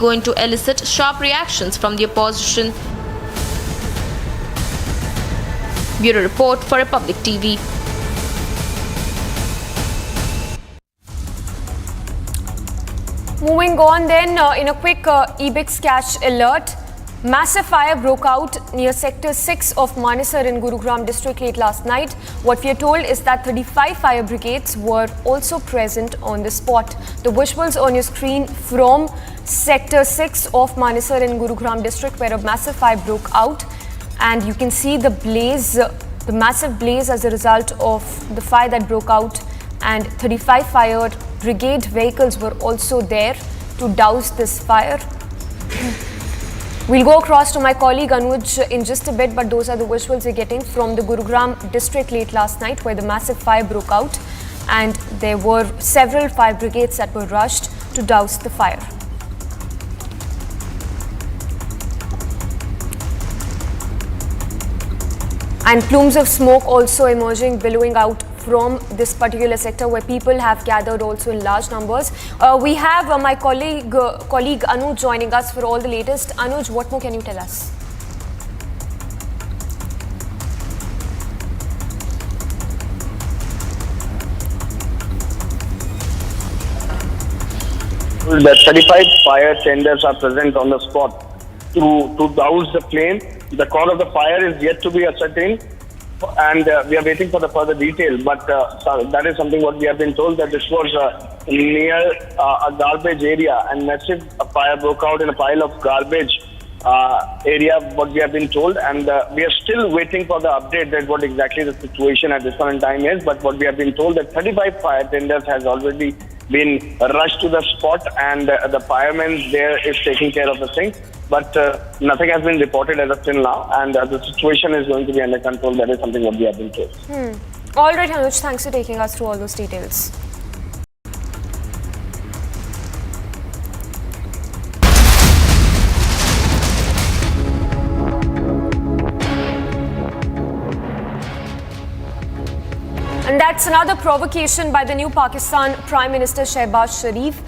going to elicit sharp reactions from the opposition. Bureau Report for Republic TV. Moving on then, in a quick EBIX cash alert, massive fire broke out near Sector 6 of Manesar in Gurugram district late last night. What we are told is that 35 fire brigades were also present on the spot. The visuals on your screen from Sector 6 of Manesar in Gurugram district where a massive fire broke out, and you can see the blaze, the massive blaze as a result of the fire that broke out, and 35 fire brigade vehicles were also there to douse this fire. We'll go across to my colleague Anuj in just a bit, but those are the visuals we're getting from the Gurugram district late last night where the massive fire broke out, and there were several fire brigades that were rushed to douse the fire. And plumes of smoke also emerging, billowing out from this particular sector where people have gathered also in large numbers. We have my colleague Anuj joining us for all the latest. Anuj, what more can you tell us? The 35 fire tenders are present on the spot to douse the flame. The cause of the fire is yet to be ascertained, and we are waiting for the further detail. But that is something what we have been told, that this was near a garbage area, and massive fire broke out in a pile of garbage area, what we have been told. And we are still waiting for the update that what exactly the situation at this point in time is. But what we have been told that 35 fire tenders has already been rushed to the spot, and the firemen there is taking care of the thing. But nothing has been reported as of till now, and the situation is going to be under control. That is something what we have been told. All right, Anuj, thanks for taking us through all those details. And that's another provocation by the new Pakistan Prime Minister Shehbaz Sharif.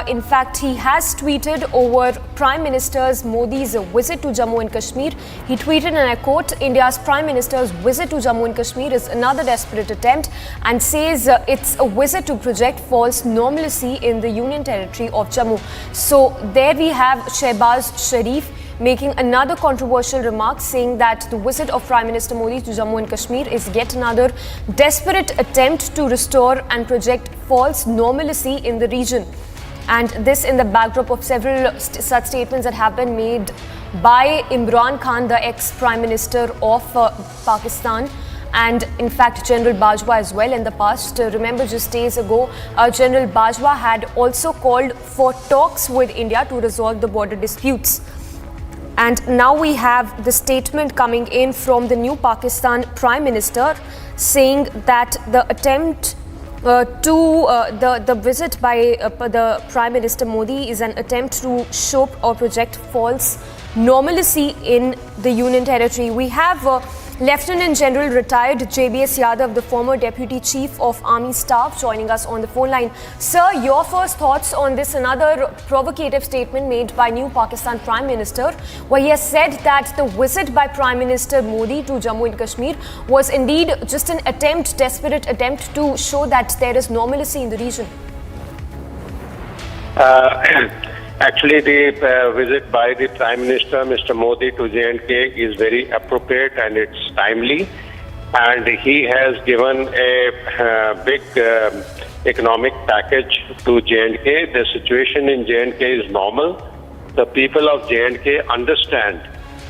In fact, he has tweeted over Prime Minister Modi's visit to Jammu and Kashmir. He tweeted, and I quote, "India's Prime Minister's visit to Jammu and Kashmir is another desperate attempt," and says it's a visit to project false normalcy in the Union Territory of Jammu. So there we have Shehbaz Sharif making another controversial remark, saying that the visit of Prime Minister Modi to Jammu and Kashmir is yet another desperate attempt to restore and project false normalcy in the region. And this in the backdrop of several such statements that have been made by Imran Khan, the ex-Prime Minister of Pakistan, and in fact General Bajwa as well in the past. Remember, just days ago, General Bajwa had also called for talks with India to resolve the border disputes. And now we have the statement coming in from the new Pakistan Prime Minister saying that the attempt the visit by the Prime Minister Modi is an attempt to show or project false normalcy in the Union Territory. We have Lieutenant General retired JBS Yadav, the former Deputy Chief of Army Staff, joining us on the phone line. Sir, your first thoughts on this another provocative statement made by new Pakistan Prime Minister, where he has said that the visit by Prime Minister Modi to Jammu and Kashmir was indeed just an attempt, desperate attempt to show that there is normalcy in the region. Actually, the visit by the Prime Minister, Mr. Modi, to J&K is very appropriate and it's timely. And he has given a big economic package to J&K. The situation in J&K is normal. The people of J&K understand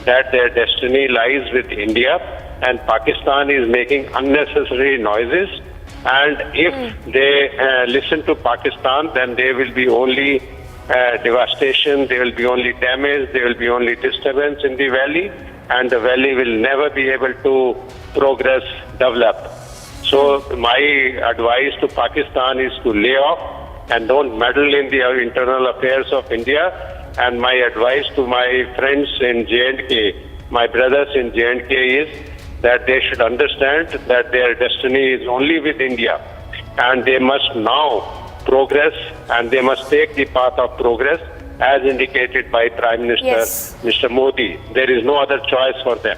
that their destiny lies with India, and Pakistan is making unnecessary noises. And if they listen to Pakistan, then there will be only devastation, there will be only damage, there will be only disturbance in the valley, and the valley will never be able to progress, develop. So my advice to Pakistan is to lay off and don't meddle in the internal affairs of India. And my advice to my friends in J&K, my brothers in J&K, is that they should understand that their destiny is only with India, and they must now progress, and they must take the path of progress as indicated by Prime Minister Yes. Mr. Modi. There is no other choice for them.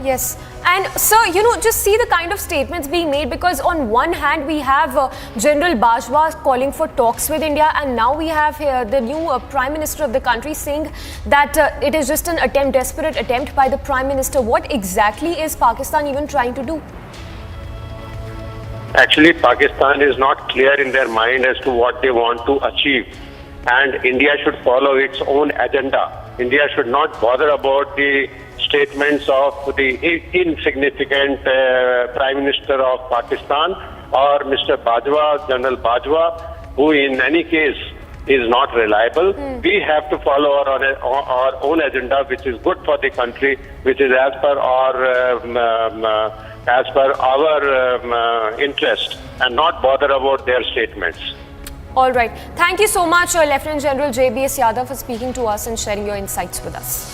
Yes. And sir, just see the kind of statements being made, because on one hand we have General Bajwa calling for talks with India, and now we have here the new Prime Minister of the country saying that it is just an desperate attempt by the Prime Minister. What exactly is Pakistan even trying to do? Actually, Pakistan is not clear in their mind as to what they want to achieve, and India should follow its own agenda. India should not bother about the statements of the insignificant Prime Minister of Pakistan or Mr. Bajwa, General Bajwa, who in any case is not reliable. We have to follow our own agenda, which is good for the country, which is as per our interest, and not bother about their statements. All right. Thank you so much, Lieutenant General JBS Yadav, for speaking to us and sharing your insights with us.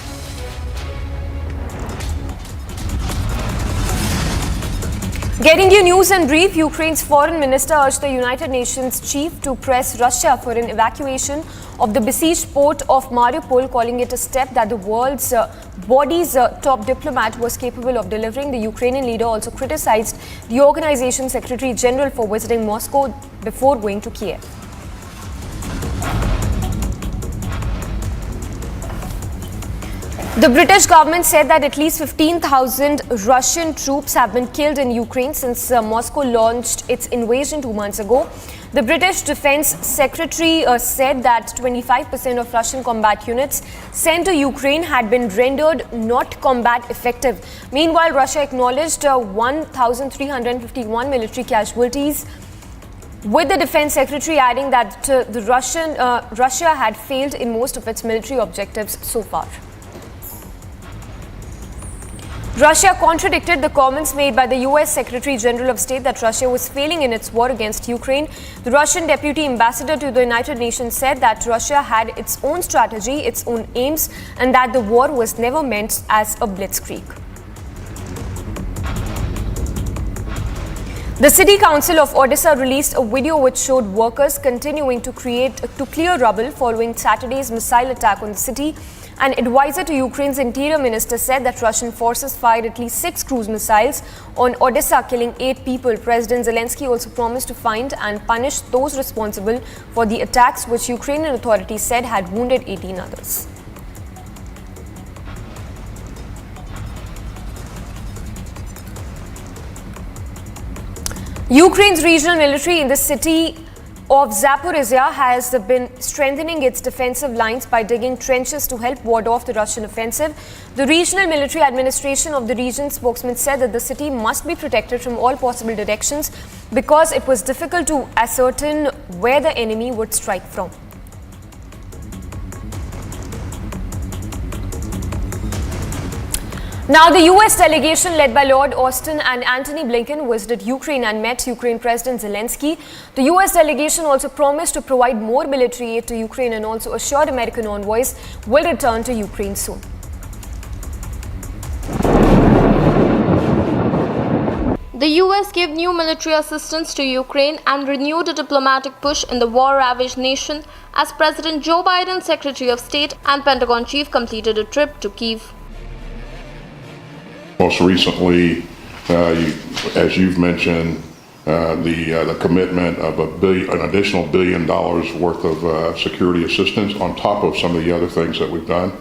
Getting you news in brief, Ukraine's foreign minister urged the United Nations chief to press Russia for an evacuation of the besieged port of Mariupol, calling it a step that the world's body's top diplomat was capable of delivering. The Ukrainian leader also criticized the organization's Secretary General for visiting Moscow before going to Kiev. The British government said that at least 15,000 Russian troops have been killed in Ukraine since Moscow launched its invasion 2 months ago. The British Defense Secretary said that 25% of Russian combat units sent to Ukraine had been rendered not combat effective. Meanwhile, Russia acknowledged 1,351 military casualties, with the Defense Secretary adding that Russia had failed in most of its military objectives so far. Russia contradicted the comments made by the US Secretary General of State that Russia was failing in its war against Ukraine. The Russian Deputy Ambassador to the United Nations said that Russia had its own strategy, its own aims, and that the war was never meant as a blitzkrieg. The City Council of Odisha released a video which showed workers continuing to clear rubble following Saturday's missile attack on the city. An advisor to Ukraine's interior minister said that Russian forces fired at least 6 cruise missiles on Odisha, killing 8 people. President Zelensky also promised to find and punish those responsible for the attacks, which Ukrainian authorities said had wounded 18 others. Ukraine's regional military in the city of Zaporizhia has been strengthening its defensive lines by digging trenches to help ward off the Russian offensive. The regional military administration of the region spokesman said that the city must be protected from all possible directions because it was difficult to ascertain where the enemy would strike from. Now, the US delegation led by Lord Austin and Antony Blinken visited Ukraine and met Ukraine President Zelensky. The US delegation also promised to provide more military aid to Ukraine and also assured American envoys will return to Ukraine soon. The US gave new military assistance to Ukraine and renewed a diplomatic push in the war-ravaged nation as President Joe Biden, Secretary of State, and Pentagon chief completed a trip to Kyiv. Most recently, as you've mentioned, the commitment of an additional $1 billion worth of security assistance on top of some of the other things that we've done.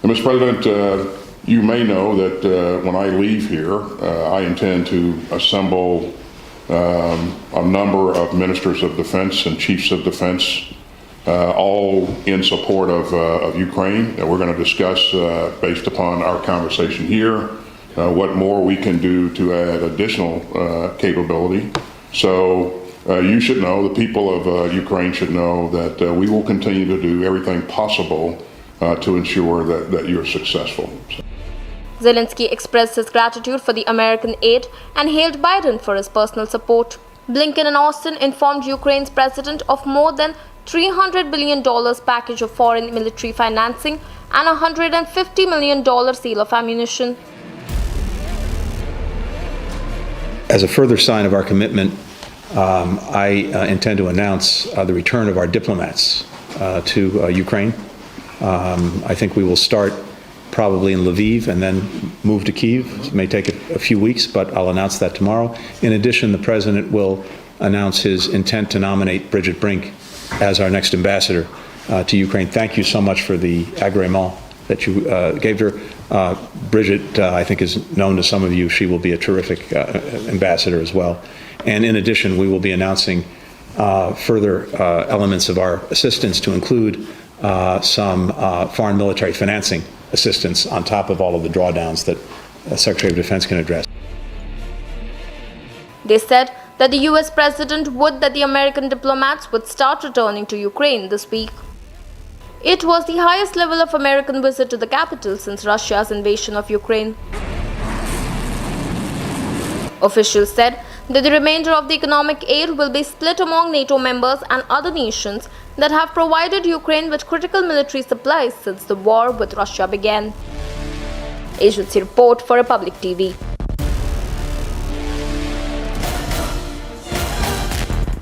And Mr. President, you may know that when I leave here, I intend to assemble a number of ministers of defense and chiefs of defense, all in support of Ukraine. And we're going to discuss, based upon our conversation here, what more we can do to add additional capability. So you should know, the people of Ukraine should know that we will continue to do everything possible to ensure that you're successful. Zelensky expressed his gratitude for the American aid and hailed Biden for his personal support. Blinken and Austin informed Ukraine's president of more than $300 billion package of foreign military financing and a $150 million sale of ammunition. As a further sign of our commitment, I intend to announce the return of our diplomats to Ukraine. I think we will start probably in Lviv and then move to Kyiv. It may take a few weeks, but I'll announce that tomorrow. In addition, the President will announce his intent to nominate Bridget Brink as our next ambassador to Ukraine. Thank you so much for the agrément that you gave her. Bridget, I think, is known to some of you. She will be a terrific ambassador as well. And in addition, we will be announcing further elements of our assistance to include some foreign military financing assistance on top of all of the drawdowns that Secretary of Defense can address. They said that the US president would that the American diplomats would start returning to Ukraine this week. It was the highest level of American visit to the capital since Russia's invasion of Ukraine. Officials said that the remainder of the economic aid will be split among NATO members and other nations that have provided Ukraine with critical military supplies since the war with Russia began. Agency report for Republic TV.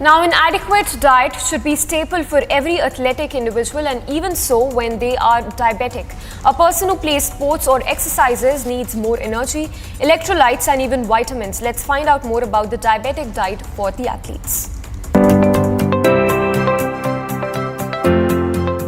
Now, an adequate diet should be staple for every athletic individual, and even so when they are diabetic. A person who plays sports or exercises needs more energy, electrolytes and even vitamins. Let's find out more about the diabetic diet for the athletes.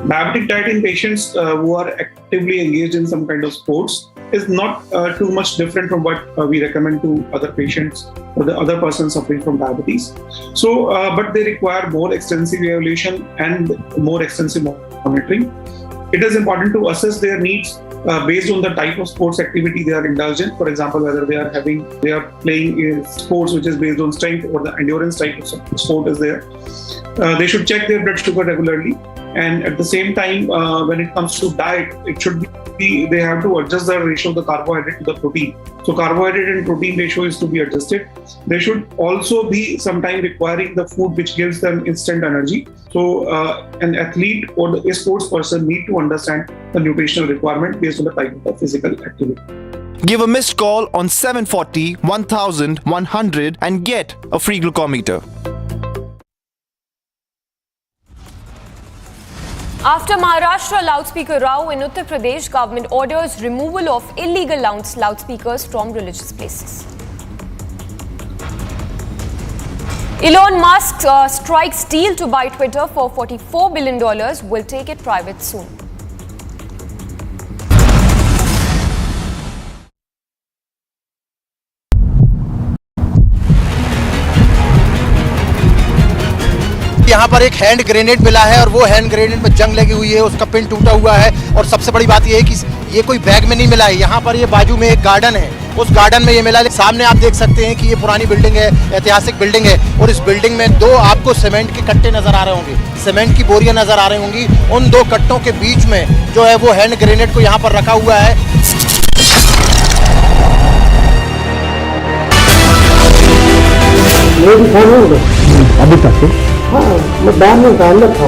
Diabetic diet in patients who are actively engaged in some kind of sports is not too much different from what we recommend to other patients or the other persons suffering from diabetes. So, but they require more extensive evaluation and more extensive monitoring. It is important to assess their needs based on the type of sports activity they are indulged in. For example, whether they are playing sports which is based on strength or the endurance type of sport is there. They should check their blood sugar regularly. And at the same time, when it comes to diet, it should be, they have to adjust the ratio of the carbohydrate to the protein. So carbohydrate and protein ratio is to be adjusted. They should also be sometime requiring the food which gives them instant energy. So an athlete or a sports person need to understand the nutritional requirement based on the type of physical activity. Give a missed call on 740 1100 and get a free glucometer. After Maharashtra loudspeaker row in Uttar Pradesh, government orders removal of illegal loudspeakers from religious places. Elon Musk strikes deal to buy Twitter for $44 billion. Will take it private soon. यहाँ पर एक hand grenade मिला है और वो hand grenade में जंग लगी हुई है, उसका पिन टूटा हुआ है। और सबसे बड़ी बात ये है कि ये कोई बैग में नहीं मिला है। यहाँ पर ये बाजू में एक गार्डन है, उस गार्डन में ये मिला है। सामने आप देख सकते हैं कि ये पुरानी बिल्डिंग है, ऐतिहासिक बिल्डिंग है और इस बिल्डिंग में दो आपको सीमेंट के कट्टे नजर आ रहे होंगे, सीमेंट की बोरियां नजर आ रही होंगी। उन दो कट्टों के बीच में जो है वो हैंड ग्रेनेड को यहाँ पर रखा हुआ है। अभी तक हाँ, मैं बाहर में अंदर था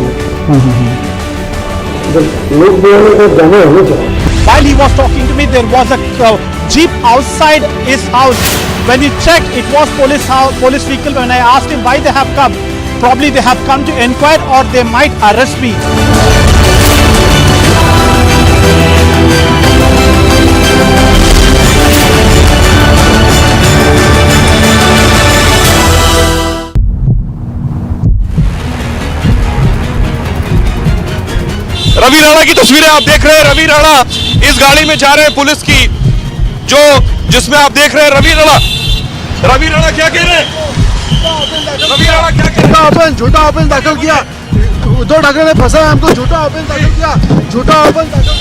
जब लोग बोलने को जाने होने चाहिए। While he was talking to me, there was a jeep outside his house. When we checked, it was police vehicle. When I asked him why they have come, probably they have come to inquire or they might arrest me. Ravi Rana की तस्वीरें आप देख रहे हैं। रवि राणा इस गाड़ी में जा रहे हैं पुलिस की, जिसमें आप देख रहे हैं रवि राणा क्या कह रहे हैं? रवि राणा क्या कह रहे हैं? झूठा ओपन दाखिल किया, उद्धव ठाकरे ने फंसा हमको, झूठा ओपन दाखिल किया, झूठा ओपन दाखिल।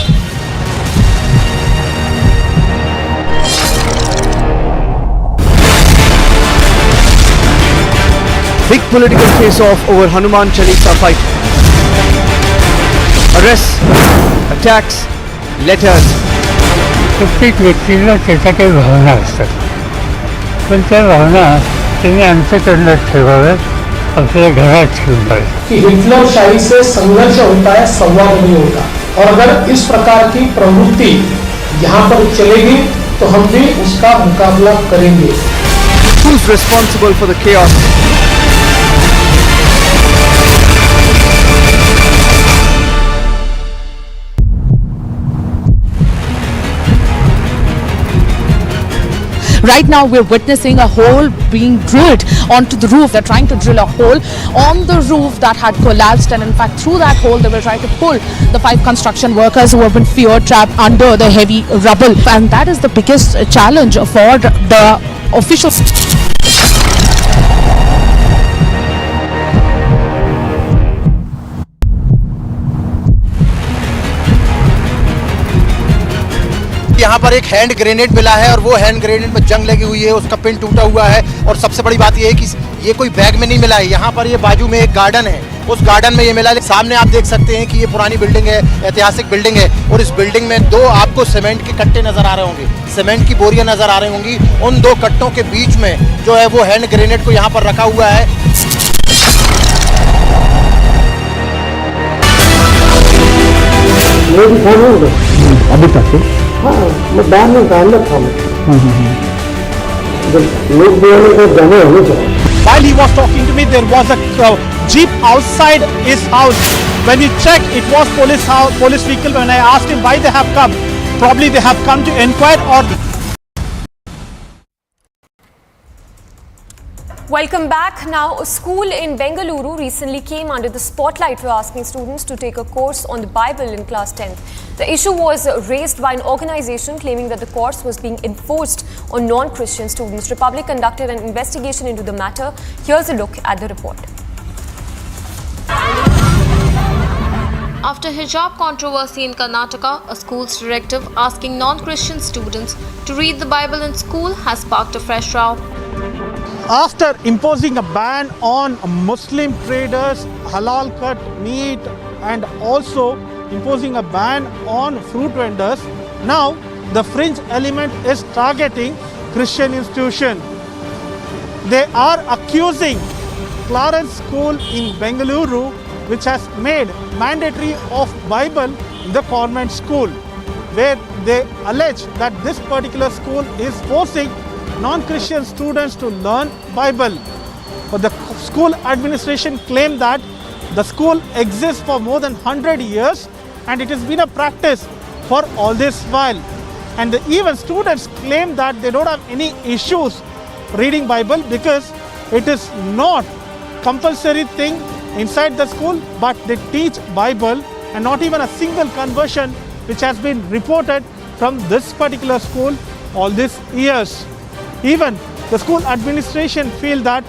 Big political face-off over Hanuman Chalisa fight. Arrests, attacks, letters. प्रत्येक व्यक्तीला त्याच्या काही भावना असतात, पण त्या भावना त्यांनी अंतःकरणात ठेवाव्यात, आपल्या घरात ठेवाव्यात. कि हिटलरशाही से संघर्ष होता है, संवाद नहीं होता, और अगर इस प्रकार की प्रवृत्ति यहाँ पर चलेगी तो हम भी उसका मुकाबला करेंगे. Who's responsible for the chaos? Right now we're witnessing a hole being drilled onto the roof. They're trying to drill a hole on the roof that had collapsed, and in fact through that hole they were trying to pull the 5 construction workers who have been fear trapped under the heavy rubble, and that is the biggest challenge for the officials. यहाँ पर एक hand grenade मिला है और वो hand grenade में जंग लगी हुई है, उसका पिन टूटा हुआ है। और सबसे बड़ी बात ये है कि ये कोई बैग में नहीं मिला है। यहाँ पर ये बाजू में एक गार्डन है, उस गार्डन में ये मिला है। सामने आप देख सकते हैं कि ये पुरानी बिल्डिंग है, ऐतिहासिक बिल्डिंग है, और इस बिल्डिंग में 2 आपको सीमेंट के कट्टे नजर आ रहे होंगे, सीमेंट की बोरियां नजर आ रही होंगी। उन 2 कट्टों के बीच में जो है वो हैंड ग्रेनेड को यहाँ पर रखा हुआ है। अभी तक हाँ, मैं बाहर नहीं था, अंदर था मैं। जब लोग बोले तो जाने होने चाहिए। While he was talking to me, there was a jeep outside his house. When we checked, it was police vehicle. When I asked him why they have come, probably they have come to inquire or. Welcome back. Now, a school in Bengaluru recently came under the spotlight for asking students to take a course on the Bible in class 10th. The issue was raised by an organization claiming that the course was being enforced on non-Christian students. Republic conducted an investigation into the matter. Here's a look at the report. After hijab controversy in Karnataka, a school's directive asking non-Christian students to read the Bible in school has sparked a fresh row. After imposing a ban on Muslim traders, halal cut meat, and also imposing a ban on fruit vendors, now the fringe element is targeting Christian institutions. They are accusing Clarence School in Bengaluru, which has made mandatory of Bible in the convent school, where they allege that this particular school is forcing non-Christian students to learn Bible. But the school administration claimed that the school exists for more than 100 years and it has been a practice for all this while. And even students claim that they don't have any issues reading Bible because it is not compulsory thing inside the school, but they teach Bible, and not even a single conversion which has been reported from this particular school all these years. Even the school administration feel that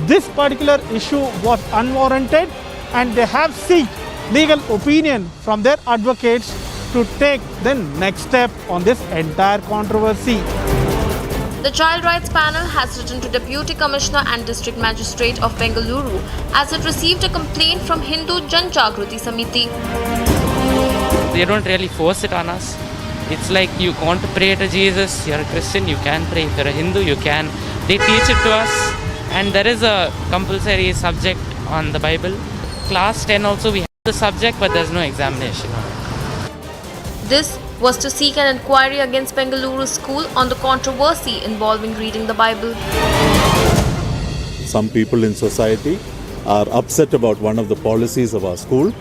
this particular issue was unwarranted and they have sought legal opinion from their advocates to take the next step on this entire controversy. The Child Rights Panel has written to Deputy Commissioner and District Magistrate of Bengaluru as it received a complaint from Hindu Jan Jagruti Samiti. They don't really force it on us. It's like you want to pray to Jesus, you're a Christian, you can pray. If you're a Hindu, you can. They teach it to us, and there is a compulsory subject on the Bible. Class 10 also we have the subject, but there's no examination. This was to seek an inquiry against Bengaluru school on the controversy involving reading the Bible. Some people in society are upset about one of the policies of our school.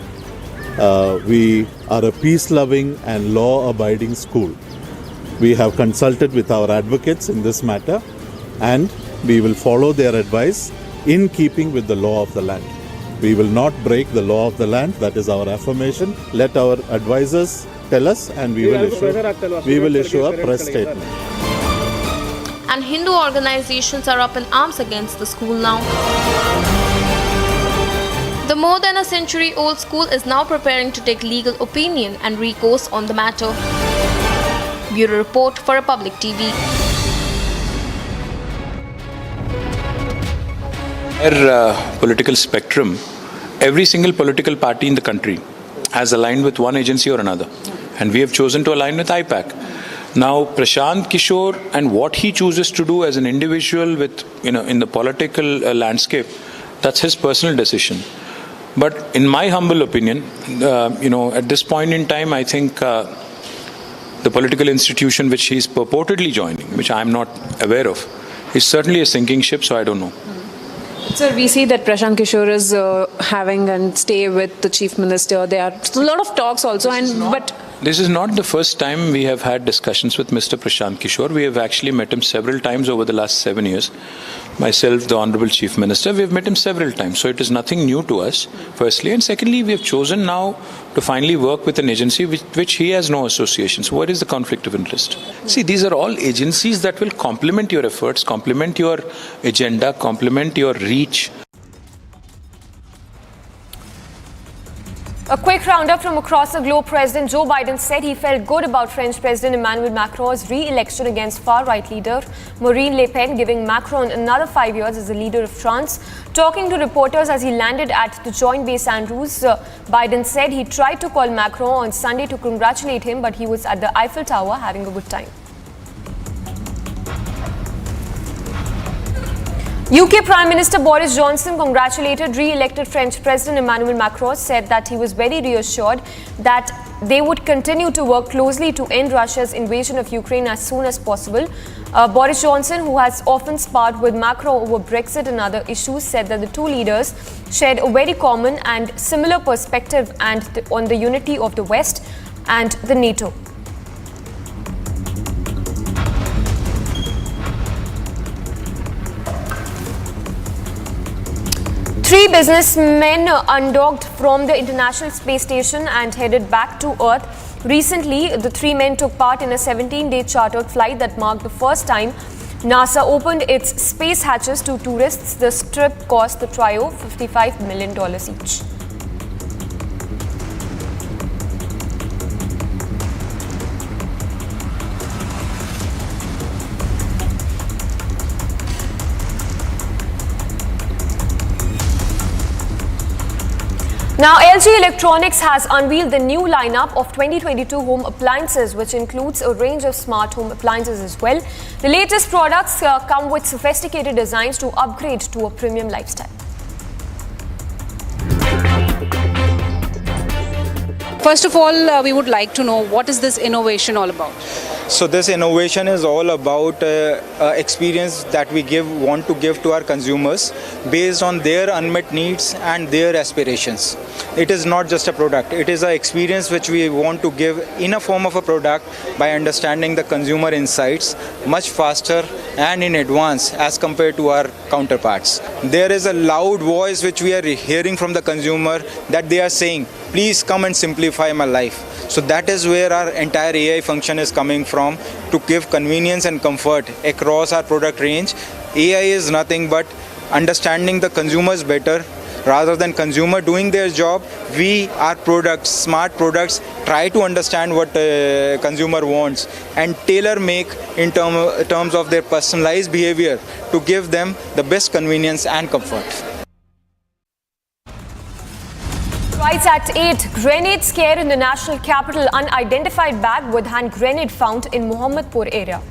We are a peace-loving and law-abiding school. We have consulted with our advocates in this matter, and we will follow their advice in keeping with the law of the land. We will not break the law of the land. That is our affirmation. Let our advisors tell us, and we will issue a press statement. And Hindu organizations are up in arms against the school now. The more than a century-old school is now preparing to take legal opinion and recourse on the matter. Bureau Report for Republic TV. Political spectrum, every single political party in the country has aligned with one agency or another, and we have chosen to align with IPAC. Now, Prashant Kishore and what he chooses to do as an individual with, in the political landscape, that's his personal decision. But in my humble opinion, at this point in time, I think the political institution which he's purportedly joining, which I'm not aware of, is certainly a sinking ship, so I don't know. Sir, we see that Prashant Kishore is having and stay with the Chief Minister. There are a lot of talks also, but This is not the first time we have had discussions with Mr. Prashant Kishore. We have actually met him several times over the last 7 years. Myself, the Honorable Chief Minister, we have met him several times. So it is nothing new to us, firstly. And secondly, we have chosen now to finally work with an agency with which he has no association. So what is the conflict of interest? See, these are all agencies that will complement your efforts, complement your agenda, complement your reach. A quick roundup from across the globe. President Joe Biden said he felt good about French President Emmanuel Macron's re-election against far-right leader Marine Le Pen, giving Macron another 5 years as the leader of France. Talking to reporters as he landed at the joint base Andrews, Biden said he tried to call Macron on Sunday to congratulate him, but he was at the Eiffel Tower having a good time. UK Prime Minister Boris Johnson congratulated re-elected French President Emmanuel Macron, said that he was very reassured that they would continue to work closely to end Russia's invasion of Ukraine as soon as possible. Boris Johnson, who has often sparred with Macron over Brexit and other issues, said that the two leaders shared a very common and similar perspective on the unity of the West and the NATO. Three businessmen undocked from the International Space Station and headed back to Earth. Recently, the three men took part in a 17-day chartered flight that marked the first time NASA opened its space hatches to tourists. The trip cost the trio $55 million each. Now, LG Electronics has unveiled the new lineup of 2022 home appliances, which includes a range of smart home appliances as well. The latest products come with sophisticated designs to upgrade to a premium lifestyle. First of all, we would like to know, what is this innovation all about? So this innovation is all about experience that we want to give to our consumers based on their unmet needs and their aspirations. It is not just a product, it is an experience which we want to give in a form of a product by understanding the consumer insights much faster and in advance as compared to our counterparts. There is a loud voice which we are hearing from the consumer that they are saying, please come and simplify my life. So that is where our entire AI function is coming from, to give convenience and comfort across our product range. AI is nothing but understanding the consumers better. Rather than consumer doing their job, we, our products, smart products, try to understand what consumer wants and tailor make in terms of their personalized behavior to give them the best convenience and comfort. Right at 8, grenade scare in the national capital. Unidentified bag with hand grenade found in Mohammadpur area.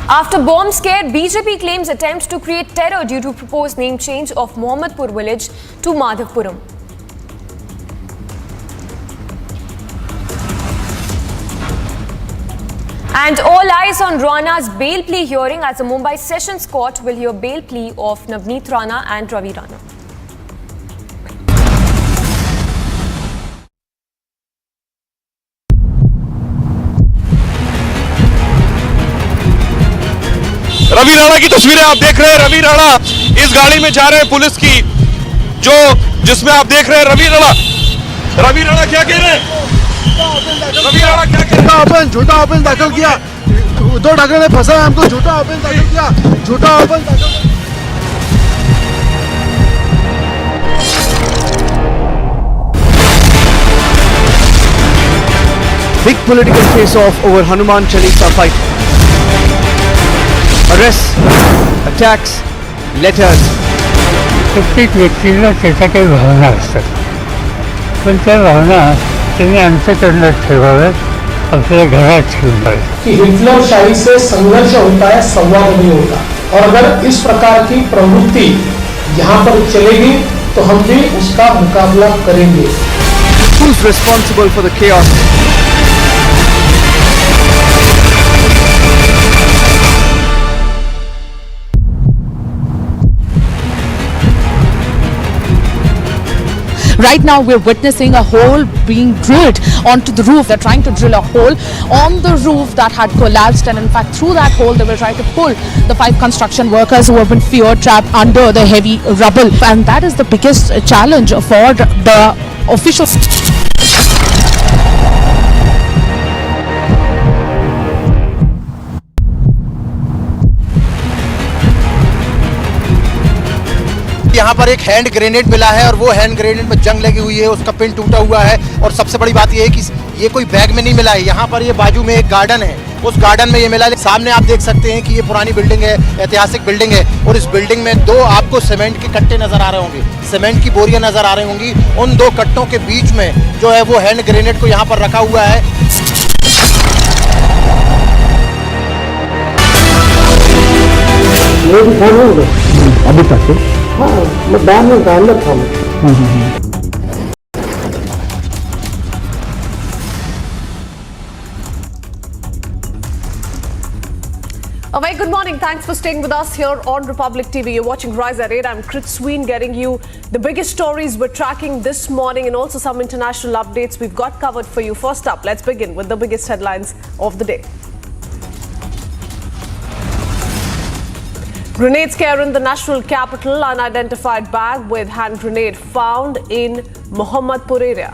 After bomb scare, BJP claims attempts to create terror due to proposed name change of Mohammadpur village to Madhavpuram. And all eyes on Rana's bail plea hearing, as the Mumbai Sessions Court will hear bail plea of Navneet Rana and Ravi Rana. Ravi Rana की तस्वीरें आप देख रहे हैं। रवि राणा इस गाड़ी में जा रहे हैं पुलिस की, जिसमें आप देख रहे हैं रवि राणा क्या कह रहे हैं? रवि राणा क्या कह रहे हैं? झूठा ऑफेंस दाखिल किया, उद्धव ठाकरे ने फंसा हमको, झूठा ऑफेंस दाखिल किया, झूठा ऑफेंस दाखिल। Big political face-off over Hanuman Chalisa fight. Arrests, attacks, letters. प्रत्येक व्यक्तीला त्याच्या काही भावना असतात, पण त्या भावना त्यांनी अंतःकरणात ठेवाव्यात, आपल्या घरात ठेवाव्यात. कि हिटलरशाही से संघर्ष होता है, संवाद नहीं होता. और अगर इस प्रकार की प्रवृत्ति यहाँ पर चलेगी तो हम भी उसका मुकाबला करेंगे. Who's responsible for the chaos? Right now we're witnessing a hole being drilled onto the roof. They're trying to drill a hole on the roof that had collapsed, and in fact through that hole they were trying to pull the 5 construction workers who have been trapped under the heavy rubble. And that is the biggest challenge for the officials. यहाँ पर एक hand grenade मिला है और वो hand grenade में जंग लगी हुई है, उसका पिन टूटा हुआ है। और सबसे बड़ी बात ये है कि ये कोई बैग में नहीं मिला है। यहाँ पर ये बाजू में एक गार्डन है, उस गार्डन में ये मिला है। सामने आप देख सकते हैं कि ये पुरानी बिल्डिंग है, ऐतिहासिक बिल्डिंग है, और इस बिल्डिंग में 2 आपको सीमेंट के कट्टे नजर आ रहे होंगे, सीमेंट की बोरियां नजर आ रही होंगी। उन 2 कट्टों के बीच में जो है वो हैंड ग्रेनेड को यहाँ पर रखा हुआ है। अभी तक मैं बैग में अंदर था। A very good morning. Thanks for staying with us here on Republic TV. You're watching Rise at 8. I'm Krit Sween, getting you the biggest stories we're tracking this morning and also some international updates we've got covered for you. First up, let's begin with the biggest headlines of the day. Grenade scare in the national capital. Unidentified bag with hand grenade found in Mohammadpur area.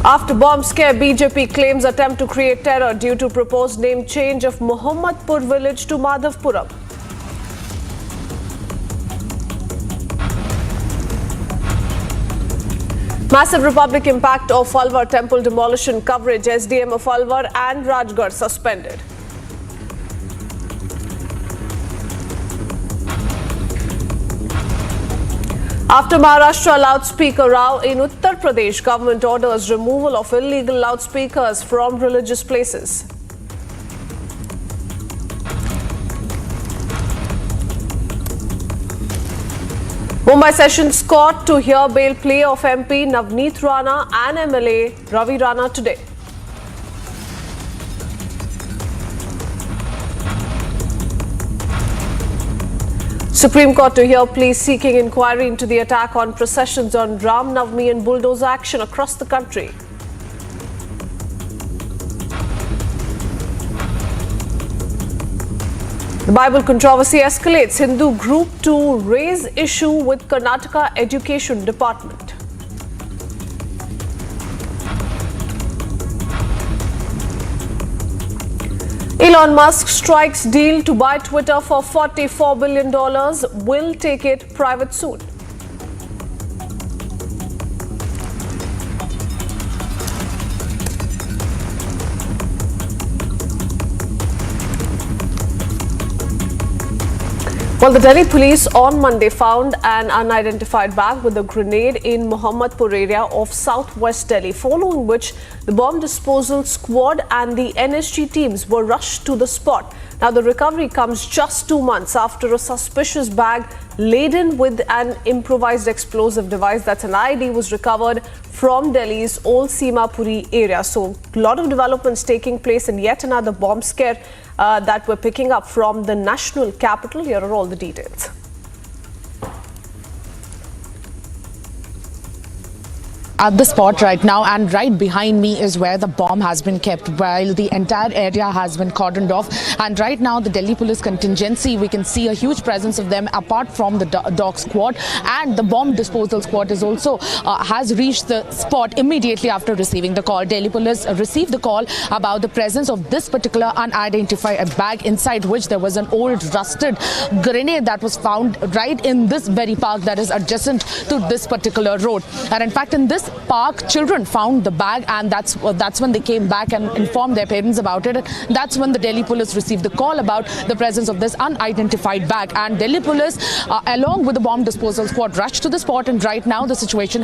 After bomb scare, BJP claims attempt to create terror due to proposed name change of Mohammadpur village to Madhavpuram. Massive Republic impact of Alwar temple demolition coverage. SDM of Alwar and Rajgarh suspended. After Maharashtra loudspeaker row in Uttar Pradesh, government orders removal of illegal loudspeakers from religious places. Mumbai Sessions Court to hear bail plea of MP Navneet Rana and MLA Ravi Rana today. Supreme Court to hear plea seeking inquiry into the attack on processions on Ram Navami and bulldozer action across the country. The Bible controversy escalates. Hindu group to raise issue with Karnataka Education Department. Elon Musk strikes deal to buy Twitter for $44 billion. Will take it private soon. Well, the Delhi police on Monday found an unidentified bag with a grenade in Mohammadpur area of southwest Delhi, following which the bomb disposal squad and the NSG teams were rushed to the spot. Now, the recovery comes just 2 months after a suspicious bag laden with an improvised explosive device, that's an IED, was recovered from Delhi's Old Simapuri area. So, a lot of developments taking place in yet another bomb scare that we're picking up from the national capital. Here are all the details. At the spot right now, and right behind me is where the bomb has been kept, while the entire area has been cordoned off. And right now the Delhi police contingency, we can see a huge presence of them apart from the dog squad, and the bomb disposal squad is also has reached the spot immediately after receiving the call. Delhi police received the call about the presence of this particular unidentified bag, inside which there was an old rusted grenade that was found right in this very park that is adjacent to this particular road. And in fact, in this park, children found the bag, and that's when they came back and informed their parents about it. That's when the Delhi police received the call about the presence of this unidentified bag, and Delhi police along with the bomb disposal squad rushed to the spot. And right now the situation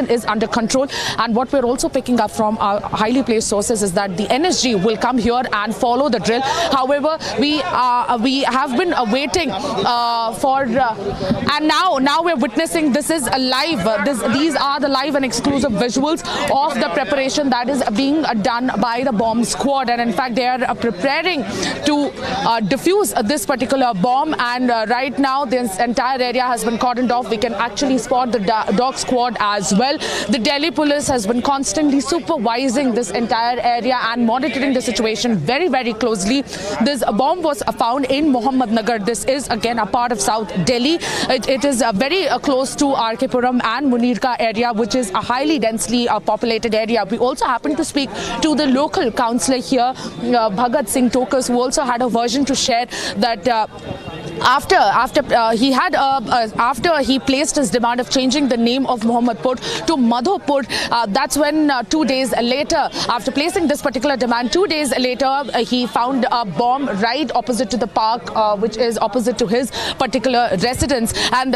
is under control. And what we're also picking up from our highly placed sources is that the NSG will come here and follow the drill. However, we have been waiting and now we're witnessing, this is a live these are the live and exclusive visuals of the preparation that is being done by the bomb squad, and in fact they are preparing to defuse this particular bomb, and right now this entire area has been cordoned off. We can actually spot the dog squad as well. The Delhi police has been constantly supervising this entire area and monitoring the situation very, very closely. This bomb was found in Mohammadnagar. This is again a part of South Delhi. It is very close to RK Puram and Munirka area, which is a highly densely populated area. We also happened to speak to the local councillor here, Bhagat Singh Tokas, who also had a version to share that after he placed his demand of changing the name of Mohammadpur to Madhopur, that's when 2 days later, after placing this particular demand, 2 days later he found a bomb right opposite to the park, which is opposite to his particular residence, and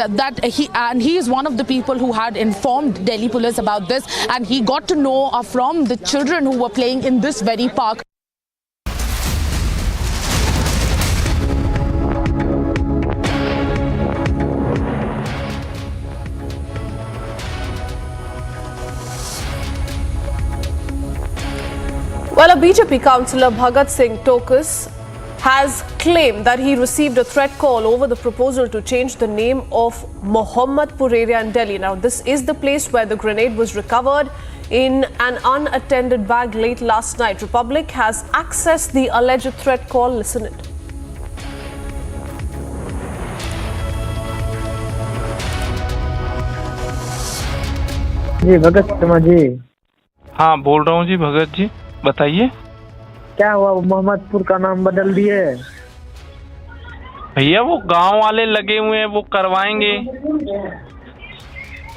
he is one of the people who had informed Delhi police about this, and he got to know from the children who were playing in this very park. Well, a BJP councillor, Bhagat Singh Tokas, has claimed that he received a threat call over the proposal to change the name of Mohammadpur area in Delhi. Now, this is the place where the grenade was recovered in an unattended bag late last night. Republic has accessed the alleged threat call. Listen it. जी भगत शर्मा जी। हाँ बोल रहा हूँ जी भगत जी, बताइए क्या हुआ, मोहम्मदपुर का नाम बदल दिए? भैया वो गांव वाले लगे हुए हैं, वो करवाएंगे।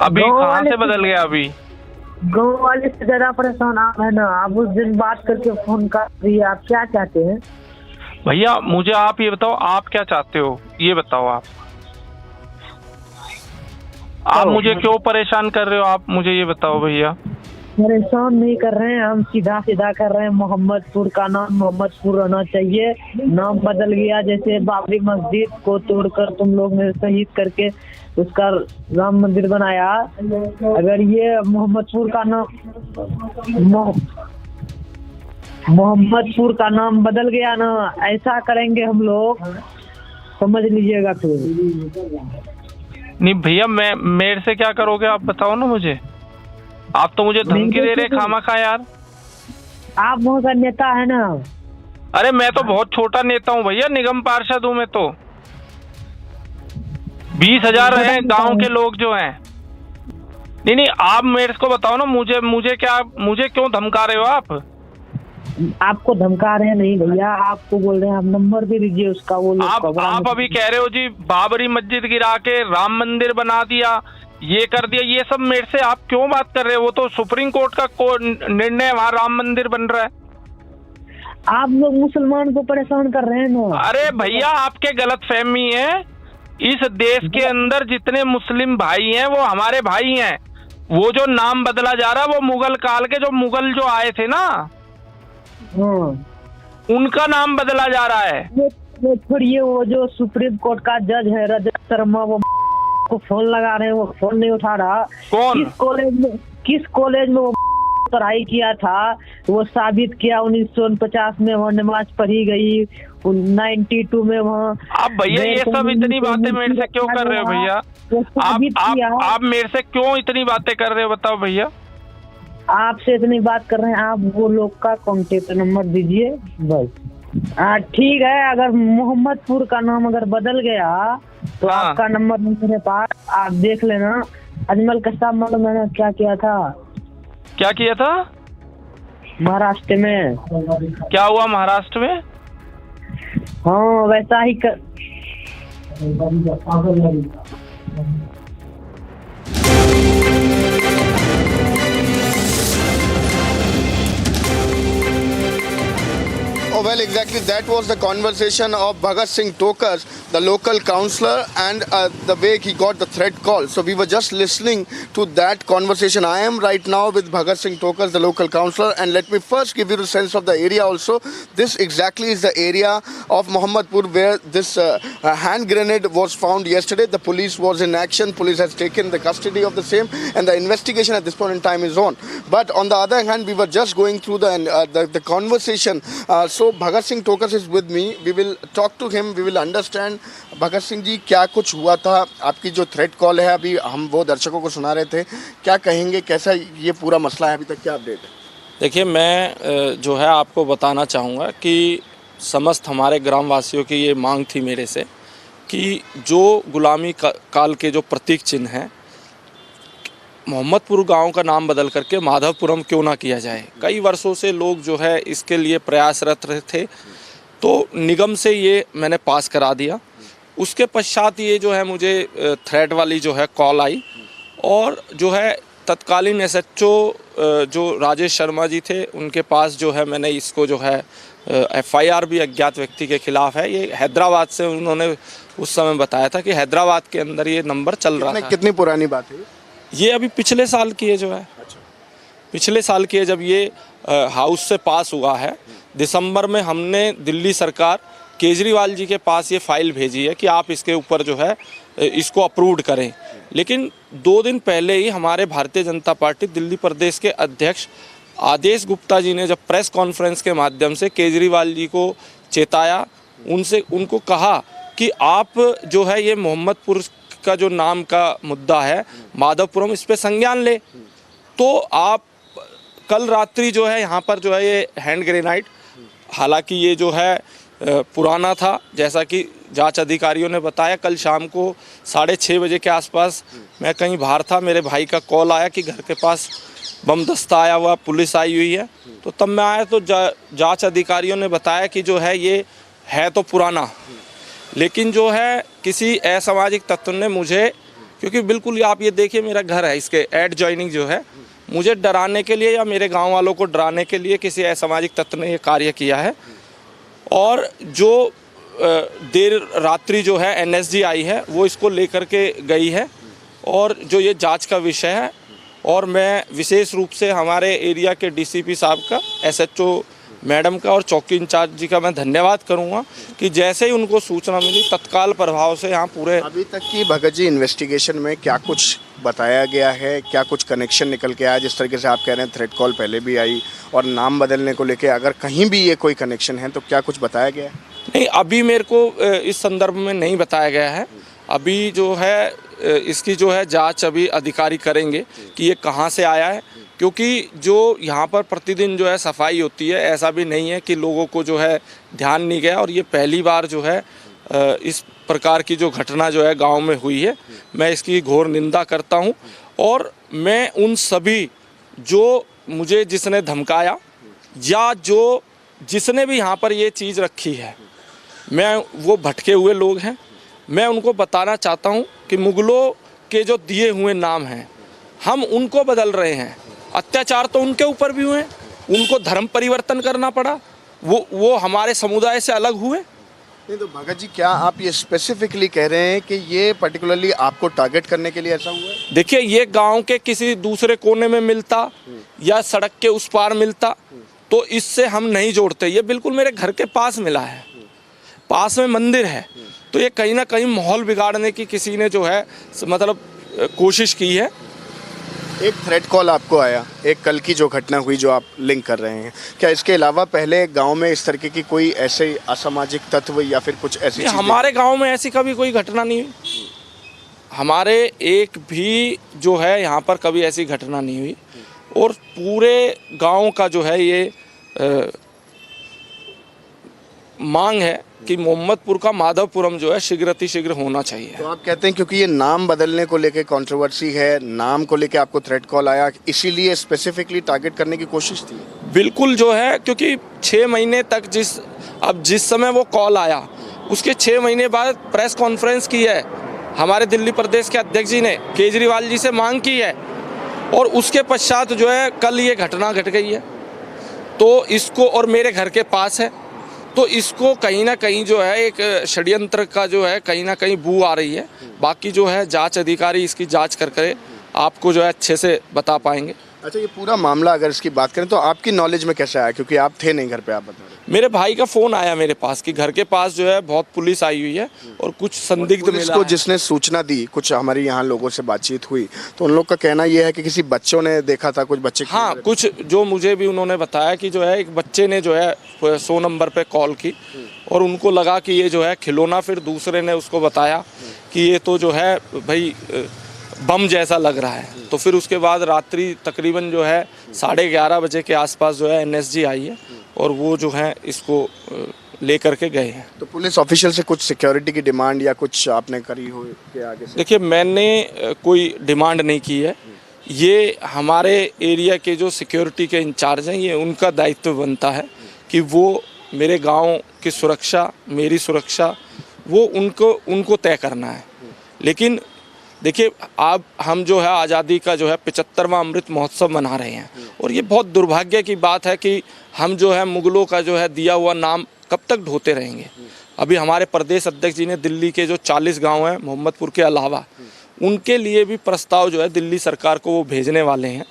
अभी कहाँ से बदल गया? अभी गांव वाले से ज्यादा परेशान आप है ना। आप उस दिन बात करके फोन कर रही है, आप क्या चाहते हैं? भैया मुझे आप ये बताओ, आप क्या चाहते हो ये बताओ। आप मुझे क्यों परेशान कर रहे हो? आप मुझे ये बताओ भैया। परेशान नहीं कर रहे हैं हम, सीधा सीधा कर रहे हैं। मोहम्मदपुर का नाम मोहम्मदपुर रहना चाहिए। नाम बदल गया, जैसे बाबरी मस्जिद को तोड़कर तुम लोग ने शहीद करके उसका राम मंदिर बनाया। अगर ये मोहम्मदपुर का नाम मोहम्मदपुर का नाम बदल गया ना, ऐसा करेंगे हम लोग, समझ लीजिएगा। फिर नहीं भैया, मेरे से क्या करोगे आप बताओ ना मुझे। आप तो मुझे धमकी दे रहे खामखा यार। आप वहाँ का नेता है ना? अरे मैं तो बहुत छोटा नेता हूँ भैया, निगम पार्षद हूँ मैं तो। 20,000 हैं गांव के लोग जो हैं। नहीं आप मेरे को बताओ ना, मुझे क्यों धमका रहे हो आप? आपको धमका रहे हैं नहीं भैया, आपको बोल रहे हैं। आप नंबर दे दीजिए उसका। वो आप अभी कह रहे हो जी बाबरी मस्जिद गिरा के राम मंदिर बना दिया, ये कर दिया, ये सब मेरे से आप क्यों बात कर रहे हो? वो तो सुप्रीम कोर्ट का निर्णय, वहाँ राम मंदिर बन रहा है। आप लोग मुसलमान को परेशान कर रहे हैं ना। अरे भैया आपके गलत फहमी है। इस देश के अंदर जितने मुस्लिम भाई हैं वो हमारे भाई हैं। वो जो नाम बदला जा रहा है वो मुगल काल के जो मुगल जो आए थे ना, उनका नाम बदला जा रहा है। छोड़िए, वो जो सुप्रीम कोर्ट का जज है रजत शर्मा, वो को फोन लगा रहे हैं, वो फोन नहीं उठा रहा। कौन? किस कॉलेज में वो पढ़ाई किया था, वो साबित किया। 1949 में वहाँ नमाज पढ़ी गई, 92 में वहाँ। आप भैया ये सब इतनी बातें मेरे से क्यों कर रहे हो भैया? आप मेरे से क्यों इतनी बातें कर रहे हो बताओ भैया? आपसे इतनी बात कर रहे हैं, आप वो लोग का कॉन्टेक्ट नंबर दीजिए बस। ठीक है, अगर मोहम्मदपुर का नाम अगर बदल गया तो आपका नंबर मेरे पास, आप देख लेना। अजमल कसाब मालूम मैंने क्या किया था? क्या किया था? महाराष्ट्र में। क्या हुआ महाराष्ट्र में? हाँ वैसा ही कर। Well, exactly that was the conversation of Bhagat Singh Tokas, the local councillor, and the way he got the threat call. So we were just listening to that conversation. I am right now with Bhagat Singh Tokas, the local councillor, and let me first give you the sense of the area also. This exactly is the area of Mohammadpur where this hand grenade was found yesterday. The police was in action. Police has taken the custody of the same, and the investigation at this point in time is on. But on the other hand, we were just going through the conversation. So Bhagat Singh Tokas is with me. We will talk to him. We will understand. Bhagat Singh जी, क्या कुछ हुआ था? आपकी जो threat call है अभी हम वो दर्शकों को सुना रहे थे, क्या कहेंगे, कैसा ये पूरा मसला है, अभी तक क्या अपडेट है? देखिए, मैं जो है आपको बताना चाहूँगा कि समस्त हमारे ग्रामवासियों की ये मांग थी मेरे से कि जो गुलामी काल के जो प्रतीक चिन्ह हैं, मोहम्मदपुर गांव का नाम बदल करके माधवपुरम क्यों ना किया जाए। कई वर्षों से लोग जो है इसके लिए प्रयासरत रहे थे, तो निगम से ये मैंने पास करा दिया। उसके पश्चात ये जो है मुझे थ्रेट वाली जो है कॉल आई, और जो है तत्कालीन SHO जो राजेश शर्मा जी थे, उनके पास जो है मैंने इसको जो है FIR भी अज्ञात व्यक्ति के खिलाफ है। ये हैदराबाद से उन्होंने उस समय बताया था कि हैदराबाद के अंदर ये नंबर चल रहा था। कितनी पुरानी बात है ये? अभी पिछले साल की है जो है। अच्छा। पिछले साल की है, जब ये हाउस से पास हुआ है दिसंबर में, हमने दिल्ली सरकार केजरीवाल जी के पास ये फाइल भेजी है कि आप इसके ऊपर जो है इसको अप्रूव्ड करें। लेकिन 2 दिन पहले ही हमारे भारतीय जनता पार्टी दिल्ली प्रदेश के अध्यक्ष आदेश गुप्ता जी ने जब प्रेस कॉन्फ्रेंस के माध्यम से केजरीवाल जी को चेताया, उनको कहा कि आप जो है ये मोहम्मदपुर का जो नाम का मुद्दा है माधवपुरम, इस पे संज्ञान ले। तो आप कल रात्रि जो है यहाँ पर जो है ये हैंड ग्रेनाइड, हालांकि ये जो है पुराना था, जैसा कि जांच अधिकारियों ने बताया। कल शाम को 6:30 बजे के आसपास मैं कहीं बाहर था, मेरे भाई का कॉल आया कि घर के पास बम दस्ता आया हुआ, पुलिस आई हुई है। तो तब मैं आया तो जांच अधिकारियों ने बताया कि जो है ये है तो पुराना, लेकिन जो है किसी असामाजिक तत्व ने मुझे, क्योंकि बिल्कुल आप ये देखिए मेरा घर है, इसके एडजॉइनिंग जो है, मुझे डराने के लिए या मेरे गांव वालों को डराने के लिए किसी असामाजिक तत्व ने ये कार्य किया है। और जो देर रात्रि जो है NSG आई है वो इसको लेकर के गई है, और जो ये जांच का विषय है। और मैं विशेष रूप से हमारे एरिया के DCP साहब का, SHO मैडम का और चौकी इंचार्ज जी का मैं धन्यवाद करूंगा कि जैसे ही उनको सूचना मिली तत्काल प्रभाव से यहाँ पूरे। अभी तक की भगत जी इन्वेस्टिगेशन में क्या कुछ बताया गया है, क्या कुछ कनेक्शन निकल के आया? जिस तरीके से आप कह रहे हैं थ्रेट कॉल पहले भी आई, और नाम बदलने को लेके अगर कहीं भी ये कोई कनेक्शन है तो क्या कुछ बताया गया है? नहीं, अभी मेरे को इस संदर्भ में नहीं बताया गया है। अभी जो है इसकी जो है जांच अभी अधिकारी करेंगे कि ये कहाँ से आया है, क्योंकि जो यहाँ पर प्रतिदिन जो है सफाई होती है, ऐसा भी नहीं है कि लोगों को जो है ध्यान नहीं गया। और ये पहली बार जो है इस प्रकार की जो घटना जो है गांव में हुई है, मैं इसकी घोर निंदा करता हूँ। और मैं उन सभी जो मुझे जिसने धमकाया या जो जिसने भी यहाँ पर ये चीज़ रखी है, मैं वो भटके हुए लोग हैं, मैं उनको बताना चाहता हूँ कि मुगलों के जो दिए हुए नाम हैं हम उनको बदल रहे हैं। अत्याचार तो उनके ऊपर भी हुए, उनको धर्म परिवर्तन करना पड़ा, वो हमारे समुदाय से अलग हुए। नहीं तो भगत जी, क्या आप ये स्पेसिफिकली कह रहे हैं कि ये पर्टिकुलरली आपको टारगेट करने के लिए ऐसा हुआ है? देखिए, ये गांव के किसी दूसरे कोने में मिलता या सड़क के उस पार मिलता तो इससे हम नहीं जोड़ते। ये बिल्कुल मेरे घर के पास मिला है, पास में मंदिर है, तो ये कहीं ना कहीं माहौल बिगाड़ने की किसी ने जो है मतलब कोशिश की है। एक थ्रेट कॉल आपको आया, एक कल की जो घटना हुई जो आप लिंक कर रहे हैं, क्या इसके अलावा पहले गांव में इस तरीके की कोई ऐसे असामाजिक तत्व या फिर कुछ ऐसी चीजें? हमारे गांव में ऐसी कभी कोई घटना नहीं हुई, हमारे एक भी जो है यहाँ पर कभी ऐसी घटना नहीं हुई। और पूरे गांव का जो है ये मांग है कि मोहम्मदपुर का माधवपुरम जो है शीघ्र होना चाहिए। तो आप कहते हैं क्योंकि ये नाम बदलने को लेके कंट्रोवर्सी है, नाम को लेके आपको थ्रेट कॉल आया, इसीलिए स्पेसिफिकली टारगेट करने की कोशिश थी? बिल्कुल जो है, क्योंकि 6 महीने तक जिस समय वो कॉल आया उसके 6 महीने बाद प्रेस कॉन्फ्रेंस की है हमारे दिल्ली प्रदेश के अध्यक्ष जी ने, केजरीवाल जी से मांग की है, और उसके पश्चात जो है कल ये घटना घट गई है। तो इसको, और मेरे घर के पास है, तो इसको कहीं ना कहीं जो है एक षड्यंत्र का जो है कहीं ना कहीं बू आ रही है। बाकी जो है जांच अधिकारी इसकी जांच करके आपको जो है अच्छे से बता पाएंगे। अच्छा, ये पूरा मामला अगर इसकी बात करें तो आपकी नॉलेज में कैसे आया, क्योंकि आप थे नहीं घर पे, आप बता रहे? मेरे भाई का फोन आया मेरे पास कि घर के पास जो है बहुत पुलिस आई हुई है और कुछ संदिग्ध मिला को है। जिसने सूचना दी, कुछ हमारी यहाँ लोगों से बातचीत हुई तो उन लोग का कहना यह है कि किसी बच्चों ने देखा था, कुछ बच्चे। हाँ, कुछ जो मुझे भी उन्होंने बताया कि जो है एक बच्चे ने जो है 100 नंबर पे कॉल की और उनको लगा कि ये जो है खिलौना, फिर दूसरे ने उसको बताया कि ये तो जो है भाई बम जैसा लग रहा है। तो फिर उसके बाद रात्रि तकरीबन जो है 11:30 बजे के आसपास जो है NSG आई है और वो जो है इसको लेकर के गए हैं। तो पुलिस ऑफिशियल से कुछ सिक्योरिटी की डिमांड या कुछ आपने करी हो के आगे से? देखिए, मैंने कोई डिमांड नहीं की है। ये हमारे एरिया के जो सिक्योरिटी के इंचार्ज हैं, ये उनका दायित्व बनता है कि वो मेरे गांव की सुरक्षा, मेरी सुरक्षा, वो उनको तय करना है। लेकिन देखिए, अब हम जो है आज़ादी का जो है 75वां अमृत महोत्सव मना रहे हैं और ये बहुत दुर्भाग्य की बात है कि हम जो है मुगलों का जो है दिया हुआ नाम कब तक ढोते रहेंगे। अभी हमारे प्रदेश अध्यक्ष जी ने दिल्ली के जो 40 गांव हैं मोहम्मदपुर के अलावा, उनके लिए भी प्रस्ताव जो है दिल्ली सरकार को वो भेजने वाले हैं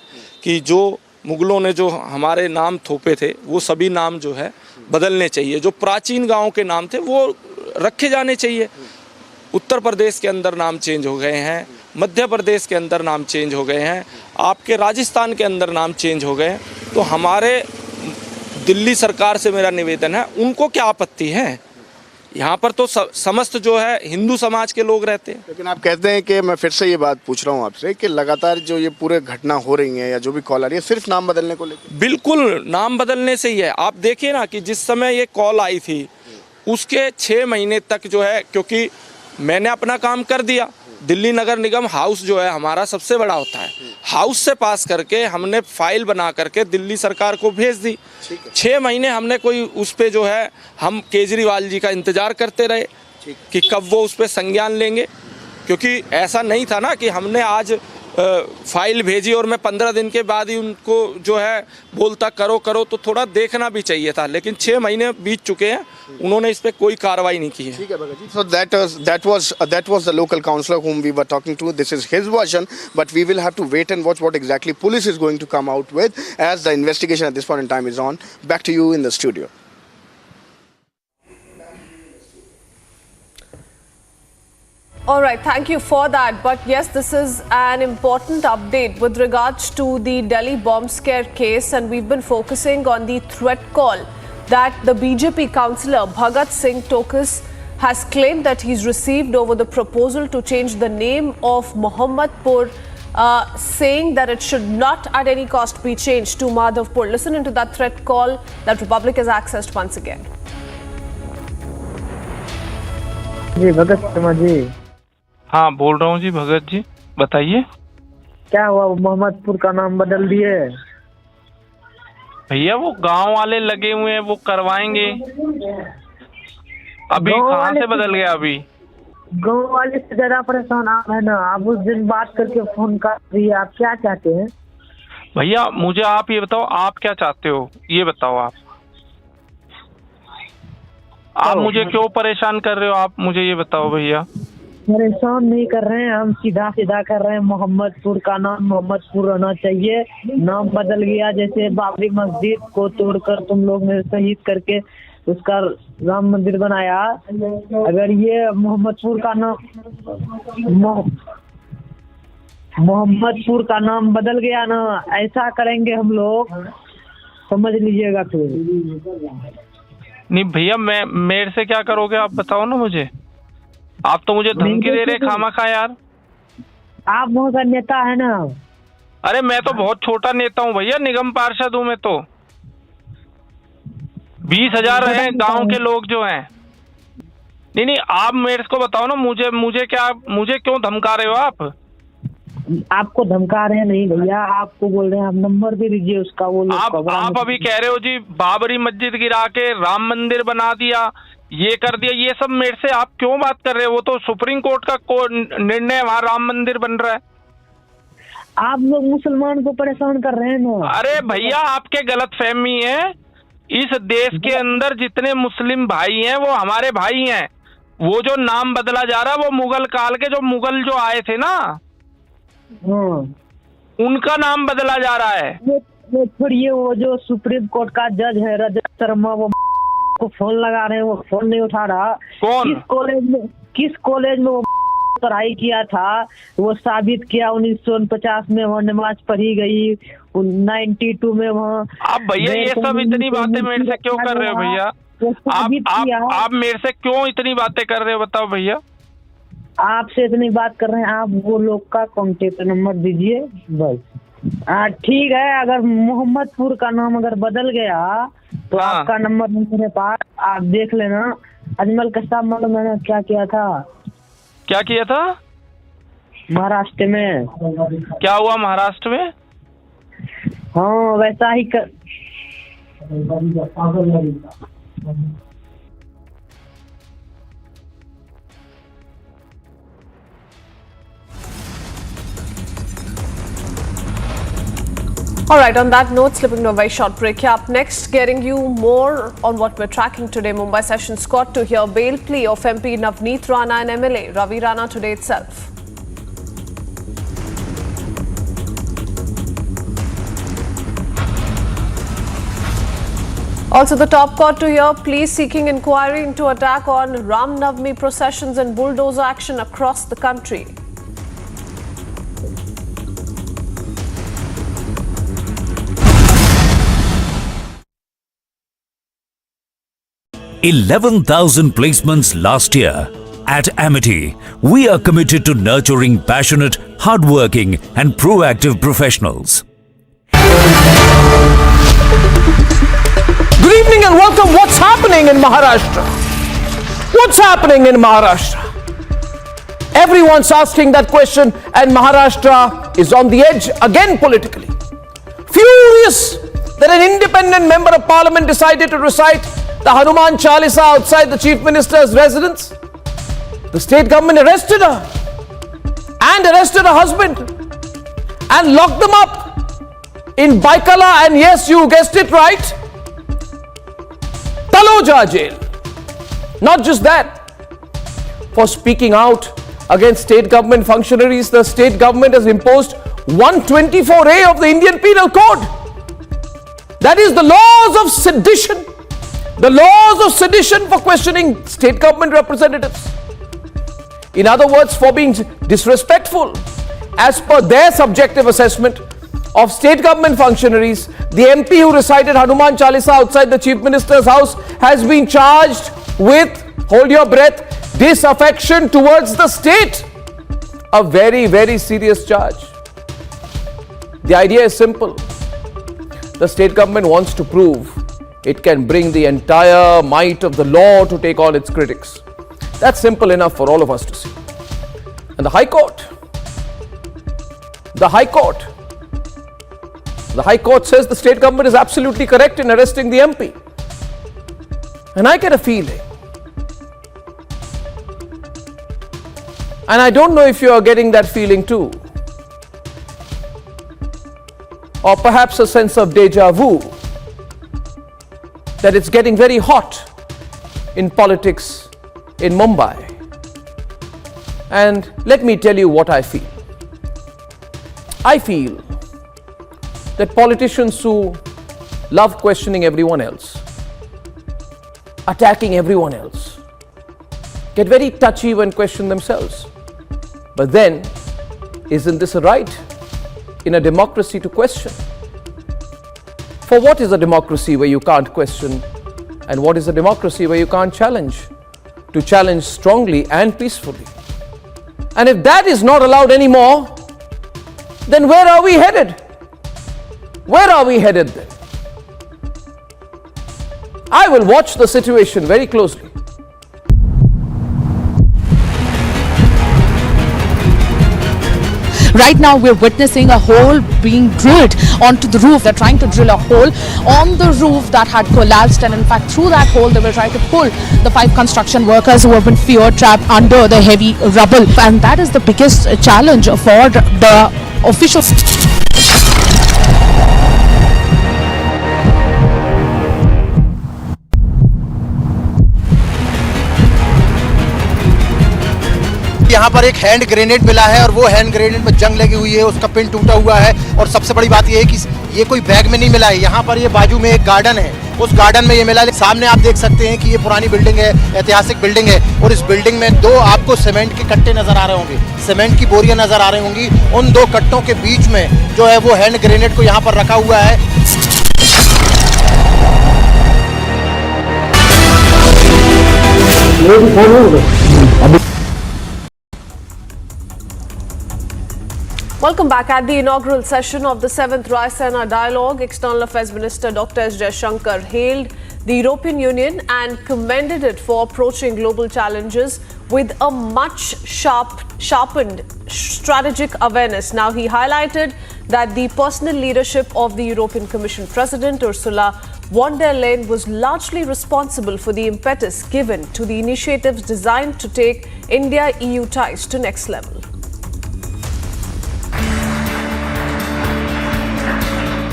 कि जो मुगलों ने जो हमारे नाम थोपे थे वो सभी नाम जो है बदलने चाहिए। जो प्राचीन गाँव के नाम थे वो रखे जाने चाहिए। उत्तर प्रदेश के अंदर नाम चेंज हो गए हैं, मध्य प्रदेश के अंदर नाम चेंज हो गए हैं, आपके राजस्थान के अंदर नाम चेंज हो गए हैं। तो हमारे दिल्ली सरकार से मेरा निवेदन है, उनको क्या आपत्ति है? यहाँ पर तो समस्त जो है हिंदू समाज के लोग रहते हैं। लेकिन आप कहते हैं कि, मैं फिर से ये बात पूछ रहा हूँ आपसे, कि लगातार जो ये पूरे घटना हो रही है या जो भी कॉल आ रही है सिर्फ नाम बदलने को लेकर? बिल्कुल, नाम बदलने से ही है। आप देखिए ना कि जिस समय ये कॉल आई थी उसके 6 महीने तक जो है, क्योंकि मैंने अपना काम कर दिया। दिल्ली नगर निगम हाउस जो है हमारा सबसे बड़ा होता है, हाउस से पास करके हमने फाइल बना करके दिल्ली सरकार को भेज दी। 6 महीने हमने कोई उस पे जो है, हम केजरीवाल जी का इंतजार करते रहे कि कब वो उस पे संज्ञान लेंगे, क्योंकि ऐसा नहीं था ना कि हमने आज फाइल भेजी और मैं 15 दिन के बाद ही उनको जो है बोलता करो करो, तो थोड़ा देखना भी चाहिए था। लेकिन 6 महीने बीत चुके हैं, उन्होंने इस पे कोई कार्रवाई नहीं की है। ठीक है Bhagat ji, so that was the local councillor whom we were talking to. This is his version, but we will have to wait and watch what exactly police is going to come out with as the investigation at this point in time is on. Back to you in the studio. All right, thank you for that. But yes, this is an important update with regards to the Delhi bomb scare case, and we've been focusing on the threat call that the BJP councillor Bhagat Singh Tokas has claimed that he's received over the proposal to change the name of Mohammadpur, saying that it should not at any cost be changed to Madhavpur. Listen into that threat call that Republic has accessed once again. जी भगत शर्मा जी। हाँ, बोल रहा हूँ जी भगत जी, बताइए। क्या हुआ, मोहम्मदपुर का नाम बदल दिए? भैया वो गांव वाले लगे हुए हैं, वो करवाएंगे। अभी कहाँ से बदल गया? अभी गाँव वाले से ज्यादा परेशान आप है ना। आप उस दिन बात करके फोन कर दिए, आप क्या चाहते हैं? भैया मुझे आप ये बताओ, आप क्या चाहते हो ये बताओ। आप मुझे क्यों परेशान कर रहे हो? आप मुझे ये बताओ भैया। परेशान नहीं कर रहे हैं हम, सीधा सीधा कर रहे हैं। मोहम्मदपुर का नाम मोहम्मदपुर रहना चाहिए। नाम बदल गया, जैसे बाबरी मस्जिद को तोड़कर तुम लोग ने शहीद करके उसका राम मंदिर बनाया। अगर ये मोहम्मदपुर का नाम मोहम्मदपुर का नाम बदल गया ना, ऐसा करेंगे हम लोग, समझ लीजिएगा। फिर नहीं भैया, मेरे से क्या करोगे आप बताओ ना मुझे। आप तो मुझे धमकी दे रहे खामखा यार। आप वहाँ का नेता है ना। अरे मैं तो बहुत छोटा नेता हूँ भैया, निगम पार्षद हूँ मैं तो। 20,000 हैं गांव के लोग जो हैं। नहीं, आप मेरे को बताओ ना, मुझे क्यों धमका रहे हो आप? आपको धमका रहे हैं नहीं भैया, आपको बोल रहे हैं। आप नंबर दे दीजिए उसका। वो आप अभी कह रहे हो जी बाबरी मस्जिद गिरा के राम मंदिर बना दिया, ये कर दिया, ये सब मेरे से आप क्यों बात कर रहे हो? वो तो सुप्रीम कोर्ट का निर्णय है, वहाँ राम मंदिर बन रहा है। आप लोग मुसलमान को परेशान कर रहे हैं ना। अरे भैया आपके गलत फहमी है, इस देश के अंदर जितने मुस्लिम भाई हैं वो हमारे भाई हैं। वो जो नाम बदला जा रहा है वो मुगल काल के जो मुगल जो आए थे ना, उनका नाम बदला जा रहा है। वो छोड़िए, वो जो सुप्रीम कोर्ट का जज है रजत शर्मा, वो को फोन लगा रहे हैं, वो फोन नहीं उठा रहा। कौन? किस कॉलेज में वो पढ़ाई किया था, वो साबित किया। 1949 में वहाँ नमाज पढ़ी गई, 92 में वहाँ। आप भैया ये सब इतनी बातें मेरे से क्यों कर रहे हो भैया? आप मेरे से क्यों इतनी बातें कर रहे हो, बताओ भैया। आपसे इतनी बात कर रहे हैं, आप वो लोग का कॉन्टेक्ट नंबर दीजिए बस। ठीक है, अगर मोहम्मदपुर का नाम अगर बदल गया तो आपका नंबर मेरे पास, आप देख लेना। अजमल कसाब मतलब मैंने क्या किया था? क्या किया था? महाराष्ट्र में। क्या हुआ महाराष्ट्र में? हाँ वैसा ही कर। All right, on that note, slipping to a very short break here. Up next, getting you more on what we're tracking today. Mumbai Sessions Court to hear bail plea of MP Navneet Rana and MLA Ravi Rana today itself. Also, the top court to hear plea seeking inquiry into attack on Ram Navami processions and bulldozer action across the country. $11,000 placements last year. At Amity, we are committed to nurturing passionate, hardworking and proactive professionals. Good evening and welcome. What's happening in Maharashtra? What's happening in Maharashtra? Everyone's asking that question, and Maharashtra is on the edge again politically. Furious that an independent member of parliament decided to recite the Hanuman Chalisa outside the chief minister's residence. The state government arrested her and arrested her husband and locked them up in Baikala, and yes, you guessed it right, Taloja jail. Not just that, for speaking out against state government functionaries, the state government has imposed 124A of the Indian Penal Code. That is the laws of sedition. The laws of sedition for questioning state government representatives. In other words, for being disrespectful. As per their subjective assessment of state government functionaries, the MP who recited Hanuman Chalisa outside the Chief Minister's house has been charged with, hold your breath, disaffection towards the state. A very, very serious charge. The idea is simple. The state government wants to prove it can bring the entire might of the law to take on its critics. That's simple enough for all of us to see. And the High Court says the state government is absolutely correct in arresting the MP. And I get a feeling, and I don't know if you are getting that feeling too, or perhaps a sense of deja vu, that it's getting very hot in politics in Mumbai. And let me tell you what I feel. I feel that politicians who love questioning everyone else, attacking everyone else, get very touchy when questioned themselves. But then, isn't this a right in a democracy to question? For what is a democracy where you can't question, and what is a democracy where you can't challenge? To challenge strongly and peacefully. And if that is not allowed anymore, then where are we headed? Where are we headed then? I will watch the situation very closely. Right now we're witnessing a hole being drilled onto the roof. They're trying to drill a hole on the roof that had collapsed, and in fact through that hole they will try to pull the 5 construction workers who have been fear trapped under the heavy rubble. And that is the biggest challenge for the officials. यहाँ पर एक hand grenade मिला है और वो hand grenade में जंग लगी हुई है, उसका पिन टूटा हुआ है। और सबसे बड़ी बात ये है कि ये कोई बैग में नहीं मिला है। यहाँ पर ये बाजू में एक गार्डन है, उस गार्डन में ये मिला है। सामने आप देख सकते हैं कि ये पुरानी बिल्डिंग है, ऐतिहासिक बिल्डिंग है, और इस बिल्डिंग में दो आपको सीमेंट के कट्टे नजर आ रहे होंगे, सीमेंट की बोरियां नजर आ रही होंगी। उन दो कट्टों के बीच में जो है वो हैंड ग्रेनेड को यहाँ पर रखा हुआ है। Welcome back. At the inaugural session of the 7th Raisina Dialogue, External Affairs Minister Dr. S. Jaishankar hailed the European Union and commended it for approaching global challenges with a much sharpened strategic awareness. Now, he highlighted that the personal leadership of the European Commission President Ursula von der Leyen was largely responsible for the impetus given to the initiatives designed to take India-EU ties to next level.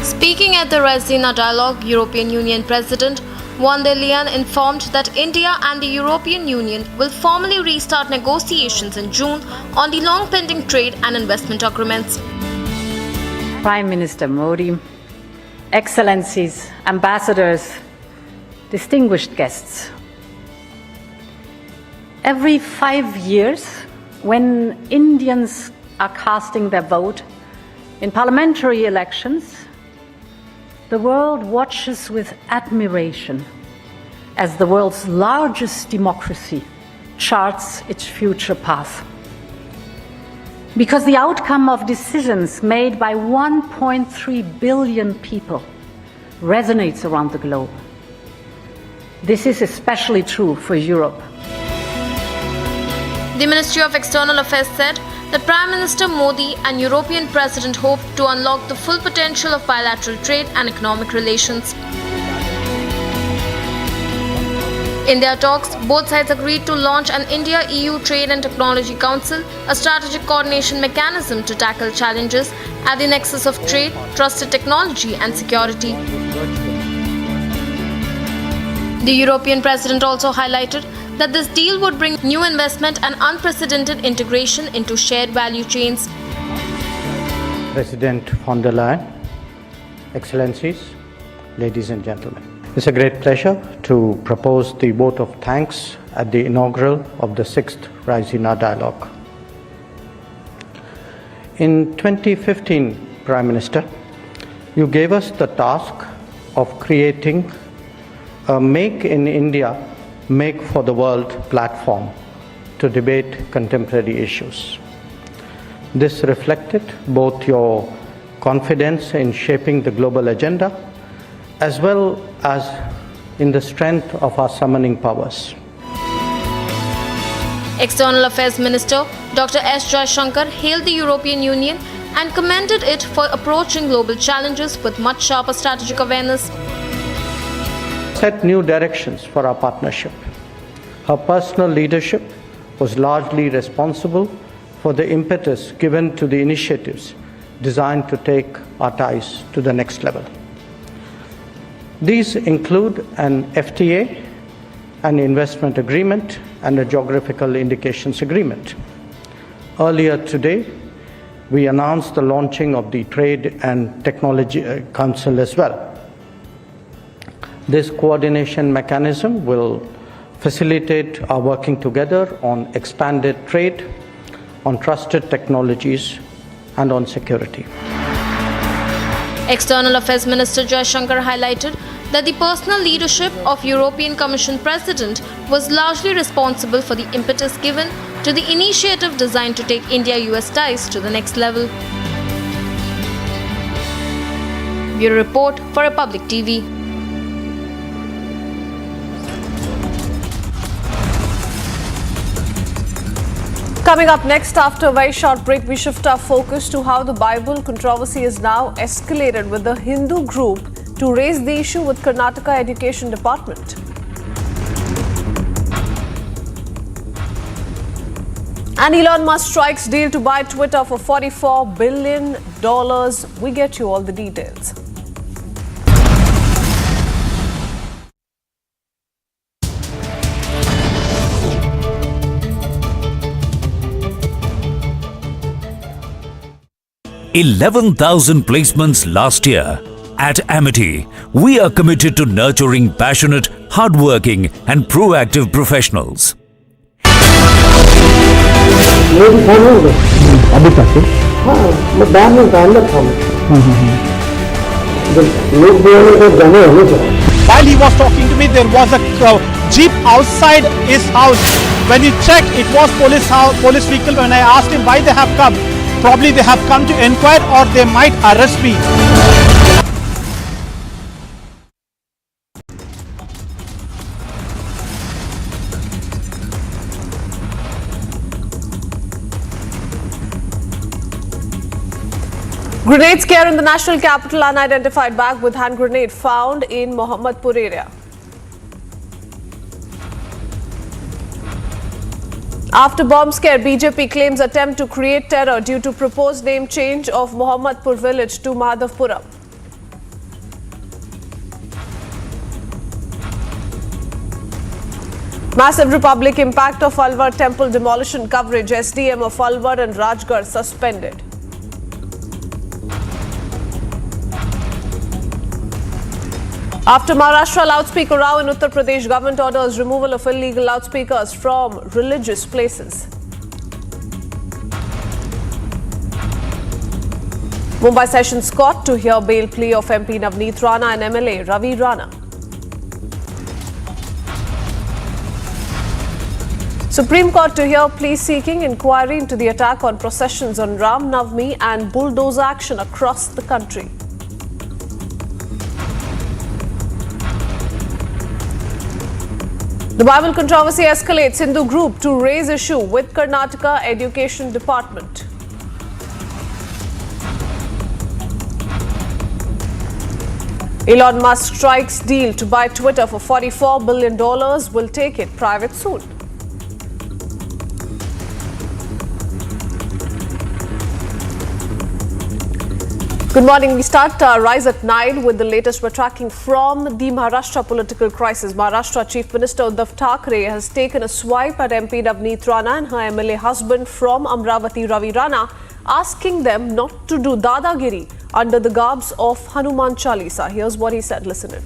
Speaking at the Raisina Dialogue, European Union President von der Leyen informed that India and the European Union will formally restart negotiations in June on the long-pending trade and investment agreements. Prime Minister Modi, Excellencies, Ambassadors, distinguished guests. Every 5 years, when Indians are casting their vote in parliamentary elections, the world watches with admiration as the world's largest democracy charts its future path. Because the outcome of decisions made by 1.3 billion people resonates around the globe. This is especially true for Europe. The Ministry of External Affairs said that Prime Minister Modi and European President hope to unlock the full potential of bilateral trade and economic relations. In their talks, both sides agreed to launch an India-EU Trade and Technology Council, a strategic coordination mechanism to tackle challenges at the nexus of trade, trusted technology and security. The European President also highlighted that this deal would bring new investment and unprecedented integration into shared value chains. President von der Leyen, Excellencies, ladies and gentlemen. It's a great pleasure to propose the vote of thanks at the inaugural of the 6th Raisina Dialogue. In 2015, Prime Minister, you gave us the task of creating a Make in India, Make for the World platform to debate contemporary issues. This reflected both your confidence in shaping the global agenda as well as in the strength of our summoning powers. External Affairs Minister Dr. S. Jaishankar hailed the European Union and commended it for approaching global challenges with much sharper strategic awareness. Set new directions for our partnership. Her personal leadership was largely responsible for the impetus given to the initiatives designed to take our ties to the next level. These include an FTA, an investment agreement, and a geographical indications agreement. Earlier today, we announced the launching of the Trade and Technology Council as well. This coordination mechanism will facilitate our working together on expanded trade, on trusted technologies, and on security. External Affairs Minister Jaishankar highlighted that the personal leadership of European Commission President was largely responsible for the impetus given to the initiative designed to take India-US ties to the next level. Bureau Report for Republic TV. Coming up next, after a very short break, we shift our focus to how the Bible controversy is now escalated with the Hindu group to raise the issue with Karnataka Education Department. And Elon Musk strikes deal to buy Twitter for $44 billion. We get you all the details. 11,000 placements last year. At Amity, we are committed to nurturing passionate, hardworking and proactive professionals. अभी तक हाँ मैं बाहर में अंदर था लोग बोलने को जाने होने चाहिए. While he was talking to me, there was a jeep outside his house. When he checked, it was police vehicle. When I asked him why they have come, probably they have come to inquire or they might arrest me. Grenade scare in the national capital. Unidentified bag with hand grenade found in Mohammadpur area. After bomb scare, BJP claims attempt to create terror due to proposed name change of Mohammadpur village to Madhavpuram. Massive Republic impact of Alwar temple demolition coverage. SDM of Alwar and Rajgarh suspended. After Maharashtra loudspeaker row in Uttar Pradesh, government orders removal of illegal loudspeakers from religious places. Mumbai Sessions Court to hear bail plea of MP Navneet Rana and MLA Ravi Rana. Supreme Court to hear plea seeking inquiry into the attack on processions on Ram Navami and bulldozer action across the country. The Bible controversy escalates. Hindu group to raise issue with Karnataka Education Department. Elon Musk strikes deal to buy Twitter for $44 billion. Will take it private soon. Good morning. We start Rise at 9 with the latest we're tracking from the Maharashtra political crisis. Maharashtra Chief Minister Uddhav Thackeray has taken a swipe at MP Navneet Rana and her MLA husband from Amravati, Ravi Rana, asking them not to do dadagiri under the garbs of Hanuman Chalisa. Here's what he said. Listen it.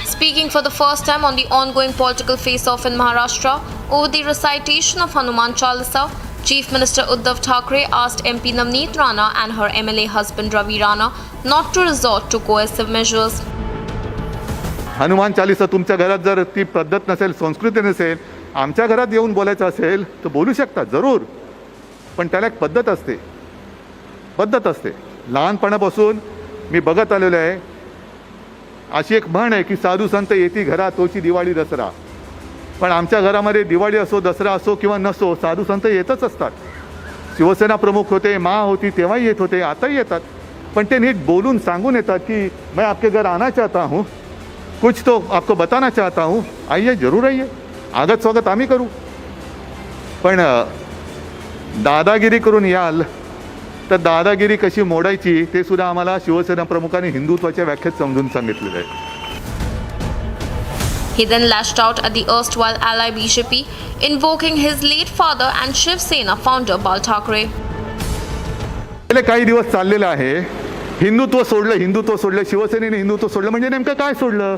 Speaking for the first time on the ongoing political face-off in Maharashtra over the recitation of Hanuman Chalisa, Chief Minister Uddhav Thackeray asked MP Navneet Rana and her MLA husband Ravi Rana not to resort to coercive measures. Hanuman Chalisa तुमच्या घरात जर ती पद्धत नसेल, संस्कृती नसेल, आमच्या घरात येऊन बोलायचं असेल तर बोलू शकता जरूर, पण त्याला एक पद्धत असते. लहानपणापासून मी बघत आलेलो आहे. अशी एक म्हण आहे की साधू संत येती घरा तोची दिवाळी दसरा. पण आमच्या घरामध्ये दिवाळी असो, दसरा असो किंवा नसो, साधू संत येतच असतात. शिवसेना प्रमुख होते, माँ होती तेव्हाही येत होते, आताही येतात. पण ते नीट बोलून सांगून येतात की मैं आपके घर आना चाहता हूँ, कुछ तो आपको बताना चाहता हूँ, आइए जरूर आइए, आगत स्वागत आम्ही करू. पण दादागिरी करून याल तर दादागिरी कशी मोडायची ते सुद्धा आम्हाला शिवसेना प्रमुखांनी हिंदुत्वाच्या व्याख्येत समजून सांगितलेलं आहे. He then lashed out at the erstwhile ally BJP, invoking his late father and Shiv Sena founder Bal Thackeray. गेले काही दिवस चाललेलं आहे, हिंदुत्व सोडलं, शिवसेनेने हिंदुत्व सोडलं. म्हणजे नेमकं काय सोडलं?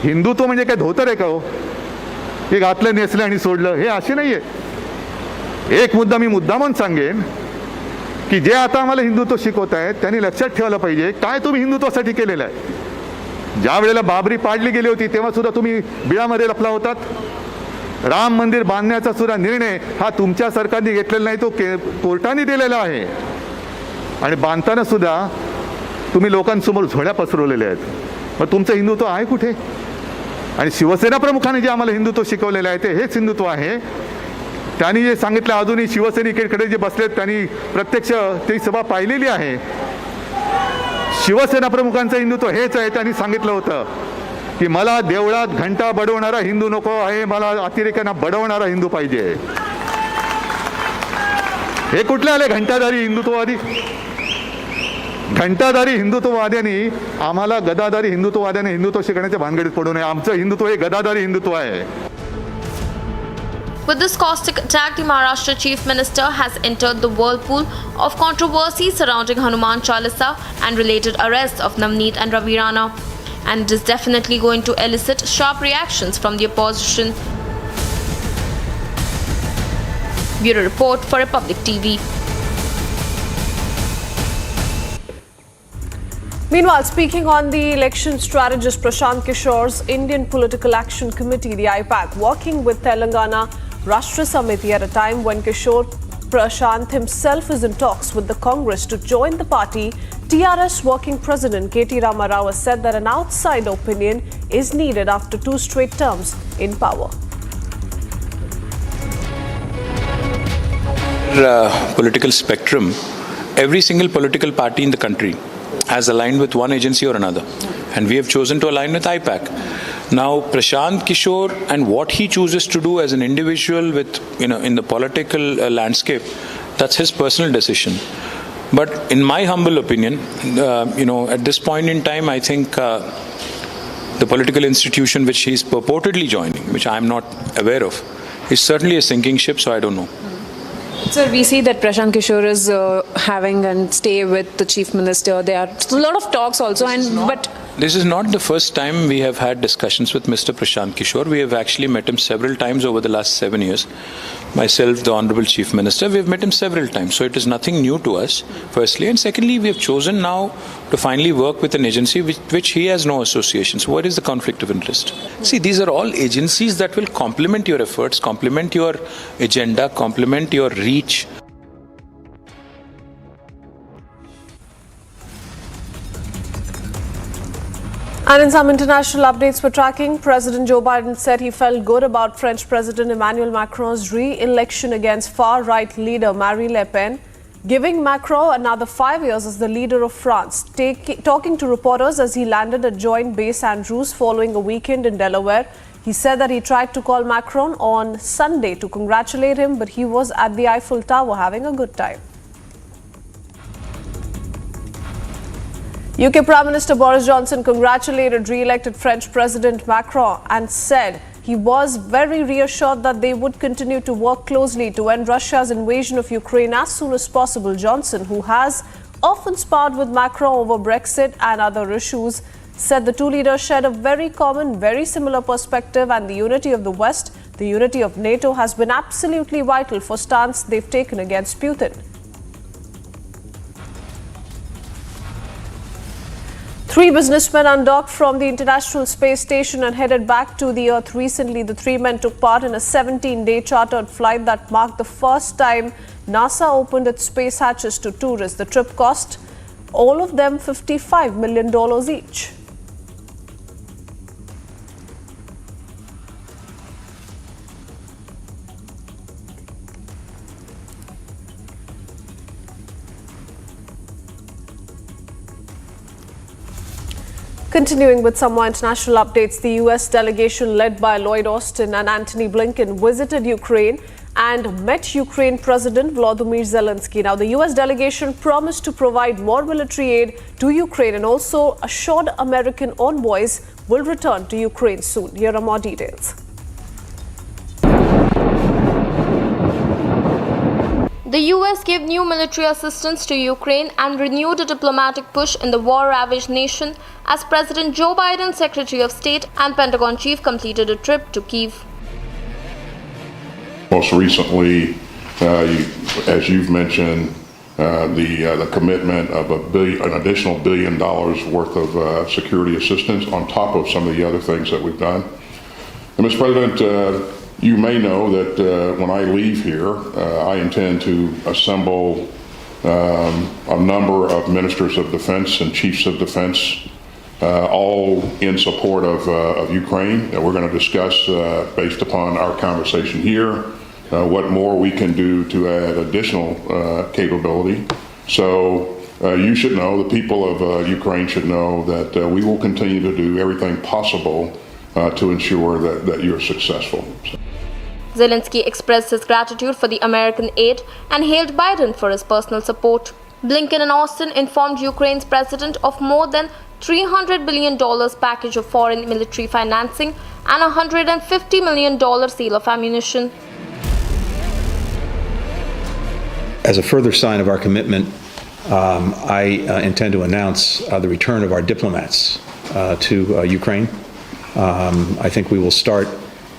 हिंदुत्व म्हणजे काय धोतर आहे का हो? हे घातलं, नेसलं आणि सोडलं, हे असे नाहीये. एक मुद्दा मी मुद्दामून सांगेन की जे आता आम्हाला हिंदुत्व शिकवत आहेत त्यांनी लक्षात ठेवायला पाहिजे काय तुम्ही हिंदुत्वासाठी केलेलं आहे. ज्या वेळेला बाबरी पाडली गेली होती तेव्हा सुद्धा तुम्ही बिळामध्ये लपला होतात. राम मंदिर बांधण्याचा सुद्धा निर्णय हा तुमच्या सरकारने घेतलेला नाही, तो कोर्टाने दिलेला आहे. आणि बांधताना सुद्धा तुम्ही लोकांसमोर झोळ्या पसरवलेल्या आहेत. मग तुमचं हिंदुत्व आहे कुठे? आणि शिवसेना प्रमुखाने जे आम्हाला हिंदुत्व शिकवलेलं आहे ते हेच हिंदुत्व आहे. त्यांनी जे सांगितलं, अजूनही शिवसैनिकांकडे जे बसलेत त्यांनी प्रत्यक्ष ती सभा पाहिलेली आहे. शिवसेना प्रमुखांचं हिंदुत्व हेच आहे. त्यांनी सांगितलं होतं की मला देवळात घंटा बडवणारा हिंदू नको आहे, मला अतिरेक्यांना बडवणारा हिंदू पाहिजे. हे कुठले आले घंटाधारी हिंदुत्ववादी? घंटाधारी हिंदुत्ववाद्यांनी आम्हाला गदाधारी हिंदुत्ववाद्यांनी हिंदुत्व शिकण्याच्या भानगडीत पडू नये. आमचं हिंदुत्व हे गदाधारी हिंदुत्व आहे. With this caustic attack, the Maharashtra Chief Minister has entered the whirlpool of controversy surrounding Hanuman Chalisa and related arrests of Navneet and Ravi Rana. And it is definitely going to elicit sharp reactions from the opposition. Bureau Report for Republic TV. Meanwhile, speaking on the election strategist Prashant Kishore's Indian Political Action Committee, the IPAC, working with Telangana Rashtra Samiti at a time when Prashant himself is in talks with the Congress to join the party, TRS Working President K.T. Rama Rao has said that an outside opinion is needed after 2 straight terms in power. Political spectrum, every single political party in the country has aligned with one agency or another, and we have chosen to align with IPAC. Now, Prashant Kishore and what he chooses to do as an individual with, in the political landscape, that's his personal decision. But in my humble opinion, at this point in time, I think the political institution which he's purportedly joining, which I'm not aware of, is certainly a sinking ship, so I don't know. Sir, we see that Prashant Kishore is having and stay with the Chief Minister. There are a lot of talks also, This is not the first time we have had discussions with Mr. Prashant Kishore. We have actually met him several times over the last 7 years. Myself, the Honorable Chief Minister, we have met him several times. So it is nothing new to us, firstly. And secondly, we have chosen now to finally work with an agency which he has no associations. What is the conflict of interest? See, these are all agencies that will complement your efforts, complement your agenda, complement your reach. And in some international updates we're tracking, President Joe Biden said he felt good about French President Emmanuel Macron's re-election against far-right leader Marine Le Pen, giving Macron another 5 years as the leader of France. Talking to reporters as he landed at Joint Base Andrews following a weekend in Delaware, he said that he tried to call Macron on Sunday to congratulate him, but he was at the Eiffel Tower having a good time. UK Prime Minister Boris Johnson congratulated re-elected French President Macron and said he was very reassured that they would continue to work closely to end Russia's invasion of Ukraine as soon as possible. Johnson, who has often sparred with Macron over Brexit and other issues, said the two leaders shared a very similar perspective, and the unity of the West, the unity of NATO, has been absolutely vital for stance they've taken against Putin. 3 businessmen undocked from the International Space Station and headed back to the Earth recently. The 3 men took part in a 17-day chartered flight that marked the first time NASA opened its space hatches to tourists. The trip cost all of them $55 million each. Continuing with some more international updates, the U.S. delegation led by Lloyd Austin and Antony Blinken visited Ukraine and met Ukraine President Volodymyr Zelensky. Now, the U.S. delegation promised to provide more military aid to Ukraine and also assured American envoys will return to Ukraine soon. Here are more details. The US gave new military assistance to Ukraine and renewed a diplomatic push in the war-ravaged nation as President Joe Biden, Secretary of State and Pentagon Chief completed a trip to Kyiv. Most recently, as you've mentioned, the commitment of an additional $1 billion worth of security assistance on top of some of the other things that we've done. And Mr. President, you may know that when I leave here, I intend to assemble a number of ministers of defense and chiefs of defense, all in support of Ukraine. We're going to discuss, based upon our conversation here, what more we can do to add additional capability. So you should know, the people of Ukraine should know that we will continue to do everything possible to ensure that you're successful. Zelensky expressed his gratitude for the American aid and hailed Biden for his personal support. Blinken and Austin informed Ukraine's president of more than $300 billion package of foreign military financing and $150 million sale of ammunition. As a further sign of our commitment, I intend to announce the return of our diplomats to Ukraine. I think we will start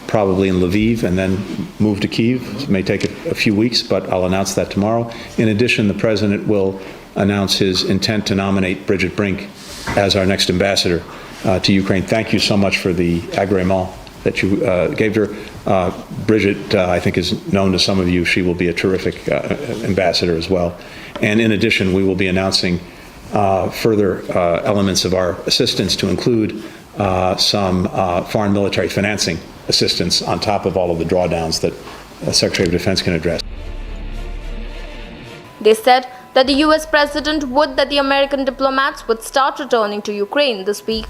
probably in Lviv and then move to Kyiv. It may take a few weeks, but I'll announce that tomorrow. In addition, the President will announce his intent to nominate Bridget Brink as our next ambassador to Ukraine. Thank you so much for the agrément that you gave her. Bridget, I think, is known to some of you. She will be a terrific ambassador as well. And in addition, we will be announcing further elements of our assistance to include some foreign military financing assistance on top of all of the drawdowns that the Secretary of Defense can address. They said that the US president would that the American diplomats would start returning to Ukraine this week.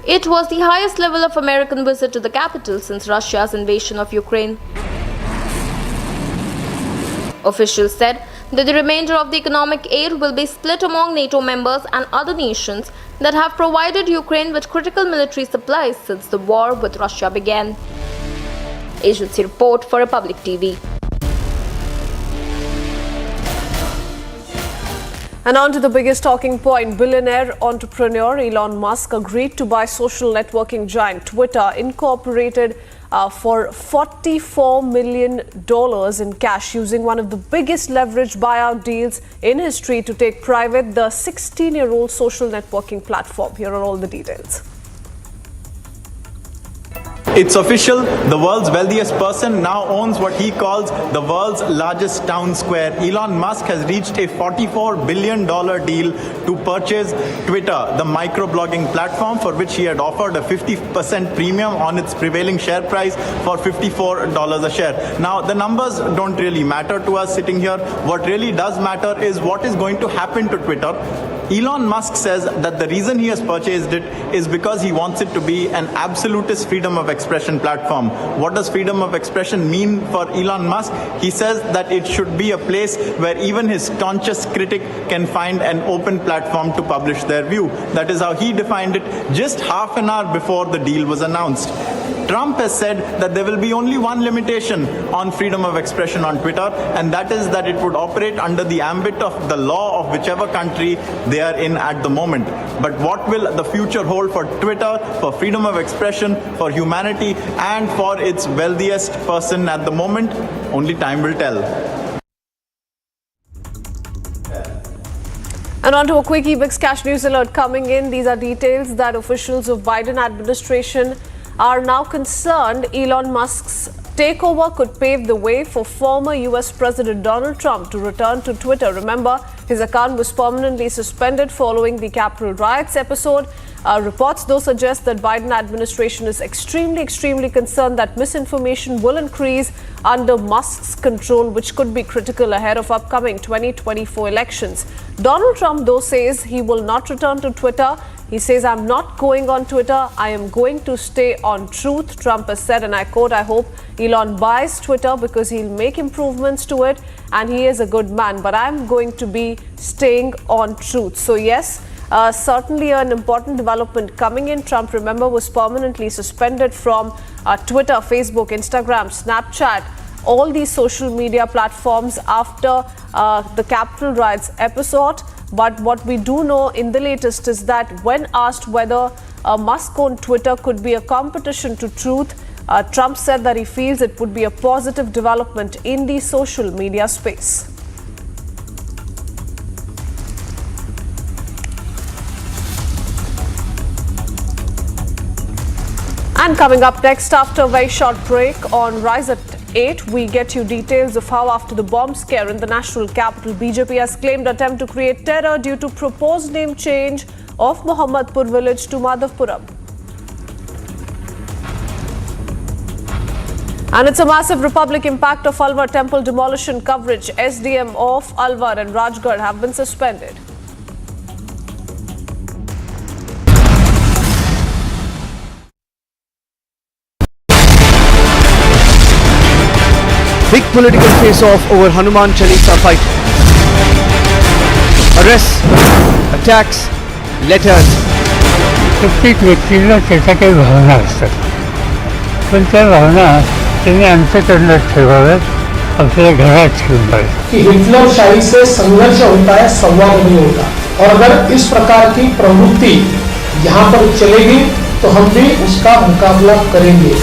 It was the highest level of American visit to the capital since Russia's invasion of Ukraine. Officials said that the remainder of the economic aid will be split among NATO members and other nations that have provided Ukraine with critical military supplies since the war with Russia began. Agency report for Republic TV. And on to the biggest talking point. Billionaire entrepreneur Elon Musk agreed to buy social networking giant Twitter Incorporated for $44 million in cash, using one of the biggest leveraged buyout deals in history to take private the 16-year-old social networking platform. Here are all the details. It's official, the world's wealthiest person now owns what he calls the world's largest town square. Elon Musk has reached a $44 billion deal to purchase Twitter, the microblogging platform for which he had offered a 50% premium on its prevailing share price for $54 a share. Now, the numbers don't really matter to us sitting here. What really does matter is what is going to happen to Twitter. Elon Musk says that the reason he has purchased it is because he wants it to be an absolutist freedom of expression platform. What does freedom of expression mean for Elon Musk? He says that it should be a place where even his staunchest critic can find an open platform to publish their view. That is how he defined it just half an hour before the deal was announced. Trump has said that there will be only one limitation on freedom of expression on Twitter, and that is that it would operate under the ambit of the law of whichever country they are in at the moment. But what will the future hold for Twitter, for freedom of expression, for humanity, and for its wealthiest person at the moment? Only time will tell. And on to a quickie Big Cash News alert coming in. These are details that officials of Biden administration are now concerned Elon Musk's takeover could pave the way for former US President Donald Trump to return to Twitter. Remember, his account was permanently suspended following the Capitol riots episode. Reports though suggest that Biden administration is extremely concerned that misinformation will increase under Musk's control, which could be critical ahead of upcoming 2024 elections. Donald Trump though says he will not return to Twitter. He says, "I'm not going on Twitter. I am going to stay on Truth." Trump has said, and I quote, "I hope Elon buys Twitter because he'll make improvements to it and he is a good man, but I'm going to be staying on Truth." So yes, certainly an important development coming in. Trump, remember, was permanently suspended from Twitter, Facebook, Instagram, Snapchat, all these social media platforms after the Capitol riots episode. But what we do know in the latest is that when asked whether Musk-owned Twitter could be a competition to Truth, Trump said that he feels it would be a positive development in the social media space. And coming up next, after a very short break on Rise at 8, we get you details of how after the bomb scare in the national capital, BJP has claimed attempt to create terror due to proposed name change of Mohammadpur village to Madhavpuram. And it's a massive Republic impact of Alwar temple demolition coverage. SDM of Alwar and Rajgarh have been suspended. Big political face-off over Hanuman Chalisa fight. Arrests, attacks, letters. प्रत्येक व्यक्तीला त्याच्या काही भावना असतात, पण त्या भावना त्यांनी अंतःकरणात ठेवाव्यात आपल्या घरात घेऊन जाईल. कि हिटलरशाही से संघर्ष होता है, संवाद नहीं होता. और अगर इस प्रकार की प्रवृत्ति यहाँ पर चलेगी तो हम भी उसका मुकाबला करेंगे.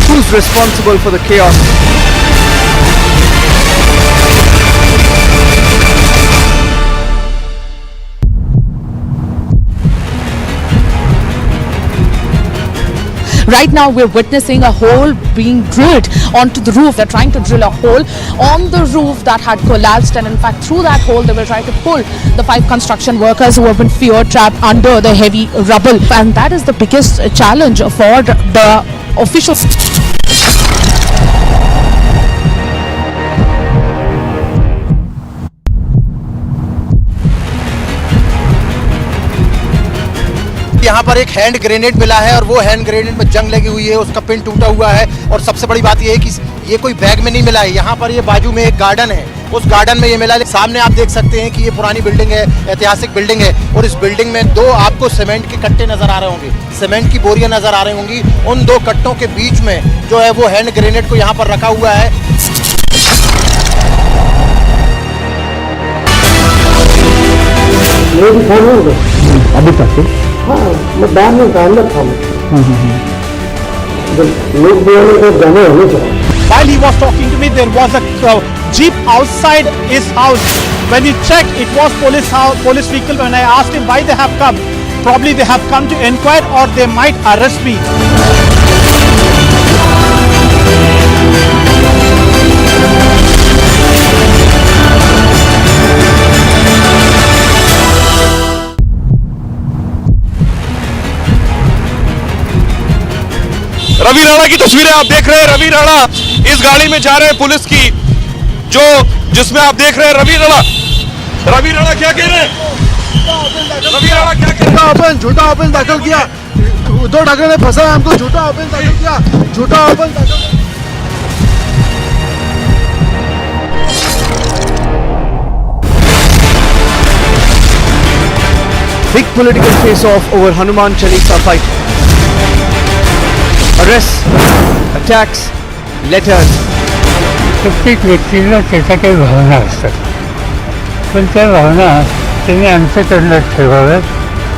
Who's responsible for the chaos? Right now we're witnessing a hole being drilled onto the roof. They're trying to drill a hole on the roof that had collapsed, and in fact through that hole they will try to pull the 5 construction workers who have been fear trapped under the heavy rubble. And that is the biggest challenge for the officials. यहाँ पर एक hand grenade मिला है और वो hand grenade में जंग लगी हुई है, उसका पिन टूटा हुआ है. और सबसे बड़ी बात ये है कि ये कोई बैग में नहीं मिला है. यहाँ पर ये बाजू में एक गार्डन है, उस गार्डन में ये मिला है. सामने आप देख सकते हैं कि ये पुरानी बिल्डिंग है, ऐतिहासिक बिल्डिंग है. और इस बिल्डिंग में 2 आपको सीमेंट के कट्टे नजर आ रहे होंगे, सीमेंट की बोरियां नजर आ रही होंगी. उन 2 कट्टों के बीच में जो है वो हैंड ग्रेनेड को यहाँ पर रखा हुआ है. ये भी खाना होगा अभी तक. हाँ, मैं बाहर में अंदर था. लोग बोलने को जाने होने चाहिए. While he was talking to me, there was a jeep outside his house. When we checked, it was police vehicle. When I asked him why they have come, probably they have come to inquire or they might arrest me. Ravi Rana की तस्वीरें आप देख रहे हैं. रवि राणा इस गाड़ी में जा रहे हैं पुलिस की, जिसमें आप देख रहे हैं रवि राणा क्या कह रहे हैं? रवि राणा क्या कह रहे हैं? झूठा ऑफेंस दाखिल किया. उद्धव ठाकरे ने फंसा है हमको. झूठा ऑफेंस दाखिल किया. झूठा ऑफेंस दाखिल. Big political face-off over Hanuman Chalisa fight. Arrests, attacks, letters. प्रत्येक व्यक्तीला त्याच्या काही भावना असतात, पण त्या भावना त्यांनी अंतःकरणात ठेवाव्यात,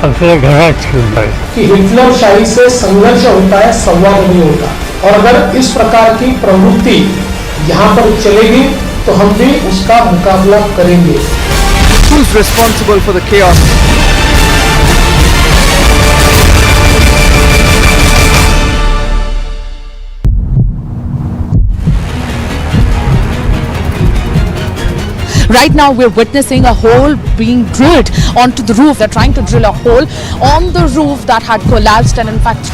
आपल्या घरात घेऊन जाईल. कि हिटलरशाही से संघर्ष होता है, संवाद नहीं होता. और अगर इस प्रकार की प्रवृत्ति यहाँ पर चलेगी तो हम भी उसका मुकाबला करेंगे. Who's responsible for the chaos? Right now we're witnessing a hole being drilled onto the roof. They're trying to drill a hole on the roof that had collapsed, and in fact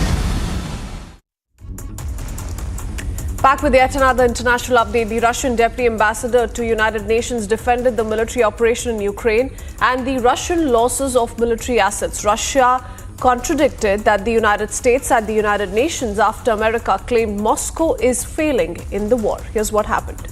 Back with yet another international update. The Russian Deputy Ambassador to United Nations defended the military operation in Ukraine and the Russian losses of military assets. Russia contradicted that the United States at the United Nations after America claimed Moscow is failing in the war. Here's what happened.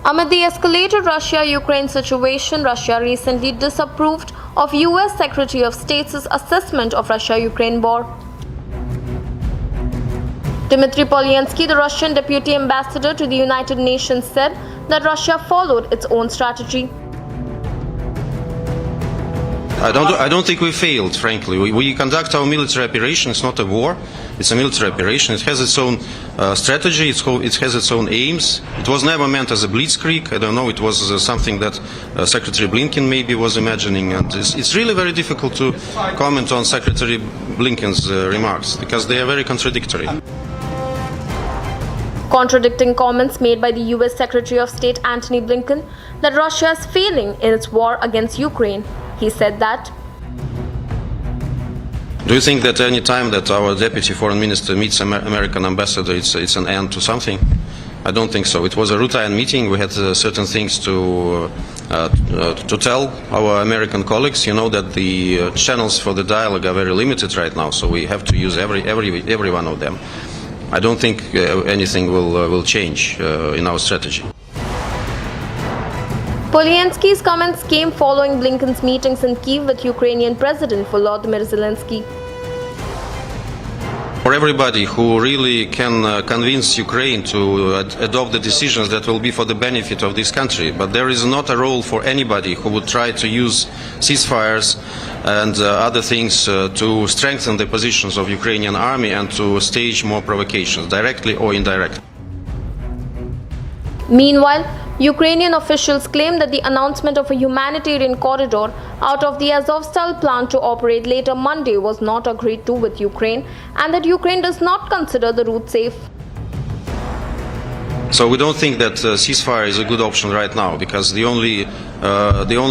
Amid the escalated Russia-Ukraine situation, Russia recently disapproved of US Secretary of State's assessment of Russia-Ukraine war. Dmitry Polyansky, the Russian Deputy Ambassador to the United Nations, said that Russia followed its own strategy. I don't think we failed, frankly. We conduct our military operation. It's not a war. It's a military operation. It has its own strategy. It has its own aims. It was never meant as a blitzkrieg. I don't know. It was something that Secretary Blinken maybe was imagining. And it's really very difficult to comment on Secretary Blinken's remarks because they are very contradictory. Contradicting comments made by the US Secretary of State Antony Blinken that Russia is failing in its war against Ukraine. He said that, do you think that any time that our deputy foreign minister meets American ambassador, it's an end to something? I don't think so. It was a routine meeting. We had certain things to tell our American colleagues. You know that the channels for the dialogue are very limited right now, so we have to use every one of them. I don't think anything will change in our strategy. Polyansky's comments came following Blinken's meetings in Kyiv with Ukrainian President Volodymyr Zelensky. for everybody who really can convince Ukraine to adopt the decisions that will be for the benefit of this country. But there is not a role for anybody who would try to use ceasefires and other things to strengthen the positions of Ukrainian army and to stage more provocations, directly or indirectly. Meanwhile, Ukrainian officials claim that the announcement of a humanitarian corridor out of the Azovstal plan to operate later Monday was not agreed to with Ukraine and that Ukraine does not consider the route safe. So we don't think that ceasefire is a good option right now, because the only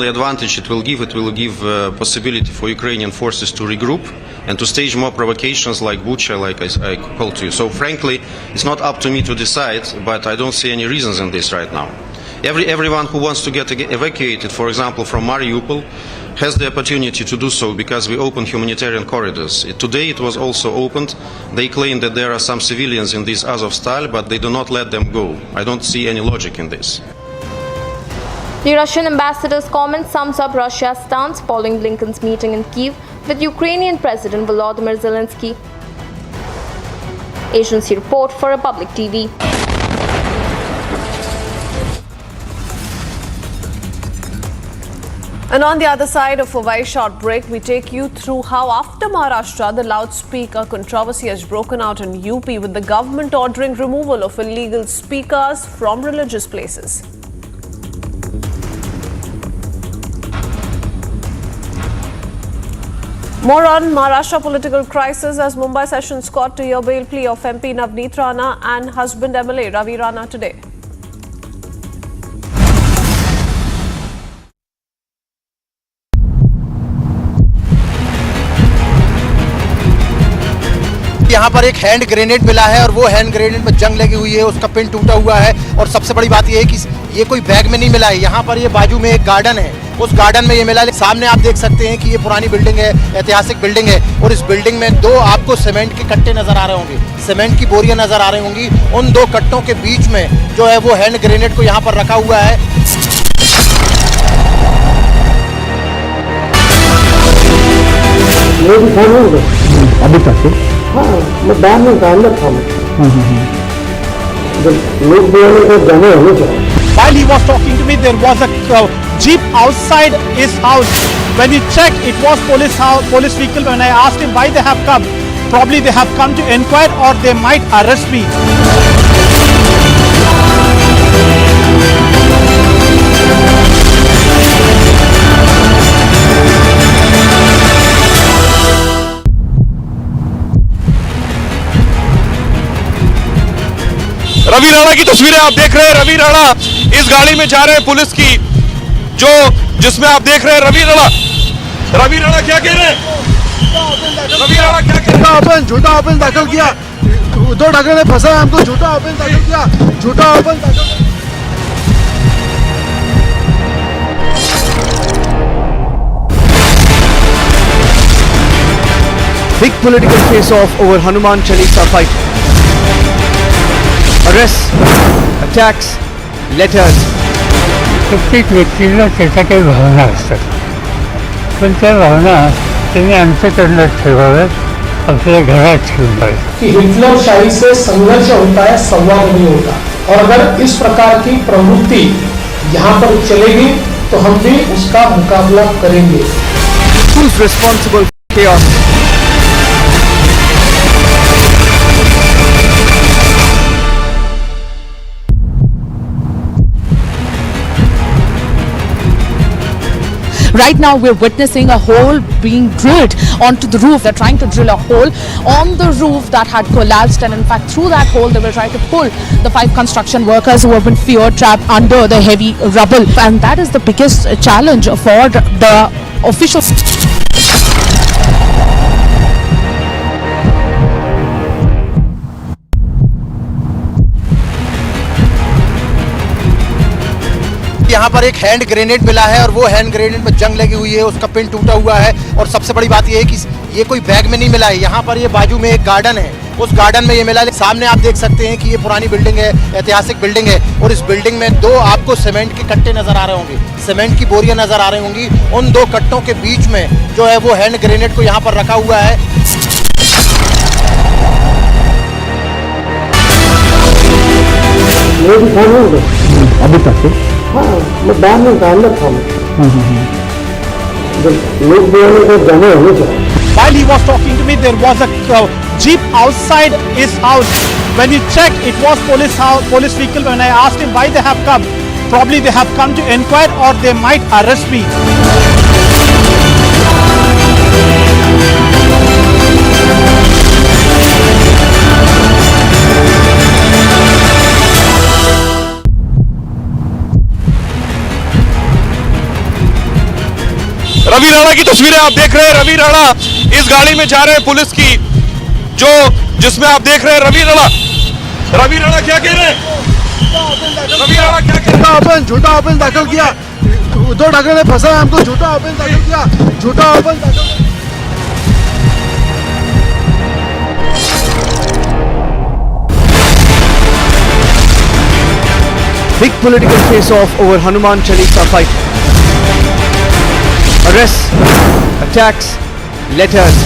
advantage it will give possibility for Ukrainian forces to regroup and to stage more provocations like Bucha, like I called to you. So frankly, it's not up to me to decide, but I don't see any reasons in this right now. Everyone who wants to get evacuated, for example, from Mariupol, has the opportunity to do so because we opened humanitarian corridors. Today it was also opened. They claim that there are some civilians in this Azovstal, but they do not let them go. I don't see any logic in this. The Russian ambassador's comment sums up Russia's stance following Blinken's meeting in Kyiv with Ukrainian President Volodymyr Zelensky. Agency report for Republic TV. And on the other side of a very short break, we take you through how after Maharashtra, the loudspeaker controversy has broken out in UP with the government ordering removal of illegal speakers from religious places. More on Maharashtra political crisis as Mumbai Sessions Court to hear bail plea of MP Navneet Rana and husband MLA Ravi Rana today. यहाँ पर एक hand grenade मिला है और वो hand grenade में जंग लगी हुई है, उसका पिन टूटा हुआ है और सबसे बड़ी बात ये है कि ये कोई बैग में नहीं मिला है। यहाँ पर ये बाजू में एक गार्डन है, उस गार्डन में ये मिला है। सामने आप देख सकते हैं कि ये पुरानी बिल्डिंग है, ऐतिहासिक बिल्डिंग है और इस बिल्डिंग में दो आपको सीमेंट के कट्टे नजर आ रहे होंगे, सीमेंट की बोरियां नजर आ रही होंगी। उन दो कट्टों के बीच में जो है वो हैंड ग्रेनेड को यहाँ पर रखा हुआ है। अभी तक हाँ मैं बाहर में अंदर था लोग बोलने को जाने होने चाहिए। While he was talking to me, there was a jeep outside his house. When we checked, it was police vehicle. When I asked him why they have come, probably they have come to inquire or they might arrest me. Ravi Rana की तस्वीरें आप देख रहे हैं। रवि राणा इस गाड़ी में जा रहे हैं पुलिस की, जिसमें आप देख रहे हैं रवि राणा क्या कह रहे हैं? रवि राणा क्या कह रहे हैं? झूठा ओपन दाखिल किया, उद्धव ठाकरे ने फंसा हमको, झूठा ओपन दाखिल किया, झूठा ओपन दाखिल। Big political face-off over Hanuman Chalisa fight. Arrests, attacks, letters. प्रत्येक व्यक्तीला त्याच्या काही भावना असतात, पण त्या भावना त्यांनी अंतःकरणात ठेवाव्यात, आपल्या घरात ठेवून पाहिजे. हिटलरशाही से संघर्ष होता है, संवाद नहीं होता, और अगर इस प्रकार की प्रवृत्ति यहाँ पर चलेगी तो हम भी उसका मुकाबला करेंगे. Who's responsible for chaos? Right now, we're witnessing a hole being drilled onto the roof. They're trying to drill a hole on the roof that had collapsed, and in fact, through that hole, they will try to pull the 5 construction workers who have been fear-trapped under the heavy rubble. And that is the biggest challenge for the officials. यहाँ पर एक hand grenade मिला है और वो hand grenade में जंग लगी हुई है, उसका पिन टूटा हुआ है और सबसे बड़ी बात ये है कि ये कोई बैग में नहीं मिला है। यहाँ पर ये बाजू में एक गार्डन है, उस गार्डन में ये मिला है। सामने आप देख सकते हैं कि ये पुरानी बिल्डिंग है, ऐतिहासिक बिल्डिंग है और इस बिल्डिंग में दो आपको सीमेंट के कट्टे नजर आ रहे होंगे, सीमेंट की बोरियां नजर आ रही होंगी। उन दो कट्टों के बीच में जो है वो हैंड ग्रेनेड को यहाँ पर रखा हुआ है। मेरी कानून है अभी तक है हाँ मैं बाहर नहीं था अंदर था लोग बोलने को जाने होने चाहिए While he was talking to me, there was a jeep outside his house. When you check, it was police vehicle. When I asked him why they have come, probably they have come to inquire or they might arrest me. Ravi Rana की तस्वीरें आप देख रहे हैं। रवि राणा इस गाड़ी में जा रहे हैं पुलिस की, जिसमें आप देख रहे हैं रवि राणा क्या कह रहे हैं? रवि राणा क्या कह रहे हैं? झूठा आरोप दाखिल किया, उद्धव ठाकरे ने फंसा है हमको, झूठा आरोप दाखिल किया, झूठा आरोप दाखिल। Big political face-off over Hanuman Chalisa fight. Arrests, attacks, letters.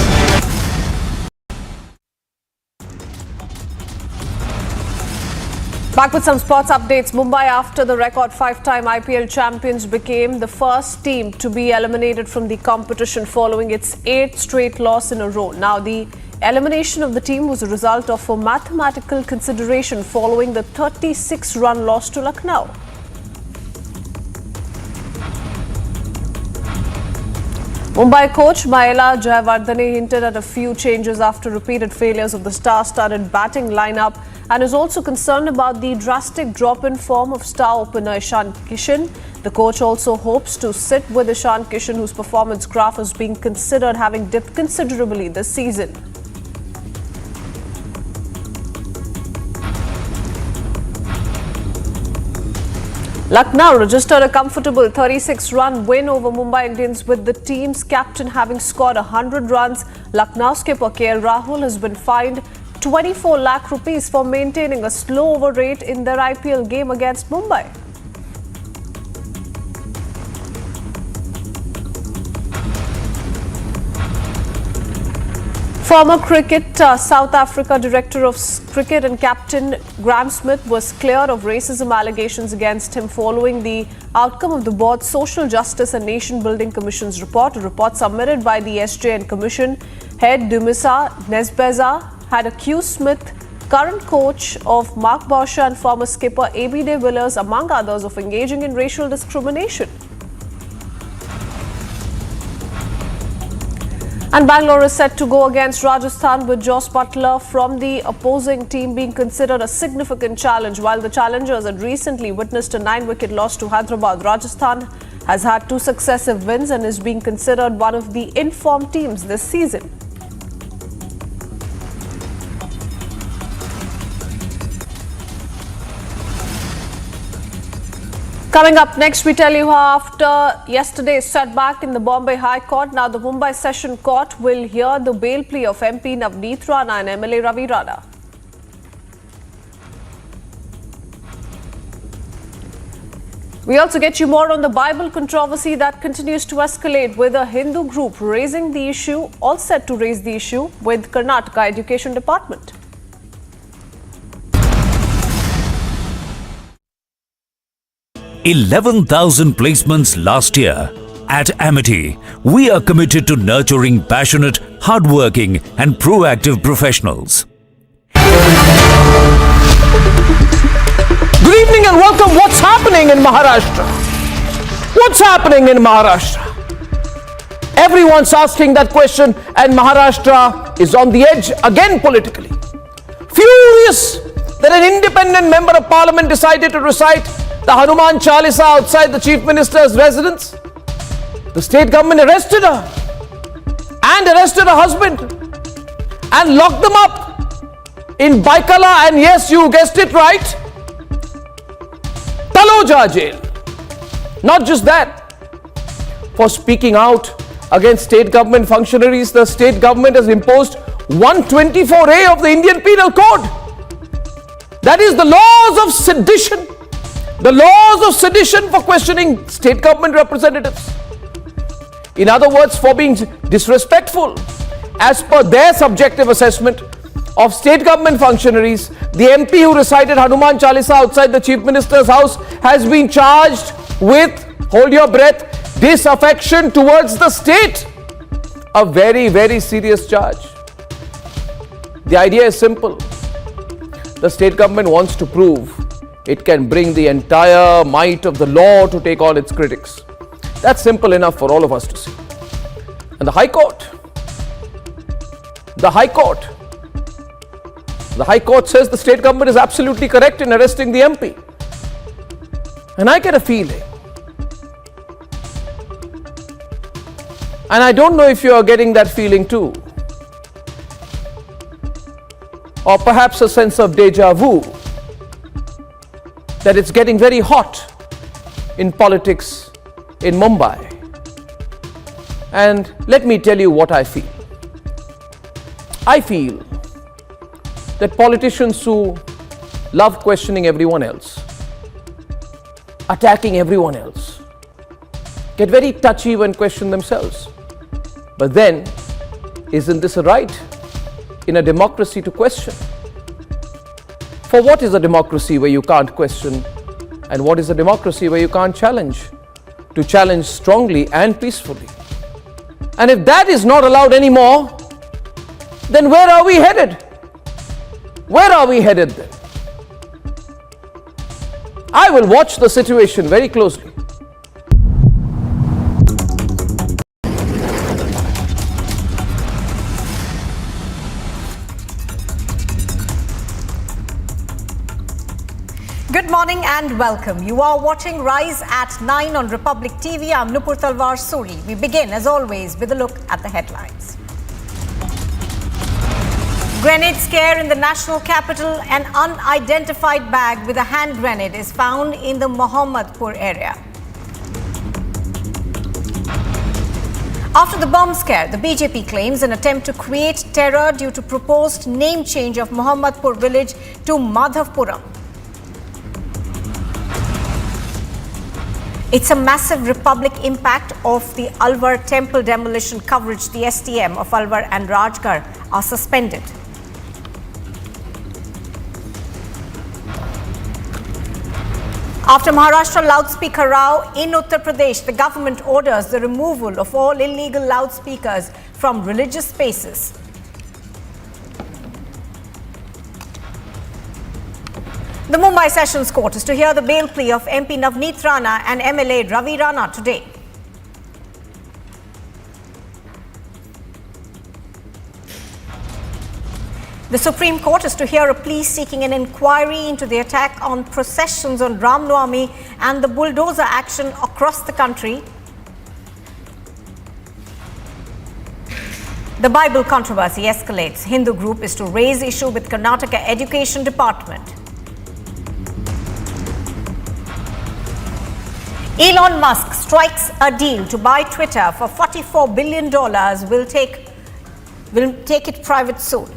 Back with some sports updates. Mumbai, after the record 5-time IPL champions, became the first team to be eliminated from the competition following its 8th straight loss in a row. Now, the elimination of the team was a result of a mathematical consideration following the 36-run loss to Lucknow. Mumbai coach Mahela Jayawardene hinted at a few changes after repeated failures of the star-studded batting lineup and is also concerned about the drastic drop in form of star opener Ishan Kishan. The coach also hopes to sit with Ishan Kishan, whose performance graph is being considered having dipped considerably this season. Lucknow registered a comfortable 36-run win over Mumbai Indians, with the team's captain having scored 100 runs. Lucknow skipper KL Rahul has been fined 24 lakh rupees for maintaining a slow over rate in their IPL game against Mumbai. Former South Africa Director of Cricket and Captain Graham Smith was cleared of racism allegations against him following the outcome of the board's Social Justice and Nation Building Commission's report. A report submitted by the SJN Commission head Dumisa Nesbeza had accused Smith, current coach of Mark Bauscher and former skipper AB de Villiers, among others, of engaging in racial discrimination. And Bangalore is set to go against Rajasthan, with Joss Butler from the opposing team being considered a significant challenge. While the challengers had recently witnessed a 9-wicket loss to Hyderabad, Rajasthan has had 2 successive wins and is being considered one of the in-form teams this season. Coming up next, we tell you how after yesterday's setback in the Bombay High Court, now the Mumbai Session Court will hear the bail plea of MP Navneet Rana and MLA Ravi Rana. We also get you more on the Bible controversy that continues to escalate, with a Hindu group raising the issue, all set to raise the issue with Karnataka Education Department. 11,000 placements last year. At Amity, we are committed to nurturing passionate, hardworking and proactive professionals. Good evening and welcome. What's happening in Maharashtra? What's happening in Maharashtra? Everyone's asking that question, and Maharashtra is on the edge again politically. Furious that an independent member of parliament decided to recite the Hanuman Chalisa outside the chief minister's residence. The state government arrested her and arrested her husband and locked them up in Baikala, and yes, you guessed it right, Taloja jail. Not just that, for speaking out against state government functionaries, the state government has imposed 124A of the Indian Penal Code. That is the laws of sedition. The laws of sedition for questioning state government representatives. In other words, for being disrespectful. As per their subjective assessment, of state government functionaries, the MP who recited Hanuman Chalisa outside the Chief Minister's house has been charged with, hold your breath, disaffection towards the state. A very, very serious charge. The idea is simple. The state government wants to prove it can bring the entire might of the law to take on its critics. That's simple enough for all of us to see. And the High Court says the state government is absolutely correct in arresting the MP. And I get a feeling, and I don't know if you are getting that feeling too, or perhaps a sense of deja vu, that it's getting very hot in politics in Mumbai. And let me tell you what I feel. I feel that politicians who love questioning everyone else, attacking everyone else, get very touchy when questioned themselves. But then, isn't this a right in a democracy to question? For what is a democracy where you can't question, and what is a democracy where you can't challenge? To challenge strongly and peacefully. And if that is not allowed anymore, then where are we headed? Where are we headed then? I will watch the situation very closely. Good morning and welcome. You are watching Rise at 9 on Republic TV. I'm Nupur Talwar Suri. We begin, as always, with a look at the headlines. Grenade scare in the national capital. An unidentified bag with a hand grenade is found in the Mohammadpur area. After the bomb scare, the BJP claims an attempt to create terror due to proposed name change of Mohammadpur village to Madhavpuram. It's a massive Republic impact of the Alwar temple demolition coverage. The STM of Alwar and Rajgarh are suspended. After Maharashtra loudspeaker row in Uttar Pradesh, the government orders the removal of all illegal loudspeakers from religious spaces. The Mumbai Sessions Court is to hear the bail plea of MP Navneet Rana and MLA Ravi Rana today. The Supreme Court is to hear a plea seeking an inquiry into the attack on processions on Ram Navami and the bulldozer action across the country. The Bible controversy escalates. Hindu group is to raise issue with Karnataka Education Department. Elon Musk strikes a deal to buy Twitter for $44 billion. Will take it private soon.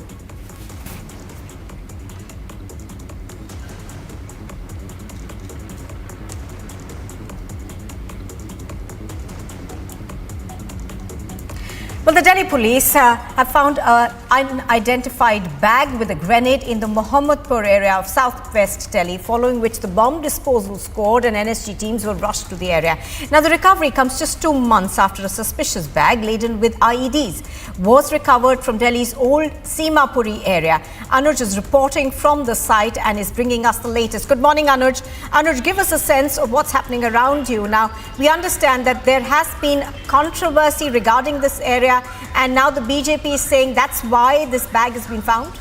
Well, the Delhi police have found an unidentified bag with a grenade in the Mohammadpur area of southwest Delhi, following which the bomb disposal squad and NSG teams were rushed to the area. Now, the recovery comes just 2 months after a suspicious bag laden with IEDs was recovered from Delhi's old Simapuri area. Anuj is reporting from the site and is bringing us the latest. Good morning, Anuj. Anuj, give us a sense of what's happening around you. Now, we understand that there has been controversy regarding this area, and now the BJP is saying that's why this bag has been found.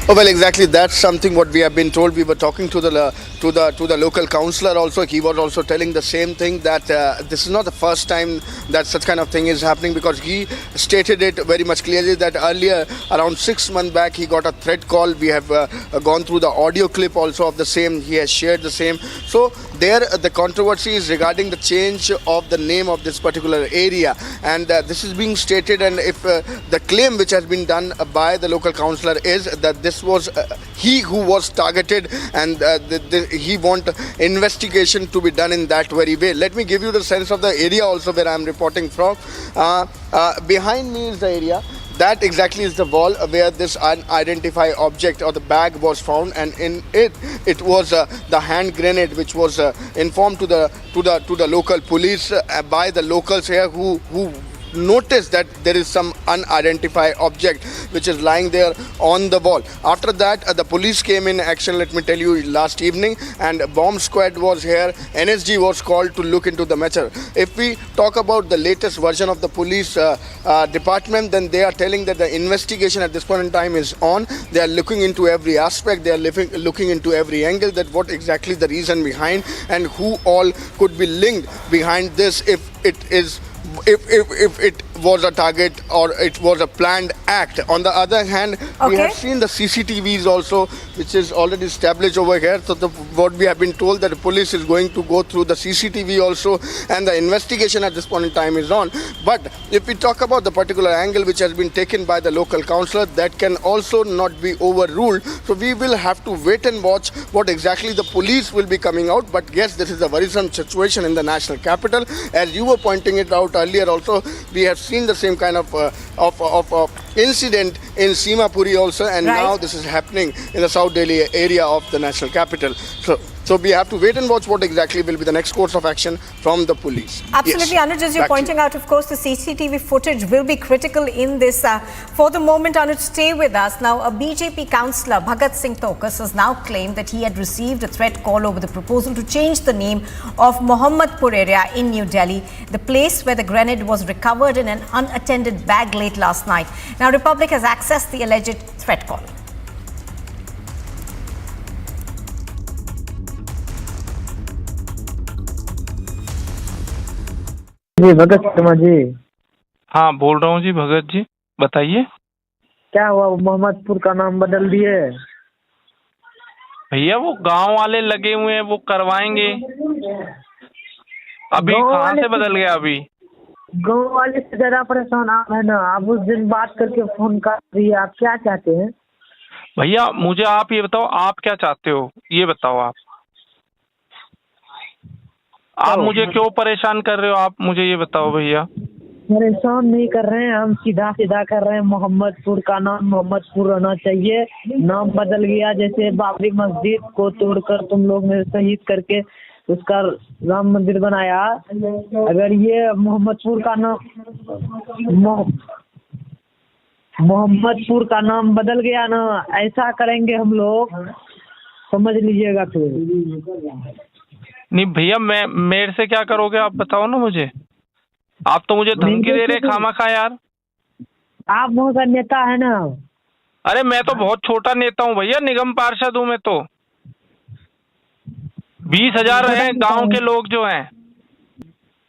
Oh, well, exactly. That's something what we have been told. We were talking to the local councillor also. He was also telling the same thing, that this is not the first time that such kind of thing is happening, because he stated it very much clearly that earlier, around 6 months back, he got a threat call. We have gone through the audio clip also of the same. He has shared the same. So there the controversy is regarding the change of the name of this particular area, and this is being stated, and if the claim which has been done by the local councillor is that this was he who was targeted, and he want investigation to be done in that very way. Let me give you the sense of the area also where I am reporting from. Behind me is the area. That exactly is the wall where this unidentified object or the bag was found, and in it was the hand grenade which was informed to the local police by the locals here who noticed that there is some unidentified object which is lying there on the wall. After that, the police came in action, let me tell you, last evening, and bomb squad was here. NSG was called to look into the matter. If we talk about the latest version of the police department, then they are telling that the investigation at this point in time is on. They are looking into every aspect. They are looking into every angle, that what exactly the reason behind and who all could be linked behind this, if it was a target or it was a planned act. On the other hand, we have seen the CCTVs also, which is already established over here. So what we have been told, that the police is going to go through the CCTV also, and the investigation at this point in time is on. But if we talk about the particular angle which has been taken by the local councillor, that can also not be overruled. So we will have to wait and watch what exactly the police will be coming out. But yes, this is a worrisome situation in the national capital. As you were pointing it out earlier also, we have seen the same kind of incident in Simapuri also, and now this is happening in the South Delhi area of the national capital. So we have to wait and watch what exactly will be the next course of action from the police. Absolutely, yes. Anuj, as you're pointing out, of course, the CCTV footage will be critical in this. For the moment, Anuj, stay with us. Now, a BJP councillor, Bhagat Singh Tokas, has now claimed that he had received a threat call over the proposal to change the name of Mohammadpur area in New Delhi, the place where the grenade was recovered in an unattended bag late last night. Now, Republic has accessed the alleged threat call. जी भगत शर्मा जी। हाँ बोल रहा हूँ जी भगत जी, बताइए क्या हुआ, मोहम्मदपुर का नाम बदल दिए? भैया वो गांव वाले लगे हुए हैं, वो करवाएंगे। अभी कहाँ से बदल गया? अभी गांव वाले से ज्यादा परेशान आप है ना। आप उस दिन बात करके फोन कर रही है, आप क्या चाहते हैं? भैया मुझे आप ये बताओ, आप क्या चाहते हो ये बताओ। आप मुझे क्यों परेशान कर रहे हो? आप मुझे ये बताओ भैया। परेशान नहीं कर रहे हैं हम, सीधा सीधा कर रहे हैं। मोहम्मदपुर का नाम मोहम्मदपुर रहना चाहिए। नाम बदल गया, जैसे बाबरी मस्जिद को तोड़कर तुम लोग ने शहीद करके उसका राम मंदिर बनाया। अगर ये मोहम्मदपुर का नाम बदल गया ना, ऐसा करेंगे हम लोग, समझ लीजिएगा। फिर नहीं भैया, मेरे से क्या करोगे आप बताओ ना मुझे। आप तो मुझे धमकी दे रहे खामखा यार। आप वहाँ का नेता है ना। अरे मैं तो बहुत छोटा नेता हूँ भैया, निगम पार्षद हूँ मैं तो। 20,000 हैं गांव के लोग जो हैं।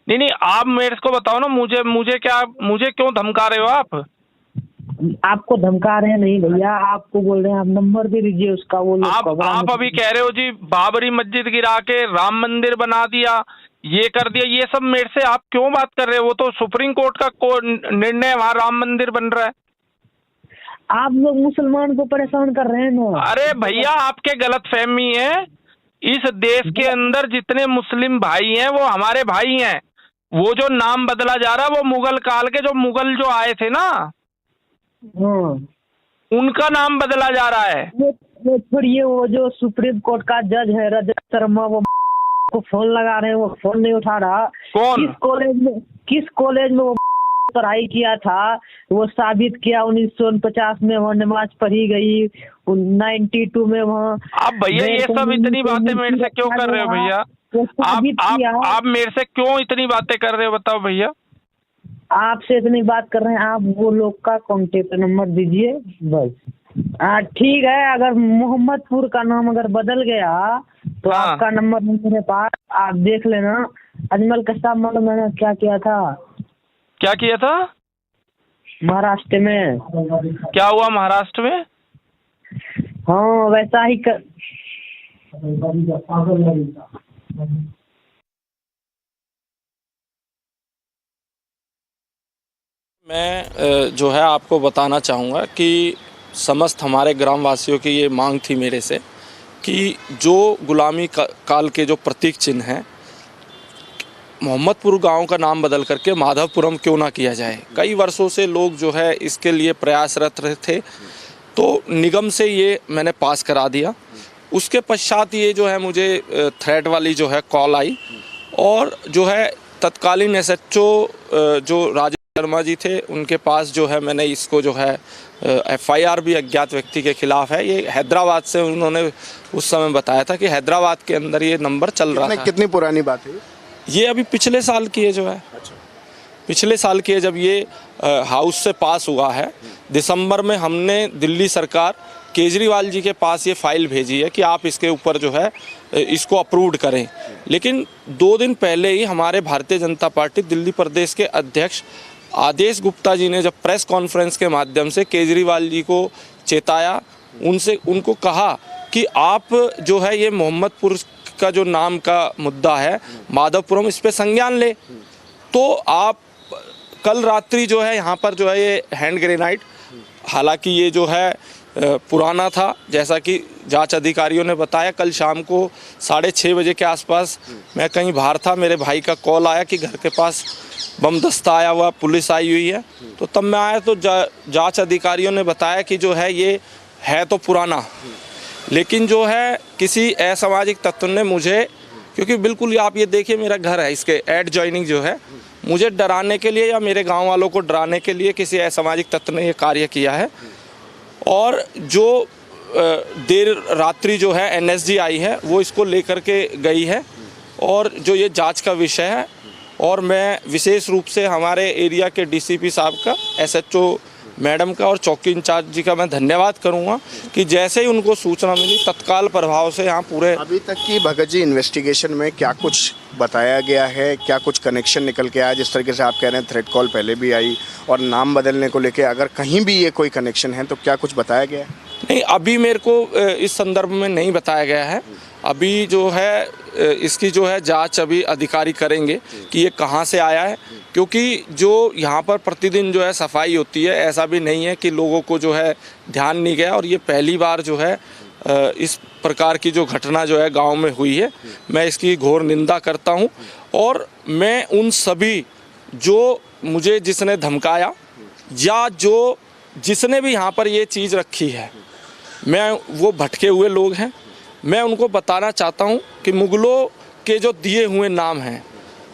नहीं आप मेरे को बताओ ना, मुझे क्यों धमका रहे हो आप? आपको धमका रहे हैं नहीं भैया, आपको बोल रहे हैं। आप नंबर दे दीजिए उसका। वो आप अभी कह रहे हो जी बाबरी मस्जिद गिरा के राम मंदिर बना दिया, ये कर दिया, ये सब मेरे से आप क्यों बात कर रहे हो? वो तो सुप्रीम कोर्ट का निर्णय, वहाँ राम मंदिर बन रहा है। आप लोग मुसलमान को परेशान कर रहे हैं ना। अरे भैया आपके गलत फहमी है। इस देश के अंदर जितने मुस्लिम भाई हैं वो हमारे भाई हैं। वो जो नाम बदला जा रहा है वो मुगल काल के जो मुगल जो आए थे ना, उनका नाम बदला जा रहा है। वो छोड़िए, वो जो सुप्रीम कोर्ट का जज है रजत शर्मा, वो को फोन लगा रहे हैं, वो फोन नहीं उठा रहा। कौन? किस कॉलेज में वो पढ़ाई किया था, वो साबित किया। 1949 में वो नमाज पढ़ी गई, 92 में वहाँ। आप भैया ये सब इतनी बातें मेरे से क्यों कर रहे हो भैया? आप मेरे से क्यों इतनी बातें कर रहे हो बताओ भैया? आपसे इतनी बात कर रहे हैं, आप वो लोग का कॉन्टेक्ट नंबर दीजिए बस। ठीक है, अगर मोहम्मदपुर का नाम अगर बदल गया तो आपका नंबर मेरे पास, आप देख लेना। अजमल कश्यप मालूम मैंने क्या किया था? क्या किया था? महाराष्ट्र में। क्या हुआ महाराष्ट्र में? हाँ वैसा ही मैं जो है आपको बताना चाहूँगा कि समस्त हमारे ग्रामवासियों की ये मांग थी मेरे से कि जो गुलामी काल के जो प्रतीक चिन्ह हैं, मोहम्मदपुर गांव का नाम बदल करके माधवपुरम क्यों ना किया जाए। कई वर्षों से लोग जो है इसके लिए प्रयासरत थे, तो निगम से ये मैंने पास करा दिया। उसके पश्चात ये जो है मुझे थ्रेट वाली जो है कॉल आई और जो है तत्कालीन एसएचओ जो राजेश शर्मा जी थे, उनके पास जो है मैंने इसको जो है एफआईआर भी अज्ञात व्यक्ति के खिलाफ है। ये हैदराबाद से उन्होंने उस समय बताया था कि हैदराबाद के अंदर ये नंबर चल रहा था। कितनी पुरानी बात है ये? अभी पिछले साल की है जो है। अच्छा। पिछले साल की है जब ये हाउस से पास हुआ है। दिसंबर में हमने दिल्ली सरकार केजरीवाल जी के पास ये फाइल भेजी है कि आप इसके ऊपर जो है इसको अप्रूव्ड करें। लेकिन 2 दिन पहले ही हमारे भारतीय जनता पार्टी दिल्ली प्रदेश के अध्यक्ष आदेश गुप्ता जी ने जब प्रेस कॉन्फ्रेंस के माध्यम से केजरीवाल जी को चेताया, उनको कहा कि आप जो है ये मोहम्मदपुर का जो नाम का मुद्दा है माधवपुरम, इस पे संज्ञान ले। तो आप कल रात्रि जो है यहाँ पर जो है ये हैंड ग्रेनाइड, हालांकि ये जो है पुराना था, जैसा कि जांच अधिकारियों ने बताया। कल शाम को 6:30 बजे के आसपास मैं कहीं बाहर था, मेरे भाई का कॉल आया कि घर के पास बम दस्ता आया हुआ, पुलिस आई हुई है। तो तब मैं आया तो जांच अधिकारियों ने बताया कि जो है ये है तो पुराना, लेकिन जो है किसी असामाजिक तत्व ने मुझे, क्योंकि बिल्कुल आप ये देखिए मेरा घर है, इसके एडजॉइनिंग जो है, मुझे डराने के लिए या मेरे गांव वालों को डराने के लिए किसी असामाजिक तत्व ने ये कार्य किया है। और जो देर रात्रि जो है एनएसजी आई है वो इसको लेकर के गई है और जो ये जांच का विषय है। और मैं विशेष रूप से हमारे एरिया के डीसीपी साहब का, एसएचओ मैडम का और चौकी इंचार्ज जी का मैं धन्यवाद करूंगा कि जैसे ही उनको सूचना मिली तत्काल प्रभाव से यहाँ पूरे। अभी तक की भगत जी इन्वेस्टिगेशन में क्या कुछ बताया गया है, क्या कुछ कनेक्शन निकल के आया? जिस तरीके से आप कह रहे हैं थ्रेट कॉल पहले भी आई और नाम बदलने को लेके, अगर कहीं भी ये कोई कनेक्शन है तो क्या कुछ बताया गया है? नहीं, अभी मेरे को इस संदर्भ में नहीं बताया गया है। अभी जो है इसकी जो है जांच अभी अधिकारी करेंगे कि ये कहाँ से आया है, क्योंकि जो यहाँ पर प्रतिदिन जो है सफाई होती है, ऐसा भी नहीं है कि लोगों को जो है ध्यान नहीं गया। और ये पहली बार जो है इस प्रकार की जो घटना जो है गांव में हुई है, मैं इसकी घोर निंदा करता हूं। और मैं उन सभी जो मुझे जिसने धमकाया या जो जिसने भी यहाँ पर ये चीज़ रखी है, मैं वो भटके हुए लोग हैं, मैं उनको बताना चाहता हूं कि मुगलों के जो दिए हुए नाम हैं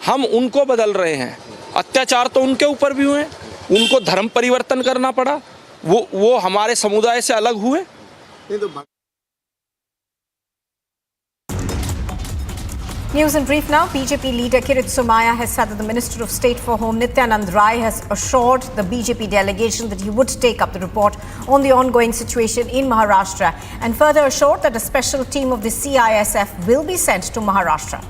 हम उनको बदल रहे हैं। अत्याचार तो उनके ऊपर भी हुए, उनको धर्म परिवर्तन करना पड़ा, वो हमारे समुदाय से अलग हुए। News in brief now. BJP leader Kirit Somaiya has said that the Minister of State for Home Nityanand Rai has assured the BJP delegation that he would take up the report on the ongoing situation in Maharashtra and further assured that a special team of the CISF will be sent to Maharashtra.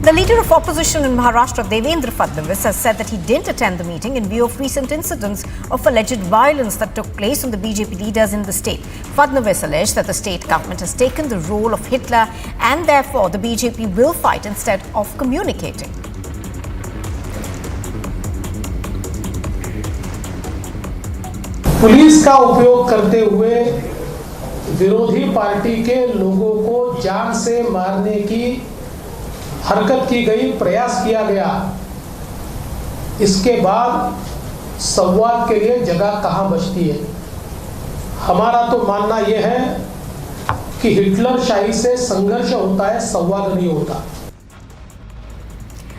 The leader of opposition in Maharashtra, Devendra Fadnavis, has said that he didn't attend the meeting in view of recent incidents of alleged violence that took place on the BJP leaders in the state. Fadnavis alleged that the state government has taken the role of Hitler and therefore the BJP will fight instead of communicating. Police का उपयोग करते हुए विरोधी party के लोगों को जान से मारने की हरकत की गई, प्रयास किया गया। इसके बाद संवाद के लिए जगह कहां बचती है? हमारा तो मानना यह है कि हिटलर शाही से संघर्ष होता है, संवाद नहीं होता।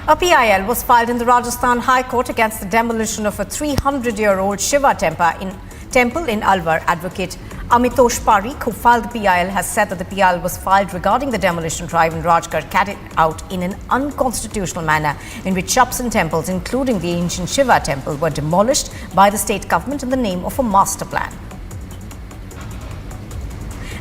A PIL was filed in the Rajasthan High Court against the demolition of a 300-year-old Shiva temple in Alwar. Advocate Amitosh Parikh, who filed the PIL, has said that the PIL was filed regarding the demolition drive in Rajgarh carried out in an unconstitutional manner in which shops and temples, including the ancient Shiva temple, were demolished by the state government in the name of a master plan.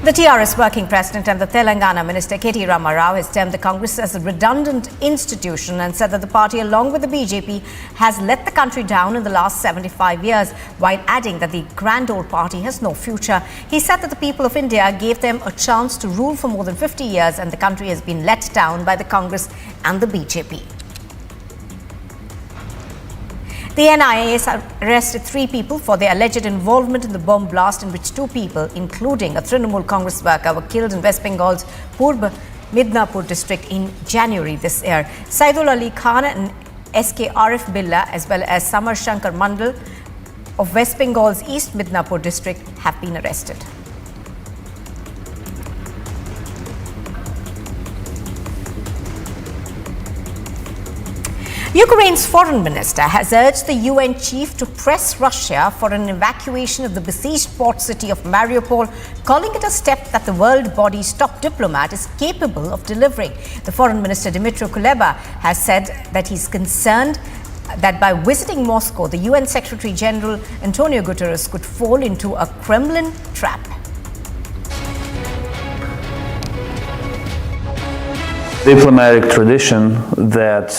The TRS working president and the Telangana minister K.T. Rama Rao has termed the Congress as a redundant institution and said that the party, along with the BJP, has let the country down in the last 75 years, while adding that the grand old party has no future. He said that the people of India gave them a chance to rule for more than 50 years and the country has been let down by the Congress and the BJP. The NIA has arrested 3 people for their alleged involvement in the bomb blast in which 2 people, including a Trinamool Congress worker, were killed in West Bengal's Purb Midnapur district in January this year. Saidul Ali Khan and SK Arif Billah, as well as Samar Shankar Mandal of West Bengal's East Midnapur district, have been arrested. Ukraine's foreign minister has urged the UN chief to press Russia for an evacuation of the besieged port city of Mariupol, calling it a step that the world body's top diplomat is capable of delivering. The foreign minister Dmytro Kuleba has said that he's concerned that by visiting Moscow, the UN Secretary General Antonio Guterres could fall into a Kremlin trap. Diplomatic tradition that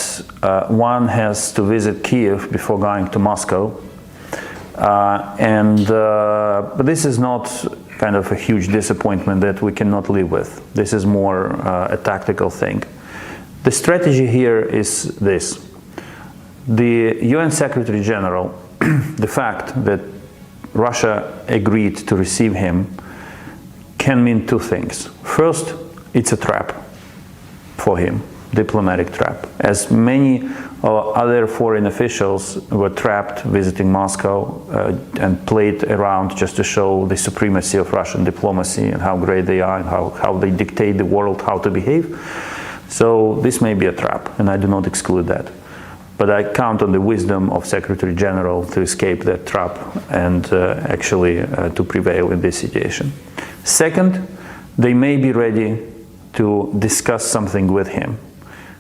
one has to visit Kiev before going to Moscow, but this is not kind of a huge disappointment that we cannot live with. This is more a tactical thing. The strategy here is this: the UN Secretary General, the fact that Russia agreed to receive him can mean 2 things. First, it's a trap for him, diplomatic trap, as many other foreign officials were trapped visiting Moscow and played around just to show the supremacy of Russian diplomacy and how great they are and how they dictate the world how to behave. So this may be a trap, and I do not exclude that. But I count on the wisdom of Secretary General to escape that trap and actually to prevail in this situation. Second, they may be ready to discuss something with him.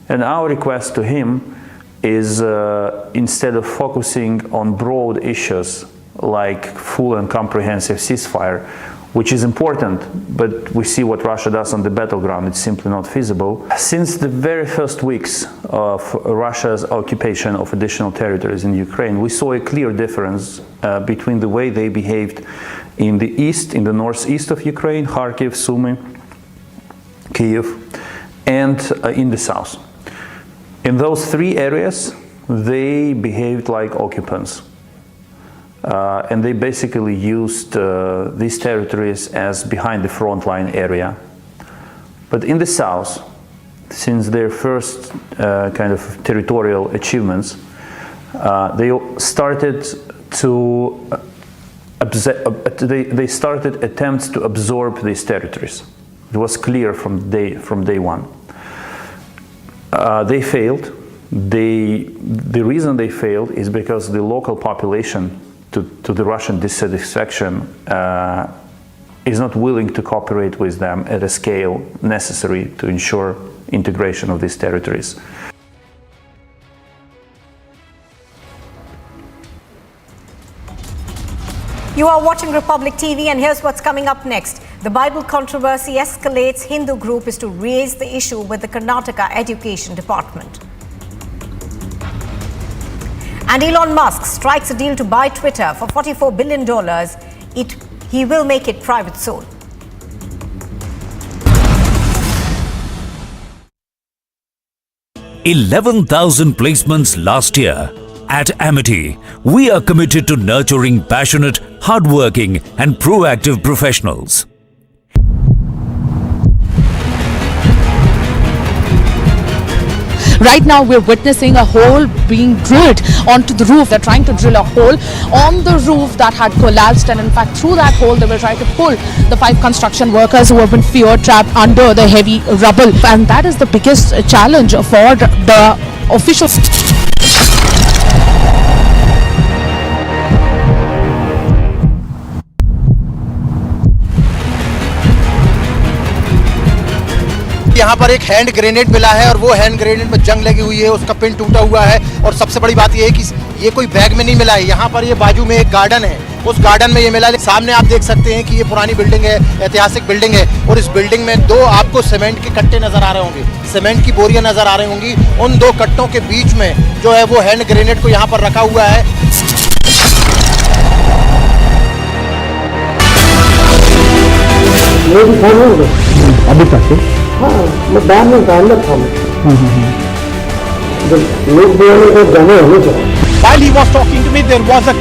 And our request to him is instead of focusing on broad issues like full and comprehensive ceasefire, which is important, but we see what Russia does on the battleground, it's simply not feasible. Since the very first weeks of Russia's occupation of additional territories in Ukraine, we saw a clear difference between the way they behaved in the east, in the northeast of Ukraine, Kharkiv, Sumy, Kiev, and in the south. In those 3 areas, they behaved like occupants. And they basically used these territories as behind the front line area. But in the south, since their first kind of territorial achievements, they started attempts to absorb these territories. It was clear from day one. They failed. The reason they failed is because the local population, to the Russian dissatisfaction, is not willing to cooperate with them at a scale necessary to ensure integration of these territories. You are watching Republic TV, and here's what's coming up next. The Bible controversy escalates. Hindu group is to raise the issue with the Karnataka Education Department. And Elon Musk strikes a deal to buy Twitter for $44 billion. He will make it private soon. $11,000 placements last year. At Amity, we are committed to nurturing passionate, hardworking and proactive professionals. Right now, we're witnessing a hole being drilled onto the roof. They're trying to drill a hole on the roof that had collapsed, and in fact, through that hole, they will try to pull the 5 construction workers who have been fear-trapped under the heavy rubble. And that is the biggest challenge for the officials. यहाँ पर एक hand grenade मिला है और वो hand grenade में जंग लगी हुई है, उसका पिन टूटा हुआ है। और सबसे बड़ी बात ये है कि ये कोई बैग में नहीं मिला है। यहाँ पर ये बाजू में एक गार्डन है, उस गार्डन में ये मिला। सामने आप देख सकते हैं कि ये पुरानी बिल्डिंग है, ऐतिहासिक बिल्डिंग है, और इस बिल्डिंग में दो आपको सीमेंट के कट्टे नजर आ रहे होंगे, सीमेंट की बोरियां नजर आ रही होंगी। उन दो कट्टों के बीच में जो है वो हैंड ग्रेनेड को यहाँ पर रखा हुआ है। अभी तक हाँ, मैं बाहर में अंदर था। लोग बोलने को जाने होने चाहिए। While he was talking to me, there was a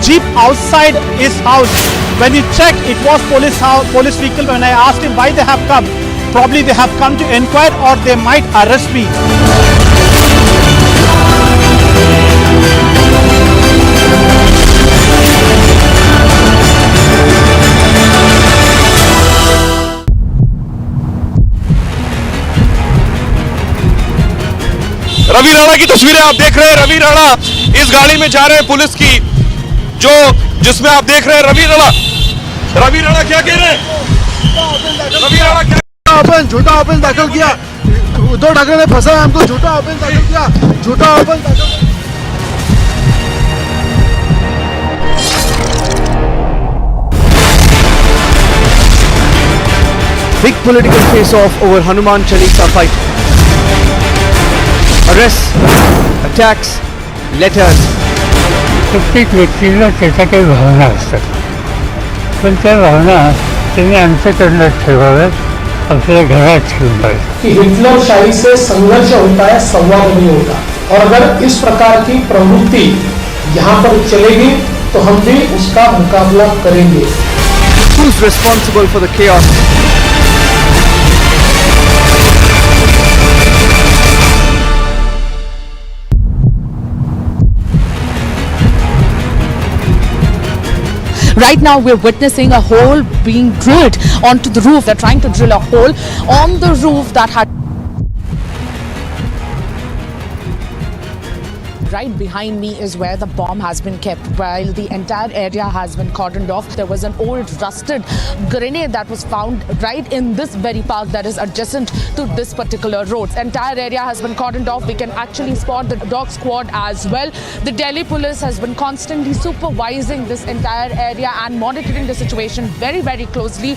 jeep outside his house. When he checked, it was police vehicle. When I asked him why they have come, probably they have come to inquire or they might arrest me. Ravi Rana की तस्वीरें आप देख रहे हैं। रवि राणा इस गाड़ी में जा रहे हैं पुलिस की, जिसमें आप देख रहे हैं रवि राणा क्या कह रहे हैं? रवि राणा क्या झूठा ऑफेंस दाखिल किया, उद्धव ठाकरे ने फंसा हमको, झूठा ऑफेंस दाखिल किया, झूठा ऑफेंस दाखिल। Big political face-off over Hanuman Chalisa fight. Arrests, attacks, letters. प्रत्येक व्यक्तीला त्याच्या काही भावना असतात, पण त्या भावना त्यांनी अंतःकरणात ठेवाव्यात, आपल्या घरात ठेवून पाहिजे. कि हिटलरशाही से संघर्ष होता है, संवाद नहीं होता, और अगर इस प्रकार की प्रवृत्ति यहाँ पर चलेगी तो हम भी उसका मुकाबला करेंगे. Who's responsible for the chaos? Right now, we're witnessing a hole being drilled onto the roof. They're trying to drill a hole on the roof that had. Right behind me is where the bomb has been kept. While the entire area has been cordoned off, there was an old rusted grenade that was found right in this very park that is adjacent to this particular road. Entire area has been cordoned off. We can actually spot the dog squad as well. The Delhi police has been constantly supervising this entire area and monitoring the situation very, very closely.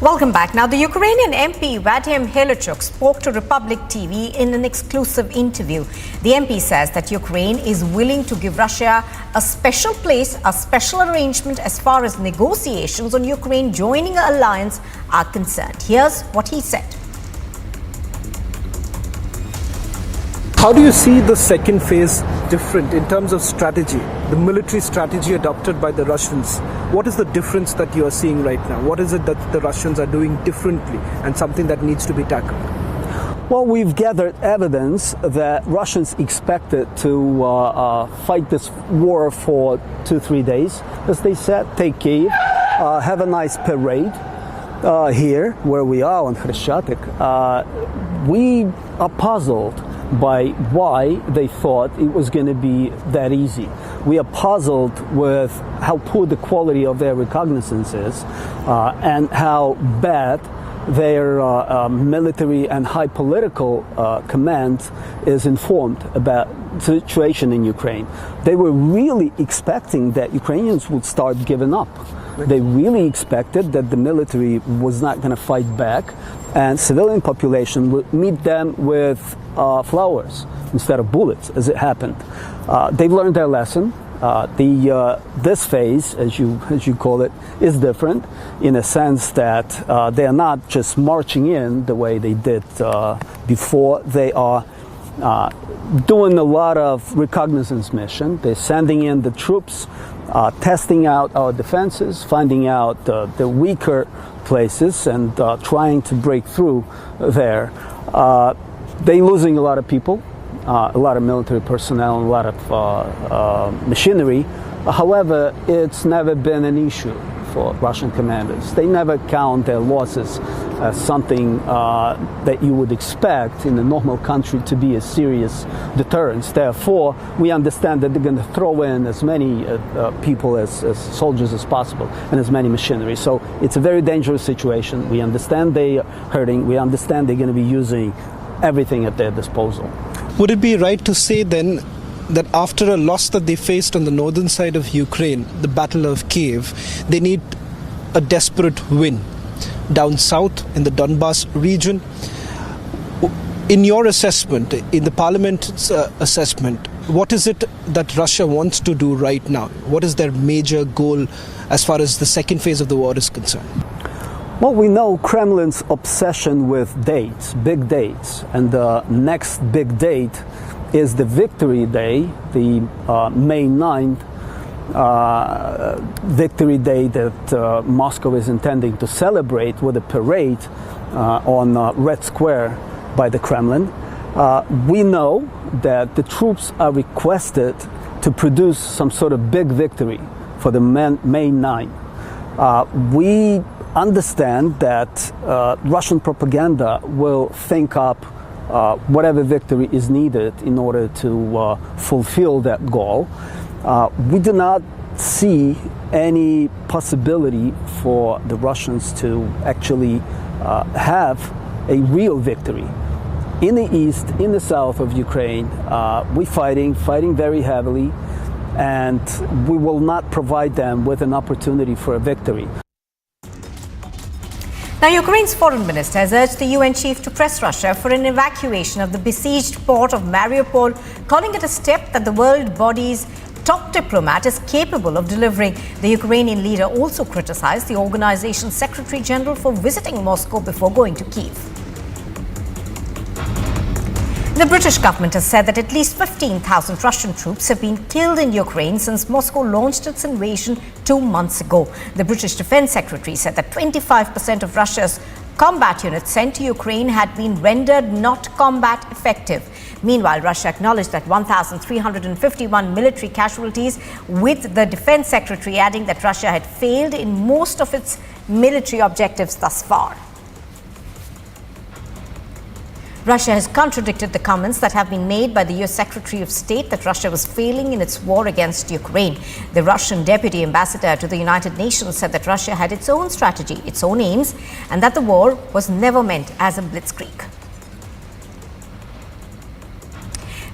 Welcome back. Now, the Ukrainian MP Vadim Helichuk spoke to Republic TV in an exclusive interview. The MP says that Ukraine is willing to give Russia a special place, a special arrangement as far as negotiations on Ukraine joining an alliance are concerned. Here's what he said. How do you see the second phase different in terms of strategy, the military strategy adopted by the Russians? What is the difference that you are seeing right now? What is it that the Russians are doing differently and something that needs to be tackled? Well, we've gathered evidence that Russians expected to fight this war for 2-3 days. As they said, take Kyiv, have a nice parade here where we are on Khreshchatyk. We are puzzled by why they thought it was going to be that easy. We are puzzled with how poor the quality of their reconnaissance is and how bad their military and high political command is informed about the situation in Ukraine. They were really expecting that Ukrainians would start giving up. They really expected that the military was not going to fight back and civilian population would meet them with flowers instead of bullets, as it happened. They've learned their lesson. This phase, as you call it, is different in a sense that they are not just marching in the way they did before. They are doing a lot of reconnaissance mission. They're sending in the troops, testing out our defenses, finding out the weaker places and trying to break through there. They're losing a lot of people. A lot of military personnel, a lot of machinery. However, it's never been an issue for Russian commanders. They never count their losses as something that you would expect in a normal country to be a serious deterrence. Therefore, we understand that they're going to throw in as many people as soldiers as possible and as many machinery. So it's a very dangerous situation. We understand they are hurting. We understand they're going to be using everything at their disposal. Would it be right to say then that after a loss that they faced on the northern side of Ukraine, the Battle of Kiev, they need a desperate win down south in the Donbas region? In your assessment, in the parliament's assessment, what is it that Russia wants to do right now? What is their major goal as far as the second phase of the war is concerned? Well, we know Kremlin's obsession with dates, big dates, and the next big date is the Victory Day, the May 9th Victory Day that Moscow is intending to celebrate with a parade on Red Square by the Kremlin. We know that the troops are requested to produce some sort of big victory for the May 9th. We understand that Russian propaganda will think up whatever victory is needed in order to fulfill that goal. We do not see any possibility for the Russians to actually have a real victory. In the east, in the south of Ukraine, we're fighting very heavily, and we will not provide them with an opportunity for a victory. Now, Ukraine's foreign minister has urged the UN chief to press Russia for an evacuation of the besieged port of Mariupol, calling it a step that the world body's top diplomat is capable of delivering. The Ukrainian leader also criticized the organization's Secretary General for visiting Moscow before going to Kyiv. The British government has said that at least 15,000 Russian troops have been killed in Ukraine since Moscow launched its invasion 2 months ago. The British Defense Secretary said that 25% of Russia's combat units sent to Ukraine had been rendered not combat effective. Meanwhile, Russia acknowledged that 1,351 military casualties, with the Defense Secretary adding that Russia had failed in most of its military objectives thus far. Russia has contradicted the comments that have been made by the US Secretary of State that Russia was failing in its war against Ukraine. The Russian Deputy Ambassador to the United Nations said that Russia had its own strategy, its own aims, and that the war was never meant as a blitzkrieg.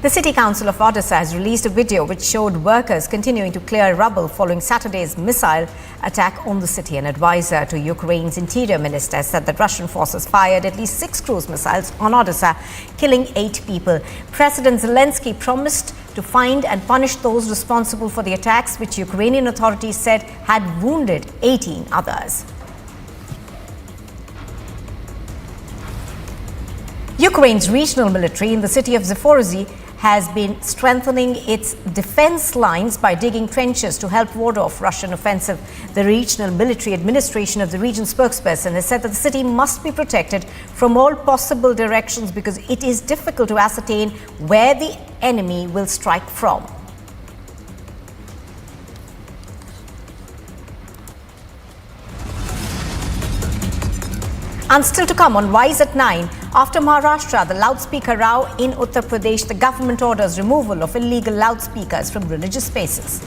The City Council of Odessa has released a video which showed workers continuing to clear rubble following Saturday's missile attack on the city. An advisor to Ukraine's interior minister said that Russian forces fired at least 6 cruise missiles on Odessa, killing 8 people. President Zelensky promised to find and punish those responsible for the attacks, which Ukrainian authorities said had wounded 18 others. Ukraine's regional military in the city of Zaporizhzhia has been strengthening its defense lines by digging trenches to help ward off Russian offensive. The regional military administration of the region spokesperson has said that the city must be protected from all possible directions because it is difficult to ascertain where the enemy will strike from. And still to come on Wise at 9, after Maharashtra, the loudspeaker row in Uttar Pradesh, the government orders removal of illegal loudspeakers from religious spaces.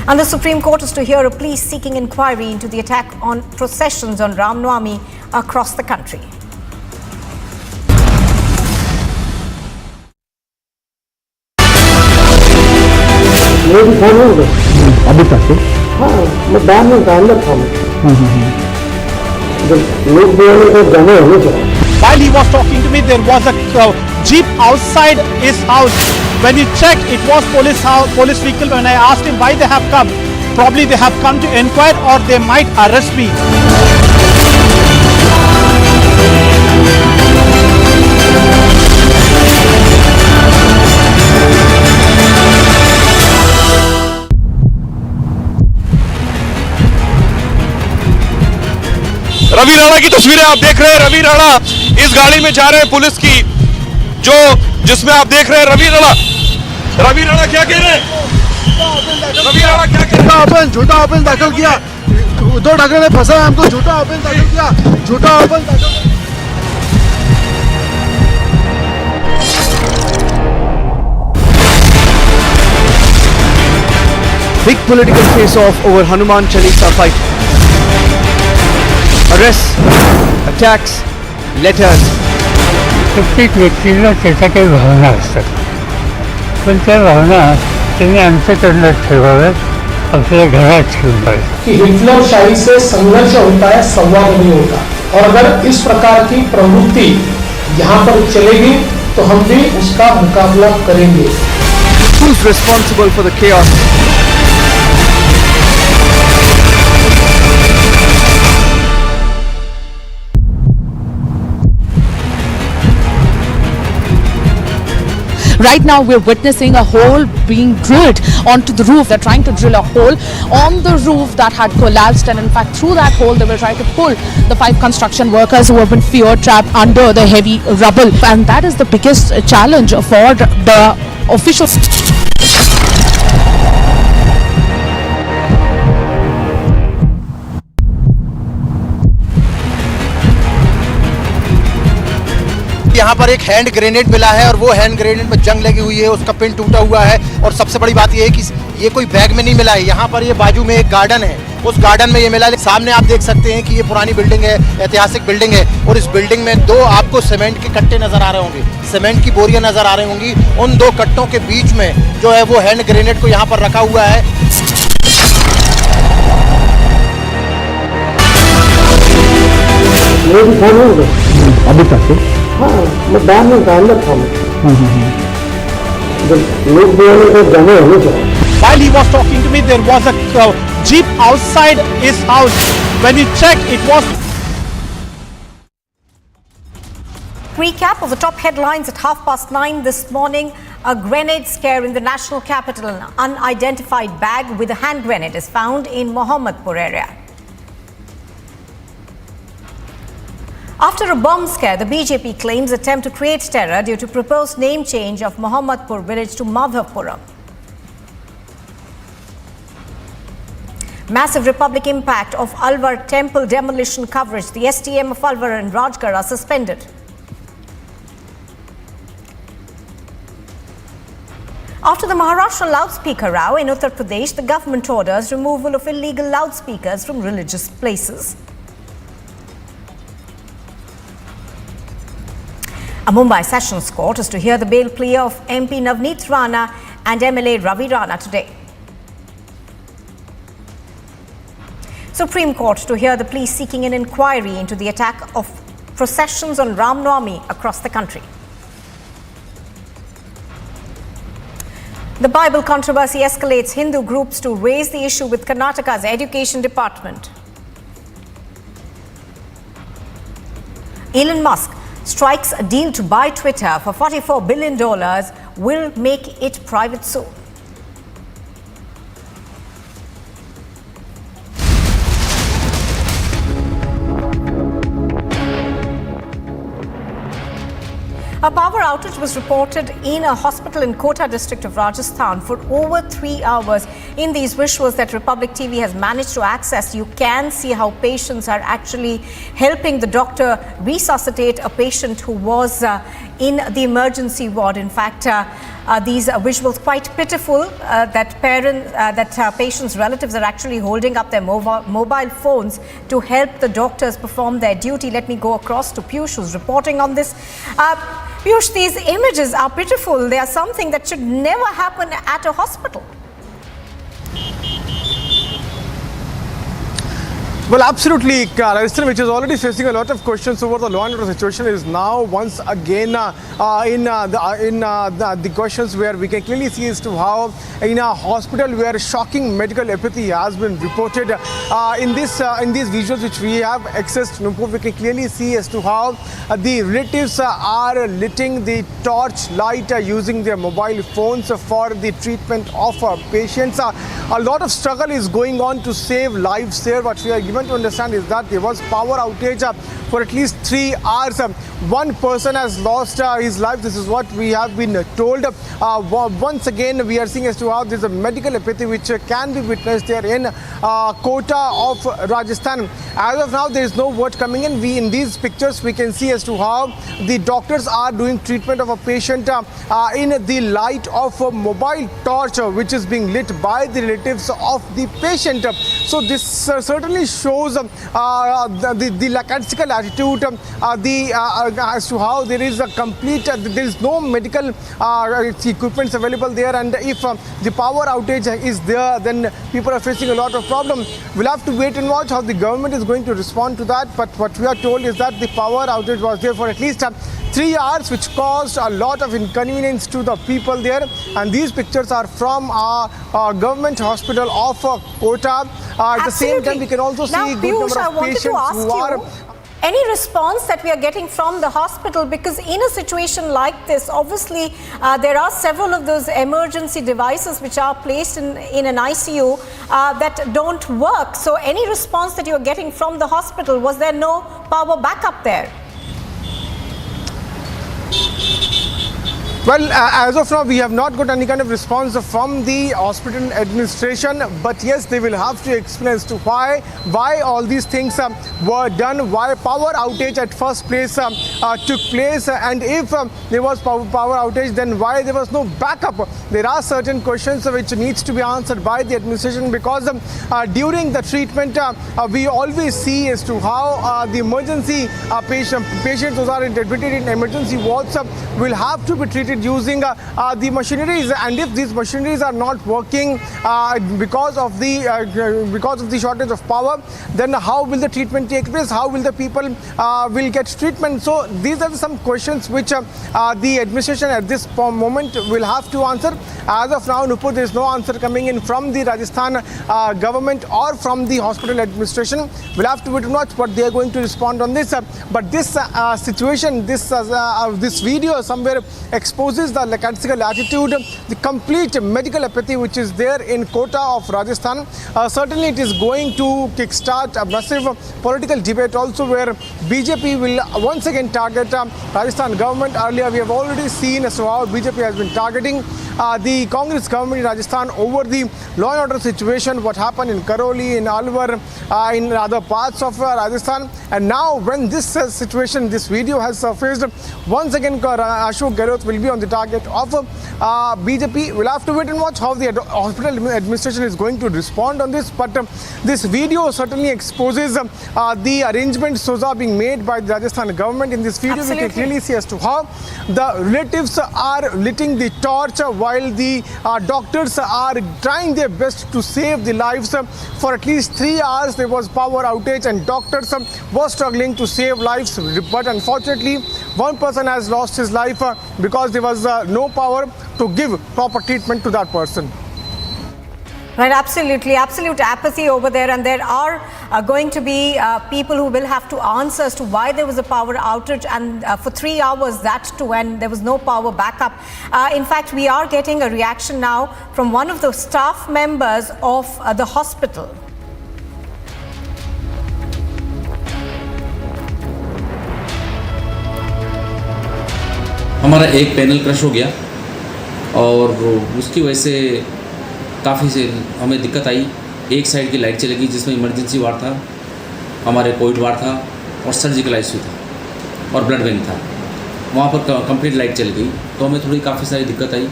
And the Supreme Court is to hear a plea seeking inquiry into the attack on processions on Ram Navami across the country. अभी तक हाँ मैं बाहर में अंदर था लोग बोलने को जमा होने चाहिए. While he was talking to me, there was a jeep outside his house. When he checked, it was police vehicle. When I asked him why they have come, probably they have come to inquire or they might arrest me. Ravi Rana की तस्वीरें आप देख रहे हैं. रवि राणा इस गाड़ी में जा रहे हैं पुलिस की, जिसमें आप देख रहे हैं रवि राणा क्या कह रहे हैं? रवि राणा क्या कह रहे हैं? झूठा ऑफेंस दाखिल किया. उद्धव ठाकरे ने फंसा हमको झूठा आरोप दाखिल किया, झूठा आरोप दाखिल। Big political face-off over Hanuman Chalisa fight. Arrests, attacks, letters. प्रत्येक व्यक्तीला त्याच्या काही भावना असतात, पण त्या भावना त्यांनी अंतःकरणात ठेवाव्यात, आपल्या घरात ठेवून पाहिजे. कि हिटलरशाही से संघर्ष होता है, संवाद नहीं होता, और अगर इस प्रकार की प्रवृत्ति यहाँ पर चलेगी तो हम भी उसका मुकाबला करेंगे. Who's responsible for the chaos? Right now we're witnessing a hole being drilled onto the roof. They're trying to drill a hole on the roof that had collapsed, and in fact through that hole they were trying to pull the 5 construction workers who have been fear trapped under the heavy rubble, and that is the biggest challenge for the officials. यहाँ पर एक hand grenade मिला है और वो hand grenade में जंग लगी हुई है, उसका पिन टूटा हुआ है। और सबसे बड़ी बात ये है कि ये कोई बैग में नहीं मिला है। यहाँ पर ये बाजू में एक गार्डन है, उस गार्डन में ये मिला है। सामने आप देख सकते हैं कि ये पुरानी बिल्डिंग है, ऐतिहासिक बिल्डिंग है, और इस बिल्डिंग में 2 आपको सीमेंट के कट्टे नजर आ रहे होंगे, सीमेंट की बोरियां नजर आ रही होंगी। उन 2 कट्टों के बीच में जो है वो हैंड ग्रेनेड को यहाँ पर रखा हुआ है। अभी तक हाँ, मैं बाहर में अंदर था। लोग जमे होने चाहिए. While he was talking to me, there was a jeep outside his house. When we checked, it was. Recap of the top headlines at 9:30 this morning. A grenade scare in the national capital. An unidentified bag with a hand grenade is found in Mohammadpur area. After a bomb scare, the BJP claims attempt to create terror due to proposed name change of Mohammadpur village to Madhavpuram. Massive Republic impact of Alwar temple demolition coverage. The STM of Alwar and Rajgarh are suspended. After the Maharashtra loudspeaker row in Uttar Pradesh, the government orders removal of illegal loudspeakers from religious places. A Mumbai Sessions Court is to hear the bail plea of MP Navneet Rana and MLA Ravi Rana today. Supreme Court to hear the plea seeking an inquiry into the attack of processions on Ram Navami across the country. The Bible controversy escalates. Hindu groups to raise the issue with Karnataka's education department. Elon Musk strikes a deal to buy Twitter for $44 billion, will make it private soon. A power outage was reported in a hospital in Kota district of Rajasthan for over 3 hours. In these visuals that Republic TV has managed to access, you can see how patients are actually helping the doctor resuscitate a patient who was in the emergency ward. In fact, these visuals quite pitiful that patients' relatives are actually holding up their mobile phones to help the doctors perform their duty. Let me go across to Piyush, who's reporting on this. Piyush, these images are pitiful. They are something that should never happen at a hospital. Well, absolutely, Rajasthan, which is already facing a lot of questions over the law and order situation, is now once again in the questions where we can clearly see as to how in a hospital where shocking medical apathy has been reported. In these visuals which we have accessed, we can clearly see as to how the relatives are lighting the torch light using their mobile phones for the treatment of patients. a lot of struggle is going on to save lives there. What we are given to understand is that there was power outage for at least 3 hours. One person has lost his life. This is what we have been told. Once again, we are seeing as to how there is a medical apathy which can be witnessed there in Kota of Rajasthan. As of now, there is no word coming in. In these pictures, we can see as to how the doctors are doing treatment of a patient in the light of a mobile torch which is being lit by the relatives of the patient. So this certainly shows the lackadaisical attitude as to how there is a complete, there is no medical equipments available there, and if the power outage is there, then people are facing a lot of problems. We'll have to wait and watch how the government is going to respond to that, but what we are told is that the power outage was there for at least 3 hours, which caused a lot of inconvenience to the people there. And these pictures are from our government hospital of Kota. At the same time, we can also see a good number of patients who are... Any response that we are getting from the hospital? Because in a situation like this, obviously there are several of those emergency devices which are placed in an ICU that don't work. So any response that you are getting from the hospital? Was there no power backup there? Well, as of now, we have not got any kind of response from the hospital administration, but yes, they will have to explain as to why all these things were done, why power outage at first place took place, and if there was power outage, then why there was no backup. There are certain questions which needs to be answered by the administration, because during the treatment, we always see as to how the emergency patients who are admitted in emergency wards will have to be treated using the machineries, and if these machineries are not working because of the shortage of power, then how will the treatment take place? How will the people will get treatment? So these are some questions which the administration at this moment will have to answer. As of now, Nupur, there is no answer coming in from the Rajasthan government or from the hospital administration. We'll have to wait and watch what they are going to respond on this. But this situation, this video somewhere exposes the lackadaisical attitude, the complete medical apathy which is there in Kota of Rajasthan. Certainly it is going to kickstart a massive political debate also, where BJP will once again target Rajasthan government. Earlier we have already seen as to how BJP has been targeting the Congress government in Rajasthan over the law and order situation, what happened in Karoli, in Alwar, in other parts of Rajasthan. And now when this situation, this video has surfaced, once again Ashok Gehlot will be on the target of BJP. We'll have to wait and watch how the hospital administration is going to respond on this. But this video certainly exposes the arrangements those are being made by the Rajasthan government. In this video, we can clearly see as to how the relatives are lighting the torch while the doctors are trying their best to save the lives. For at least 3 hours, there was power outage and doctors were struggling to save lives. But unfortunately, one person has lost his life because there was no power to give proper treatment to that person. Right, absolutely. Absolute apathy over there, and there are going to be people who will have to answer as to why there was a power outage, and for 3 hours, that too, and there was no power backup. In fact, we are getting a reaction now from one of the staff members of the hospital. हमारा एक panel crush हो गया और उसकी वजह से काफ़ी से हमें दिक्कत आई। एक साइड की लाइट चली गई जिसमें इमरजेंसी वार्ड था, हमारे कोविड वार्ड था और सर्जिकल आईसीयू था और ब्लड बैंक था। वहाँ पर कंप्लीट लाइट चल गई तो हमें थोड़ी काफ़ी सारी दिक्कत आई,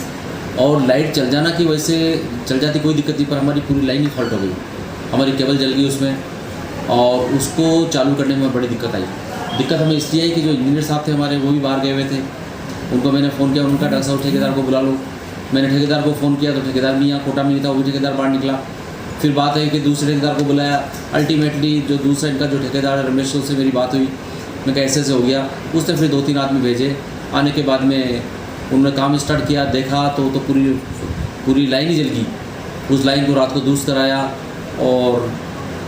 और लाइट चल जाना की वजह से चल जाती कोई दिक्कत नहीं, पर हमारी पूरी लाइन ही फॉल्ट हो गई। हमारी केबल जल गई उसमें, और उसको चालू करने में बड़ी दिक्कत आई। दिक्कत हमें इसलिए आई कि जो इंजीनियर साहब थे हमारे, वो भी बाहर गए हुए थे। उनको मैंने फ़ोन किया, उनका डॉक्टर साहब ठेकेदार को बुला लो। मैंने ठेकेदार को फ़ोन किया तो ठेकेदार नहीं आया, कोटा में नहीं था, वो भी ठेकेदार बाहर निकला। फिर बात है कि दूसरे ठेकेदार को बुलाया। अल्टीमेटली जो दूसरा इनका जो ठेकेदार है रमेश, उससे मेरी बात हुई। मैं कहा ऐसे हो गया। उसने फिर 2-3 आदमी भेजे। आने के बाद में उन्होंने काम स्टार्ट किया, देखा तो पूरी लाइन ही जल गई। उस लाइन को रात को दुरुस्त कराया और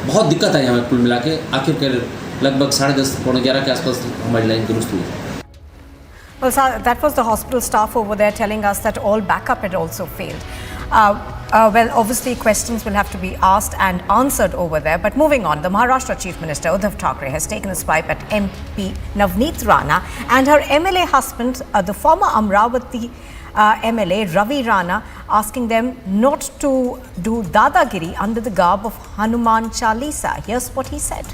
बहुत दिक्कत आई हमें कुल मिला के। आखिर लगभग 10:30-11 के आसपास हमारी लाइन दुरुस्त हुई। Well, sir, that was the hospital staff over there telling us that all backup had also failed. Well, obviously, questions will have to be asked and answered over there. But moving on, the Maharashtra Chief Minister Uddhav Thackeray has taken a swipe at MP Navneet Rana and her MLA husband, the former Amravati MLA Ravi Rana, asking them not to do dadagiri under the garb of Hanuman Chalisa. Here's what he said.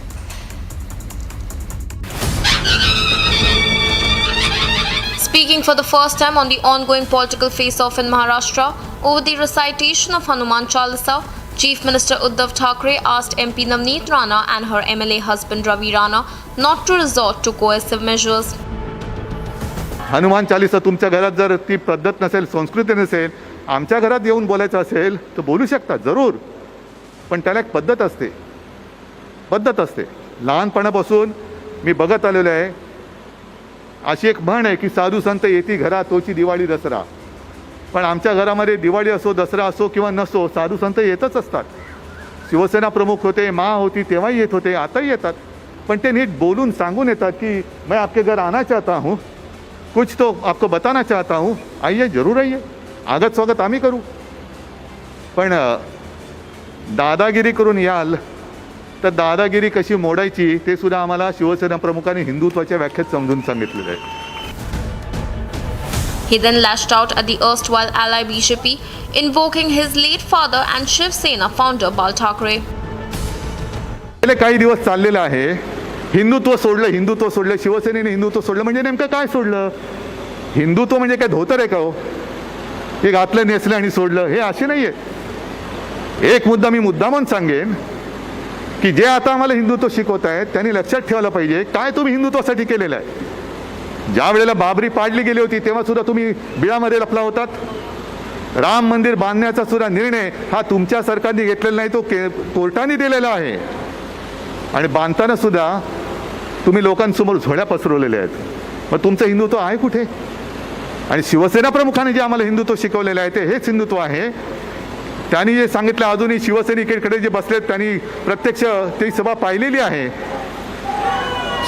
Speaking for the first time on the ongoing political face-off in Maharashtra over the recitation of Hanuman Chalisa, Chief Minister Uddhav Thackeray asked MP Navneet Rana and her MLA husband Ravi Rana not to resort to coercive measures. Hanuman Chalisa तुमच्या घरात जर ती पद्धत नसेल, संस्कृती नसेल, आमच्या घरात येऊन बोलायचं असेल तर बोलू शकता जरूर, पण त्याला एक पद्धत असते. लहानपणापासून मी बघत आलेलो आहे. अशी एक म्हण आहे की साधू संत येती घरा तोची दिवाळी दसरा. पण आमच्या घरामध्ये दिवाळी असो, दसरा असो किंवा नसो, साधू संत येतच असतात. शिवसेना प्रमुख होते, मा होती तेव्हाही येत होते, आताही येतात. पण ते नीट बोलून सांगून येतात की मैं आपके घर आना चाहता हूँ, कुछ तो आपको बताना चाहता हूँ, आइए जरूर आइए, आगत स्वागत आम्ही करू. पण दादागिरी करून याल तर दादागिरी कशी मोडायची ते सुद्धा आम्हाला शिवसेना प्रमुखांनी हिंदुत्वाच्या व्याख्येत समजून सांगितलेलं आहे. He then lashed out at the erstwhile ally BJP, invoking his late father and Shiv Sena founder Bal Thackeray. गेले काही दिवस चाललेलं आहे, हिंदुत्व सोडलं, शिवसेनेने हिंदुत्व सोडलं. म्हणजे नेमकं काय सोडलं? हिंदुत्व म्हणजे काय धोतर आहे का हो? हे घातलं, नेसलं आणि सोडलं, हे असे नाही आहे. एक मुद्दा मी मुद्दामून सांगेन की जे आता आम्हाला हिंदुत्व शिकवत आहेत त्यांनी लक्षात ठेवायला पाहिजे काय तुम्ही हिंदुत्वासाठी केलेलं आहे. ज्या वेळेला बाबरी पाडली गेली होती तेव्हा सुद्धा तुम्ही बिळामध्ये लपला होतात. राम मंदिर बांधण्याचा सुद्धा निर्णय हा तुमच्या सरकारने घेतलेला नाही, तो कोर्टाने दिलेला आहे. आणि बांधताना सुद्धा तुम्ही लोकांसमोर झोळ्या पसरवलेल्या आहेत. मग तुमचं हिंदुत्व आहे कुठे? आणि शिवसेना प्रमुखाने जे आम्हाला हिंदुत्व शिकवलेलं आहे ते हेच हिंदुत्व आहे. त्यांनी जे सांगितलं, अजूनही शिवसैनिकांकडे जे बसलेत त्यांनी प्रत्यक्ष ती सभा पाहिलेली आहे.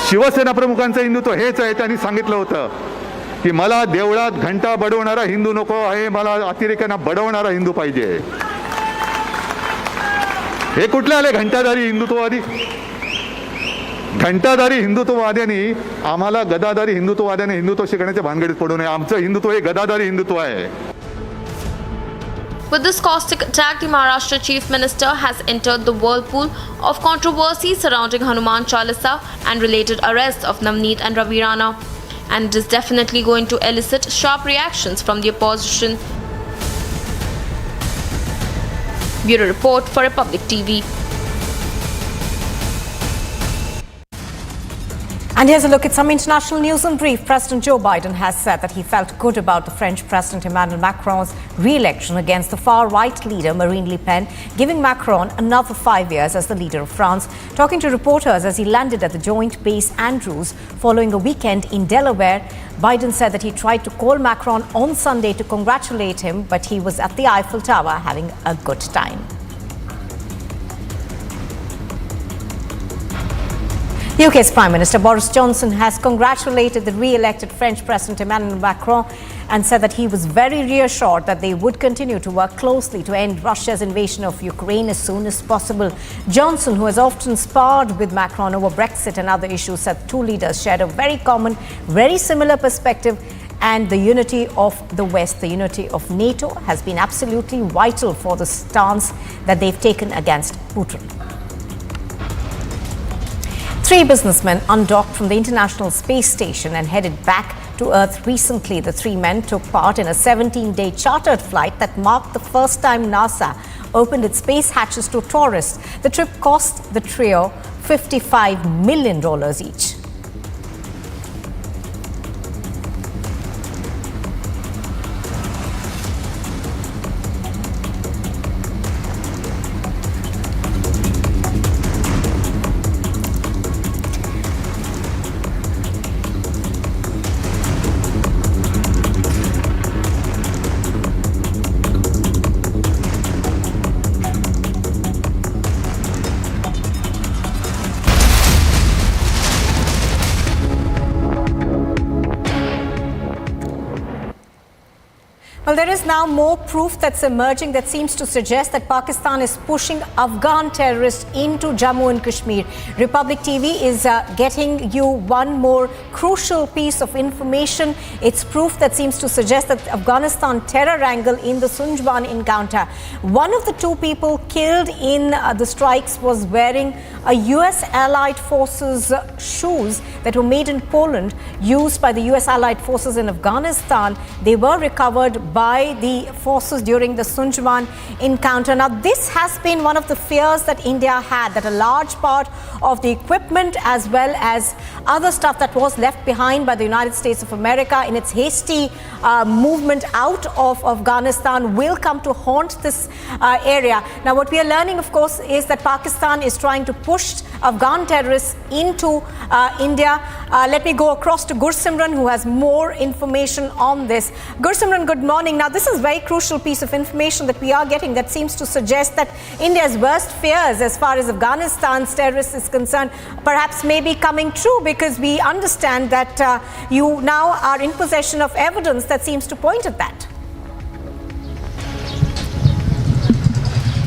शिवसेना प्रमुखांचं हिंदुत्व हेच आहे. त्यांनी सांगितलं होतं की मला देवळात घंटा बडवणारा हिंदू नको आहे, मला अतिरेक्यांना बडवणारा हिंदू पाहिजे. हे कुठले आले घंटाधारी हिंदुत्ववादी? घंटाधारी हिंदुत्ववाद्यांनी आम्हाला गदाधारी हिंदुत्ववाद्याने हिंदुत्व शिकण्याच्या भानगडीत पडू नये. आमचं हिंदुत्व हे गदाधारी हिंदुत्व आहे. With this caustic attack, the Maharashtra Chief Minister has entered the whirlpool of controversy surrounding Hanuman Chalisa and related arrests of Navneet and Ravi Rana, and it is definitely going to elicit sharp reactions from the opposition. Bureau Report for Republic TV. And here's a look at some international news in brief. President Joe Biden has said that he felt good about the French President Emmanuel Macron's re-election against the far-right leader Marine Le Pen, giving Macron another 5 years as the leader of France. Talking to reporters as he landed at the joint base Andrews following a weekend in Delaware, Biden said that he tried to call Macron on Sunday to congratulate him, but he was at the Eiffel Tower having a good time. UK's Prime Minister Boris Johnson has congratulated the re-elected French President Emmanuel Macron and said that he was very reassured that they would continue to work closely to end Russia's invasion of Ukraine as soon as possible. Johnson, who has often sparred with Macron over Brexit and other issues, said two leaders shared a very common, very similar perspective, and the unity of the West, the unity of NATO, has been absolutely vital for the stance that they've taken against Putin. 3 businessmen undocked from the International Space Station and headed back to Earth recently. The 3 men took part in a 17-day chartered flight that marked the first time NASA opened its space hatches to tourists. The trip cost the trio $55 million each. Well, there is now more proof that's emerging that seems to suggest that Pakistan is pushing Afghan terrorists into Jammu and Kashmir. Republic TV is getting you one more crucial piece of information. It's proof that seems to suggest that Afghanistan terror angle in the Sunjwan encounter. One of the two people killed in the strikes was wearing a US Allied Forces shoes that were made in Poland, used by the US Allied Forces in Afghanistan. They were recovered by the forces during the Sunjwan encounter. Now, this has been one of the fears that India had, that a large part of the equipment as well as other stuff that was left behind by the United States of America in its hasty movement out of Afghanistan will come to haunt this area. Now, what we are learning, of course, is that Pakistan is trying to push Afghan terrorists into India. Let me go across to Gursimran, who has more information on this. Gursimran, good morning. Now, this is a very crucial piece of information that we are getting that seems to suggest that India's worst fears as far as Afghanistan's terrorists is concerned perhaps may be coming true, because we understand that you now are in possession of evidence that seems to point at that.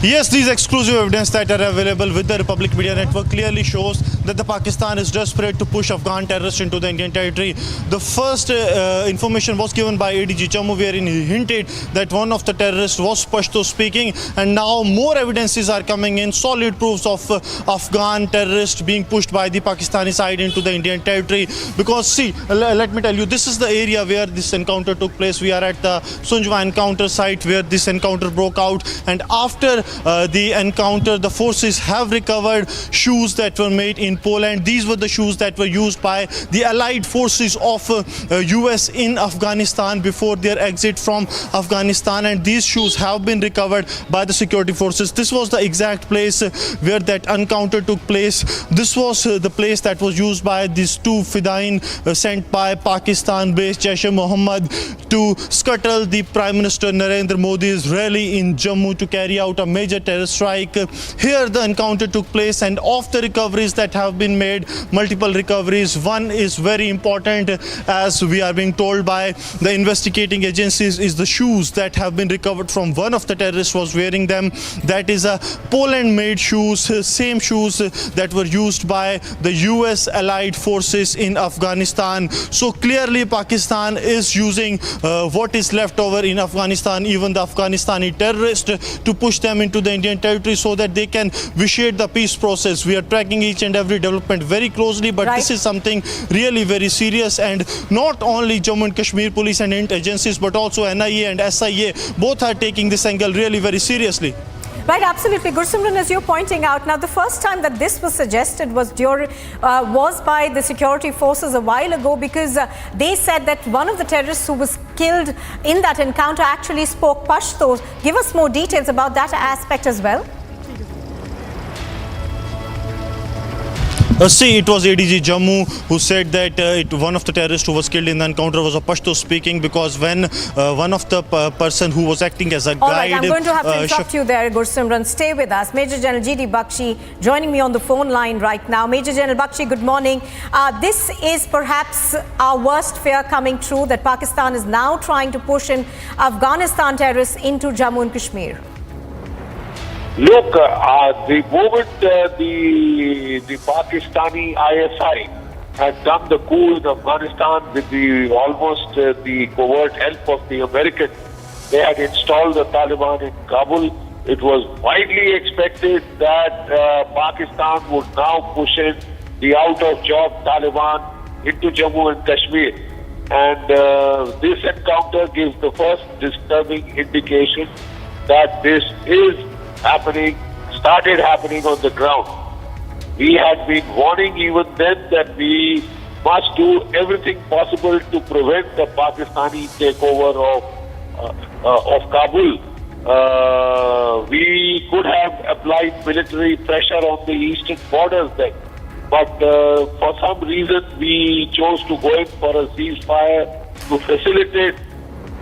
Yes, these exclusive evidence that are available with the Republic Media Network clearly shows that the Pakistan is desperate to push Afghan terrorists into the Indian territory. The first information was given by ADG Jammu, wherein he hinted that one of the terrorists was Pashto speaking, and now more evidences are coming in, solid proofs of Afghan terrorists being pushed by the Pakistani side into the Indian territory. Because see, let me tell you, this is the area where this encounter took place. We are at the Sunjwan encounter site where this encounter broke out, and after the encounter, the forces have recovered shoes that were made in Poland. These were the shoes that were used by the allied forces of US in Afghanistan before their exit from Afghanistan, and these shoes have been recovered by the security forces. This was the exact place where that encounter took place. This was the place that was used by these two Fidain sent by Pakistan-based Jaish-e-Mohammed to scuttle the Prime Minister Narendra Modi's rally in Jammu to carry out a major terror strike. Here the encounter took place, and of the recoveries that have been made, multiple recoveries, one is very important, as we are being told by the investigating agencies, is the shoes that have been recovered from one of the terrorists was wearing them. That is a Poland-made shoes, same shoes that were used by the US allied forces in Afghanistan. So clearly Pakistan is using what is left over in Afghanistan, even the Afghanistani terrorists, to push them into the Indian territory so that they can vitiate the peace process. We are tracking each and every development very closely, but this is something really very serious, and not only Jammu and Kashmir police and agencies, but also NIA and SIA, both are taking this angle really very seriously. Right, absolutely. Gursimran, as you're pointing out, now the first time that this was suggested was by the security forces a while ago, because they said that one of the terrorists who was killed in that encounter actually spoke Pashto. Give us more details about that aspect as well. See, it was ADG Jammu who said that one of the terrorists who was killed in the encounter was a Pashto speaking, because when one of the person who was acting as a guide... All right, I'm going to have to interrupt you there, Gursimran. Stay with us. Major General G.D. Bakshi joining me on the phone line right now. Major General Bakshi, good morning. This is perhaps our worst fear coming true, that Pakistan is now trying to push in Afghanistan terrorists into Jammu and Kashmir. Look, the moment the Pakistani ISI had done the coup in Afghanistan with the almost the covert help of the Americans, they had installed the Taliban in Kabul. It was widely expected that Pakistan would now push in the out-of-job Taliban into Jammu and Kashmir. And this encounter gives the first disturbing indication that this is started happening on the ground. We had been warning even then that we must do everything possible to prevent the Pakistani takeover of Kabul. We could have applied military pressure on the eastern borders then, but for some reason we chose to go in for a ceasefire to facilitate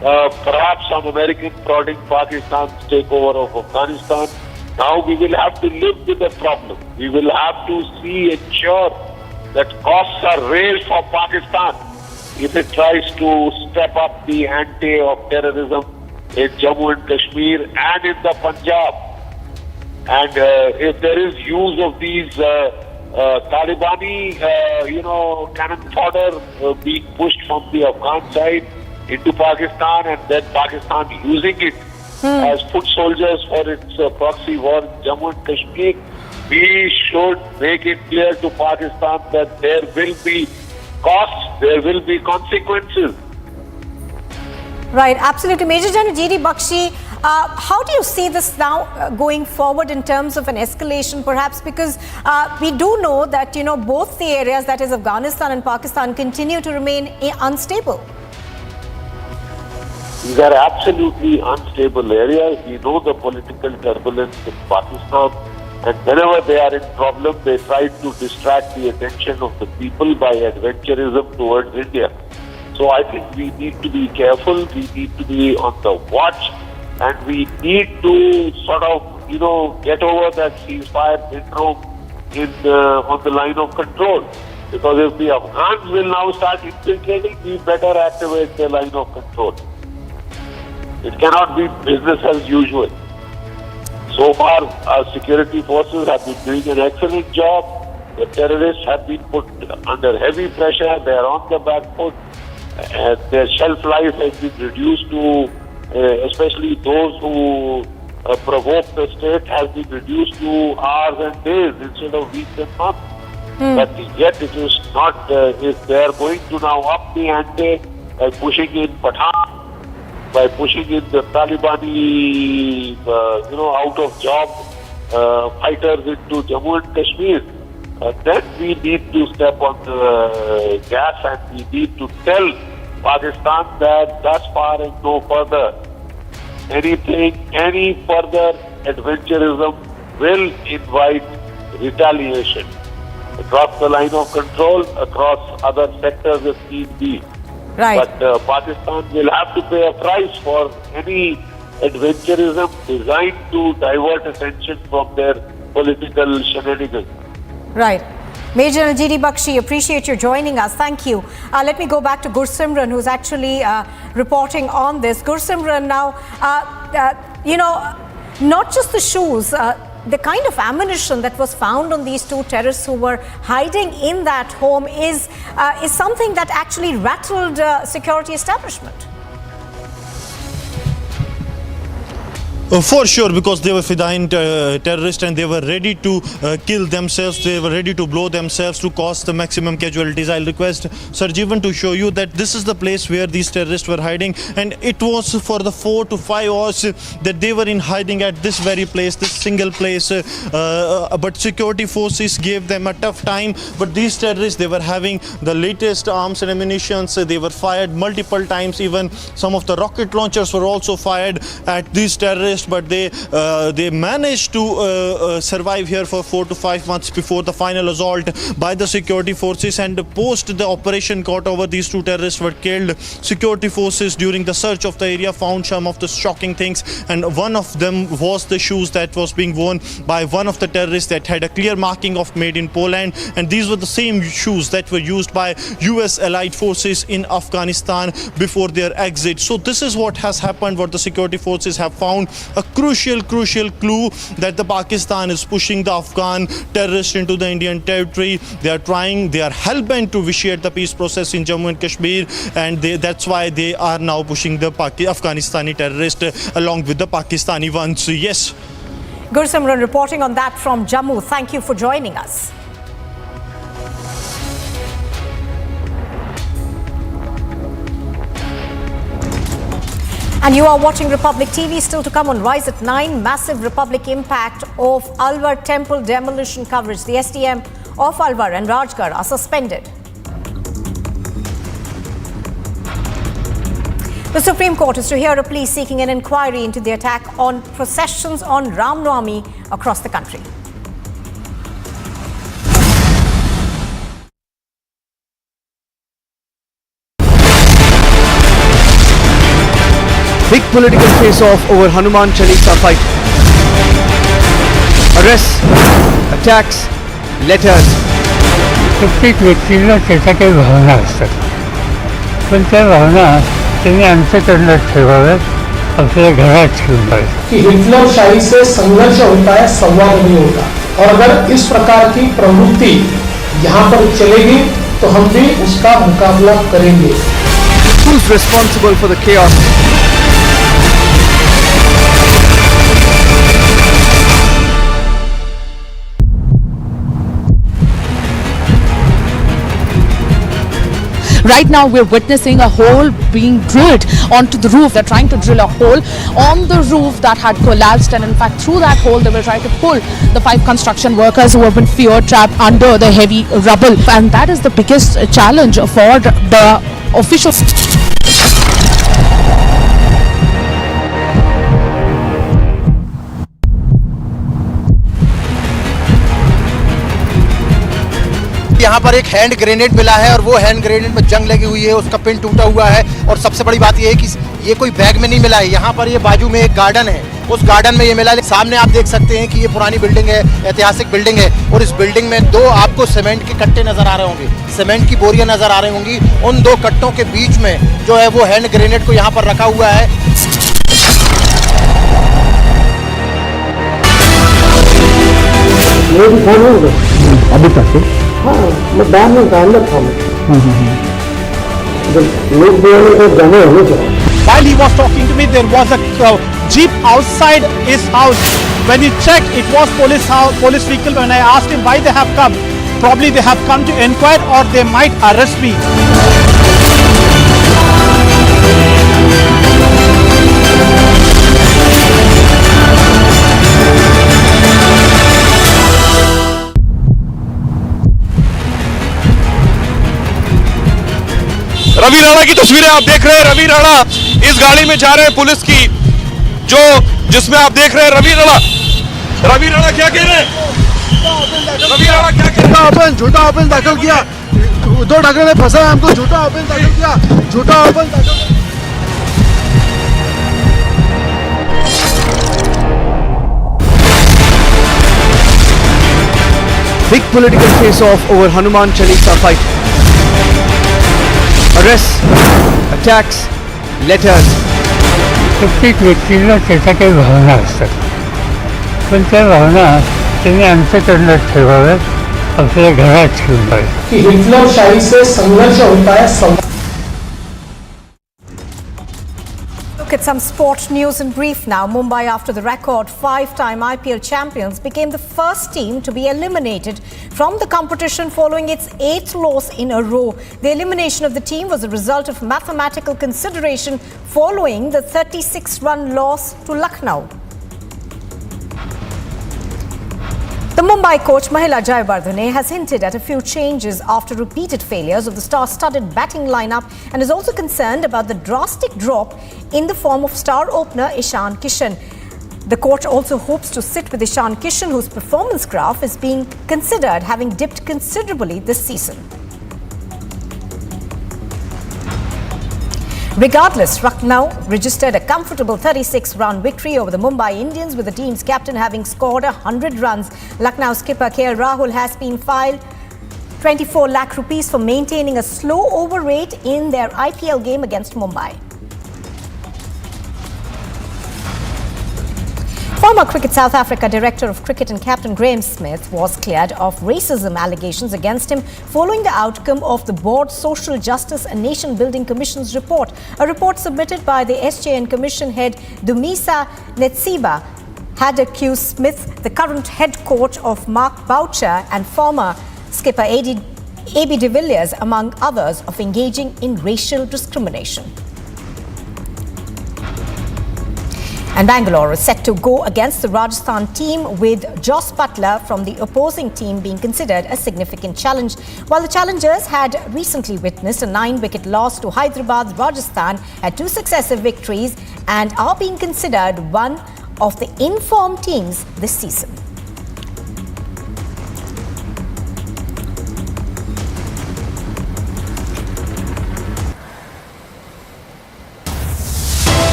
perhaps some American prodding Pakistan's takeover of Afghanistan. Now we will have to live with the problem. We will have to ensure that costs are raised for Pakistan if it tries to step up the ante of terrorism in Jammu and Kashmir and in the Punjab. And if there is use of these Talibani, cannon fodder being pushed from the Afghan side into Pakistan, and then Pakistan using it as foot soldiers for its proxy war in Jammu and Kashmir, we should make it clear to Pakistan that there will be costs, there will be consequences. Right, absolutely. Major General G.D. Bakshi, how do you see this now going forward in terms of an escalation perhaps? Because we do know that, both the areas, that is Afghanistan and Pakistan, continue to remain unstable. These are absolutely unstable areas. We know the political turbulence in Pakistan, and whenever they are in problem, they try to distract the attention of the people by adventurism towards India. So I think we need to be careful, we need to be on the watch, and we need to sort of, get over that ceasefire syndrome on the line of control. Because if the Afghans will now start infiltrating, we better activate the line of control. It cannot be business as usual. So far, our security forces have been doing an excellent job. The terrorists have been put under heavy pressure. They are on the back foot. Their shelf life has been reduced to, especially those who provoke the state, has been reduced to hours and days instead of weeks and months. But yet it is not, if they are going to now up the ante by pushing in Pathan, by pushing in the Talibani, out of job fighters into Jammu and Kashmir, then we need to step on the gas and we need to tell Pakistan that thus far and no further. Any further adventurism will invite retaliation across the line of control, across other sectors if need be. Right. But Pakistan will have to pay a price for any adventurism designed to divert attention from their political shenanigans. Right. Major General G.D. Bakshi, appreciate you joining us. Thank you. Let me go back to Gursimran, who's actually reporting on this. Gursimran, now, not just the shoes, the kind of ammunition that was found on these two terrorists who were hiding in that home is something that actually rattled security establishment. For sure, because they were Fidayeen terrorists and they were ready to kill themselves, they were ready to blow themselves to cause the maximum casualties. I'll request Sir Jeevan to show you that this is the place where these terrorists were hiding, and it was for the 4 to 5 hours that they were in hiding at this very place, this single place, but security forces gave them a tough time. But these terrorists, they were having the latest arms and ammunitions, they were fired multiple times, even some of the rocket launchers were also fired at these terrorists. But they managed to survive here for 4 to 5 months before the final assault by the security forces, and post the operation caught over, these two terrorists were killed. Security forces during the search of the area found some of the shocking things, and one of them was the shoes that was being worn by one of the terrorists that had a clear marking of made in Poland, and these were the same shoes that were used by US allied forces in Afghanistan before their exit. So this is what has happened, what the security forces have found. A crucial clue that the Pakistan is pushing the Afghan terrorists into the Indian territory. They are hell-bent to vitiate the peace process in Jammu and Kashmir, and that's why they are now pushing the Afghanistani terrorists along with the Pakistani ones. Yes. Gursimran reporting on that from Jammu. Thank you for joining us. And you are watching Republic TV. Still to come on Rise at 9, massive Republic impact of Alwar temple demolition coverage. The SDM of Alwar and Rajgarh are suspended. The Supreme Court is to hear a plea seeking an inquiry into the attack on processions on Ram Navami across the country. Big political face-off over Hanuman Chalisa fight. Arrests, attacks, letters. प्रत्येक व्यक्तीला त्याच्या काही भावना असतात, पण त्या भावना त्यांनी अंतःकरणात ठेवाव्यात और फिर घर छूट गए कि हिटलर शाही से संघर्ष होता है, संवाद नहीं होता। और अगर इस प्रकार की प्रवृत्ति यहाँ पर चलेगी तो हम भी उसका मुकाबला करेंगे। Who's responsible for the chaos? Right now we're witnessing a hole being drilled onto the roof. They're trying to drill a hole on the roof that had collapsed, and in fact through that hole they were trying to pull the 5 construction workers who have been fear trapped under the heavy rubble, and that is the biggest challenge for the officials. यहाँ पर एक hand grenade मिला है और वो hand grenade में जंग लगी हुई है, उसका पिन टूटा हुआ है। और सबसे बड़ी बात ये है कि ये कोई बैग में नहीं मिला है। यहाँ पर ये बाजू में एक गार्डन है, उस गार्डन में ये मिला है। सामने आप देख सकते हैं कि ये पुरानी बिल्डिंग है, ऐतिहासिक बिल्डिंग है, और इस बिल्डिंग में 2 आपको सीमेंट के कट्टे नजर आ रहे होंगे, सीमेंट की बोरियां नजर आ रही होंगी। उन 2 कट्टों के बीच में जो है वो हैंड ग्रेनेड को यहाँ पर रखा हुआ है। अभी तक हाँ, मैं बाहर में अंदर था। लोग जाने होने चाहिए। While he was talking to me, there was a jeep outside his house. When he checked, it was police vehicle. When I asked him why they have come, probably they have come to inquire or they might arrest me. Ravi Rana की तस्वीरें आप देख रहे हैं। रवि राणा इस गाड़ी में जा रहे हैं पुलिस की, जिसमें आप देख रहे हैं रवि राणा क्या कह रहे हैं? रवि राणा क्या कह रहे हैं? झूठा ऑफेंस दाखिल किया, उद्धव ठाकरे ने फंसा हमको, झूठा ऑफेंस दाखिल किया, झूठा ऑफेंस दाखिल। Big political face-off over Hanuman Chalisa fight. Arrests, attacks, letters. प्रत्येक व्यक्तीला त्याच्या काही भावना असतात, पण त्या भावना त्यांनी अंतःकरणात ठेवाव्यात, आपल्या घरात ठेवून पाहिजे। कि हिटलर शाही से संघर्ष होता है। Look at some sport news in brief now. Mumbai, after the record 5-time IPL champions, became the first team to be eliminated from the competition following its 8th loss in a row. The elimination of the team was a result of mathematical consideration following the 36-run loss to Lucknow. The Mumbai coach Mahela Jayawardene has hinted at a few changes after repeated failures of the star-studded batting lineup and is also concerned about the drastic drop in the form of star opener Ishan Kishan. The coach also hopes to sit with Ishan Kishan, whose performance graph is being considered having dipped considerably this season. Regardless, Lucknow registered a comfortable 36-run victory over the Mumbai Indians, with the team's captain having scored 100 runs. Lucknow skipper KL Rahul has been fined 24 lakh rupees for maintaining a slow over rate in their IPL game against Mumbai. Former Cricket South Africa Director of Cricket and Captain Graham Smith was cleared of racism allegations against him following the outcome of the Board's Social Justice and Nation Building Commission's report. A report submitted by the SJN Commission head Dumisa Netsiba had accused Smith, the current head coach of Mark Boucher and former skipper AB de Villiers, among others, of engaging in racial discrimination. And Bangalore is set to go against the Rajasthan team, with Joss Butler from the opposing team being considered a significant challenge. While the challengers had recently witnessed a 9-wicket loss to Hyderabad, Rajasthan had 2 successive victories and are being considered one of the informed teams this season.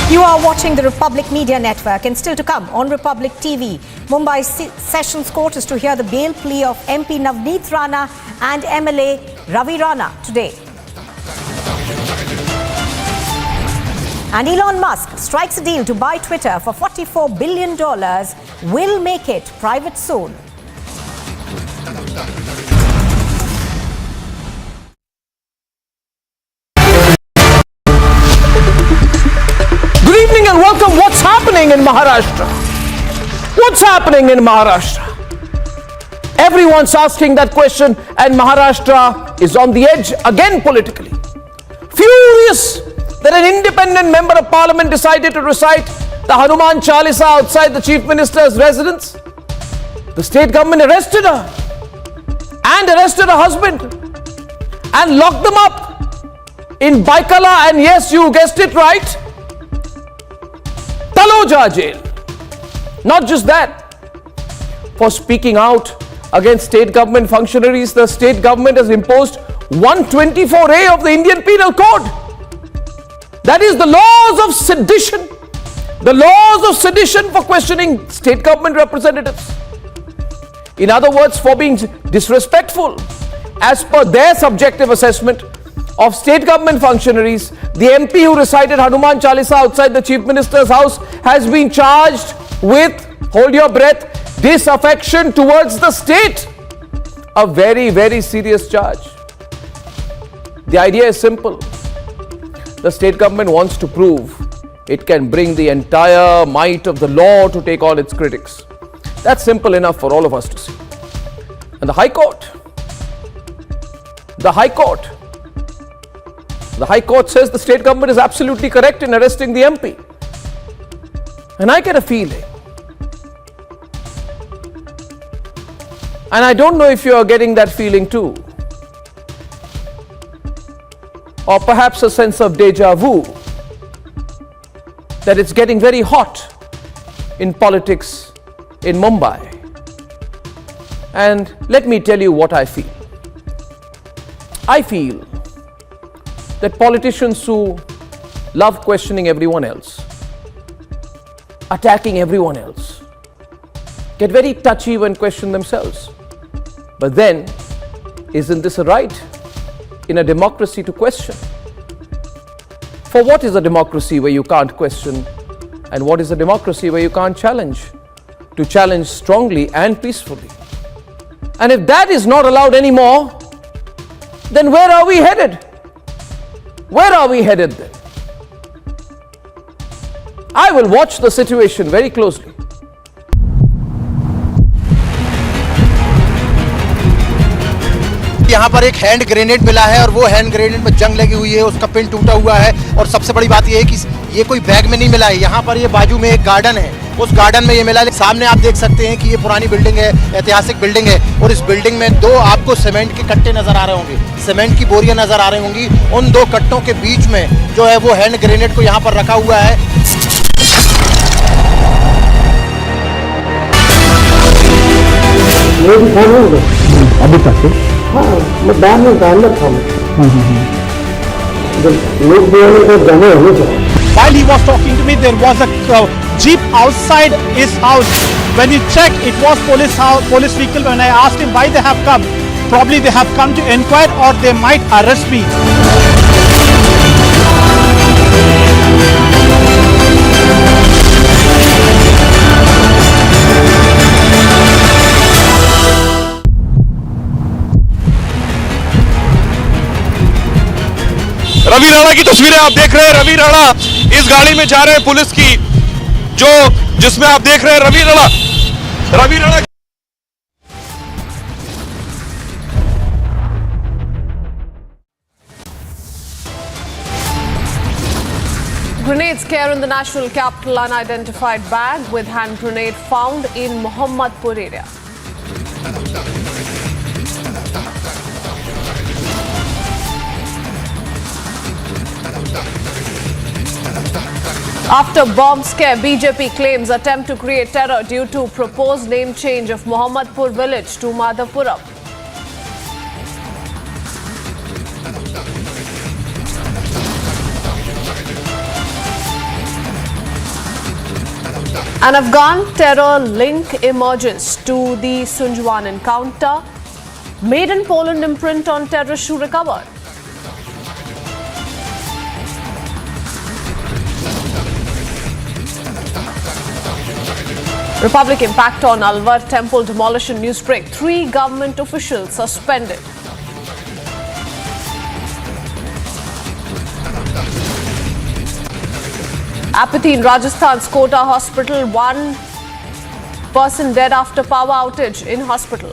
You are watching the Republic Media Network, and still to come on Republic TV. Mumbai Sessions Court is to hear the bail plea of MP Navneet Rana and MLA Ravi Rana today. And Elon Musk strikes a deal to buy Twitter for $44 billion. Will make it private soon. Good evening and welcome. What's happening in Maharashtra? What's happening in Maharashtra? Everyone's asking that question, and Maharashtra is on the edge again politically. Furious that an independent member of parliament decided to recite the Hanuman Chalisa outside the chief minister's residence. The state government arrested her and arrested her husband and locked them up in Baikala, and yes, you guessed it right, Taloja jail. Not just that, for speaking out against state government functionaries, the state government has imposed 124A of the Indian Penal Code. That is the laws of sedition. The laws of sedition for questioning state government representatives. In other words, for being disrespectful. As per their subjective assessment of state government functionaries, the MP who recited Hanuman Chalisa outside the chief minister's house has been charged with, hold your breath, disaffection towards the state. A very, very serious charge. The idea is simple. The state government wants to prove it can bring the entire might of the law to take on its critics. That's simple enough for all of us to see. And the High Court says the state government is absolutely correct in arresting the MP. And I get a feeling, and I don't know if you are getting that feeling too, or perhaps a sense of deja vu, that it's getting very hot in politics in Mumbai. And let me tell you what I feel. I feel that politicians who love questioning everyone else, attacking everyone else, get very touchy when questioned themselves. But then, isn't this a right in a democracy to question? For what is a democracy where you can't question? And what is a democracy where you can't challenge? To challenge strongly and peacefully. And if that is not allowed anymore, then where are we headed? Where are we headed then? I will watch the situation very closely. यहाँ पर एक hand grenade मिला है और वो hand grenade में जंग लगी हुई है, उसका पिन टूटा हुआ है। और सबसे बड़ी बात ये है कि ये कोई बैग में नहीं मिला है। यहाँ पर ये बाजू में एक गार्डन है, उस गार्डन में ये मिला है। सामने आप देख सकते हैं कि ये पुरानी बिल्डिंग है, ऐतिहासिक बिल्डिंग है, और इस बिल्डिंग में दो आपको सीमेंट के कट्टे नजर आ रहे होंगे, सीमेंट की बोरियां नजर आ रही होंगी। उन दो कट्टों के बीच में जो है वो हैंड ग्रेनेड को यहाँ पर रखा हुआ है। अभी तक हाँ, मैं बाहर में अंदर था। लोग जाने होने चाहिए। While he was talking to me, there was a jeep outside his house. When you check, it was police vehicle. When I asked him why they have come, probably they have come to inquire or they might arrest me. Ravi Rana की तस्वीरें आप देख रहे हैं। रवि राणा इस गाड़ी में जा रहे हैं पुलिस की, जिसमें आप देख रहे हैं Ravi Rana. Grenade scare in the national capital. Unidentified bag with hand grenade found in Mohammadpur area. After bomb scare, BJP claims attempt to create terror due to proposed name change of Mohammadpur village to Madhapuram. An Afghan terror link emerges to the Sunjwan encounter. Made in Poland imprint on terrorist shoe recovered. Republic impact on Alwar temple demolition newsbreak. 3 government officials suspended. Apathy in Rajasthan's Kota hospital. 1 person dead after power outage in hospital.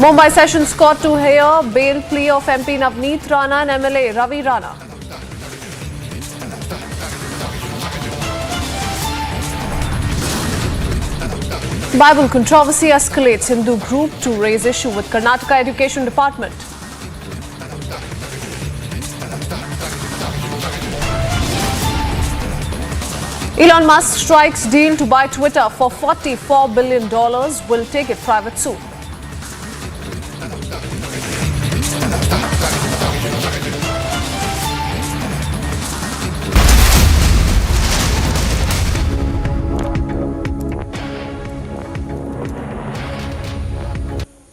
Mumbai Sessions Court to hear bail plea of MP Navneet Rana and MLA Ravi Rana. Bible controversy escalates. Hindu group to raise issue with Karnataka Education Department. Elon Musk strikes deal to buy Twitter for $44 billion. Will take it private soon.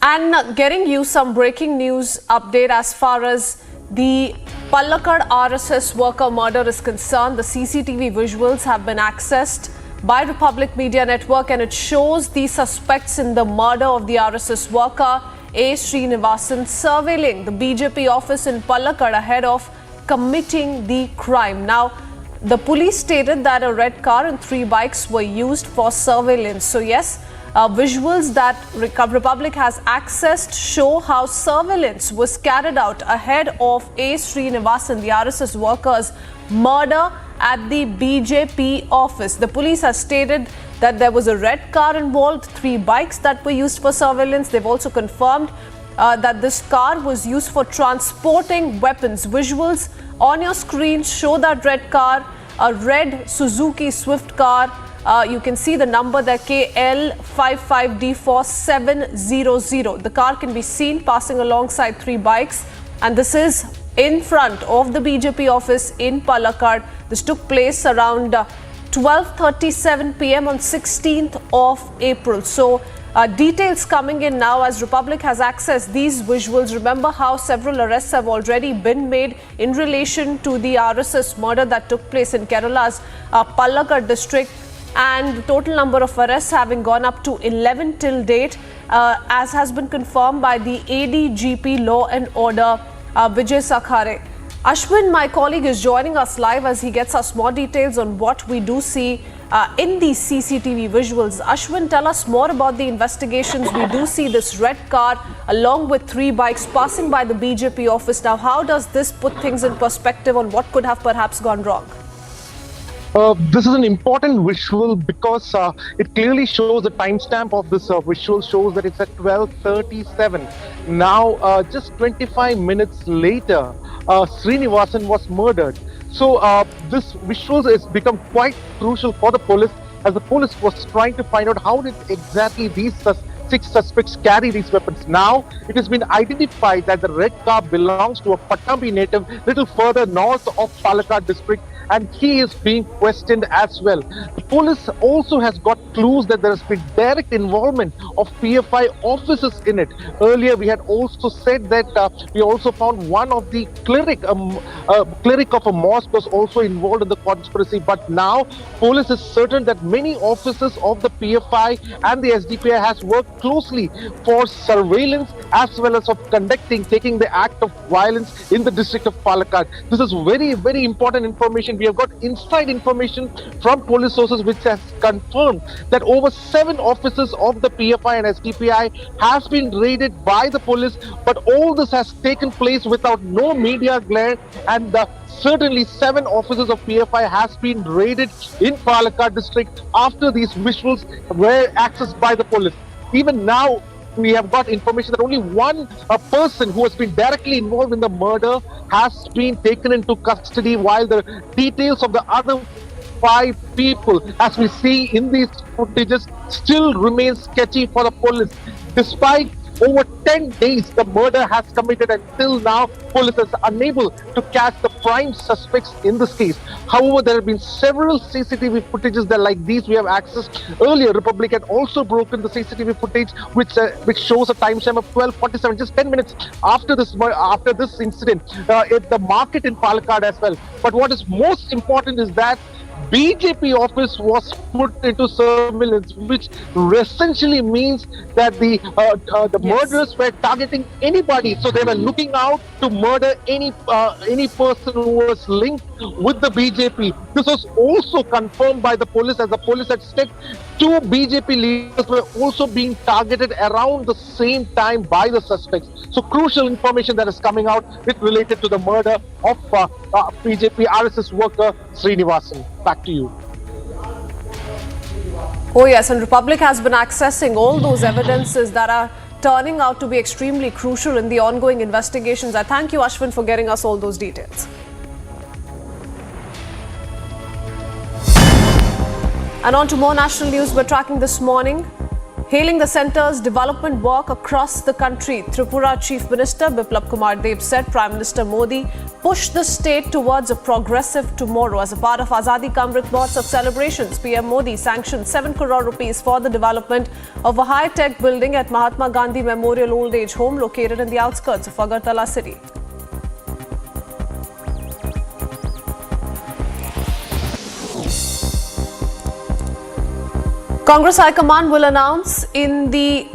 And getting you some breaking news update as far as the Palakkad RSS worker murder is concerned. The CCTV visuals have been accessed by Republic Media Network, and it shows the suspects in the murder of the RSS worker A. Srinivasan surveilling the BJP office in Palakkad ahead of committing the crime. Now, the police stated that a red car and 3 bikes were used for surveillance. So yes, visuals that Republic has accessed show how surveillance was carried out ahead of A. Srinivasan, the RSS worker's murder at the BJP office. The police has stated that there was a red car involved, 3 bikes that were used for surveillance. They've also confirmed that this car was used for transporting weapons. Visuals on your screen show that red car, a red Suzuki Swift car. You can see the number there, KL55D4700. The car can be seen passing alongside 3 bikes, and this is in front of the BJP office in Palakkad. This took place around 12:37 p.m. on 16th of April. So details coming in now as Republic has accessed these visuals. Remember how several arrests have already been made in relation to the RSS murder that took place in Kerala's Palakkad district, and the total number of arrests having gone up to 11 till date, as has been confirmed by the ADGP Law and Order, Vijay Sakhare. Ashwin, my colleague, is joining us live as he gets us more details on what we do see in these CCTV visuals. Ashwin, tell us more about the investigations. We do see this red car along with 3 bikes passing by the BJP office. Now, how does this put things in perspective on what could have perhaps gone wrong? This is an important visual because it clearly shows the timestamp of this visual shows that it's at 12:37. Now, just 25 minutes later, Srinivasan was murdered. So this visual has become quite crucial for the police, as the police was trying to find out how did exactly these 6 suspects carry these weapons. Now, it has been identified that the red car belongs to a Pattambi native little further north of Palakkad district, and he is being questioned as well. The police also has got clues that there has been direct involvement of PFI officers in it. Earlier, we had also said that we also found one of the cleric of a mosque was also involved in the conspiracy. But now, police is certain that many officers of the PFI and the SDPI has worked closely for surveillance as well as of taking the act of violence in the district of Palakkad. This is very, very important information. We have got inside information from police sources which has confirmed that over 7 officers of the PFI and SDPI has been raided by the police, but all this has taken place without no media glare, and certainly 7 officers of PFI has been raided in Palakkad district after these visuals were accessed by the police. Even now, we have got information that only one person who has been directly involved in the murder has been taken into custody, while the details of the other 5 people, as we see in these footages, still remain sketchy for the police. Despite over 10 days the murder has committed, and till now police is unable to catch the prime suspects in this case. However, there have been several CCTV footages that like these we have accessed earlier. Republic had also broken the CCTV footage which shows a timestamp of 12:47, just 10 minutes after this incident at the market in Palakkad as well. But what is most important is that BJP office was put into surveillance, which essentially means that the murderers were targeting anybody. So they were looking out to murder any person who was linked with the BJP. This was also confirmed by the police, as the police had stated 2 BJP leaders were also being targeted around the same time by the suspects. So crucial information that is coming out related to the murder of BJP RSS worker Srinivasan. Back to you. Oh yes, and Republic has been accessing all those evidences that are turning out to be extremely crucial in the ongoing investigations. I thank you, Ashwin, for getting us all those details. And on to more national news we're tracking this morning. Hailing the centre's development work across the country, Tripura Chief Minister Biplab Kumar Deb said Prime Minister Modi pushed the state towards a progressive tomorrow. As a part of Azadi Ka Amrit Mahotsav celebrations, PM Modi sanctioned 7 crore rupees for the development of a high-tech building at Mahatma Gandhi Memorial Old Age Home located in the outskirts of Agartala city. Congress High Command will announce the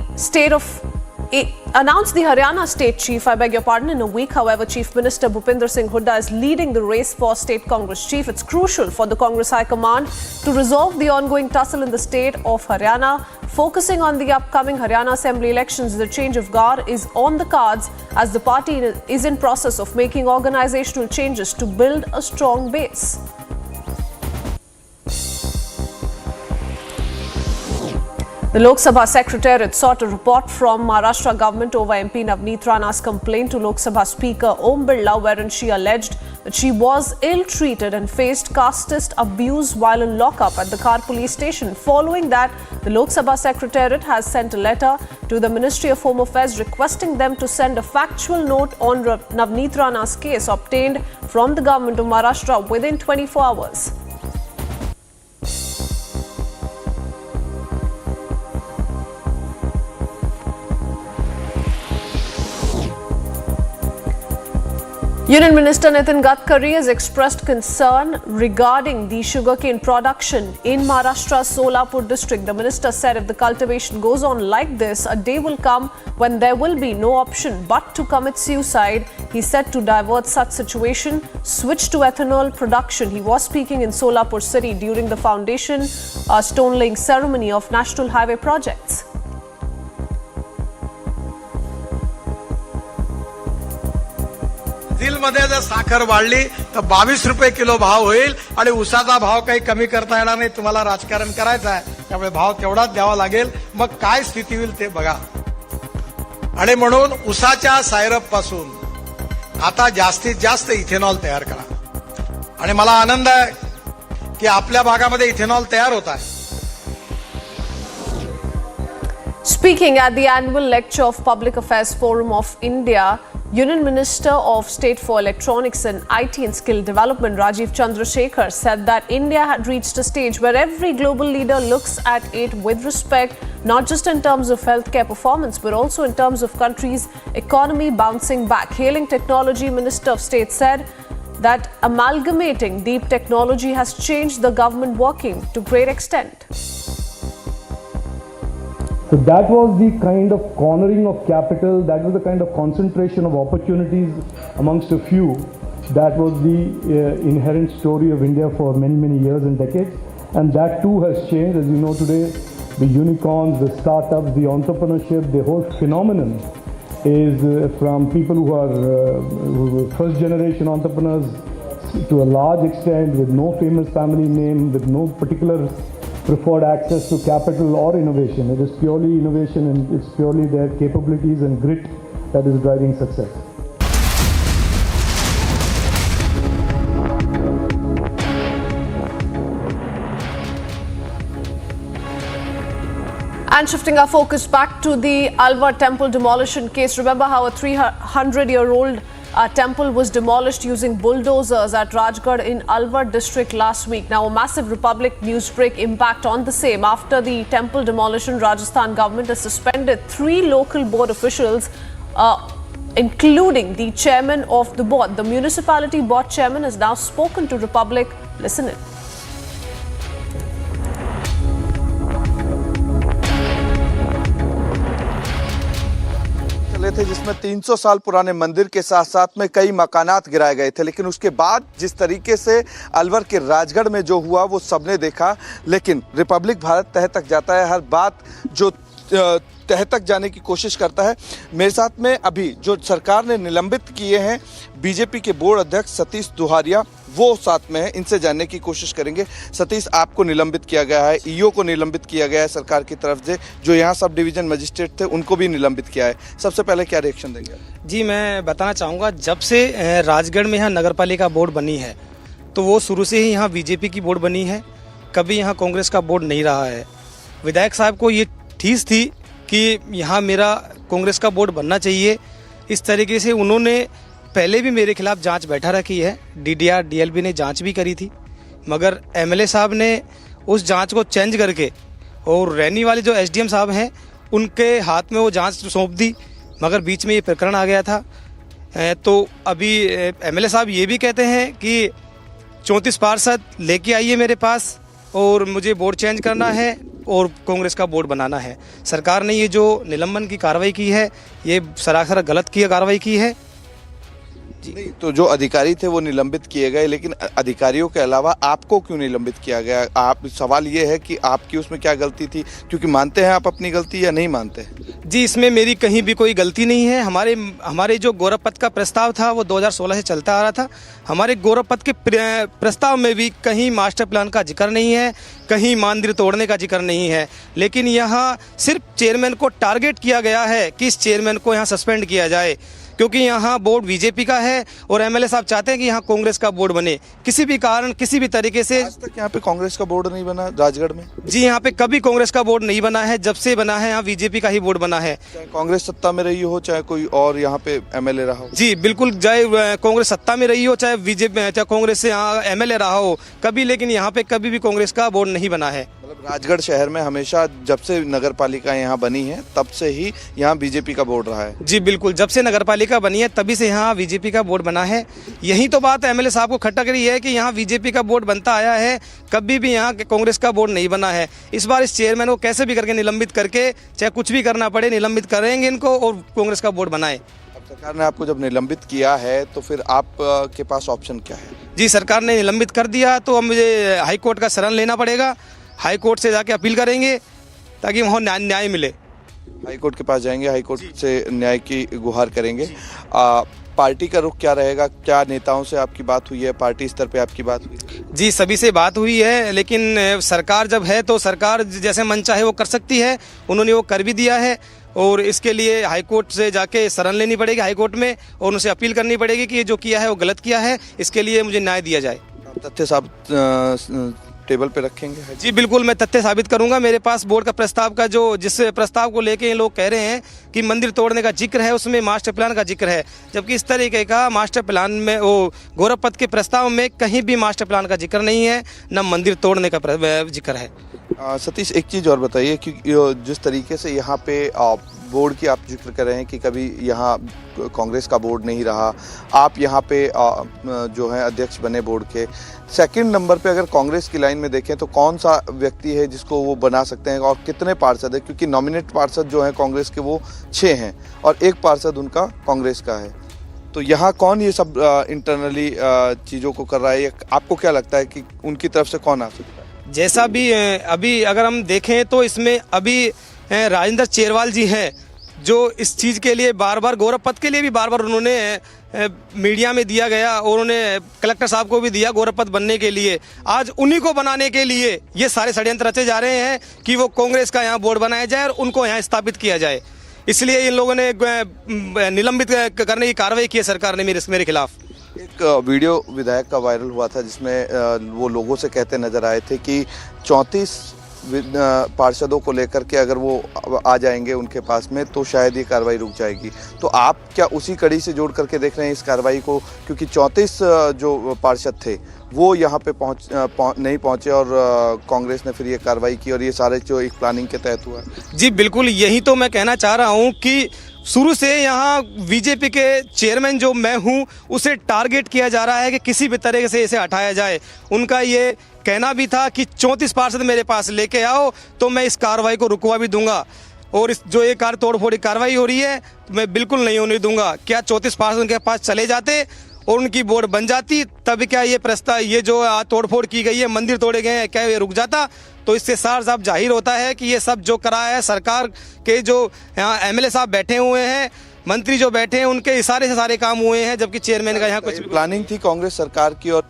Haryana State Chief, in a week. However, Chief Minister Bhupinder Singh Hooda is leading the race for State Congress Chief. It's crucial for the Congress High Command to resolve the ongoing tussle in the state of Haryana. Focusing on the upcoming Haryana Assembly elections, the change of guard is on the cards as the party is in process of making organizational changes to build a strong base. The Lok Sabha Secretariat sought a report from Maharashtra government over MP Navneet Rana's complaint to Lok Sabha Speaker Om Birla, wherein she alleged that she was ill-treated and faced casteist abuse while in lockup at the Khar police station. Following that, the Lok Sabha Secretariat has sent a letter to the Ministry of Home Affairs requesting them to send a factual note on Navneet Rana's case obtained from the government of Maharashtra within 24 hours. Union Minister Nitin Gadkari has expressed concern regarding the sugarcane production in Maharashtra's Solapur district. The minister said if the cultivation goes on like this, a day will come when there will be no option but to commit suicide. He said to divert such situation, switch to ethanol production. He was speaking in Solapur city during the foundation stone laying ceremony of National Highway projects. मध्ये जर साखर वाढली तर 22 रुपये kilo भाव होईल आणि ऊसाचा भाव काही कमी करता येणार नाही. तुम्हाला राजकारण करायचं आहे त्यामुळे भाव तेवढाच द्यावा लागेल. मग काय स्थिती होईल ते बघा. आणि म्हणून ऊसाच्या सायरप पासून आता जास्तीत जास्त इथेनॉल तयार करा. आणि मला आनंद आहे की आपल्या भागामध्ये इथेनॉल तयार होत आहे. Speaking at the annual lecture of Public Affairs Forum of India, Union Minister of State for Electronics and IT and Skill Development, Rajiv Chandrasekhar, said that India had reached a stage where every global leader looks at it with respect, not just in terms of healthcare performance, but also in terms of country's economy bouncing back. Hailing Technology Minister of State said that amalgamating deep technology has changed the government working to great extent. So that was the kind of cornering of capital, that was the kind of concentration of opportunities amongst a few. That was the inherent story of India for many, many years and decades. And that too has changed. As you know today, the unicorns, the startups, the entrepreneurship, the whole phenomenon is from people who are first generation entrepreneurs to a large extent with no famous family name, with no particular preferred access to capital or innovation. It is purely innovation and it's purely their capabilities and grit that is driving success. And shifting our focus back to the Alwar temple demolition case. Remember how a 300-year-old temple was demolished using bulldozers at Rajgarh in Alwar district last week. Now, a massive Republic newsbreak impact on the same. After the temple demolition, Rajasthan government has suspended 3 local board officials, including the chairman of the board. The municipality board chairman has now spoken to Republic. Listen in. थे जिसमें 300 साल पुराने मंदिर के साथ साथ में कई मकानात गिराए गए थे, लेकिन उसके बाद जिस तरीके से अलवर के राजगढ़ में जो हुआ वो सबने देखा। लेकिन रिपब्लिक भारत तह तक जाता है, हर बात जो तह तक जाने की कोशिश करता है। मेरे साथ में अभी जो सरकार ने निलंबित किए हैं बीजेपी के बोर्ड अध्यक्ष सतीश दुहारिया, वो साथ में है, इनसे जानने की कोशिश करेंगे। सतीश, आपको निलंबित किया गया है, ईओ को निलंबित किया गया है सरकार की तरफ से, जो यहाँ सब डिवीजन मजिस्ट्रेट थे उनको भी निलंबित किया है। सबसे पहले क्या रिएक्शन देंगे? जी, मैं बताना चाहूँगा, जब से राजगढ़ में यहाँ नगर पालिका बोर्ड बनी है तो वो शुरू से ही यहाँ बीजेपी की बोर्ड बनी है, कभी यहाँ कांग्रेस का बोर्ड नहीं रहा है। विधायक साहब को ये ठीस थी कि यहाँ मेरा कांग्रेस का बोर्ड बनना चाहिए। इस तरीके से उन्होंने पहले भी मेरे खिलाफ जांच बैठा रखी है, डीडीआर डीएलबी ने जांच भी करी थी, मगर एमएलए साहब ने उस जांच को चेंज करके और रैनी वाले जो एसडीएम साहब हैं उनके हाथ में वो जांच सौंप दी, मगर बीच में ये प्रकरण आ गया था। तो अभी एमएलए साहब ये भी कहते हैं कि 34 पार्षद लेके आइए मेरे पास और मुझे बोर्ड चेंज करना है और कांग्रेस का बोर्ड बनाना है। सरकार ने ये जो निलंबन की कार्रवाई की है ये सरासर गलत की कार्रवाई की है। नहीं, तो जो अधिकारी थे वो निलंबित किए गए, लेकिन अधिकारियों के अलावा आपको क्यों निलंबित किया गया? आप सवाल ये है कि आपकी उसमें क्या गलती थी, क्योंकि मानते हैं आप अपनी गलती या नहीं मानते हैं? जी, इसमें मेरी कहीं भी कोई गलती नहीं है। हमारे जो गौरव पथ का प्रस्ताव था वो 2016 से चलता आ रहा था। हमारे गौरव पथ के प्रस्ताव में भी कहीं मास्टर प्लान का जिक्र नहीं है, कहीं मंदिर तोड़ने का जिक्र नहीं है, लेकिन यहाँ सिर्फ चेयरमैन को टारगेट किया गया है कि इस चेयरमैन को यहाँ सस्पेंड किया जाए, क्योंकि यहाँ बोर्ड बीजेपी का है और एमएलए साहब चाहते हैं कि यहाँ कांग्रेस का बोर्ड बने। किसी भी कारण, किसी भी तरीके से आज तक यहाँ पे कांग्रेस का बोर्ड नहीं बना राजगढ़ में? जी, यहाँ पे कभी कांग्रेस का बोर्ड नहीं बना है। जब से बना है यहाँ बीजेपी का ही बोर्ड बना है। चाहे कांग्रेस सत्ता में रही हो, चाहे कोई और यहाँ पे एमएलए रहा हो? जी बिल्कुल, चाहे कांग्रेस सत्ता में रही हो, चाहे बीजेपी, चाहे कांग्रेस से यहाँ एमएलए रहा हो कभी, लेकिन यहाँ पे कभी भी कांग्रेस का बोर्ड नहीं बना है। मतलब राजगढ़ शहर में हमेशा जब से नगर पालिका यहाँ बनी है तब से ही यहाँ बीजेपी का बोर्ड रहा है? जी बिल्कुल, जब से नगर पालिका बनी है तभी से यहाँ बीजेपी का बोर्ड बना है। यही तो बात एमएलए साहब को खटक रही है कि यहाँ बीजेपी का बोर्ड बनता आया है, कभी भी यहाँ कांग्रेस का बोर्ड नहीं बना है। इस बार इस चेयरमैन को कैसे भी करके निलंबित करके, चाहे कुछ भी करना पड़े, निलंबित करेंगे इनको और कांग्रेस का बोर्ड बनाए। सरकार ने आपको जब निलंबित किया है तो फिर आप के पास ऑप्शन क्या है? जी, सरकार ने निलंबित कर दिया तो अब मुझे हाई कोर्ट का शरण लेना पड़ेगा। हाई कोर्ट से जाके अपील करेंगे ताकि वहाँ न्याय मिले। हाई कोर्ट के पास जाएंगे, हाई कोर्ट से न्याय की गुहार करेंगे। पार्टी का रुख क्या रहेगा? क्या नेताओं से आपकी बात हुई है? पार्टी स्तर पे आपकी बात हुई है? जी, सभी से बात हुई है, लेकिन सरकार जब है तो सरकार जैसे मन चाहे वो कर सकती है। उन्होंने वो कर भी दिया है और इसके लिए हाई कोर्ट से जाके शरण लेनी पड़ेगी हाई कोर्ट में, और उनसे अपील करनी पड़ेगी कि ये जो किया है वो गलत किया है, इसके लिए मुझे न्याय दिया जाए। तथ्य साहब टेबल पे रखेंगे? जी बिल्कुल, मैं तथ्य साबित करूंगा। मेरे पास बोर्ड का प्रस्ताव का जिस प्रस्ताव को लेके ये लोग कह रहे हैं कि मंदिर तोड़ने का जिक्र है, उसमें मास्टर प्लान का जिक्र है, जबकि इस तरीके का मास्टर प्लान में, वो गौरव पथ के प्रस्ताव में कहीं भी मास्टर प्लान का जिक्र नहीं है, न मंदिर तोड़ने का जिक्र है। सतीश, एक चीज़ और बताइए कि जिस तरीके से यहाँ पे बोर्ड की आप जिक्र कर रहे हैं कि कभी यहाँ कांग्रेस का बोर्ड नहीं रहा, आप यहाँ पे जो है अध्यक्ष बने बोर्ड के, सेकंड नंबर पे अगर कांग्रेस की लाइन में देखें तो कौन सा व्यक्ति है जिसको वो बना सकते हैं और कितने पार्षद है? क्योंकि नॉमिनेट पार्षद जो हैं कांग्रेस के वो 6 हैं और 1 पार्षद उनका कांग्रेस का है। तो यहाँ कौन ये सब इंटरनली चीज़ों को कर रहा है? आपको क्या लगता है कि उनकी तरफ से कौन आ सकता है? जैसा भी अभी अगर हम देखें तो इसमें अभी राजेंद्र चेरवाल जी हैं, जो इस चीज़ के लिए बार बार, गौरव पथ के लिए भी बार बार उन्होंने मीडिया में दिया गया और उन्होंने कलेक्टर साहब को भी दिया गौरव पथ बनने के लिए। आज उन्हीं को बनाने के लिए ये सारे षड्यंत्र रचे जा रहे हैं कि वो कांग्रेस का यहाँ बोर्ड बनाया जाए और उनको यहाँ स्थापित किया जाए। इसलिए इन लोगों ने निलंबित करने की कार्रवाई की है सरकार ने मेरे खिलाफ। एक वीडियो विधायक का वायरल हुआ था जिसमें वो लोगों से कहते नजर आए थे कि 34 पार्षदों को लेकर के अगर वो आ जाएंगे उनके पास में तो शायद ये कार्रवाई रुक जाएगी। तो आप क्या उसी कड़ी से जोड़ करके देख रहे हैं इस कार्रवाई को, क्योंकि 34 जो पार्षद थे वो यहाँ पे नहीं पहुँचे और कांग्रेस ने फिर ये कार्रवाई की और ये सारे जो एक प्लानिंग के तहत हुआ। जी बिल्कुल, यही तो मैं कहना चाह रहा हूँ कि शुरू से यहाँ बीजेपी के चेयरमैन जो मैं हूँ उसे टारगेट किया जा रहा है कि किसी भी तरीके से इसे हटाया जाए। उनका ये कहना भी था कि 34 पार्षद मेरे पास लेके आओ तो मैं इस कार्रवाई को रुकवा भी दूंगा, और इस जो ये तोड़फोड़ी कार्रवाई हो रही है मैं बिल्कुल नहीं होने दूंगा। क्या 34 पार्षद उनके पास चले जाते और उनकी बोर्ड बन जाती, तब क्या ये प्रस्ताव, ये जो तोड़फोड़ की गई है, मंदिर तोड़े गए हैं, क्या ये रुक जाता? तो इससे साफ साफ जाहिर होता है कि ये सब जो करा है सरकार के जो यहाँ एमएलए साहब बैठे हुए हैं, मंत्री जो बैठे हैं, उनके इशारे से सारे काम हुए हैं, जबकि चेयरमैन का यहाँ कुछ प्लानिंग थी कांग्रेस सरकार की। और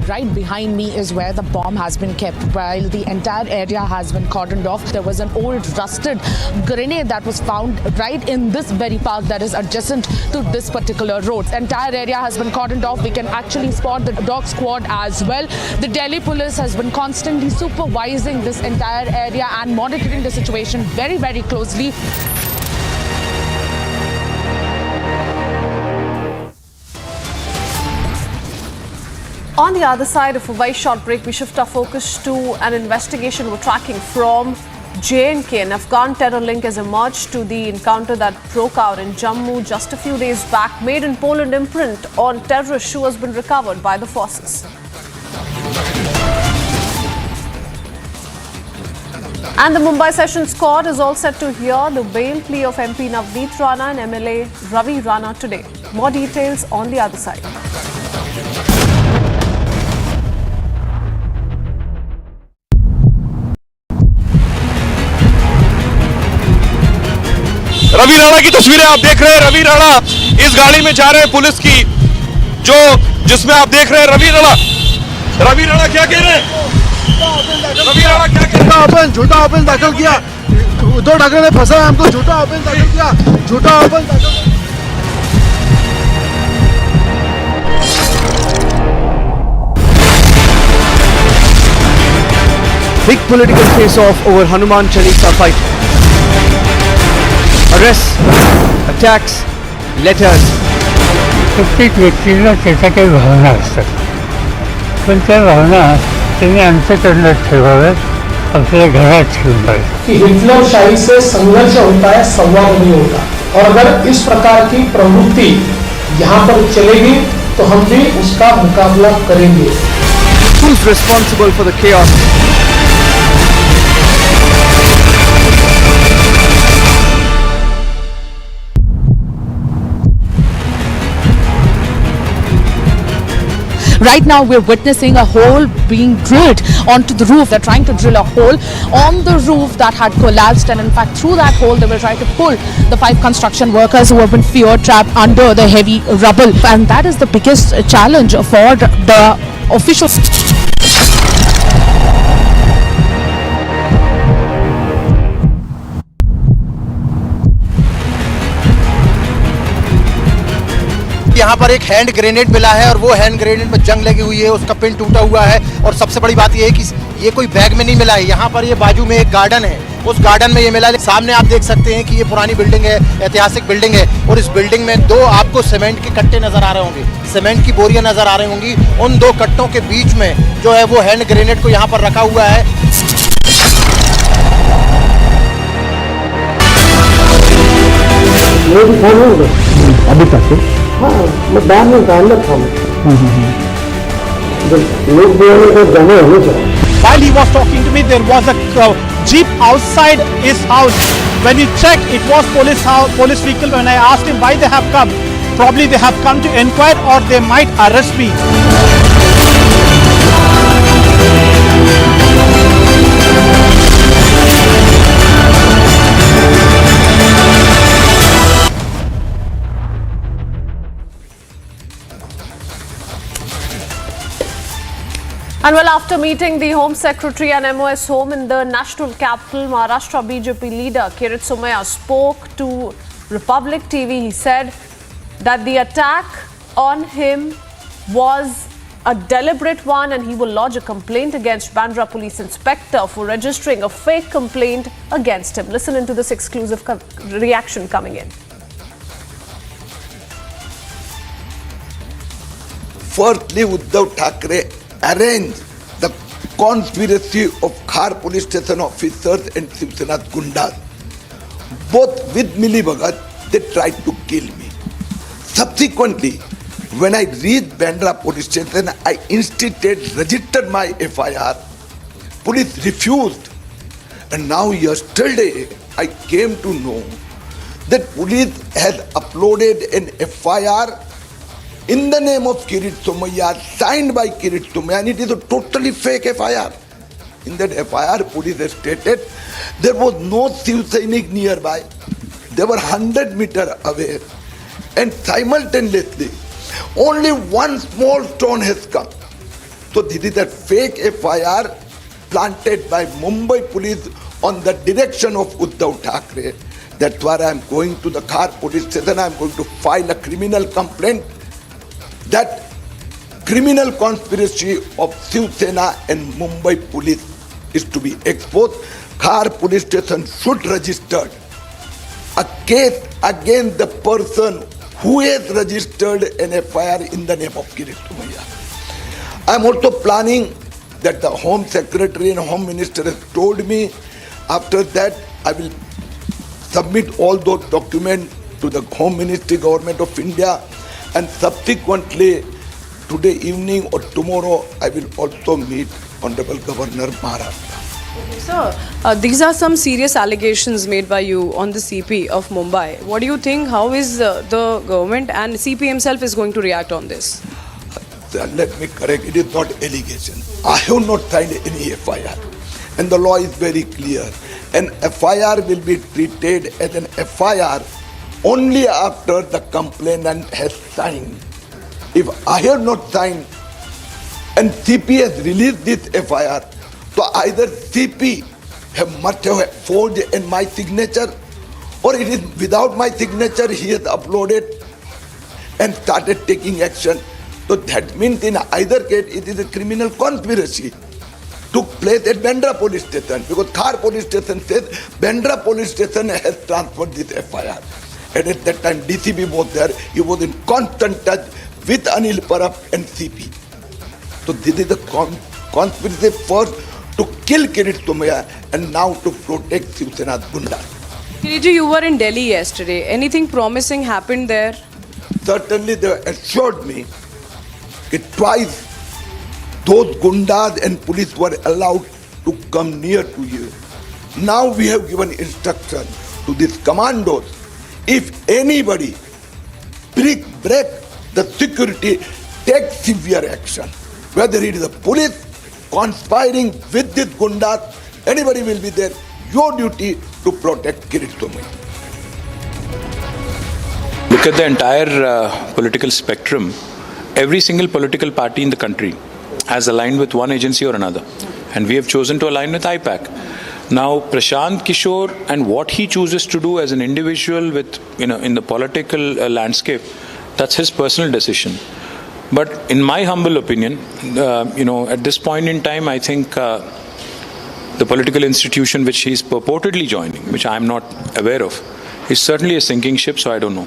Right behind me is where the bomb has been kept. While the entire area has been cordoned off, there was an old rusted grenade that was found right in this very park that is adjacent to this particular road. The entire area has been cordoned off. We can actually spot the dog squad as well. The Delhi police has been constantly supervising this entire area and monitoring the situation very, very closely. On the other side of a very short break, we shift our focus to an investigation we're tracking from J&K. An Afghan terror link has emerged to the encounter that broke out in Jammu just a few days back. Made in Poland imprint on terrorist shoe has been recovered by the forces. And the Mumbai Sessions Court is all set to hear the bail plea of MP Navneet Rana and MLA Ravi Rana today. More details on the other side. Ravi Rana की तस्वीरें आप देख रहे हैं। रवि राणा इस गाड़ी में जा रहे हैं पुलिस की, जिसमें आप देख रहे हैं रवि राणा क्या कह रहे हैं? रवि राणा क्या कह रहे हैं? झूठा ऑफेंस दाखिल किया, उद्धव ठाकरे ने फंसा हमको, झूठा ऑफेंस दाखिल किया, झूठा ऑफेंस दाखिल। Big political face-off over Hanuman Chalisa fight. Arrests, attacks, letters. प्रत्येक व्यक्तीला त्याच्या काही भावना असतात, पण त्या भावना त्यांनी अंतःकरणात ठेवाव्यात, आपल्या घरात ठेवून पाहिजे. कि हिटलरशाही से संघर्ष होता है, संवाद नहीं होता, और अगर इस प्रकार की प्रवृत्ति यहाँ पर चलेगी तो हम भी उसका मुकाबला करेंगे. Who's responsible for the chaos? Right now, we're witnessing a hole being drilled onto the roof. They're trying to drill a hole on the roof that had collapsed, and in fact, through that hole, they will try to pull the 5 construction workers who have been fear-trapped under the heavy rubble. And that is the biggest challenge for the officials. यहाँ पर एक hand grenade मिला है और वो hand grenade में जंग लगी हुई है, उसका पिन टूटा हुआ है। और सबसे बड़ी बात ये है कि ये कोई बैग में नहीं मिला है, यहाँ पर ये बाजू में एक गार्डन है, उस गार्डन में ये मिला है। सामने आप देख सकते हैं कि ये पुरानी बिल्डिंग है, ऐतिहासिक बिल्डिंग है, और इस बिल्डिंग में 2 आपको सीमेंट के कट्टे नजर आ रहे होंगे, सीमेंट की बोरियां नजर आ रही होंगी। उन 2 कट्टों के बीच में जो है वो हैंड ग्रेनेड को यहाँ पर रखा हुआ है। अभी तक हाँ, मैं बाहर में अंदर था, लोग बोलने को जाने होने चाहिए. While he was talking to me, there was a jeep outside his house. When you check, it was police vehicle. When I asked him why they have come, probably they have come to inquire or they might arrest me. And well, after meeting the Home Secretary and MOS home in the national capital, Maharashtra BJP leader Kirit Somaiya spoke to Republic TV. He said that the attack on him was a deliberate one, and he will lodge a complaint against Bandra police inspector for registering a fake complaint against him. Listen into this exclusive reaction coming in. Firstly, Uddhav Thackeray arranged the conspiracy of Khar police station officers and Shiv Sena's Gundas. Both with Milibhagat, they tried to kill me. Subsequently, when I reached Bandra police station, I instead registered my FIR. Police refused. And now yesterday, I came to know that police has uploaded an FIR in the name of Kirit Somaiya, signed by Kirit Somaiya, and it is a totally fake FIR. In that FIR, police has stated there was no Shiv Sainik nearby. They were 100 meters away. And simultaneously, only one small stone has come. So this is a fake FIR planted by Mumbai police on the direction of Uddhav Thackeray. That's why I am going to the Khar police station. I am going to file a criminal complaint. That criminal conspiracy of Shiv Sena and Mumbai police is to be exposed. Khar police station should register a case against the person who has registered an FIR in the name of Kirit Somaiya. I am also planning that the Home Secretary and Home Minister has told me. After that, I will submit all those documents to the Home Ministry, Government of India, and subsequently today evening or tomorrow I will also meet Honorable Governor Maharashtra. Sir, these are some serious allegations made by you on the CP of Mumbai. What do you think? How is the government and CP himself is going to react on this? Let me correct, it is not allegation. I have not signed any FIR. And the law is very clear. An FIR will be treated as an FIR only after the complainant has signed. If I have not signed and CP has released this FIR, so either CP must have forged in my signature, or it is without my signature he has uploaded and started taking action. So that means in either case it is a criminal conspiracy took place at Bandra police station, because Khar police station says Bandra police station has transferred this FIR. And at that time DCP was there, he was in constant touch with Anil Parab and CP. So this is the conspiracy first to kill Kirit Somaiya and now to protect Shiv Sena's Gunda. Kiriji, you were in Delhi yesterday. Anything promising happened there? Certainly they assured me that twice those Gundas and police were allowed to come near to you. Now we have given instruction to these commandos. If anybody break the security, take severe action. Whether it is the police conspiring with these Gundas, anybody will be there. Your duty to protect Kirit Somaiya. Look at the entire political spectrum. Every single political party in the country has aligned with one agency or another. And we have chosen to align with IPAC. Now, Prashant Kishore and what he chooses to do as an individual with, in the political landscape, that's his personal decision. But in my humble opinion, at this point in time, I think the political institution which he's purportedly joining, which I'm not aware of, is certainly a sinking ship, so I don't know.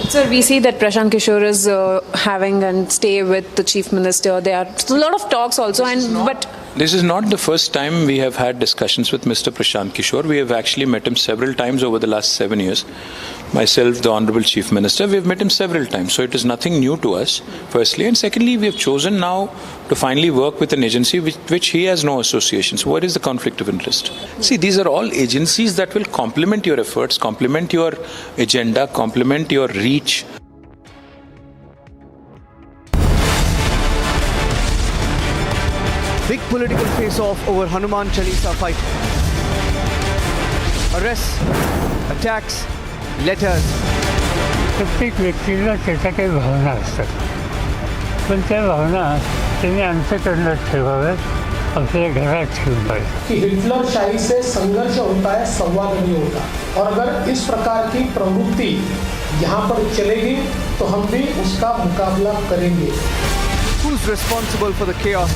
Sir, we see that Prashant Kishore is having and stay with the Chief Minister. There are a lot of talks also, This is not the first time we have had discussions with Mr. Prashant Kishore. We have actually met him several times over the last 7 years. Myself, the Honorable Chief Minister, we have met him several times. So it is nothing new to us, firstly. And secondly, we have chosen now to finally work with an agency which he has no association. So what is the conflict of interest? See, these are all agencies that will complement your efforts, complement your agenda, complement your reach. Big political face-off over Hanuman Chalisa fight. Arrests, attacks, letters. प्रत्येक व्यक्तीला त्याच्या काही भावना असतात, पण त्या भावना त्यांनी अंतःकरणात ठेवाव्यात, आपल्या घरात ठेवून पाहिजे. कि हिटलरशाही से संघर्ष होता है, संवाद नहीं होता. और अगर इस प्रकार की प्रवृत्ति यहाँ पर चलेगी तो हम भी उसका मुकाबला करेंगे। Who's responsible for the chaos?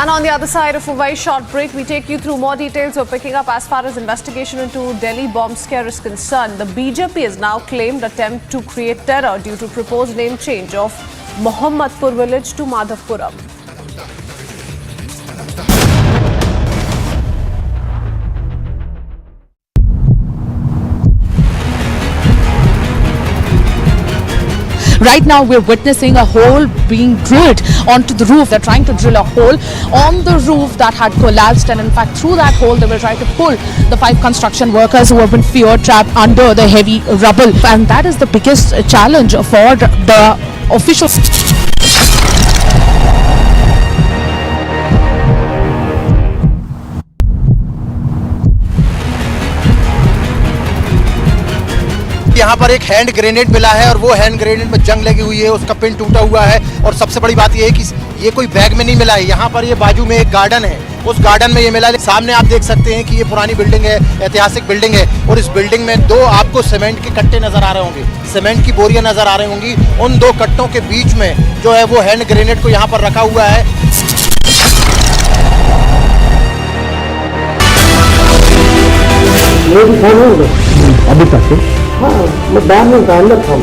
And on the other side of a very short break, we take you through more details. We're picking up as far as investigation into Delhi bomb scare is concerned. The BJP has now claimed attempt to create terror due to proposed name change of Mohammadpur village to Madhavpuram. Right now, we're witnessing a hole being drilled onto the roof. They're trying to drill a hole on the roof that had collapsed, and in fact, through that hole, they will try to pull the 5 construction workers who have been fear trapped under the heavy rubble. And that is the biggest challenge for the officials. यहाँ पर एक hand grenade मिला है और वो hand grenade में जंग लगी हुई है, उसका पिन टूटा हुआ है। और सबसे बड़ी बात ये है कि ये कोई बैग में नहीं मिला है। यहाँ पर ये बाजू में एक गार्डन है, उस गार्डन में ये मिला है। सामने आप देख सकते हैं कि ये पुरानी बिल्डिंग है, ऐतिहासिक बिल्डिंग है, और इस बिल्डिंग में 2 आपको सीमेंट के कट्टे नजर आ रहे होंगे, सीमेंट की बोरियां नजर आ रही होंगी। उन 2 कट्टों के बीच में जो है वो हैंड ग्रेनेड को यहाँ पर रखा हुआ है। अभी तक हाँ, मैं बाहर में अंदर था।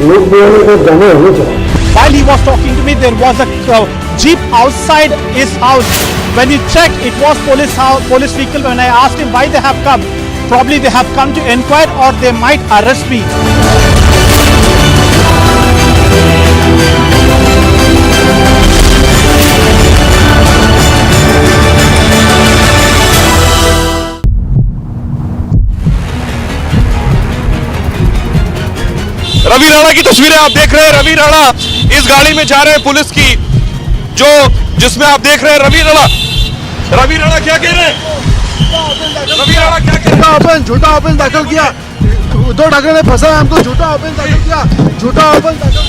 लोग बोलने को जाने होने चाहिए। While he was talking to me, there was a jeep outside his house. When you check, it was police vehicle. When I asked him why they have come, probably they have come to inquire or they might arrest me. Ravi Rana की तस्वीरें आप देख रहे हैं। रवि राणा इस गाड़ी में जा रहे हैं पुलिस की, जिसमें आप देख रहे हैं रवि राणा क्या कह रहे हैं? रवि राणा क्या कह रहे हैं? झूठा ओपन दाखिल किया, उद्धव ठाकरे ने फंसा हमको, झूठा ओपन दाखिल किया, झूठा ओपन दाखिल।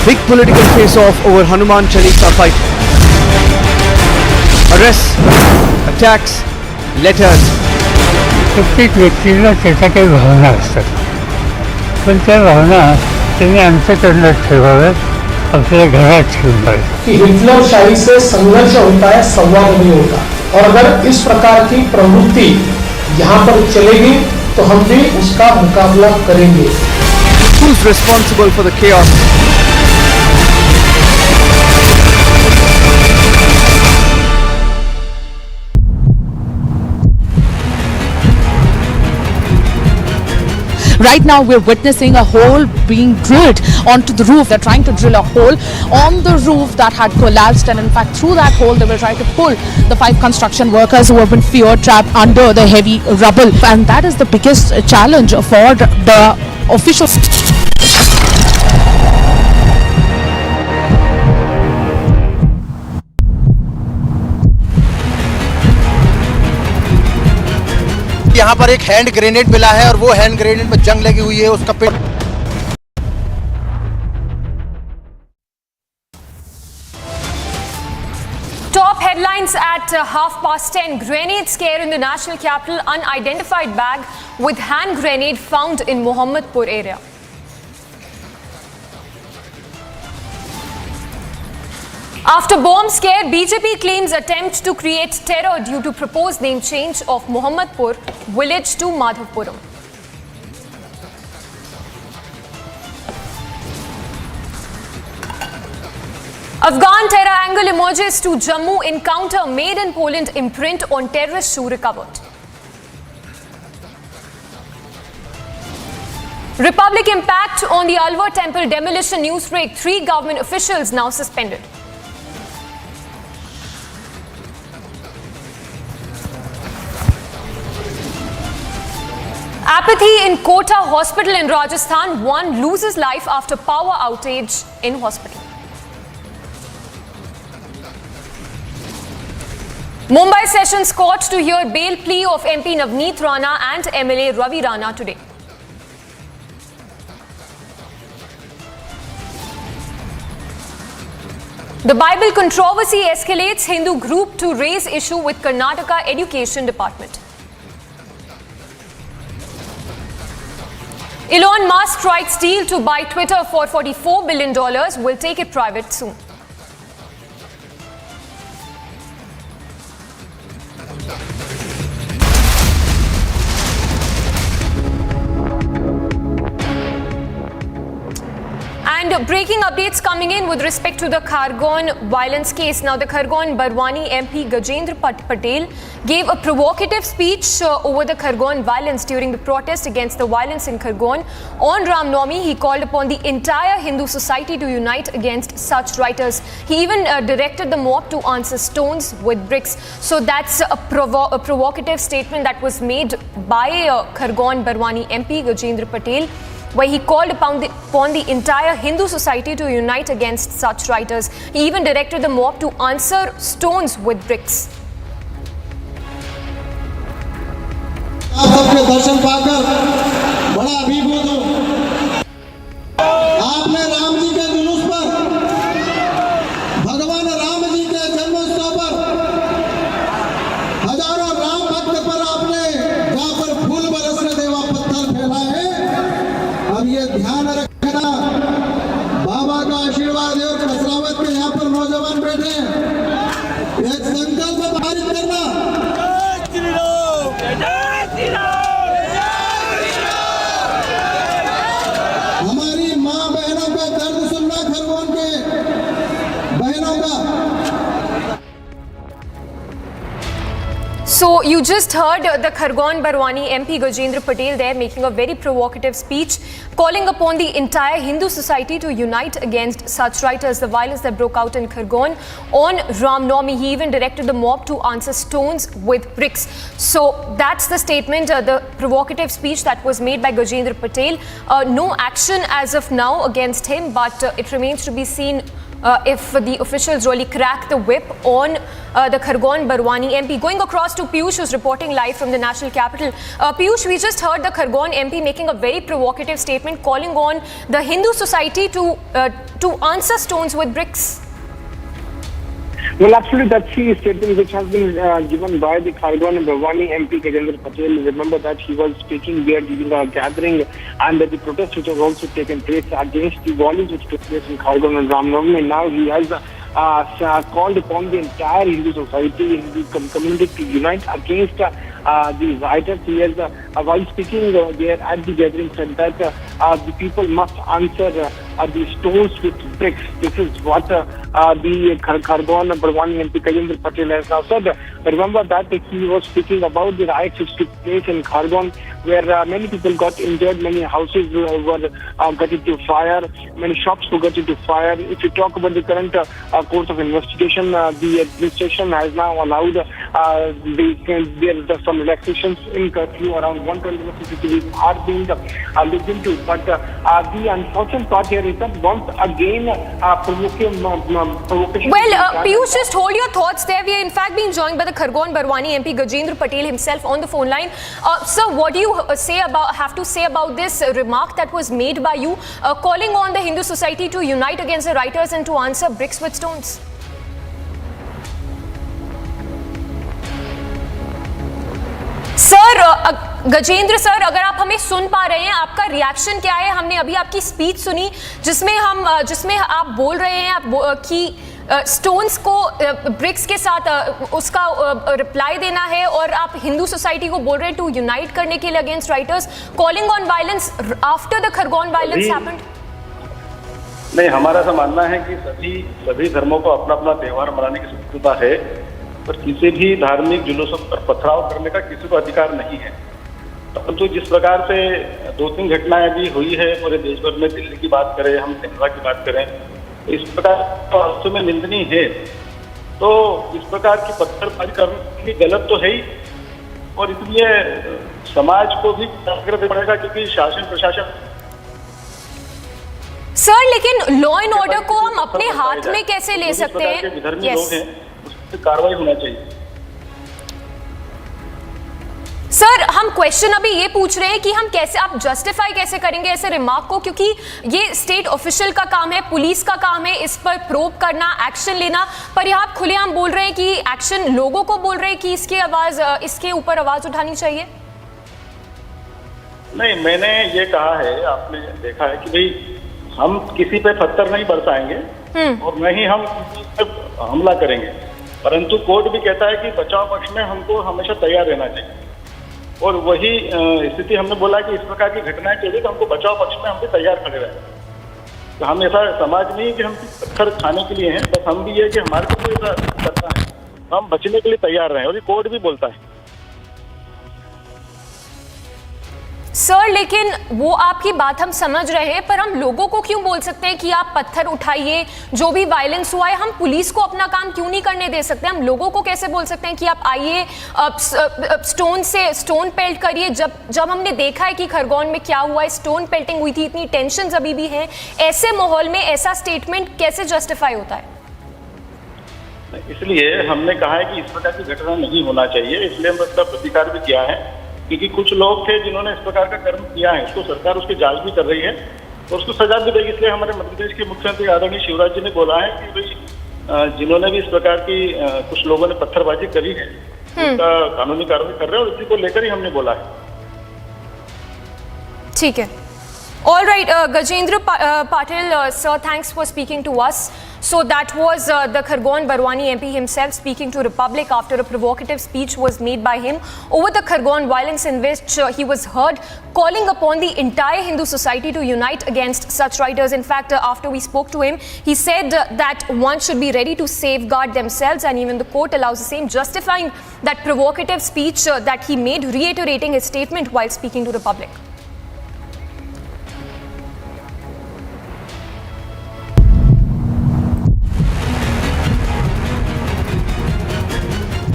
Big political face-off over Hanuman Chalisa fight. Arrests, attacks, letters. प्रत्येक व्यक्तीला त्याच्या काही भावना असतात, पण त्या भावना त्यांनी अंतःकरणात ठेवाव्यात, आपल्या घरात ठेवून पाहिजे. कि हिटलरशाही से संघर्ष होता है, संवाद नहीं होता। और अगर इस प्रकार की प्रवृत्ति यहाँ पर चलेगी तो हम भी उसका मुकाबला करेंगे। Who's responsible for the chaos? Right now, we're witnessing a hole being drilled onto the roof. They're trying to drill a hole on the roof that had collapsed, and in fact, through that hole, they will try to pull the 5 construction workers who have been fear trapped under the heavy rubble. And that is the biggest challenge for the officials. यहाँ पर एक hand grenade मिला है और वो hand grenade में जंग लगी हुई है, उसका pin. Top headlines at 10:30. Grenade scare in the national capital. Unidentified bag with hand grenade found in Mohammadpur area. After bomb scare, BJP claims attempt to create terror due to proposed name change of Mohammadpur village to Madhavpuram. Afghan terror angle emerges to Jammu encounter made in Poland imprint on terrorist shoe recovered. Republic impact on the Alwar temple demolition news break. 3 government officials now suspended. Apathy in Kota Hospital in Rajasthan. One loses life after power outage in hospital. Mumbai Sessions Court to hear bail plea of MP Navneet Rana and MLA Ravi Rana today. The Bible controversy escalates. Hindu group to raise issue with Karnataka Education Department. Elon Musk strikes deal to buy Twitter for $44 billion. Will take it private soon. And breaking updates coming in with respect to the Khargone violence case. Now, the Khargone Barwani MP Gajendra Patel gave a provocative speech over the Khargone violence during the protest against the violence in Khargone. On Ram Navami, he called upon the entire Hindu society to unite against such rioters. He even directed the mob to answer stones with bricks. So that's a provocative statement that was made by Khargone Barwani MP Gajendra Patel, where he called upon the entire Hindu society to unite against such rioters. He even directed the mob to answer stones with bricks. आप सबके दर्शन पाकर बड़ा अभिभूत हूं। आपने राम जी के जुलूस पर, भगवान राम जी के जन्मोत्सव पर, हजारों राम भक्त पर आपने जहां पर फूल बरसने देवा पत्थर फैलाए हैं। अब ये ध्यान रखना, बाबा का आशीर्वाद है और कसरावत के यहाँ पर नौजवान बैठे हैं। एक संकल्प पारित करना, हमारी माँ बहनों का दर्द सुनना, खरगोन के बहनों का। So you just heard the Khargone Barwani MP Gajendra Patel there making a very provocative speech, calling upon the entire Hindu society to unite against such rioters, the violence that broke out in Khargone. On Ram Navami, he even directed the mob to answer stones with bricks. So that's the statement, the provocative speech that was made by Gajendra Patel. No action as of now against him, but it remains to be seen if the officials really crack the whip on the Khargone Barwani MP. Going across to Piyush, who's reporting live from the national capital. Piyush, we just heard the Khargone MP making a very provocative statement, calling on the Hindu society to answer stones with bricks. Well, absolutely, that's the statement which has been given by the Khargone Barwani MP Gajendra Patel. Remember that he was speaking there during a gathering and the protest which has also taken place against the violence which took place in Khargone and Ram Navami. And now he has called upon the entire Hindu society, Hindu community to unite against the rioters. He has, while speaking there at the gathering, said that the people must answer the stones with bricks. This is what the Khargone Barwani MP Gajendra Patel has now said. Remember that he was speaking about the riots which took place in Khargone, where many people got injured, many houses were got into fire, many shops were got into fire. If you talk about the current course of investigation, the administration has now allowed there are some relaxations in curfew. Around 120 CCTVs are being looked into. But the unfortunate part here is that once again provocation. Well, Piyush, just hold your thoughts there. We are in fact being joined by the Khargone Barwani MP Gajendra Patel himself on the phone line. Sir, what do you have to say about this remark that was made by you, calling on the Hindu society to unite against the rioters and to answer bricks with stones? Sir, Gajendra sir, अगर आप हमें सुन पा रहे हैं, आपका reaction क्या है? हमने अभी आपकी स्पीच सुनी जिसमें आप बोल रहे हैं कि स्टोन्स को ब्रिक्स के साथ उसका रिप्लाई देना है और आप हिंदू सोसाइटी को बोल रहे हैं टू यूनाइट करने के लिए against writers, calling on violence after the Khargone violence happened. नहीं, हमारा ऐसा मानना है कि सभी धर्मों को अपना अपना त्योहार मनाने की स्वतंत्रता है और किसी भी धार्मिक जुलूसों पर पथराव करने का किसी को अधिकार नहीं है। परंतु जिस प्रकार से 2-3 घटनाएं भी हुई है पूरे देश भर में, दिल्ली की बात करें, हम शिमला की बात करें, इस प्रकार तो वास्तव में निंदनीय है। तो इस प्रकार की पत्थरबाजी करना गलत तो है ही, और इसलिए समाज को भी जागृत पड़ेगा, क्योंकि शासन प्रशासन। सर, लेकिन लॉ एंड ऑर्डर को हम अपने हाथ में कैसे ले सकते हैं? विधर्मी लोग हैं, उस पर कार्रवाई होना चाहिए। सर, हम क्वेश्चन अभी ये पूछ रहे हैं कि हम कैसे, आप जस्टिफाई कैसे करेंगे ऐसे रिमार्क को, क्योंकि ये स्टेट ऑफिशियल का काम है, पुलिस का काम है इस पर प्रोब करना, एक्शन लेना, पर यहाँ आप खुलेआम बोल रहे हैं कि एक्शन लोगों को बोल रहे हैं कि इसके ऊपर आवाज उठानी चाहिए। नहीं, मैंने ये कहा है, आपने देखा है कि भाई हम किसी पे पत्थर नहीं बरसाएंगे और न ही हम किसी पे हमला करेंगे, परंतु कोर्ट भी कहता है कि बचाव पक्ष में हमको हमेशा तैयार रहना चाहिए। और वही स्थिति हमने बोला कि इस प्रकार की घटनाएं चली तो हमको बचाव पक्ष में हम भी तैयार खड़े रहे। तो हम ऐसा समाज नहीं कि हम पत्थर खाने के लिए हैं, बस हम भी ये कि हमारे को ऐसा करना है, हम बचने के लिए तैयार रहे, और ये कोर्ट भी बोलता है। सर, लेकिन वो आपकी बात हम समझ रहे हैं, पर हम लोगों को क्यों बोल सकते हैं कि आप पत्थर उठाइए, जो भी वायलेंस हुआ है, हम पुलिस को अपना काम क्यों नहीं करने दे सकते? हम लोगों को कैसे बोल सकते हैं कि आप आइए स्टोन पेल्ट करिए, जब हमने देखा है कि खरगोन में क्या हुआ है, स्टोन पेल्टिंग हुई थी, इतनी टेंशन अभी भी है, ऐसे माहौल में ऐसा स्टेटमेंट कैसे जस्टिफाई होता है? इसलिए हमने कहा है कि इस प्रकार की घटना नहीं होना चाहिए, इसलिए हम इसका प्रतिकार भी किया है, क्योंकि कुछ लोग थे जिन्होंने इस प्रकार का कर्म किया है, उसको सरकार उसकी जांच भी कर रही है और उसको सजा भी देगी। इसलिए हमारे मध्य प्रदेश के मुख्यमंत्री आदरणीय शिवराज जी ने बोला है कि भाई जिन्होंने भी इस प्रकार की कुछ लोगों ने पत्थरबाजी करी है उनका कानूनी कार्रवाई कर रहे हैं, और इसी को लेकर ही हमने बोला है। ठीक है, all right, Gajendra Patil, sir, thanks for speaking to us. So that was the Khargon Barwani MP himself speaking to Republic after a provocative speech was made by him over the Khargon violence, in which he was heard calling upon the entire Hindu society to unite against such writers. In fact, after we spoke to him, he said that one should be ready to safeguard themselves, and even the court allows the same, justifying that provocative speech that he made, reiterating his statement while speaking to Republic.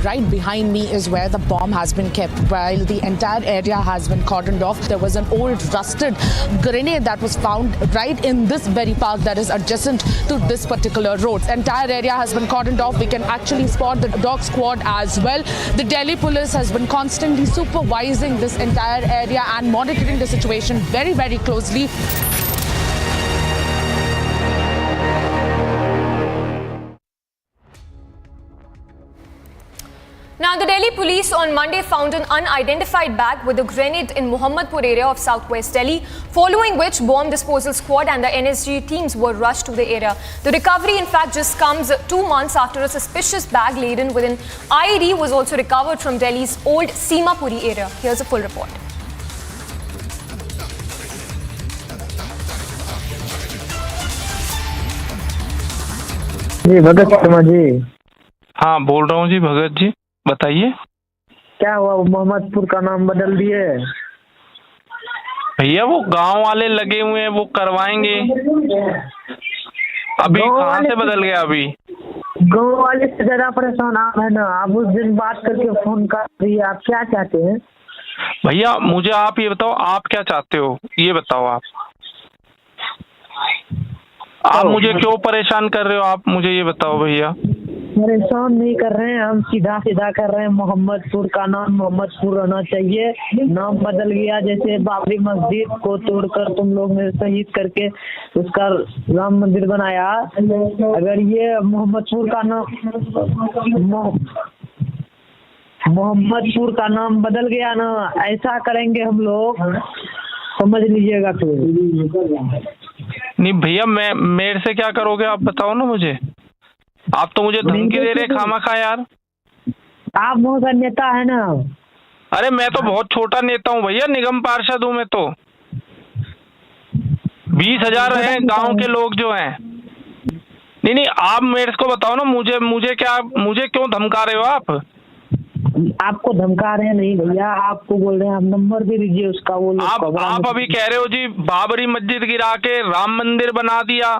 Right behind me is where the bomb has been kept, while the entire area has been cordoned off. There was an old rusted grenade that was found right in this very park that is adjacent to this particular road. The entire area has been cordoned off. We can actually spot the dog squad as well. The Delhi police has been constantly supervising this entire area and monitoring the situation very, very closely. Now, the Delhi police on Monday found an unidentified bag with a grenade in Mohammadpur area of southwest Delhi, following which bomb disposal squad and the NSG teams were rushed to the area. The recovery, in fact, just comes 2 months after a suspicious bag laden with an IED was also recovered from Delhi's old Seemapuri area. Here's a full report. जी भगत शर्मा जी। हाँ, बोल रहा हूँ जी भगत जी, बताइए। क्या हुआ, मोहम्मदपुर का नाम बदल दिए? भैया वो गांव वाले लगे हुए हैं, वो करवाएंगे। अभी कहाँ से बदल गया? अभी गांव वाले से ज्यादा परेशान आप है ना। आप उस दिन बात करके फोन कर रही है, आप क्या चाहते हैं? भैया मुझे आप ये बताओ, आप क्या चाहते हो ये बताओ। आप मुझे क्यों परेशान कर रहे हो? आप मुझे ये बताओ भैया। परेशान नहीं कर रहे हैं हम, सीधा सीधा कर रहे हैं। मोहम्मदपुर का नाम मोहम्मदपुर रहना चाहिए। नाम बदल गया, जैसे बाबरी मस्जिद को तोड़कर तुम लोग ने शहीद करके उसका राम मंदिर बनाया। अगर ये मोहम्मदपुर का नाम बदल गया ना, ऐसा करेंगे हम लोग, समझ लीजिएगा। फिर नहीं भैया, मेरे से क्या करोगे आप बताओ ना मुझे। आप तो मुझे धमकी दे रहे खामखा यार। आप बहुत नेता है ना। अरे मैं तो बहुत छोटा नेता हूँ भैया, निगम पार्षद हूँ मैं तो। 20,000 हैं गांव के लोग जो हैं। नहीं, आप मेरे को बताओ ना, मुझे क्यों धमका रहे हो आप? आपको धमका रहे हैं नहीं भैया, आपको बोल रहे हैं। आप नंबर दे दीजिए उसका। वो आप अभी कह रहे हो जी बाबरी मस्जिद गिरा के राम मंदिर बना दिया,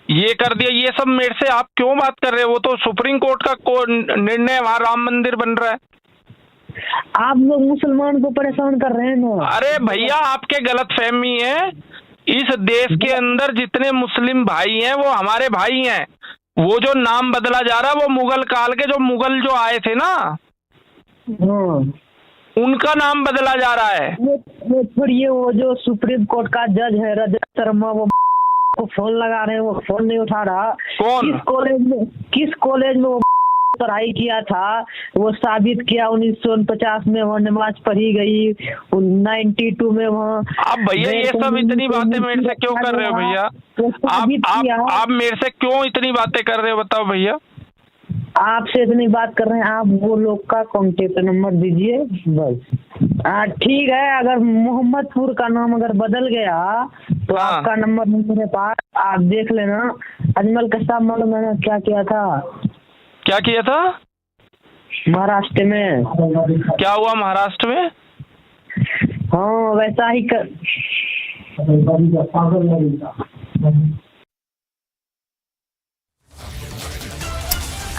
ये कर दिया, ये सब मेरे से आप क्यों बात कर रहे हो? वो तो सुप्रीम कोर्ट का निर्णय, वहाँ राम मंदिर बन रहा है। आप लोग मुसलमान को परेशान कर रहे हैं ना। अरे भैया आपके गलत फहमी है। इस देश के अंदर जितने मुस्लिम भाई हैं वो हमारे भाई हैं। वो जो नाम बदला जा रहा है वो मुगल काल के जो मुगल जो आए थे ना, उनका नाम बदला जा रहा है। वो छोड़िए, वो जो सुप्रीम कोर्ट का जज है रजत शर्मा, वो को फोन लगा रहे हैं, वो फोन नहीं उठा रहा। कौन? किस कॉलेज में वो पढ़ाई किया था, वो साबित किया। 1949 में वहाँ नमाज पढ़ी गई, 92 में वहाँ। अब भैया ये सब इतनी बातें मेरे से क्यों कर रहे हो भैया? आप मेरे से क्यों इतनी बातें कर रहे हो बताओ भैया? आपसे इतनी बात कर रहे हैं, आप वो लोग का कॉन्टेक्ट नंबर दीजिए बस। ठीक है, अगर मोहम्मदपुर का नाम अगर बदल गया तो आपका नंबर मेरे पास, आप देख लेना। अजमल कसाब मालूम मैंने क्या किया था? क्या किया था? महाराष्ट्र में। क्या हुआ महाराष्ट्र में? हाँ वैसा ही कर।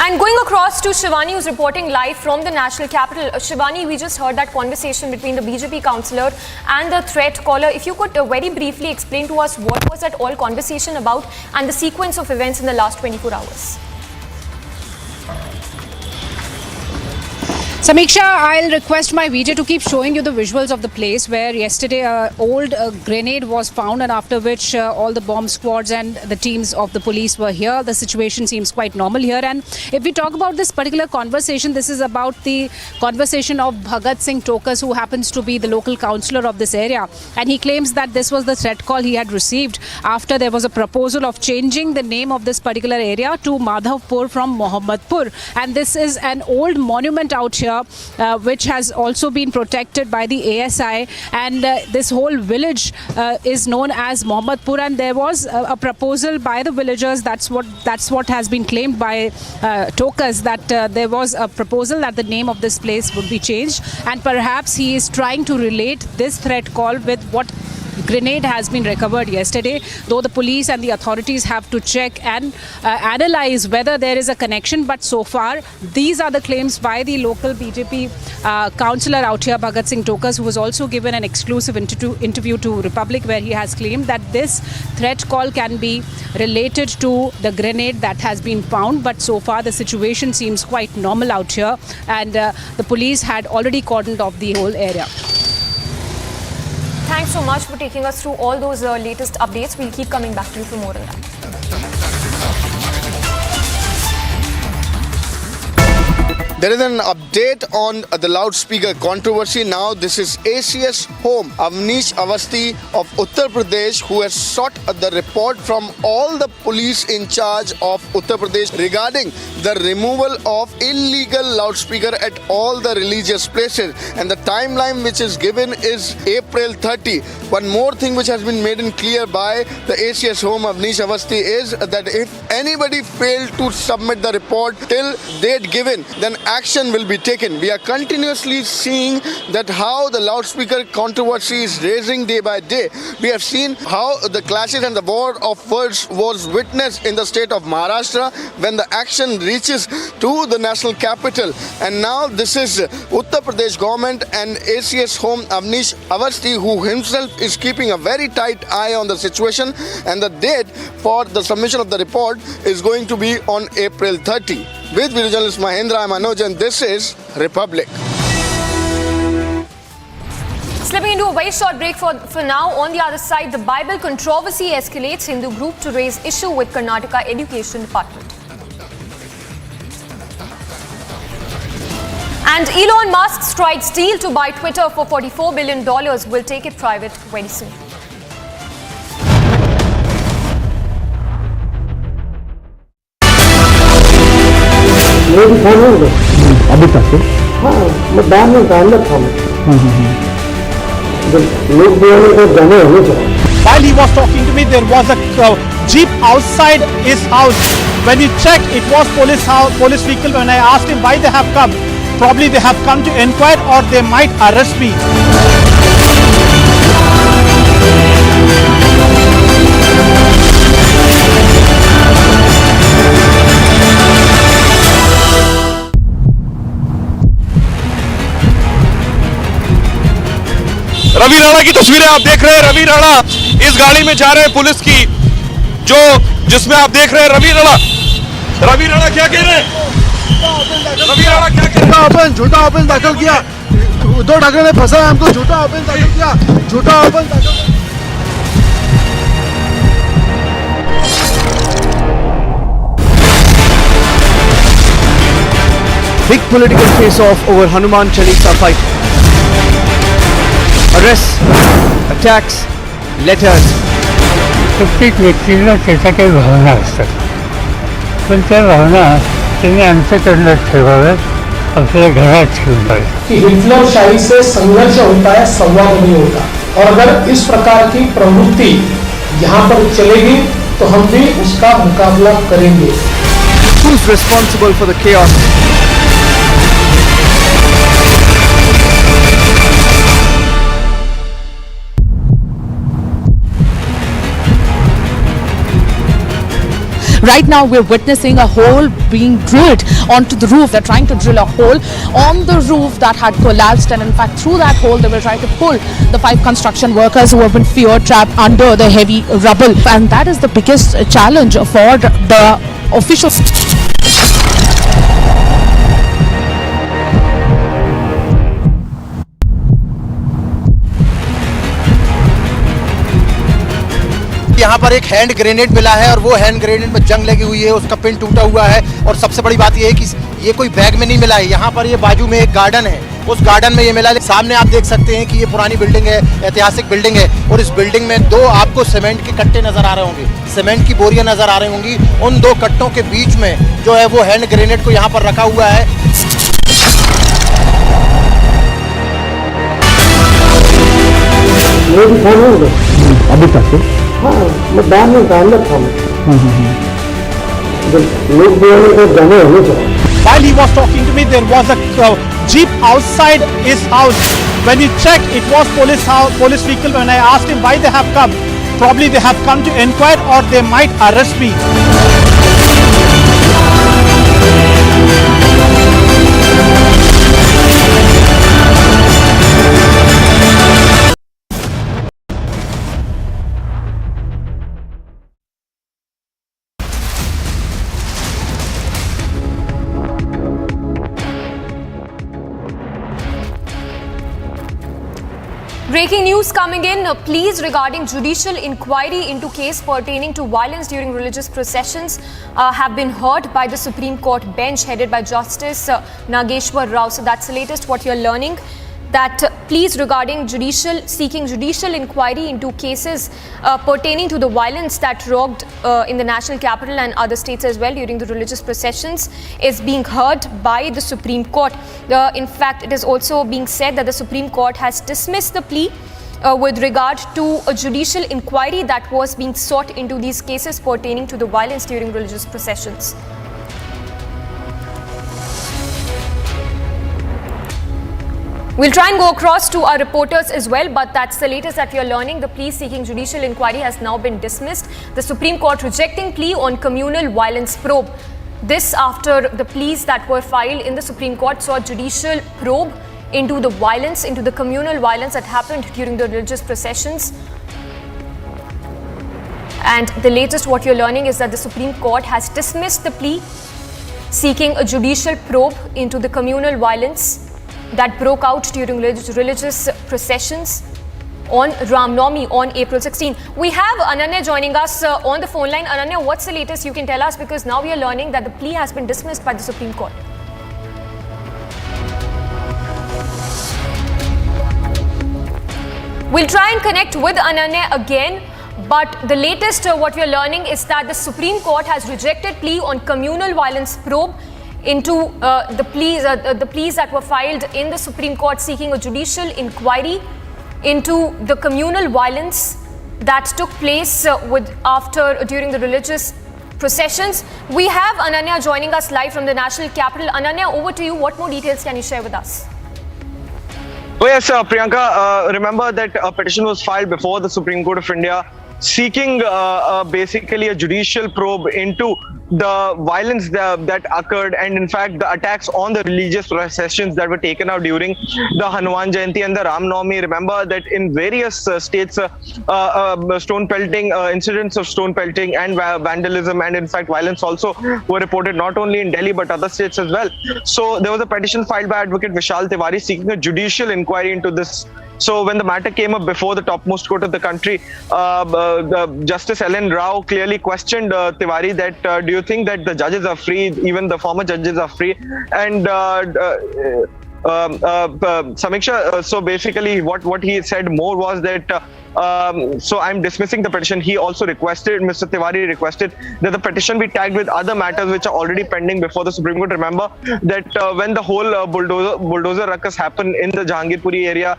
And going across to Shivani, who's reporting live from the national capital. Shivani, we just heard that conversation between the BJP councillor and the threat caller. If you could very briefly explain to us what was that all conversation about and the sequence of events in the last 24 hours. Samiksha, I'll request my VJ to keep showing you the visuals of the place where yesterday an old grenade was found, and after which all the bomb squads and the teams of the police were here. The situation seems quite normal here. And if we talk about this particular conversation, this is about the conversation of Bhagat Singh Tokas, who happens to be the local councillor of this area. And he claims that this was the threat call he had received after there was a proposal of changing the name of this particular area to Madhavpur from Mohammadpur. And this is an old monument out here, which has also been protected by the ASI, and this whole village is known as Mohammadpur, and there was a proposal by the villagers. That's what has been claimed by Tokas, that there was a proposal that the name of this place would be changed, and perhaps he is trying to relate this threat call with what grenade has been recovered yesterday, though the police and the authorities have to check and analyze whether there is a connection. But so far, these are the claims by the local BJP councillor out here, Bhagat Singh Tokas, who was also given an exclusive interview to Republic, where he has claimed that this threat call can be related to the grenade that has been found. But so far, the situation seems quite normal out here, and the police had already cordoned off the whole area. Thanks so much for taking us through all those latest updates. We'll keep coming back to you for more on that. There is an update on the loudspeaker controversy now. This is ACS Home Avnish Awasthi of Uttar Pradesh, who has sought the report from all the police in charge of Uttar Pradesh regarding the removal of illegal loudspeaker at all the religious places. And the timeline which is given is April 30. One more thing which has been made clear by the ACS Home Avnish Awasthi is that if anybody failed to submit the report till date given, then action will be taken. We are continuously seeing that how the loudspeaker controversy is raising day by day. We have seen how the clashes and the war of words was witnessed in the state of Maharashtra when the action reaches to the national capital. And now this is Uttar Pradesh government and ACS Home Avnish Awasthi, who himself is keeping a very tight eye on the situation, and the date for the submission of the report is going to be on April 30. With video journalist Mahendra, I'm Manoj, and this is Republic. Slipping into a very short break for now. On the other side, the Bible controversy escalates. Hindu group to raise issue with Karnataka Education Department. And Elon Musk strikes deal to buy Twitter for $44 billion. Will take it private very soon. अभी तक हाँ मैं बाहर में अंदर था लोग भी जाने होने से While he was talking to me, there was a jeep outside his house. When he checked, it was police vehicle. When I asked him why they have come, probably they have come to inquire or they might arrest me. Ravi Rana की तस्वीरें आप देख रहे हैं। रवि राणा इस गाड़ी में जा रहे हैं पुलिस की, जिसमें आप देख रहे हैं रवि राणा क्या कह रहे हैं? रवि राणा क्या कह रहे हैं? झूठा ऑफेंस दाखिल किया उद्धव ठाकरे ने फंसा हमको झूठा आरोप दाखिल किया, झूठा आरोप दाखिल। Big political face-off over Hanuman Chalisa fight. Arrests, attacks, letters. प्रत्येक व्यक्तीला त्याच्या काही भावना असतात, पण त्या भावना त्यांनी अंतःकरणात ठेवाव्यात, आपल्या घरात ठेवाव्यात. कि हिटलरशाही से संघर्ष होता है, संवाद नहीं होता, और अगर इस प्रकार की प्रवृत्ति यहाँ पर चलेगी तो हम भी उसका मुकाबला करेंगे. Who's responsible for the chaos? Right now we're witnessing a hole being drilled onto the roof. They're trying to drill a hole on the roof that had collapsed, and in fact through that hole they will try to pull the 5 construction workers who have been fear trapped under the heavy rubble, and that is the biggest challenge for the officials. यहाँ पर एक hand grenade मिला है और वो hand grenade में जंग लगी हुई है, उसका पिन टूटा हुआ है, और सबसे बड़ी बात ये है कि ये कोई बैग में नहीं मिला है. यहाँ पर ये बाजू में एक गार्डन है, उस गार्डन में ये मिला है. सामने आप देख सकते हैं कि ये पुरानी बिल्डिंग है, ऐतिहासिक बिल्डिंग है, और इस बिल्डिंग में 2 आपको सीमेंट के कट्टे नजर आ रहे होंगे, सीमेंट की बोरियां नजर आ रही होंगी. उन 2 कट्टों के बीच में जो है वो हैंड ग्रेनेड को यहाँ पर रखा हुआ है. अभी तक हाँ, मैं बाहर नहीं था, अंदर था. लोग भी जाने होने चाहिए. While he was talking to me, there was a jeep outside his house. When he checked, it was police vehicle. When I asked him why they have come, probably they have come to inquire or they might arrest me. Breaking news coming in, pleas regarding judicial inquiry into case pertaining to violence during religious processions have been heard by the Supreme Court bench headed by Justice Nageshwar Rao. So that's the latest what you're learning, that pleas regarding seeking judicial inquiry into cases pertaining to the violence that rocked in the national capital and other states as well during the religious processions is being heard by the Supreme Court. In fact, it is also being said that the Supreme Court has dismissed the plea with regard to a judicial inquiry that was being sought into these cases pertaining to the violence during religious processions. We'll try and go across to our reporters as well, but that's the latest that we are learning. The plea seeking judicial inquiry has now been dismissed. The Supreme Court rejecting plea on communal violence probe. This after the pleas that were filed in the Supreme Court saw judicial probe into the violence, into the communal violence that happened during the religious processions. And the latest what you're learning is that the Supreme Court has dismissed the plea seeking a judicial probe into the communal violence that broke out during religious processions on Ram Navami on April 16. We have Ananya joining us on the phone line. Ananya, what's the latest you can tell us? Because now we are learning that the plea has been dismissed by the Supreme Court. We'll try and connect with Ananya again. But the latest what we are learning is that the Supreme Court has rejected plea on communal violence probe into the pleas that were filed in the Supreme Court seeking a judicial inquiry into the communal violence that took place during the religious processions. We have Ananya joining us live from the national capital. Ananya, over to you. What more details can you share with us? Oh yes, Priyanka, remember that a petition was filed before the Supreme Court of India seeking basically a judicial probe into the violence that occurred, and in fact the attacks on the religious processions that were taken out during the Hanuman Jayanti and the Ram Navami. Remember that in various states, stone pelting, incidents of stone pelting and vandalism and in fact violence also were reported not only in Delhi but other states as well. So there was a petition filed by Advocate Vishal Tiwari seeking a judicial inquiry into this. So when the matter came up before the topmost court of the country, Justice Ellen Rao clearly questioned Tiwari that do you think that the judges are free, even the former judges are free? And Samiksha, so basically what he said more was that so I'm dismissing the petition. He also requested, Mr. Tiwari requested that the petition be tagged with other matters which are already pending before the Supreme Court. Remember that when the whole bulldozer ruckus happened in the Jahangirpuri area,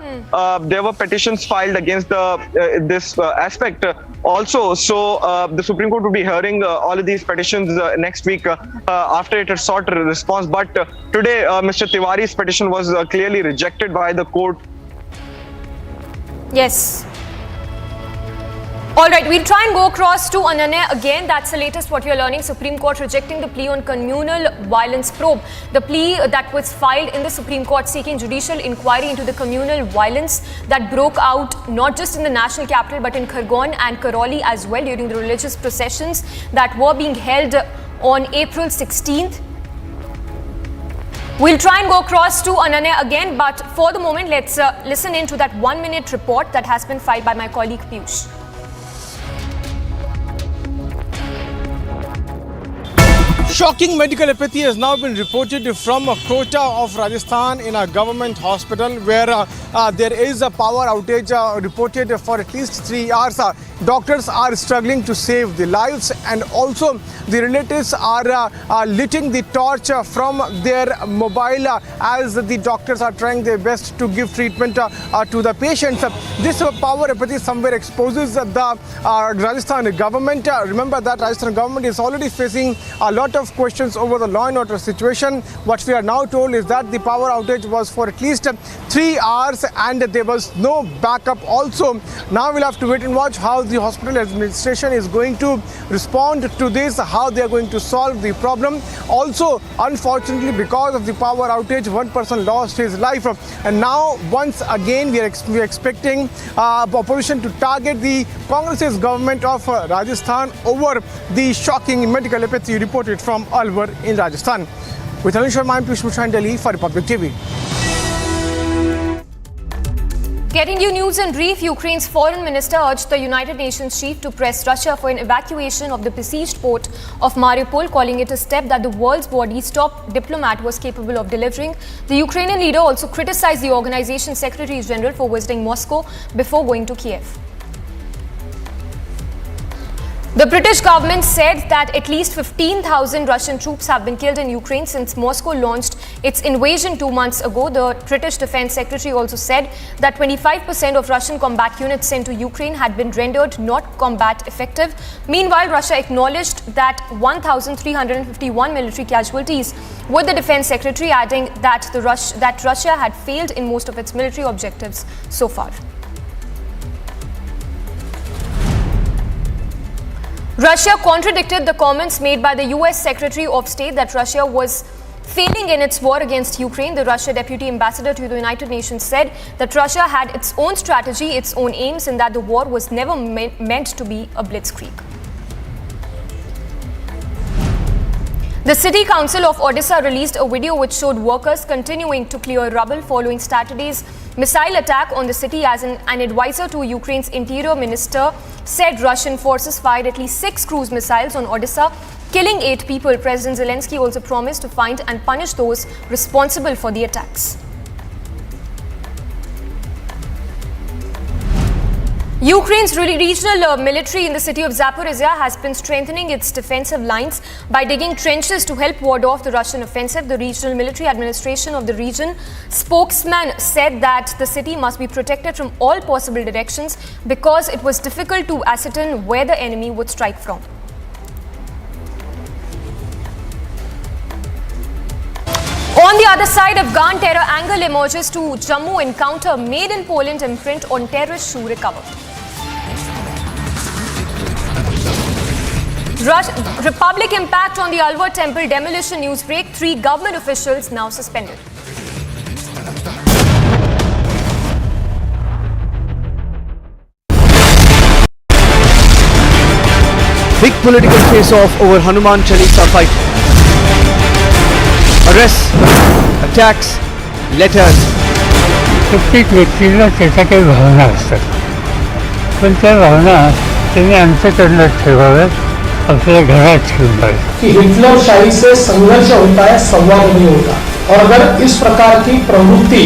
there were petitions filed against this aspect also. So the Supreme Court will be hearing all of these petitions next week after it has sought a response. But today, Mr. Tiwari's petition was clearly rejected by the court. Yes. All right, we'll try and go across to Ananya again. That's the latest what you're learning. Supreme Court rejecting the plea on communal violence probe. The plea that was filed in the Supreme Court seeking judicial inquiry into the communal violence that broke out not just in the national capital but in Khargone and Karoli as well during the religious processions that were being held on April 16th. We'll try and go across to Ananya again, but for the moment, let's listen in to that 1-minute report that has been filed by my colleague Piyush. Shocking medical apathy has now been reported from Kota of Rajasthan in a government hospital where there is a power outage reported for at least 3 hours. Doctors are struggling to save the lives, and also the relatives are lighting the torch from their mobile as the doctors are trying their best to give treatment to the patients. This power apathy somewhere exposes the Rajasthan government. Remember that Rajasthan government is already facing a lot of questions over the law and order situation. What we are now told is that the power outage was for at least 3 hours and there was no backup also. Now we'll have to wait and watch how the hospital administration is going to respond to this, how they are going to solve the problem. Also, unfortunately, because of the power outage, one person lost his life. And now, once again, we are expecting opposition to target the Congress's government of Rajasthan over the shocking medical apathy reported from Alwar in Rajasthan. With Anish Sharma, I'm Piyush Mishra in Delhi for Republic TV. Getting you news in brief, Ukraine's foreign minister urged the United Nations chief to press Russia for an evacuation of the besieged port of Mariupol, calling it a step that the world's bodies top diplomat was capable of delivering. The Ukrainian leader also criticized the organization's Secretary General for visiting Moscow before going to Kiev. The British government said that at least 15,000 Russian troops have been killed in Ukraine since Moscow launched its invasion 2 months ago. The British Defense Secretary also said that 25% of Russian combat units sent to Ukraine had been rendered not combat effective. Meanwhile, Russia acknowledged that 1,351 military casualties, with the Defense Secretary adding that Russia had failed in most of its military objectives so far. Russia contradicted the comments made by the US Secretary of State that Russia was failing in its war against Ukraine. The Russia Deputy Ambassador to the United Nations said that Russia had its own strategy, its own aims, and that the war was never meant to be a blitzkrieg. The City Council of Odisha released a video which showed workers continuing to clear rubble following Saturday's missile attack on the city. As an advisor to Ukraine's interior minister said Russian forces fired at least 6 cruise missiles on Odisha, killing 8 people. President Zelensky also promised to find and punish those responsible for the attacks. Ukraine's regional military in the city of Zaporizhia has been strengthening its defensive lines by digging trenches to help ward off the Russian offensive. The regional military administration of the region spokesman said that the city must be protected from all possible directions because it was difficult to ascertain where the enemy would strike from. On the other side, Afghan terror angle emerges to Jammu encounter made in Poland imprint on terrorist shoe recovered. Republic impact on the Alwar temple demolition news break. 3 government officials now suspended. Big political face-off over Hanuman Chalisa fight. Arrests, attacks, letters. प्रत्येक व्यक्तीला त्याच्या काही भावना असतात, पण त्या भावना त्यांनी अंतःकरणात ठेवाव्यात, आपल्या घरात ठेवाव्यात. कि हिटलरशाही से संघर्ष होता है, संवाद नहीं होता. और अगर इस प्रकार की प्रवृत्ति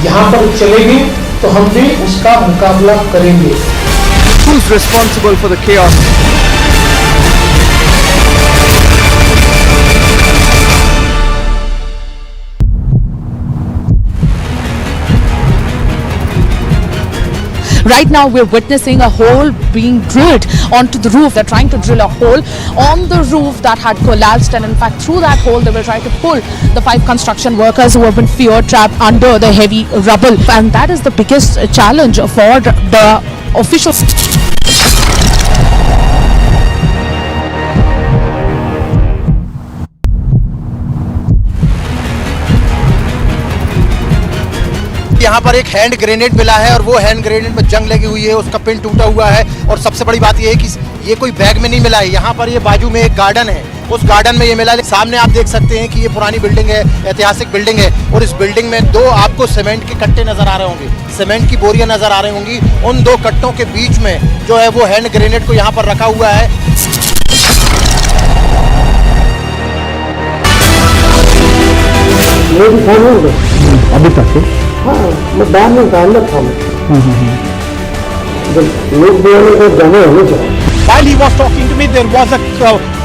यहाँ पर चलेगी तो हम भी उसका मुकाबला करेंगे. Who's responsible for the chaos? Right now we're witnessing a hole being drilled onto the roof. They're trying to drill a hole on the roof that had collapsed, and in fact through that hole they will try to pull the 5 construction workers who have been fear trapped under the heavy rubble. And that is the biggest challenge for the officials. यहाँ पर एक hand grenade मिला है और वो hand grenade में जंग लगी हुई है, उसका पिन टूटा हुआ है. और सबसे बड़ी बात ये है कि ये कोई बैग में नहीं मिला है. यहाँ पर ये बाजू में एक गार्डन है, उस गार्डन में ये मिला है. सामने आप देख सकते हैं कि ये पुरानी बिल्डिंग है, ऐतिहासिक बिल्डिंग है, और इस बिल्डिंग में 2 आपको सीमेंट के कट्टे नजर आ रहे होंगे, सीमेंट की बोरियां नजर आ रही होंगी. उन 2 कट्टों के बीच में जो है वो हैंड ग्रेनेड को यहाँ पर रखा हुआ है. अभी तक हाँ, मैं बाहर में अंदर था. लोग बोलने को जाने होने चाहिए. While he was talking to me, there was a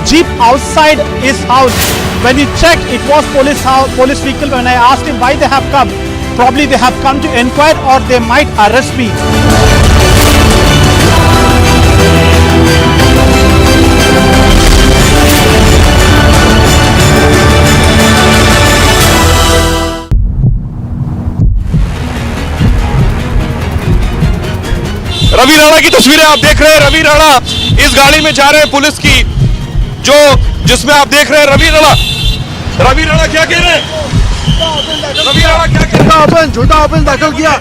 jeep outside his house. When we checked, it was police vehicle. When I asked him why they have come, probably they have come to inquire or they might arrest me. Ravi Rana की तस्वीरें आप देख रहे हैं. रवि राणा इस गाड़ी में जा रहे हैं पुलिस की, जिसमें आप देख रहे हैं रवि राणा क्या कह रहे हैं? रवि राणा क्या कह रहे हैं? झूठा ओपन दाखिल किया.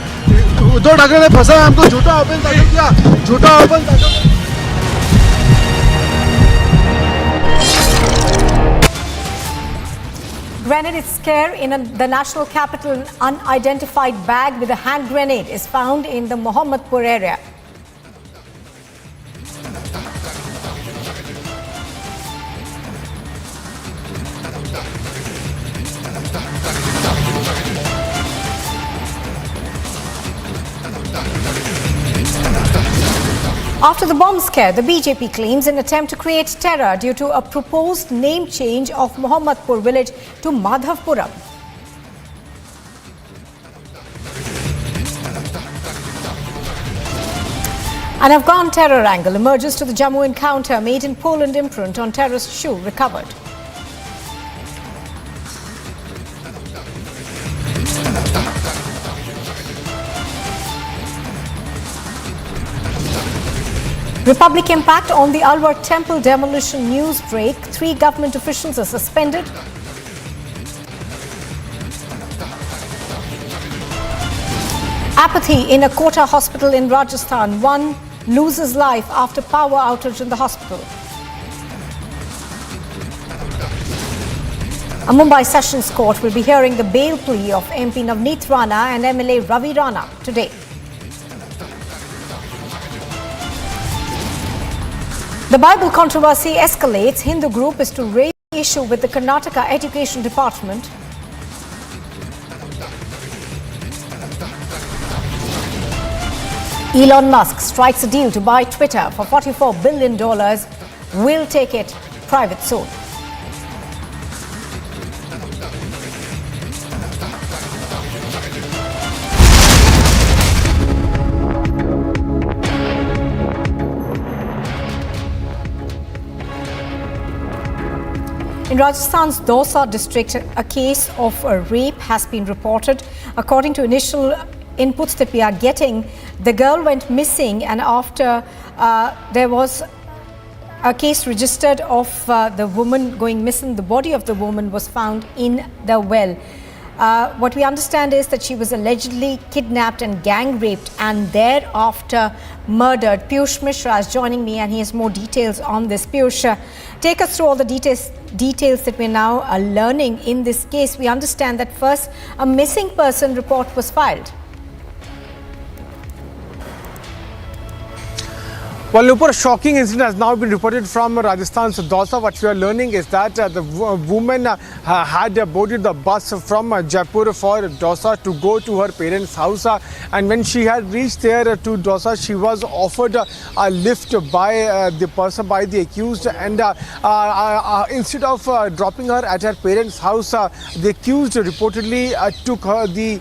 उद्धव ठाकरे ने फंसा हमको, झूठा ओपन दाखिल किया, झूठा ओपन दाखिल. Grenade scare in the national capital. An unidentified bag with a hand grenade is found in the Mohammadpur area. After the bomb scare, the BJP claims an attempt to create terror due to a proposed name change of Mohammadpur village to Madhavpuram. An Afghan terror angle emerges to the Jammu encounter. Made in Poland imprint on terrorist shoe recovered. Republic impact on the Alwar temple demolition news break. 3 government officials are suspended. Apathy in a Kota hospital in Rajasthan. 1 loses life after power outage in the hospital. A Mumbai Sessions Court will be hearing the bail plea of MP Navneet Rana and MLA Ravi Rana today. The Bible controversy escalates. Hindu group is to raise the issue with the Karnataka Education Department. Elon Musk strikes a deal to buy Twitter for $44 billion. Will take it private soon. In Rajasthan's Dausa district, a case of a rape has been reported. According to initial inputs that we are getting, the girl went missing, and after there was a case registered of the woman going missing. The body of the woman was found in the well. What we understand is that she was allegedly kidnapped and gang raped and thereafter murdered. Piyush Mishra is joining me and he has more details on this. Piyush, take us through all the details that we're now learning in this case. We understand that first a missing person report was filed. Well, Nupur, a shocking incident has now been reported from Rajasthan's Dausa. What we are learning is that the woman had boarded the bus from Jaipur for Dausa to go to her parents' house. And when she had reached there to Dausa, she was offered a lift by the accused. And instead of dropping her at her parents' house, the accused reportedly took the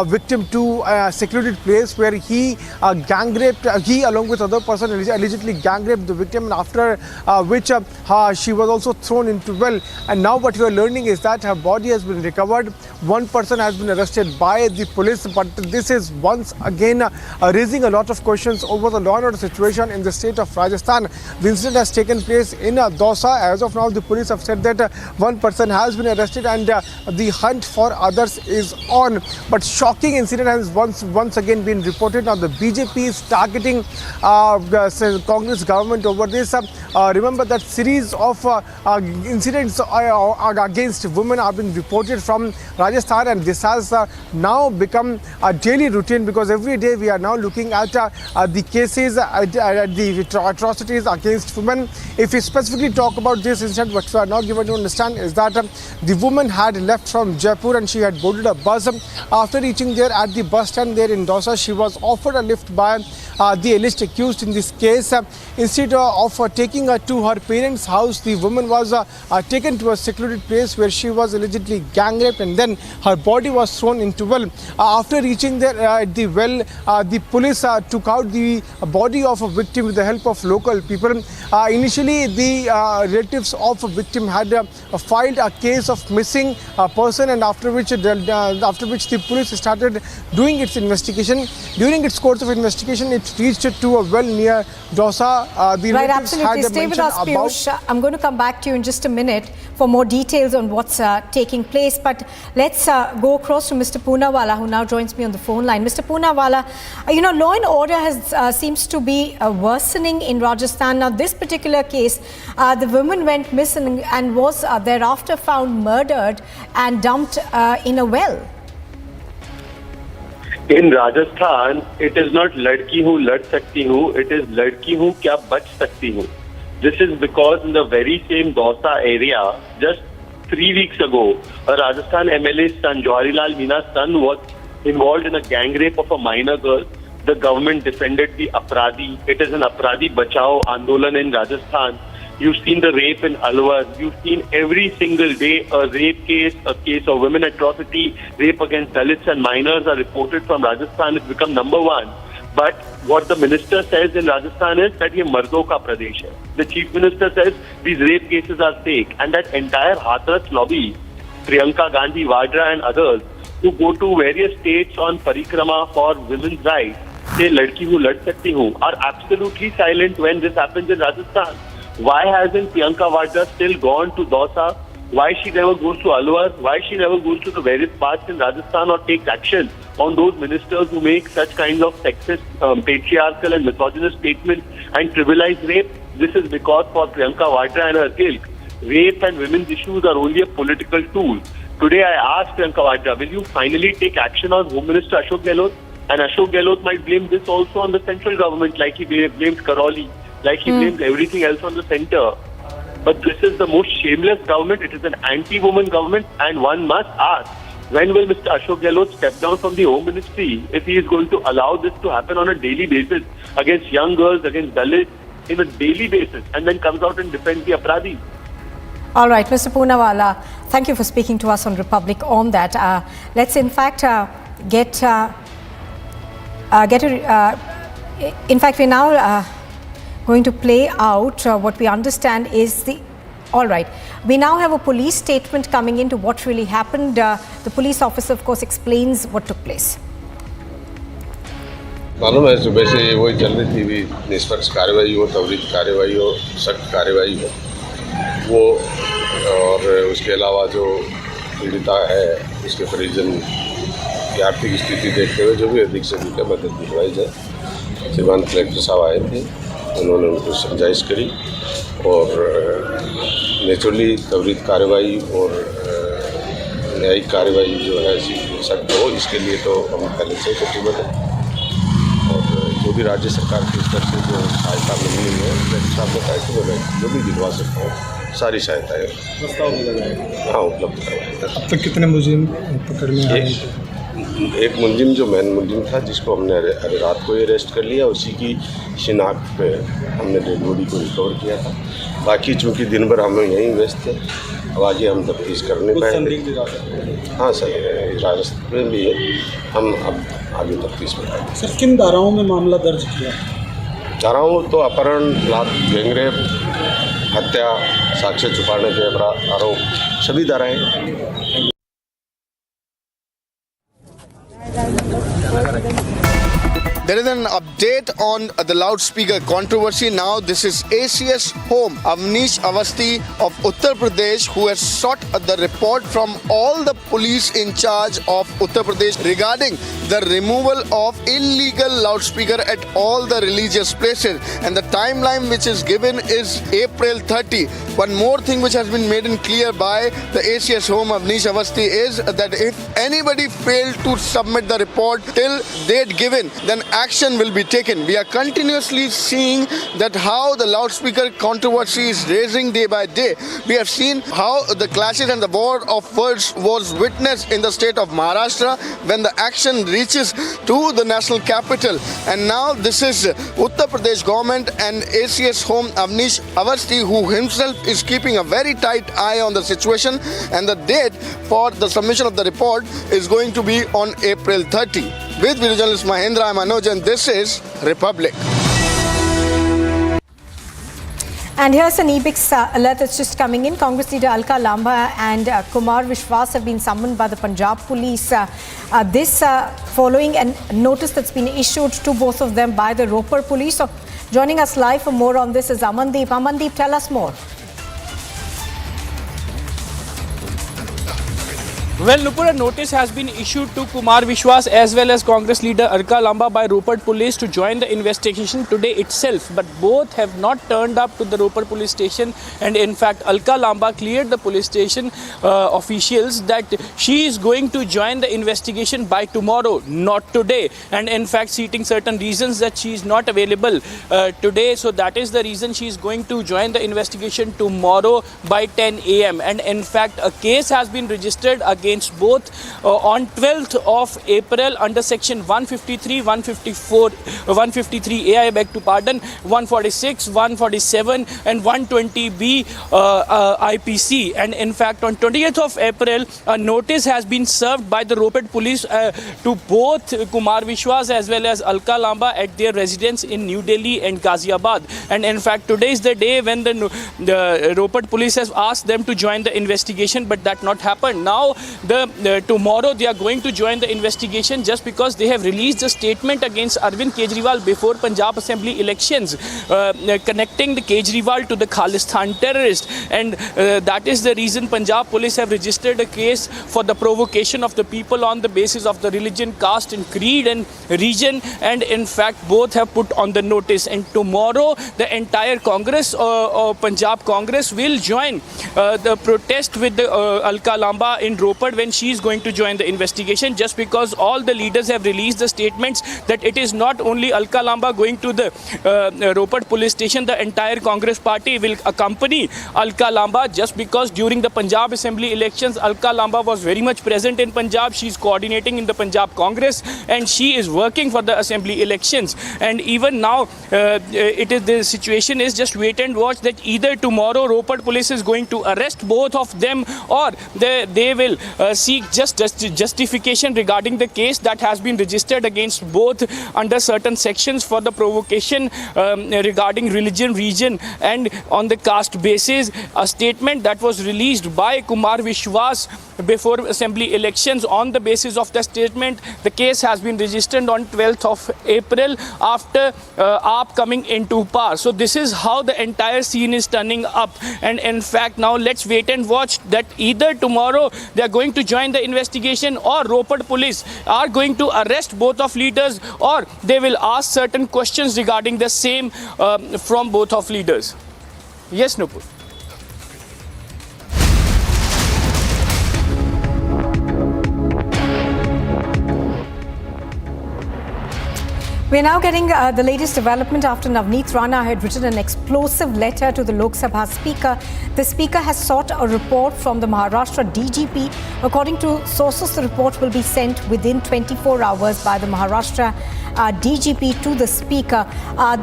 victim to a secluded place where he gang raped, he along with other person allegedly gang raped the victim, and after which she was also thrown into well. And now what we are learning is that her body has been recovered. One person has been arrested by the police, but this is once again raising a lot of questions over the law and order situation in the state of Rajasthan. The incident has taken place in Dausa. As of now, the police have said that one person has been arrested and the hunt for others is on. But shocking incident has once again been reported. Now the BJP is targeting Congress government over this. Remember that series of incidents against women are being reported from Rajasthan, and this has now become a daily routine because every day we are now looking at the cases, the atrocities against women. If we specifically talk about this incident, what we are now given to understand is that the woman had left from Jaipur and she had boarded a bus. After reaching there at the bus stand there in Dausa, she was offered a lift by the alleged accused in this case. Instead of taking her to her parents' house, the woman was taken to a secluded place where she was allegedly gang raped, and then her body was thrown into well. After reaching there at the well, the police took out the body of a victim with the help of local people. Initially, the relatives of a victim had filed a case of missing person, and after which the police started doing its investigation. During its course of investigation, it reached to a well near Dausa. Right, absolutely. Stay with us, Piyush. I'm going to come back to you in just a minute for more details on what's taking place. But let's go across to Mr. Poonawalla, who now joins me on the phone line. Mr. Poonawalla, law and order seems to be worsening in Rajasthan. Now, this particular case, the woman went missing and was thereafter found murdered and dumped in a well. In Rajasthan, it is not ladki hu lad sakti hu, it is ladki hu kya bach sakti hu. This is because in the very same Dausa area, just 3 weeks ago, a Rajasthan MLA's son, Jawaharlal Mina's son, was involved in a gang rape of a minor girl. The government defended the Apradhi. It is an Apradhi Bachao Andolan in Rajasthan. You've seen the rape in Alwar. You've seen every single day a rape case, a case of women atrocity, rape against Dalits and minors are reported from Rajasthan. It's become number one. But what the minister says in Rajasthan is that ye mardon ka pradesh hai. The chief minister says these rape cases are fake, and that entire Hathras lobby, Priyanka Gandhi Vadra and others, who go to various states on parikrama for women's rights, say ladki hu lad sakti hu, are absolutely silent when this happens in Rajasthan. Why hasn't Priyanka Vadra still gone to Dausa? Why she never goes to Alwar? Why she never goes to the various parts in Rajasthan or takes action on those ministers who make such kinds of sexist, patriarchal and misogynist statements and trivialize rape? This is because for Priyanka Vadra and her ilk, rape and women's issues are only a political tool. Today I asked Priyanka Vadra, will you finally take action on Home Minister Ashok Gehlot? And Ashok Gehlot might blame this also on the central government, like he blamed Karoli, like he blames everything else on the centre. But this is the most shameless government. It is an anti-woman government, and one must ask, when will Mr. Ashok Gehlot step down from the Home Ministry if he is going to allow this to happen on a daily basis against young girls, against Dalits, in a daily basis, and then comes out and defends the Apradhi? All right, Mr. Poonawalla, thank you for speaking to us on Republic on that. Let's in fact in fact, we're now going to play out what we understand is the... All right, we now have a police statement coming into what really happened. The police officer, of course, explains what took place. मालूम है सुबह से ये वही चल रही थी भी निष्पक्ष कार्रवाई हो, त्वरित कार्रवाई हो, सख्त कार्रवाई हो वो, और उसके अलावा जो पीड़िता है उसके परिजन की आर्थिक स्थिति देखते हुए जो भी अधिक से अधिक मदद दिलवाई जाए। श्रीमान कलेक्टर साहब आए थे, उन्होंने उनको समझाइश करी और नेचुरली त्वरित कार्रवाई और न्यायिक कार्रवाई जो है सख्त हो, इसके लिए तो हम पहले से प्रतिबद्ध हैं। जो भी राज्य सरकार की स्तर से जो सहायता मिलनी है साहब ने कहा कि मैं जो भी दिलवा सकता हूँ सारी सहायता है हाँ उपलब्ध करवाएंगे। अब तक कितने मुलजिम पकड़ में आए? एक मुलजिम जो मेन मुलजिम था जिसको हमने रात को ही अरेस्ट कर लिया, उसी की शिनाख्त पे हमने डेड बॉडी को रिकवर किया था। बाकी चूँकि दिन भर हम यहीं व्यस्त थे, अब आगे हम तफ्तीश कर नहीं पाएंगे। हाँ सर, हिरासत में भी है, हम अब आगे तफ्तीश में आएंगे। सर किन धाराओं में मामला दर्ज किया? धाराओं तो अपहरण, गैंगरेप, हत्या, साक्ष्य छुपाने के आरोप, सभी धाराएं। There is an update on the loudspeaker controversy. Now this is ACS home, Avnish Avasthi of Uttar Pradesh, who has sought the report from all the police in charge of Uttar Pradesh regarding the removal of illegal loudspeaker at all the religious places. And the timeline which is given is April 30. One more thing which has been made clear by the ACS home, Avnish Avasthi, is that if anybody failed to submit the report till date given, then action will be taken. We are continuously seeing that how the loudspeaker controversy is raising day by day. We have seen how the clashes and the war of words was witnessed in the state of Maharashtra when the action reaches to the national capital. And now this is Uttar Pradesh government and ACS home Avnish Avasthi, who himself is keeping a very tight eye on the situation, and the date for the submission of the report is going to be on April 30. With video journalist Mahendra, I'm Anuj, and this is Republic. And here's an EBIX alert that's just coming in. Congress leader Alka Lamba and Kumar Vishwas have been summoned by the Punjab police. This following a notice that's been issued to both of them by the Ropar police. So, joining us live for more on this is Amandeep. Amandeep, tell us more. Well, Nupur, a notice has been issued to Kumar Vishwas as well as Congress leader Alka Lamba by Ropar police to join the investigation today itself. But both have not turned up to the Ropar police station, and in fact, Alka Lamba cleared the police station officials that she is going to join the investigation by tomorrow, not today. And in fact, citing certain reasons that she is not available today. So that is the reason she is going to join the investigation tomorrow by 10 a.m. And in fact, a case has been registered against both on 12th of April under section 153, 153A, I beg to pardon, 146, 147 and 120B IPC. And in fact, on 20th of April, a notice has been served by the Ropar police to both Kumar Vishwas as well as Alka Lamba at their residence in New Delhi and Ghaziabad. And in fact, today is the day when the Ropar police has asked them to join the investigation, but that not happened. Now, tomorrow they are going to join the investigation just because they have released a statement against Arvind Kejriwal before Punjab Assembly elections, connecting the Kejriwal to the Khalistan terrorist. And that is the reason Punjab police have registered a case for the provocation of the people on the basis of the religion, caste and creed and region. And in fact, both have put on the notice. And tomorrow, the entire Congress, Punjab Congress, will join the protest with the Alka Lamba in Ropar when she is going to join the investigation, just because all the leaders have released the statements that it is not only Alka Lamba going to the Ropar police station, the entire Congress party will accompany Alka Lamba, just because during the Punjab Assembly elections, Alka Lamba was very much present in Punjab. She is coordinating in the Punjab Congress and she is working for the Assembly elections. And even now, the situation is just wait and watch, that either tomorrow Ropar police is going to arrest both of them, or they will seek justification regarding the case that has been registered against both under certain sections for the provocation regarding religion, region and on the caste basis. A statement that was released by Kumar Vishwas before assembly elections. On the basis of the statement, the case has been registered on 12th of April after AAP coming into power. So this is how the entire scene is turning up. And in fact, now let's wait and watch that either tomorrow they are going to join the investigation, or Roped police are going to arrest both of leaders, or they will ask certain questions regarding the same from both of leaders. Yes, Nupur. We're now getting the latest development after Navneet Rana had written an explosive letter to the Lok Sabha Speaker. The Speaker has sought a report from the Maharashtra DGP. According to sources, the report will be sent within 24 hours by the Maharashtra DGP to the Speaker.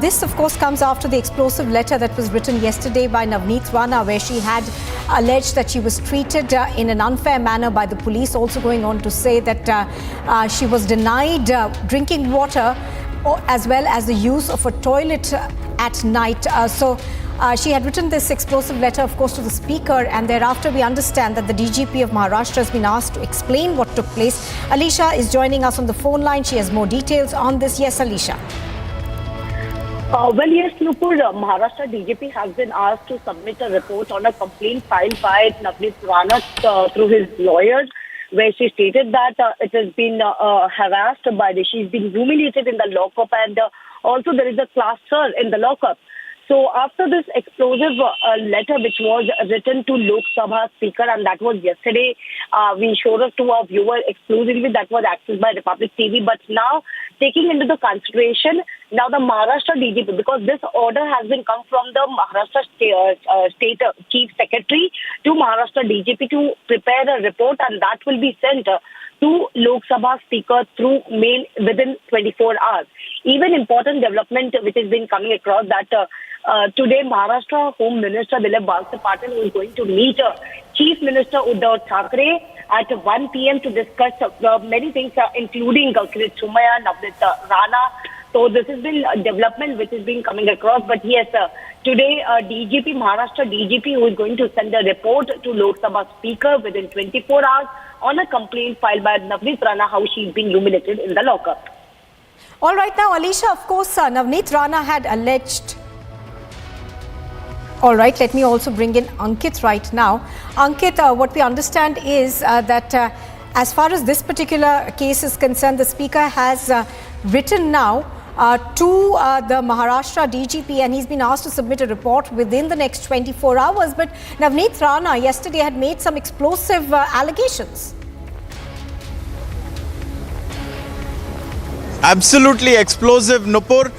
This, of course, comes after the explosive letter that was written yesterday by Navneet Rana, where she had alleged that she was treated in an unfair manner by the police, also going on to say that she was denied drinking water, as well as the use of a toilet at night. So she had written this explosive letter, of course, to the Speaker, and thereafter we understand that the DGP of Maharashtra has been asked to explain what took place. Alicia is joining us on the phone line. She has more details on this. Yes, Alicia. Well, yes, Nupur, Maharashtra DGP has been asked to submit a report on a complaint filed by Navneet Rana through his lawyers, where she stated that it has been harassed she's been humiliated in the lockup, and also there is a cluster in the lockup. So after this explosive letter which was written to Lok Sabha Speaker, and that was yesterday, we showed it to our viewer exclusively, that was accessed by Republic TV. But now, taking into the consideration, now the Maharashtra DGP, because this order has been come from the Maharashtra State Chief Secretary to Maharashtra DGP to prepare a report, and that will be sent to Lok Sabha Speaker through mail within 24 hours. Even important development which has been coming across that today Maharashtra Home Minister Dilip Walse Patil is going to meet Chief Minister Uddhav Thackeray at 1 p.m. to discuss many things, including Kirit Sumaya, Navneet Rana. So this has been a development which has been coming across. But yes, today DGP, Maharashtra DGP, who is going to send a report to Lok Sabha Speaker within 24 hours on a complaint filed by Navneet Rana, how she's been humiliated in the lockup. All right, now, Alicia, of course, Navneet Rana had alleged. All right, let me also bring in Ankit right now. Ankit, what we understand is that as far as this particular case is concerned, the Speaker has written now to the Maharashtra DGP, and he's been asked to submit a report within the next 24 hours. But Navneet Rana yesterday had made some explosive allegations. Absolutely explosive, Nupur.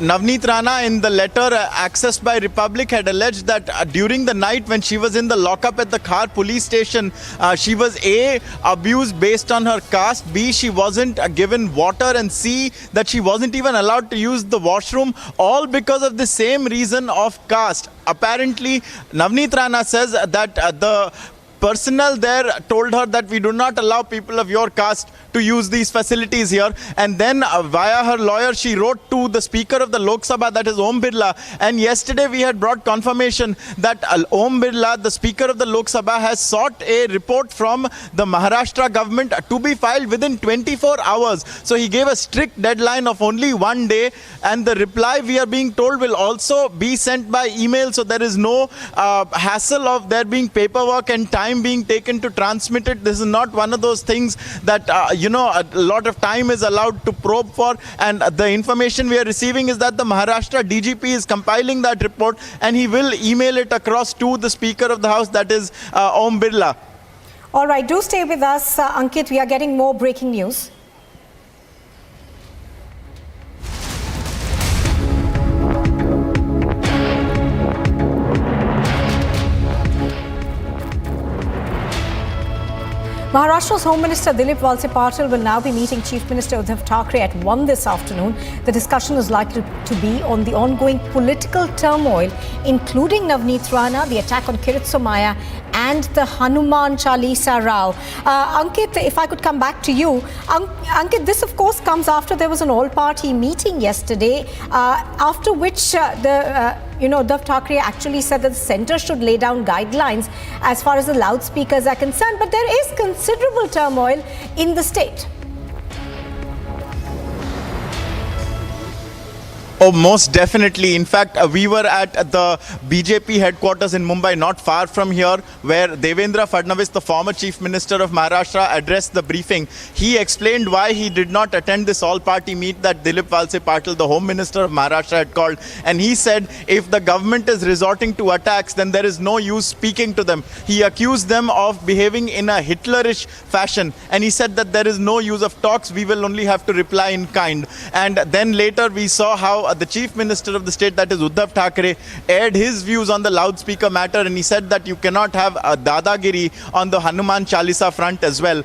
Navneet Rana, in the letter accessed by Republic, had alleged that during the night when she was in the lockup at the Khar police station, she was A, abused based on her caste, B, she wasn't given water, and C, that she wasn't even allowed to use the washroom, all because of the same reason of caste. Apparently, Navneet Rana says that the personnel there told her that we do not allow people of your caste to use these facilities here, and then via her lawyer she wrote to the Speaker of the Lok Sabha, that is Om Birla, and yesterday we had brought confirmation that Om Birla, the Speaker of the Lok Sabha, has sought a report from the Maharashtra government to be filed within 24 hours. So he gave a strict deadline of only 1 day, and the reply, we are being told, will also be sent by email, so there is no hassle of there being paperwork and time being taken to transmit it. This is not one of those things that a lot of time is allowed to probe for, and the information we are receiving is that the Maharashtra DGP is compiling that report, and he will email it across to the Speaker of the House, that is Om Birla. All right, do stay with us, Ankit. We are getting more breaking news. Maharashtra's Home Minister Dilip Walse Patil will now be meeting Chief Minister Uddhav Thackeray at 1 this afternoon. The discussion is likely to be on the ongoing political turmoil, including Navneet Rana, the attack on Kirit Somaiya, and the Hanuman Chalisa Rao. Ankit, if I could come back to you. Ankit, this of course comes after there was an all-party meeting yesterday, after which Uddhav Thackeray actually said that the centre should lay down guidelines as far as the loudspeakers are concerned. But there is considerable turmoil in the state. Oh, most definitely. In fact, we were at the BJP headquarters in Mumbai, not far from here, where Devendra Fadnavis, the former Chief Minister of Maharashtra, addressed the briefing. He explained why he did not attend this all-party meet that Dilip Walse Patil, the Home Minister of Maharashtra, had called. And he said, if the government is resorting to attacks, then there is no use speaking to them. He accused them of behaving in a Hitlerish fashion. And he said that there is no use of talks, we will only have to reply in kind. And then later we saw how the Chief Minister of the state, that is Uddhav Thackeray, aired his views on the loudspeaker matter, and he said that you cannot have a dadagiri on the Hanuman Chalisa front as well.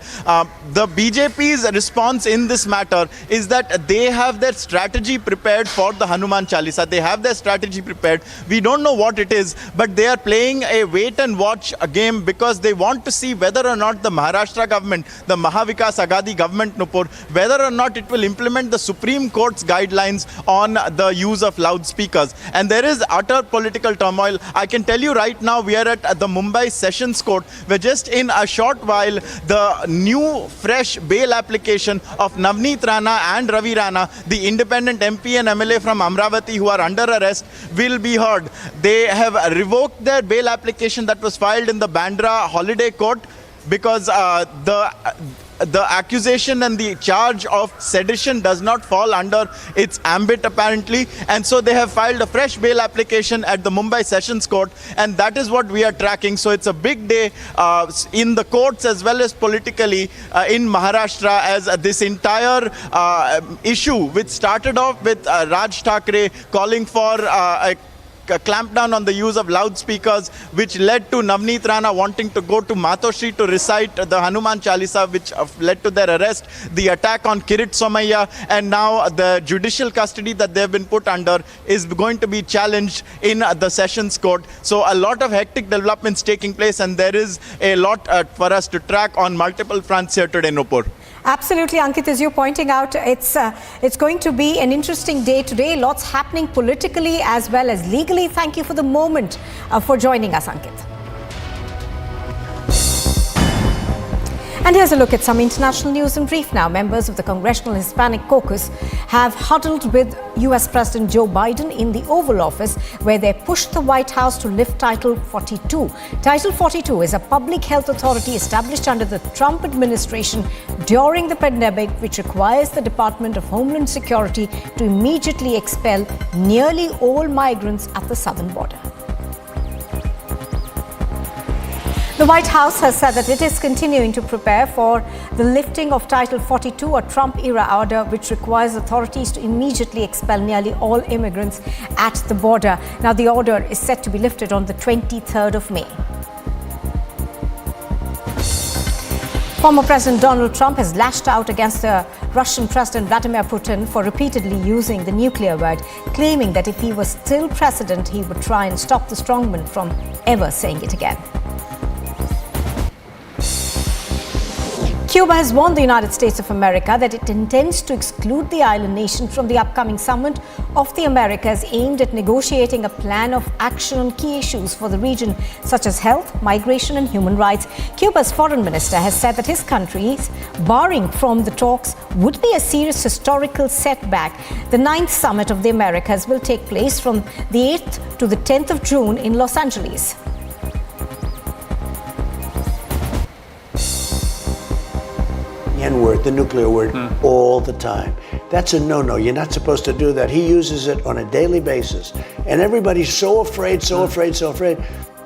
The BJP's response in this matter is that they have their strategy prepared for the Hanuman Chalisa. They have their strategy prepared. We don't know what it is, but they are playing a wait and watch game because they want to see whether or not the Maharashtra government, the Mahavikas Aghadi government, Nupur, whether or not it will implement the Supreme Court's guidelines on the use of loudspeakers. And there is utter political turmoil. I can tell you right now, we are at the Mumbai Sessions Court, where just in a short while, the new fresh bail application of Navneet Rana and Ravi Rana, the independent MP and MLA from Amravati who are under arrest, will be heard. They have revoked their bail application that was filed in the Bandra Holiday Court because the accusation and the charge of sedition does not fall under its ambit apparently, and so they have filed a fresh bail application at the Mumbai Sessions Court, and that is what we are tracking. So it's a big day in the courts as well as politically in Maharashtra, as this entire issue, which started off with Raj Thackeray calling for a clampdown on the use of loudspeakers, which led to Navneet Rana wanting to go to Matoshri to recite the Hanuman Chalisa, which led to their arrest, the attack on Kirit Somaiya, and now the judicial custody that they have been put under is going to be challenged in the Sessions Court. So a lot of hectic developments taking place, and there is a lot for us to track on multiple fronts here today, Nupur. Absolutely, Ankit, as you're pointing out, it's going to be an interesting day today. Lots happening politically as well as legally. Thank you for the moment for joining us, Ankit. And here's a look at some international news in brief now. Members of the Congressional Hispanic Caucus have huddled with US President Joe Biden in the Oval Office, where they pushed the White House to lift Title 42. Title 42 is a public health authority established under the Trump administration during the pandemic, which requires the Department of Homeland Security to immediately expel nearly all migrants at the southern border. The White House has said that it is continuing to prepare for the lifting of Title 42, a Trump-era order which requires authorities to immediately expel nearly all immigrants at the border. Now, the order is set to be lifted on the 23rd of May. Former President Donald Trump has lashed out against the Russian President Vladimir Putin for repeatedly using the nuclear word, claiming that if he was still president, he would try and stop the strongman from ever saying it again. Cuba has warned the United States of America that it intends to exclude the island nation from the upcoming summit of the Americas, aimed at negotiating a plan of action on key issues for the region, such as health, migration and human rights. Cuba's foreign minister has said that his country's barring from the talks would be a serious historical setback. The 9th summit of the Americas will take place from the 8th to the 10th of June in Los Angeles. N-word, the nuclear word, all the time. That's a no-no. You're not supposed to do that. He uses it on a daily basis. And everybody's so afraid, so afraid, so afraid.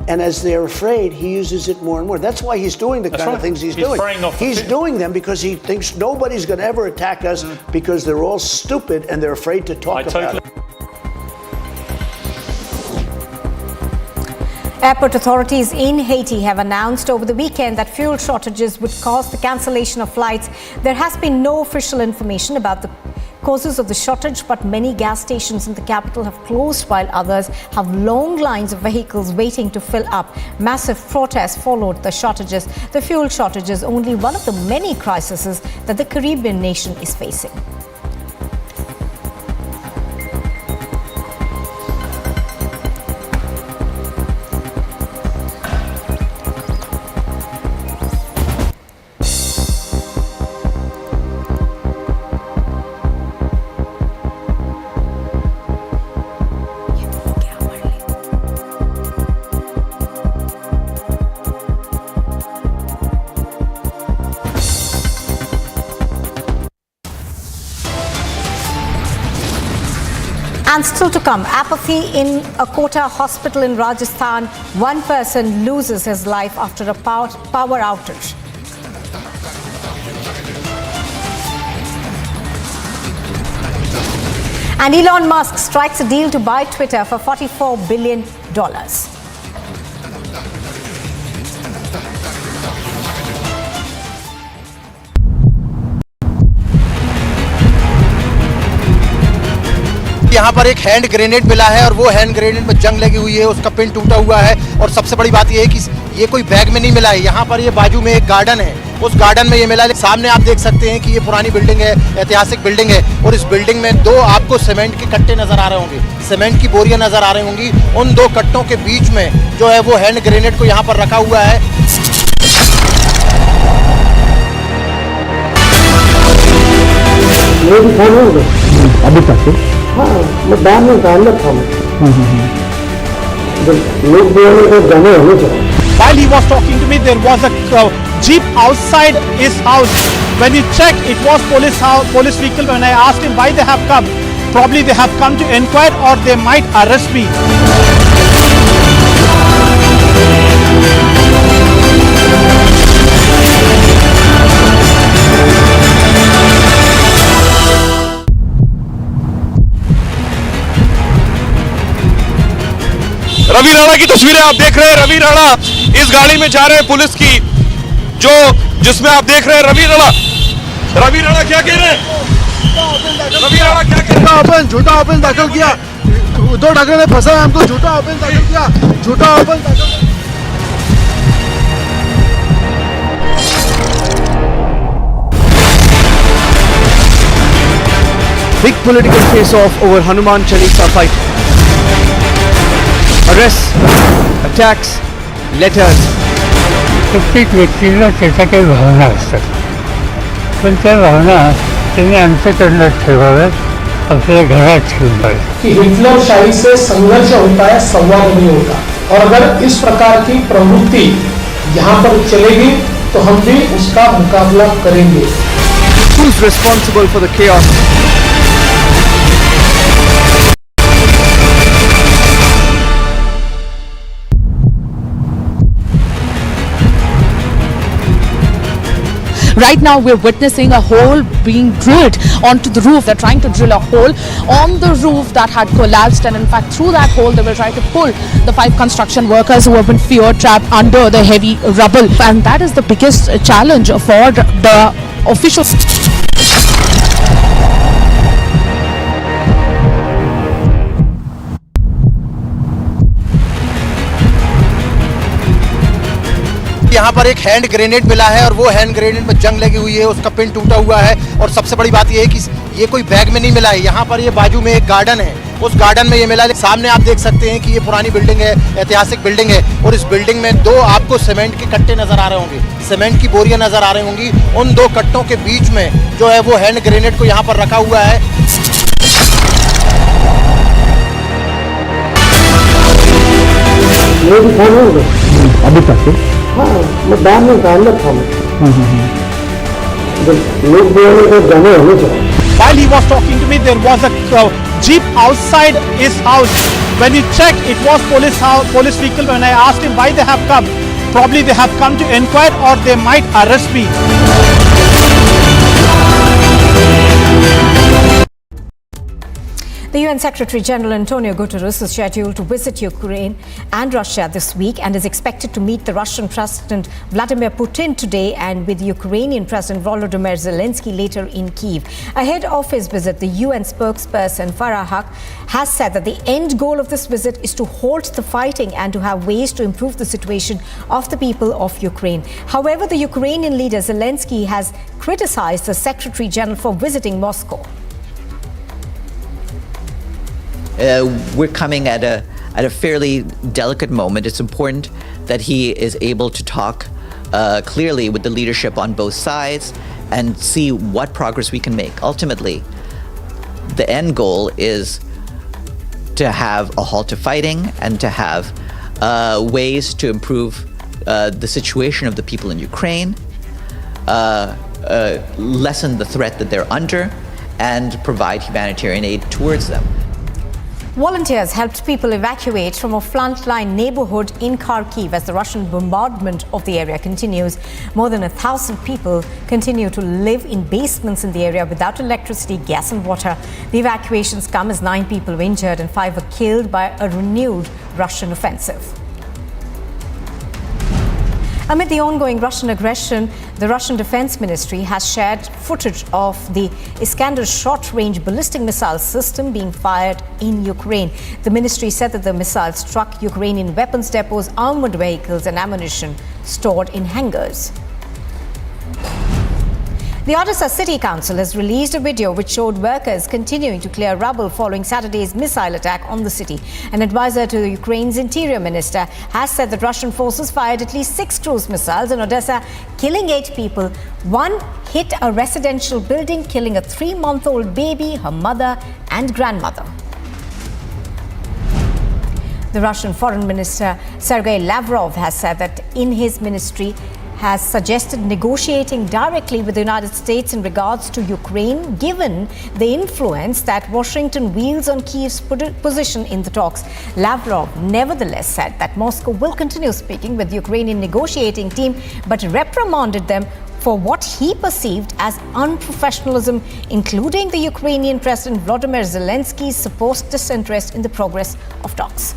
And as they're afraid, he uses it more and more. That's why he's doing the kind of things he's doing. He's doing them because he thinks nobody's going to ever attack us because they're all stupid and they're afraid to talk about it. Airport authorities in Haiti have announced over the weekend that fuel shortages would cause the cancellation of flights. There has been no official information about the causes of the shortage, but many gas stations in the capital have closed while others have long lines of vehicles waiting to fill up. Massive protests followed the shortages. The fuel shortage is only one of the many crises that the Caribbean nation is facing. And still to come, apathy in a Kota hospital in Rajasthan. One person loses his life after a power outage. And Elon Musk strikes a deal to buy Twitter for $44 billion. यहाँ पर एक hand grenade मिला है और वो hand grenade में जंग लगी हुई है, उसका पिन टूटा हुआ है। और सबसे बड़ी बात ये है कि ये कोई बैग में नहीं मिला है। यहाँ पर ये बाजू में एक गार्डन है, उस गार्डन में ये मिला है। सामने आप देख सकते हैं कि ये पुरानी बिल्डिंग है, ऐतिहासिक बिल्डिंग है। और इस बिल्डिंग में दो आपको सीमेंट के कट्टे नजर आ रहे होंगे, सीमेंट की बोरियां नजर आ रही होंगी। उन दो कट्टों के बीच में जो है वो हैंड ग्रेनेड को यहाँ पर रखा हुआ है। अभी तक हाँ मैं बाहर में अंदर था लोग जाने होने चाहिए। While he was talking to me, there was a jeep outside his house. When you check, it was police vehicle. When I asked him why they have come, probably they have come to inquire or they might arrest me. Ravi Rana की तस्वीरें आप देख रहे हैं। रवि राणा इस गाड़ी में जा रहे हैं पुलिस की, जिसमें आप देख रहे हैं रवि राणा क्या कह रहे हैं? रवि राणा क्या कह रहे हैं? झूठा ओपन दाखिल किया, उद्धव ठाकरे ने फंसा है हमको, झूठा ओपन दाखिल किया, झूठा ओपन दाखिल। Big political face-off over Hanuman Chalisa fight. Arrests, attacks, letters. प्रत्येक व्यक्तीला त्याच्या काही भावना असतात, पण त्या भावना त्यांनी अंतःकरणात ठेवाव्यात, आपल्या घरात ठेवून पाहिजे. कि हिटलरशाही से संघर्ष होता है, संवाद नहीं होता. और अगर इस प्रकार की प्रवृत्ति यहाँ पर चलेगी तो हम भी उसका मुकाबला करेंगे. Who's responsible for the chaos? Right now, we're witnessing a hole being drilled onto the roof. They're trying to drill a hole on the roof that had collapsed, and in fact, through that hole, they were trying to pull the 5 construction workers who have been fear-trapped under the heavy rubble. And that is the biggest challenge for the officials. यहाँ पर एक hand grenade मिला है और वो hand grenade में जंग लगी हुई है, उसका पिन टूटा हुआ है। और सबसे बड़ी बात ये है कि ये कोई बैग में नहीं मिला है। यहाँ पर ये बाजू में एक गार्डन है, उस गार्डन में ये मिला है। सामने आप देख सकते हैं कि ये पुरानी बिल्डिंग है, ऐतिहासिक बिल्डिंग है। और इस बिल्डिंग में दो आपको सीमेंट के कट्टे नजर आ रहे होंगे, सीमेंट की बोरियां नजर आ रही होंगी। उन दो कट्टों के बीच में जो है वो हैंड ग्रेनेड को यहाँ पर रखा हुआ है। अभी तक हाँ मैं बाहर में अंदर था लोग जाने होने चाहिए. While he was talking to me, there was a jeep outside his house. When you check, it was police vehicle. When I asked him why they have come, probably they have come to inquire or they might arrest me. The UN Secretary General Antonio Guterres is scheduled to visit Ukraine and Russia this week and is expected to meet the Russian President Vladimir Putin today and with Ukrainian President Volodymyr Zelensky later in Kyiv. Ahead of his visit, the UN spokesperson Farah Haq has said that the end goal of this visit is to halt the fighting and to have ways to improve the situation of the people of Ukraine. However, the Ukrainian leader Zelensky has criticized the Secretary General for visiting Moscow. We're coming at a fairly delicate moment. It's important that he is able to talk clearly with the leadership on both sides and see what progress we can make. Ultimately, the end goal is to have a halt to fighting and to have ways to improve the situation of the people in Ukraine, lessen the threat that they're under, and provide humanitarian aid towards them. Volunteers helped people evacuate from a frontline neighborhood in Kharkiv as the Russian bombardment of the area continues. More than 1,000 people continue to live in basements in the area without electricity, gas and water. The evacuations come as 9 people were injured and 5 were killed by a renewed Russian offensive. Amid the ongoing Russian aggression, the Russian Defense Ministry has shared footage of the Iskander short-range ballistic missile system being fired in Ukraine. The ministry said that the missile struck Ukrainian weapons depots, armored vehicles and ammunition stored in hangars. The Odessa City Council has released a video which showed workers continuing to clear rubble following Saturday's missile attack on the city. An advisor to Ukraine's interior minister has said that Russian forces fired at least 6 cruise missiles in Odessa, killing 8 people. One hit a residential building, killing a 3-month-old baby, her mother and grandmother. The Russian Foreign Minister Sergei Lavrov has said that in his ministry has suggested negotiating directly with the United States in regards to Ukraine, given the influence that Washington wields on Kyiv's position in the talks. Lavrov nevertheless said that Moscow will continue speaking with the Ukrainian negotiating team, but reprimanded them for what he perceived as unprofessionalism, including the Ukrainian President Volodymyr Zelensky's supposed disinterest in the progress of talks.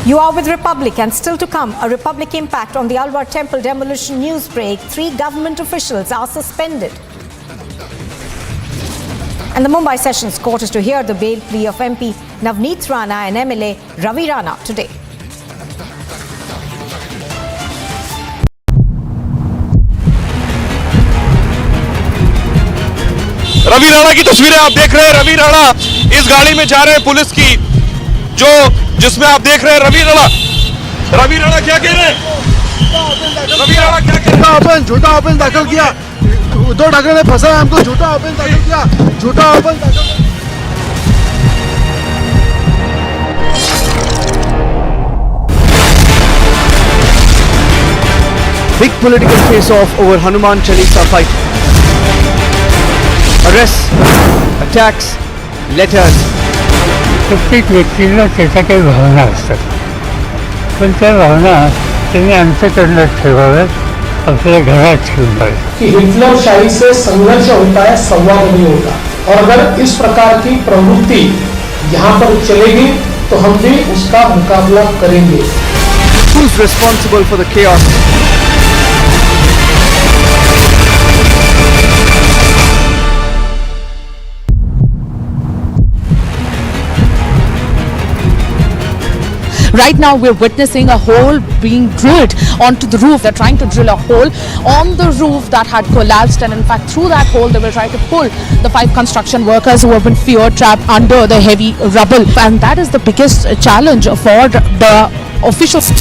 You are with Republic, and still to come, a Republic impact on the Alwar Temple demolition news break. 3 government officials are suspended. And the Mumbai Sessions Court is to hear the bail plea of MP Navneet Rana and MLA Ravi Rana today. Ravi Rana की तस्वीरें आप देख रहे हैं। रवि राणा इस गाड़ी में जा रहे हैं पुलिस की, जिसमें आप देख रहे हैं रवि राणा क्या कह रहे हैं? रवि राणा क्या कह रहे हैं? झूठा ऑफेंस दाखिल किया, उद्धव ठाकरे ने फंसा है हमको, झूठा ऑफेंस दाखिल किया, झूठा ऑफेंस दाखिल। Big political face-off over Hanuman Chalisa fight. Arrests, attacks, letters. प्रत्येक व्यक्तीला त्याच्या काही भावना असतात, पण त्या भावना त्यांनी अंतःकरणात ठेवाव्यात, आपल्या घरात ठेवून जाव्यात. कि हिटलरशाही से संघर्ष होता है, संवाद नहीं होता. और अगर इस प्रकार की प्रवृत्ति यहाँ पर चलेगी तो हम भी उसका मुकाबला करेंगे. Who's responsible for the chaos? Right now we're witnessing a hole being drilled onto the roof. They're trying to drill a hole on the roof that had collapsed, and in fact through that hole they will try to pull the 5 construction workers who have been fear trapped under the heavy rubble. And that is the biggest challenge for the officials.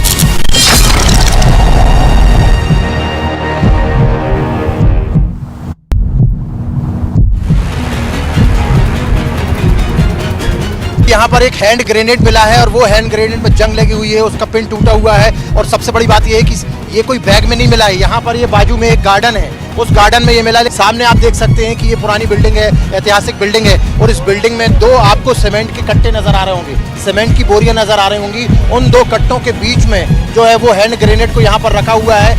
यहाँ पर एक hand grenade मिला है और वो hand grenade में जंग लगी हुई है, उसका पिन टूटा हुआ है। और सबसे बड़ी बात ये है कि ये कोई बैग में नहीं मिला है। यहाँ पर ये बाजू में एक गार्डन है, उस गार्डन में ये मिला है। सामने आप देख सकते हैं कि ये पुरानी बिल्डिंग है, ऐतिहासिक बिल्डिंग है, और इस बिल्डिंग में 2 आपको सीमेंट के कट्टे नजर आ रहे होंगे, सीमेंट की बोरियां नजर आ रही होंगी। उन 2 कट्टों के बीच में जो है वो हैंड ग्रेनेड को यहाँ पर रखा हुआ है।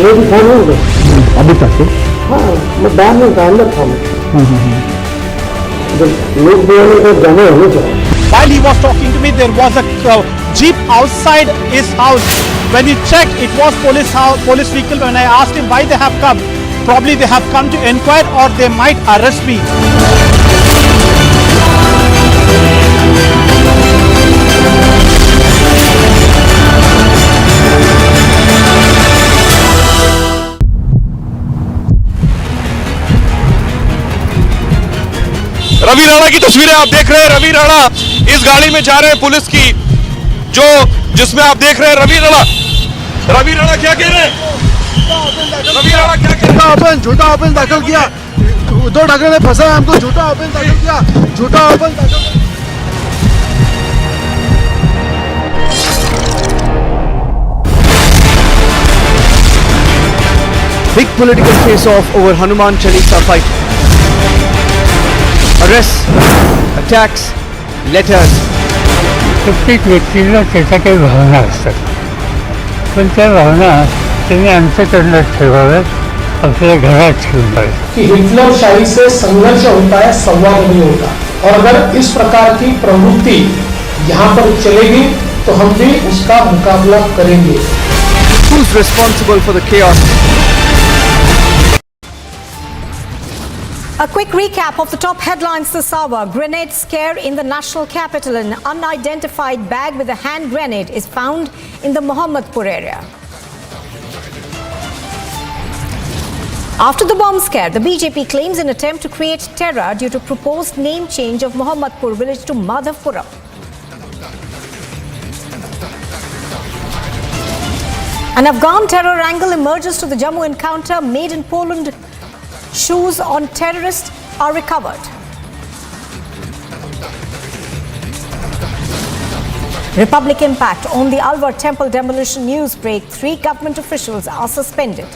मेरी था ना उधर। अभी तक है? हाँ, मैं बाहर नहीं था, अंदर था मैं। जब लोग बोलने का जमा होने चाहिए। While he was talking to me, there was a jeep outside his house. When you check, it was police vehicle. When I asked him why they have come, probably they have come to inquire or they might arrest me. Ravi Rana की तस्वीरें आप देख रहे हैं। रवि राणा इस गाड़ी में जा रहे हैं पुलिस की, जिसमें आप देख रहे हैं रवि राणा क्या कह रहे हैं? रवि राणा क्या कह रहे हैं? झूठा ऑफेंस दाखिल किया। उद्धव ठाकरे ने फंसा है हमको, झूठा ऑफेंस दाखिल किया। झूठा ऑफेंस दाखिल। Big political face-off over Hanuman Chalisa fight. Arrests, attacks, letters. प्रत्येक व्यक्तीला त्याच्या काही भावना असतात, पण त्या भावना त्यांनी अंतःकरणात ठेवाव्यात, आपल्या घरात ठेवाव्यात. कि हिटलरशाही से संघर्ष होता है, संवाद नहीं होता. और अगर इस प्रकार की प्रवृत्ति यहाँ पर चलेगी तो हम भी उसका मुकाबला करेंगे. Who's responsible for the chaos? A quick recap of the top headlines this hour. Grenade scare in the national capital. An unidentified bag with a hand grenade is found in the Mohammadpur area. After the bomb scare, the BJP claims an attempt to create terror due to proposed name change of Mohammadpur village to Madhavpura. An Afghan terror angle emerges to the Jammu encounter. Made in Poland shoes on terrorists are recovered. Republic impact on the Alwar temple demolition news break. 3 government officials are suspended.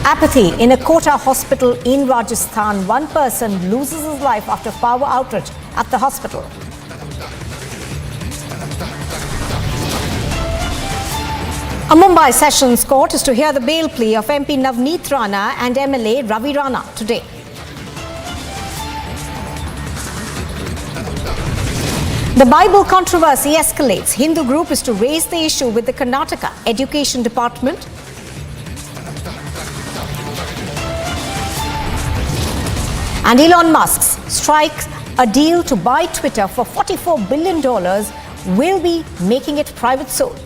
Apathy in a Kota hospital in Rajasthan. 1 person loses his life after power outage at the hospital. A Mumbai Sessions Court is to hear the bail plea of MP Navneet Rana and MLA Ravi Rana today. The Bible controversy escalates. Hindu group is to raise the issue with the Karnataka Education Department. And Elon Musk strikes a deal to buy Twitter for $44 billion, will be making it private sold.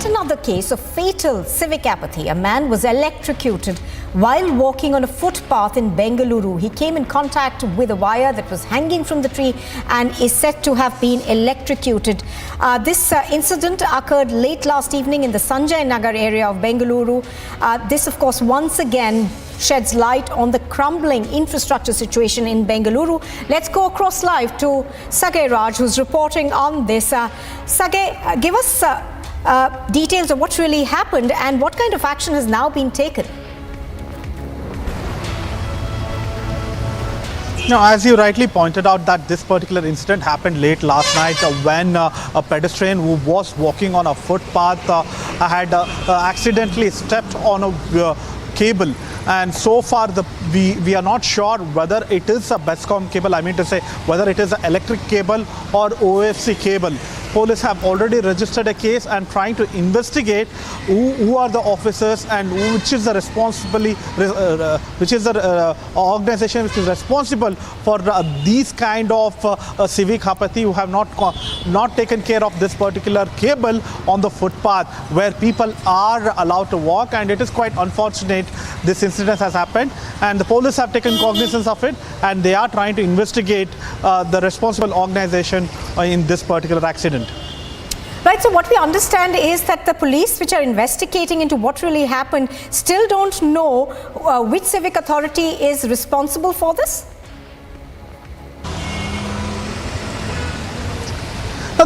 Another case of fatal civic apathy. A man was electrocuted while walking on a footpath in Bengaluru. He came in contact with a wire that was hanging from the tree and is said to have been electrocuted. This incident occurred late last evening in the Sanjay Nagar area of Bengaluru. This, of course, once again sheds light on the crumbling infrastructure situation in Bengaluru. Let's go across live to Sagay Raj, who's reporting on this. Sagay, give us details of what really happened and what kind of action has now been taken. Now, as you rightly pointed out, that this particular incident happened late last night when a pedestrian who was walking on a footpath had accidentally stepped on a cable, and so far we are not sure whether it is a Bescom cable, I mean to say whether it is an electric cable or OFC cable. Police have already registered a case and trying to investigate who are the officers and which is the organization which is responsible for these kind of civic apathy, who have not taken care of this particular cable on the footpath where people are allowed to walk. And it is quite unfortunate this incident has happened, and the police have taken cognizance of it and they are trying to investigate the responsible organization in this particular accident. Right, so what we understand is that the police, which are investigating into what really happened, still don't know which civic authority is responsible for this?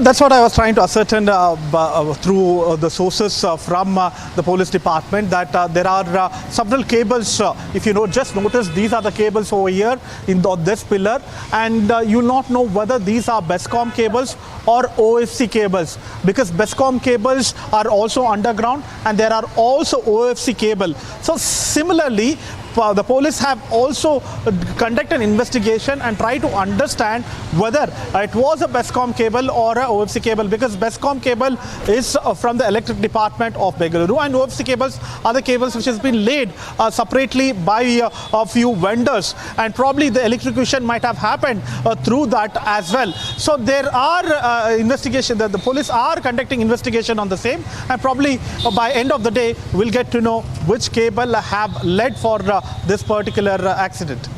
That's what I was trying to ascertain through the sources from the police department, that there are several cables. If you just notice, these are the cables over here on this pillar, and you not know whether these are BESCOM cables or OFC cables, because BESCOM cables are also underground and there are also OFC cable. So similarly, the police have also conducted an investigation and try to understand whether it was a BESCOM cable or a OFC cable, because BESCOM cable is from the electric department of Bengaluru, and OFC cables are the cables which has been laid separately by a few vendors, and probably the electrocution might have happened through that as well. So there are investigation that the police are conducting investigation on the same, and probably by end of the day we'll get to know which cable have led for this particular accident.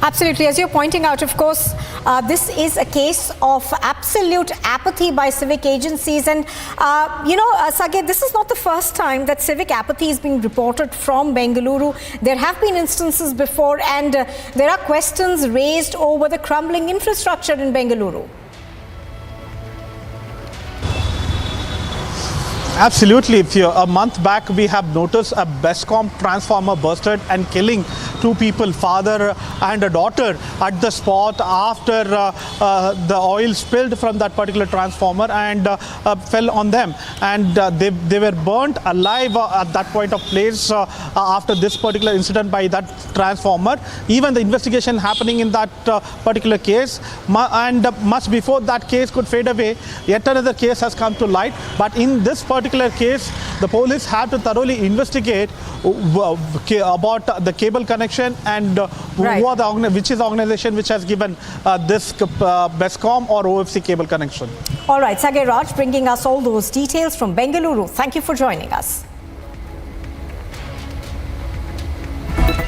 Absolutely. As you're pointing out, of course, this is a case of absolute apathy by civic agencies. And, Saget, this is not the first time that civic apathy is being reported from Bengaluru. There have been instances before, and there are questions raised over the crumbling infrastructure in Bengaluru. Absolutely. A month back, we have noticed a BESCOM transformer bursted and killing two people, father and a daughter, at the spot after the oil spilled from that particular transformer and fell on them. And they were burnt alive at that point of place after this particular incident by that transformer. Even the investigation happening in that particular case, and much before that case could fade away, yet another case has come to light. But in this particular case, the police have to thoroughly investigate about the cable connection and which is the organization which has given this BESCOM or OFC cable connection. All right, Sagar Raj bringing us all those details from Bengaluru. Thank you for joining us.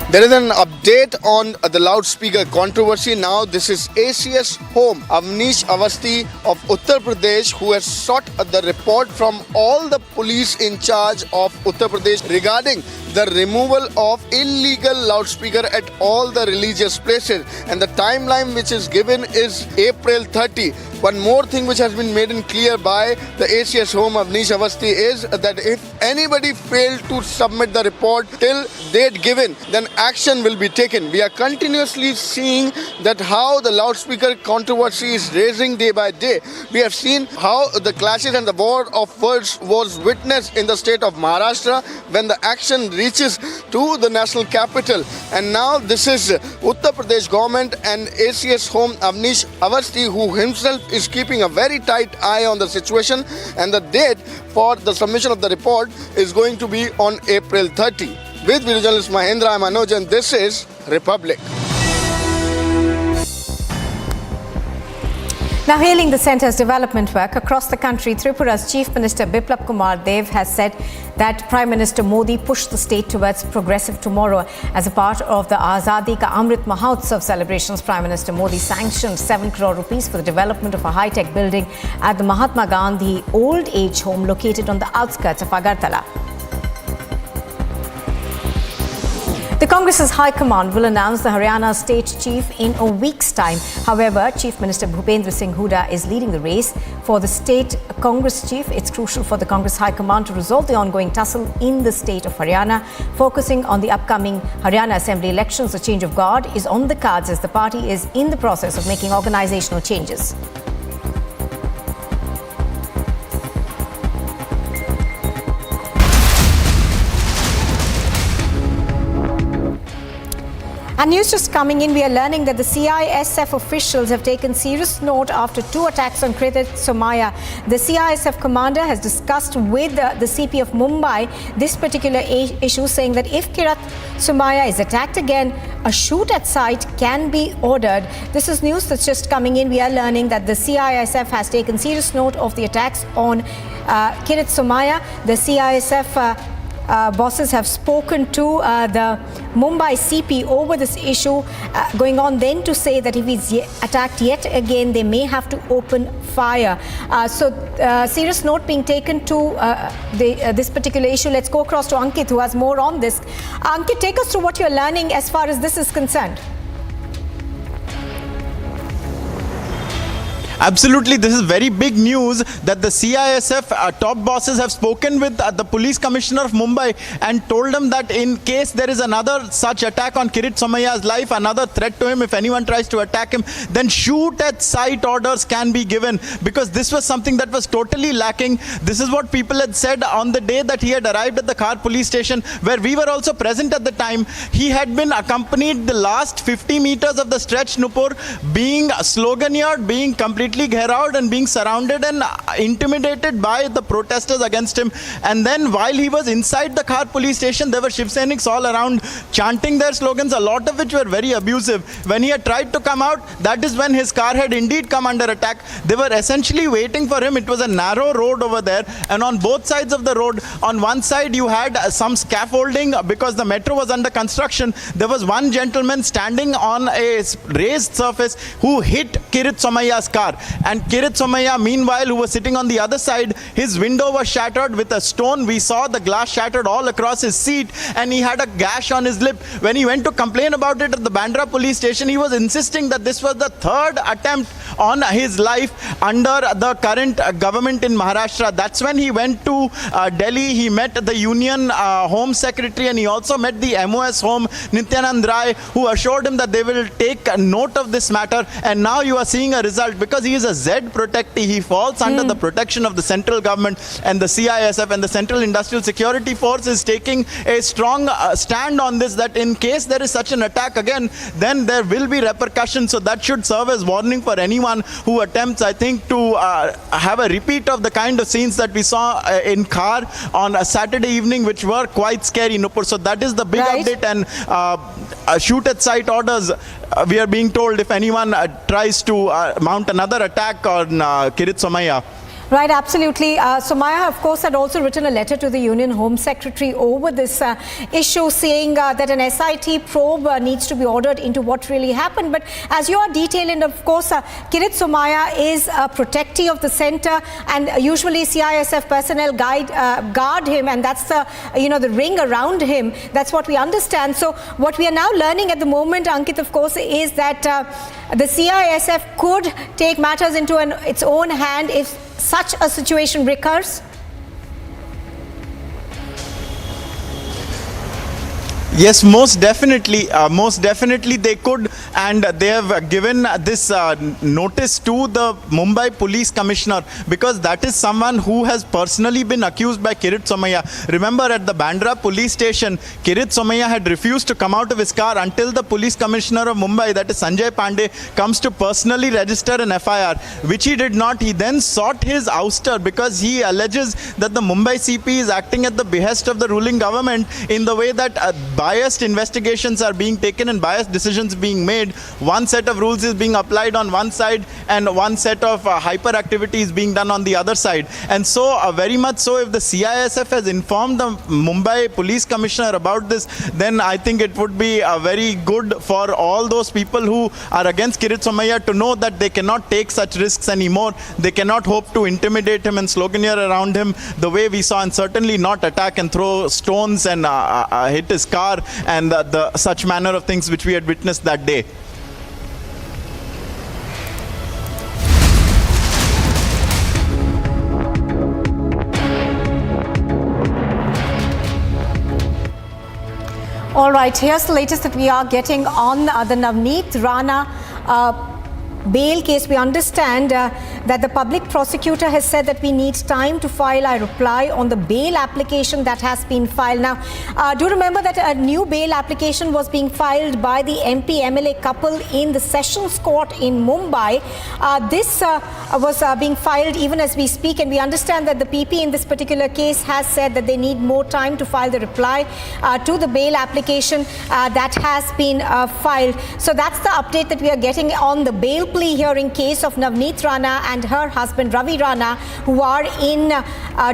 There is an update on the loudspeaker controversy. Now this is ACS home, Avnish Avasthi of Uttar Pradesh, who has sought the report from all the police in charge of Uttar Pradesh regarding the removal of illegal loudspeaker at all the religious places. And the timeline which is given is April 30. One more thing which has been made clear by the ACS home Avnish Avasthi is that if anybody failed to submit the report till date given, then action will be taken. We are continuously seeing that how the loudspeaker controversy is raising day by day. We have seen how the clashes and the war of words was witnessed in the state of Maharashtra when the action reaches to the national capital. And now this is Uttar Pradesh government and ACS home Avnish Avasthi, who himself is keeping a very tight eye on the situation, and the date for the submission of the report is going to be on April 30. With video journalist Mahendra, I'm Manoj, and this is Republic. Now, hailing the centre's development work across the country, Tripura's Chief Minister Biplab Kumar Dev has said that Prime Minister Modi pushed the state towards progressive tomorrow. As a part of the Azadi Ka Amrit Mahotsav celebrations, Prime Minister Modi sanctioned 7 crore rupees for the development of a high-tech building at the Mahatma Gandhi Old Age Home located on the outskirts of Agartala. The Congress's High Command will announce the Haryana State Chief in a week's time. However, Chief Minister Bhupendra Singh Hooda is leading the race for the State Congress Chief. It's crucial for the Congress High Command to resolve the ongoing tussle in the state of Haryana. Focusing on the upcoming Haryana Assembly elections, a change of guard is on the cards as the party is in the process of making organizational changes. And news just coming in, we are learning that the CISF officials have taken serious note after 2 attacks on Kirit Somaiya. The CISF commander has discussed with the CP of Mumbai this particular issue, saying that if Kirit Somaiya is attacked again, a shoot at sight can be ordered. This is news that's just coming in. We are learning that the CISF has taken serious note of the attacks on Kirit Somaiya. The CISF bosses have spoken to the Mumbai CP over this issue, going on then to say that if he's attacked yet again, they may have to open fire. So serious note being taken to this particular issue. Let's go across to Ankit, who has more on this. Ankit, take us through what you're learning as far as this is concerned. Absolutely, this is very big news that the CISF top bosses have spoken with the police commissioner of Mumbai and told him that in case there is another such attack on Kirit Somaya's life, another threat to him, if anyone tries to attack him, then shoot at sight orders can be given, because this was something that was totally lacking. This is what people had said on the day that he had arrived at the Khar police station, where we were also present at the time. He had been accompanied the last 50 meters of the stretch, Nupur, being sloganeered, being completely gheraued and being surrounded and intimidated by the protesters against him. And then while he was inside the Khar police station, there were Shiv Sainiks all around chanting their slogans, a lot of which were very abusive. When he had tried to come out, that is when his car had indeed come under attack. They were essentially waiting for him. It was a narrow road over there, and on both sides of the road, on one side you had some scaffolding because the metro was under construction. There was one gentleman standing on a raised surface who hit Kirit Somaya's car. And Kirit Somaya, meanwhile, who was sitting on the other side, his window was shattered with a stone. We saw the glass shattered all across his seat, and he had a gash on his lip. When he went to complain about it at the Bandra police station, he was insisting that this was the third attempt on his life under the current government in Maharashtra. That's when he went to Delhi. He met the Union Home Secretary, and he also met the MOS Home, Nityanand Rai, who assured him that they will take note of this matter. And now you are seeing a result, because he is a Z protectee. He falls under the protection of the central government, and the CISF and the Central Industrial Security Force is taking a strong stand on this, that in case there is such an attack again, then there will be repercussions. So that should serve as warning for anyone who attempts, I think, to have a repeat of the kind of scenes that we saw in Khar on a Saturday evening, which were quite scary, Nupur. So that is the big update, and shoot at sight orders, we are being told, if anyone tries to mount another attack on Kirit Somaya. Right, absolutely. Somaya, of course, had also written a letter to the Union Home Secretary over this issue, saying that an SIT probe needs to be ordered into what really happened. But as you are detailing, of course, Kirit Somaya is a protectee of the centre, and usually CISF personnel guard him, and that's the the ring around him. That's what we understand. So what we are now learning at the moment, Ankit, of course, is that the CISF could take matters into its own hand if such a situation recurs? Yes, most definitely they could, and they have given this notice to the Mumbai Police Commissioner, because that is someone who has personally been accused by Kirit Somaya. Remember, at the Bandra police station, Kirit Somaya had refused to come out of his car until the Police Commissioner of Mumbai, that is Sanjay Pandey, comes to personally register an FIR, which he did not. He then sought his ouster because he alleges that the Mumbai CP is acting at the behest of the ruling government in the way that biased investigations are being taken and biased decisions being made. One set of rules is being applied on one side, and one set of hyperactivity is being done on the other side. And so very much so, if the CISF has informed the Mumbai Police Commissioner about this, then I think it would be very good for all those people who are against Kirit Somaya to know that they cannot take such risks anymore. They cannot hope to intimidate him and sloganeer around him the way we saw, and certainly not attack and throw stones and hit his car and the such manner of things which we had witnessed that day. All right, here's the latest that we are getting on the Navneet Rana bail case. We understand that the public prosecutor has said that we need time to file a reply on the bail application that has been filed. Now, do remember that a new bail application was being filed by the MP-MLA couple in the Sessions Court in Mumbai. This was being filed even as we speak, and we understand that the PP in this particular case has said that they need more time to file the reply to the bail application that has been filed. So that's the update that we are getting on the bail plea hearing case of Navneet Rana and her husband Ravi Rana, who are in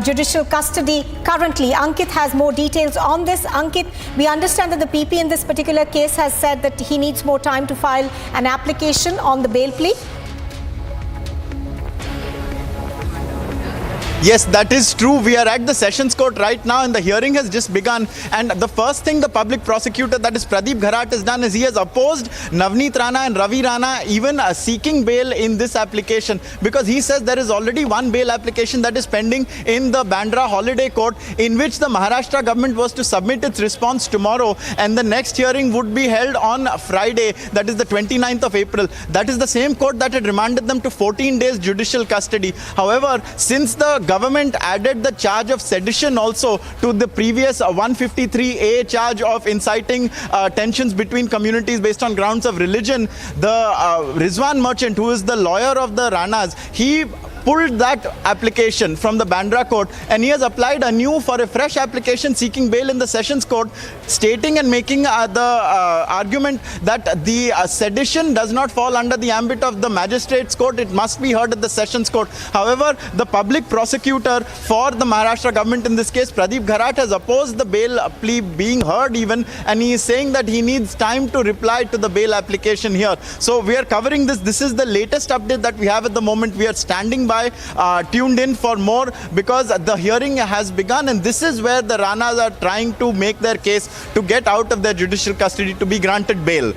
judicial custody currently. Ankit has more details on this. Ankit, we understand that the PP in this particular case has said that he needs more time to file an application on the bail plea. Yes, that is true. We are at the Sessions Court right now and the hearing has just begun. And the first thing the public prosecutor, that is Pradeep Gharat, has done is he has opposed Navneet Rana and Ravi Rana even seeking bail in this application, because he says there is already one bail application that is pending in the Bandra Holiday Court, in which the Maharashtra government was to submit its response tomorrow, and the next hearing would be held on Friday, that is the 29th of April. That is the same court that had remanded them to 14 days judicial custody. However, since the government added the charge of sedition also to the previous 153A charge of inciting tensions between communities based on grounds of religion, the Rizwan Merchant, who is the lawyer of the Ranas, he pulled that application from the Bandra court and he has applied anew for a fresh application seeking bail in the Sessions Court, stating and making the argument that the sedition does not fall under the ambit of the Magistrates Court. It must be heard at the Sessions Court. However, the public prosecutor for the Maharashtra government, in this case Pradeep Gharat, has opposed the bail plea being heard even, and he is saying that he needs time to reply to the bail application here. So we are covering this. This is the latest update that we have at the moment. We are standing by, tuned in for more, because the hearing has begun and this is where the Ranas are trying to make their case to get out of their judicial custody to be granted bail.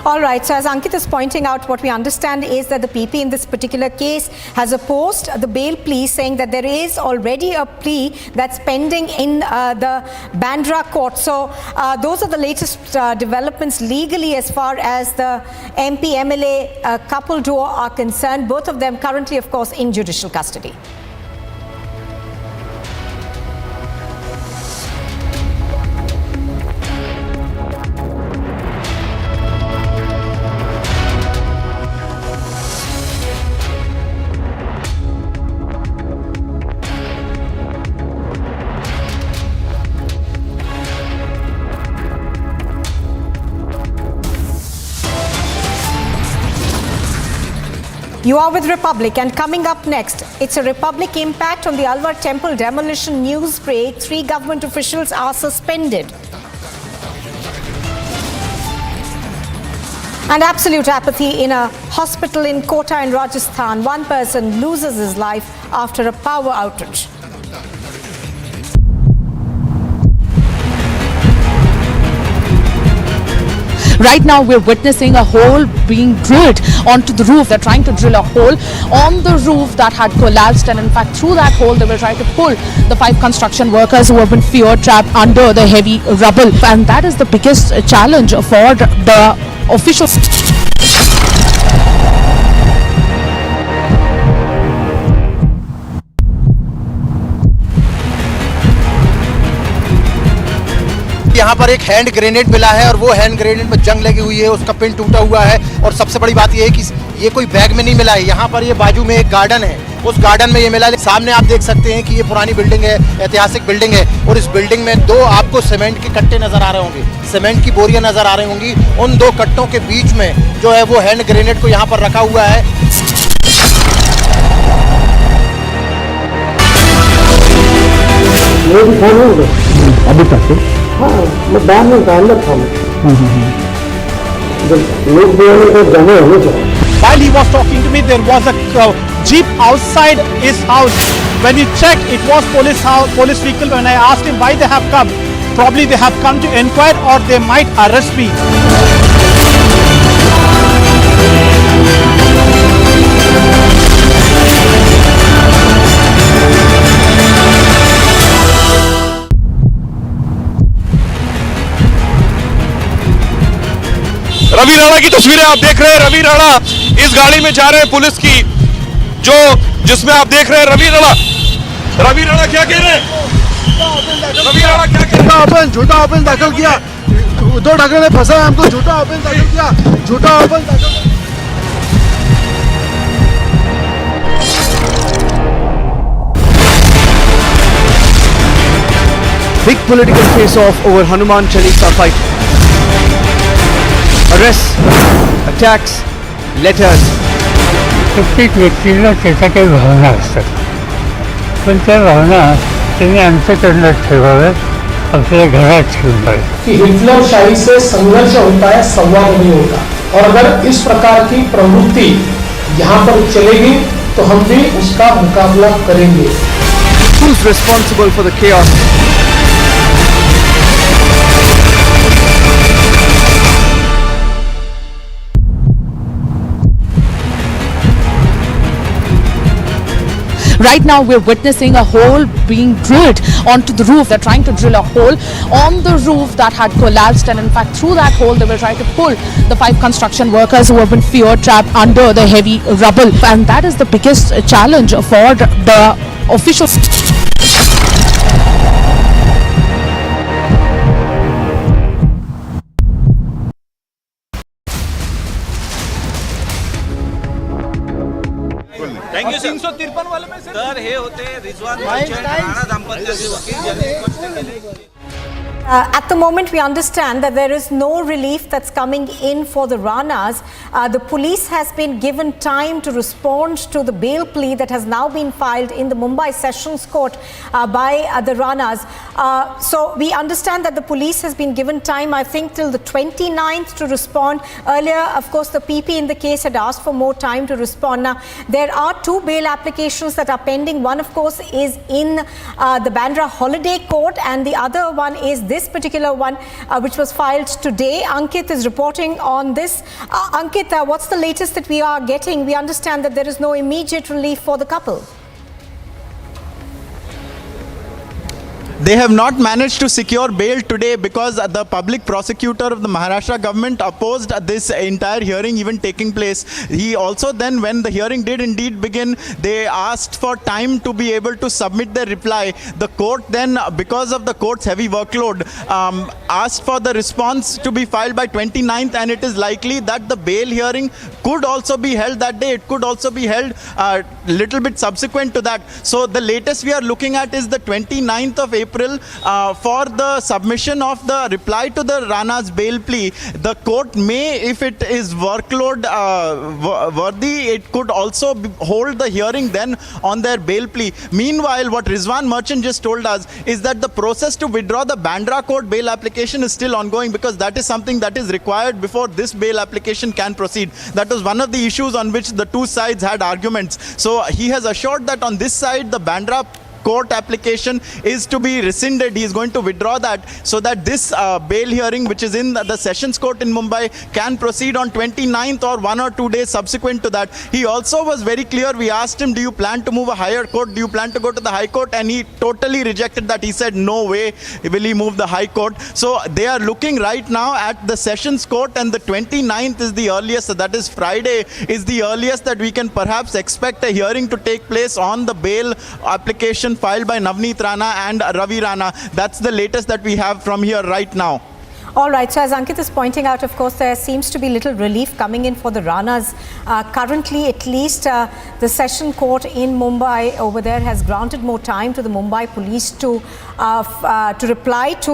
All right, so as Ankit is pointing out, what we understand is that the PP in this particular case has opposed the bail plea, saying that there is already a plea that's pending in the Bandra court. So those are the latest developments legally as far as the MP MLA couple duo are concerned, both of them currently of course in judicial custody. You are with Republic, and coming up next, it's a Republic impact on the Alwar temple demolition news break. 3 government officials are suspended. And absolute apathy in a hospital in Kota in Rajasthan. 1 person loses his life after a power outage. Right now, we're witnessing a hole being drilled onto the roof. They're trying to drill a hole on the roof that had collapsed, and in fact, through that hole, they will try to pull the 5 construction workers who have been fear-trapped under the heavy rubble. And that is the biggest challenge for the officials. यहाँ पर एक hand grenade मिला है और वो hand grenade में जंग लगी हुई है, उसका पिन टूटा हुआ है। और सबसे बड़ी बात ये है कि ये कोई बैग में नहीं मिला है। यहाँ पर ये बाजू में एक गार्डन है, उस गार्डन में ये मिला है। सामने आप देख सकते हैं कि ये पुरानी बिल्डिंग है, ऐतिहासिक बिल्डिंग है, और इस बिल्डिंग में 2 आपको सीमेंट के कट्टे नजर आ रहे होंगे, सीमेंट की बोरियां नजर आ रही होंगी। उन 2 कट्टों के बीच में जो है वो हैंड ग्रेनेड को यहाँ पर रखा हुआ है। अभी तक हाँ, मैं बाहर में अंदर था। लोग को जमा होने चाहिए। While he was talking to me, there was a jeep outside his house. When you check, it was police vehicle. When I asked him why they have come, probably they have come to inquire or they might arrest me. Ravi Rana की तस्वीरें आप देख रहे हैं। रवि राणा इस गाड़ी में जा रहे हैं पुलिस की, जिसमें आप देख रहे हैं रवि राणा क्या कह रहे हैं? रवि राणा क्या कह रहे हैं? झूठा ऑफेंस दाखिल किया, उद्धव ठाकरे ने फंसा है हमको, झूठा ऑफेंस दाखिल किया, झूठा ऑफेंस दाखिल। Big political face-off over Hanuman Chalisa fight. Arrests, attacks, letters. प्रत्येक व्यक्तीला त्याच्या काही भावना असतात, पण त्या भावना त्यांनी अंतःकरणात ठेवाव्यात, आपल्या घरात ठेवून पाहिजे. कि हिटलरशाही से संघर्ष होता है, संवाद नहीं होता, और अगर इस प्रकार की प्रवृत्ति यहाँ पर चलेगी तो हम भी उसका मुकाबला करेंगे। Who's responsible for the chaos? Right now, we're witnessing a hole being drilled onto the roof. They're trying to drill a hole on the roof that had collapsed, and in fact, through that hole, they will try to pull the 5 construction workers who have been fear-trapped under the heavy rubble. And that is the biggest challenge for the officials. Thank you 353 वाले में sir हे होते Rizwan merchant Rana दाम्पत्याचे वकील ज्यांनी स्पष्ट केले At the moment, we understand that there is no relief that's coming in for the Ranas. The police has been given time to respond to the bail plea that has now been filed in the Mumbai Sessions Court by the Ranas. So we understand that the police has been given time, I think, till the 29th to respond. Earlier, of course, the PP in the case had asked for more time to respond. Now, there are 2 bail applications that are pending. One, of course, is in the Bandra Holiday Court, and the other one is this particular one, which was filed today. Ankit is reporting on this. Ankit, what's the latest that we are getting? We understand that there is no immediate relief for the couple. They have not managed to secure bail today because the public prosecutor of the Maharashtra government opposed this entire hearing even taking place. He also then, when the hearing did indeed begin, they asked for time to be able to submit their reply. The court then, because of the court's heavy workload, asked for the response to be filed by 29th, and it is likely that the bail hearing could also be held that day. It could also be held a little bit subsequent to that. So the latest we are looking at is the 29th of April for the submission of the reply to the Rana's bail plea. The court may, if it is workload worthy, it could also hold the hearing then on their bail plea. Meanwhile, what Rizwan Merchant just told us is that the process to withdraw the Bandra court bail application is still ongoing, because that is something that is required before this bail application can proceed. That was one of the issues on which the 2 sides had arguments. So he has assured that on this side, the Bandra court application is to be rescinded. He is going to withdraw that so that this bail hearing, which is in the Sessions Court in Mumbai, can proceed on 29th or 1 or 2 days subsequent to that. He also was very clear. We asked him, do you plan to move a higher court? Do you plan to go to the High Court? And he totally rejected that. He said, no way will he move the High Court. So they are looking right now at the Sessions Court, and the 29th is the earliest, so that is Friday, is the earliest that we can perhaps expect a hearing to take place on the bail application filed by Navneet Rana and Ravi Rana. That's the latest that we have from here right now. All right, so as Ankit is pointing out, of course, there seems to be little relief coming in for the Ranas. Currently, at least the Session Court in Mumbai over there has granted more time to the Mumbai police to reply to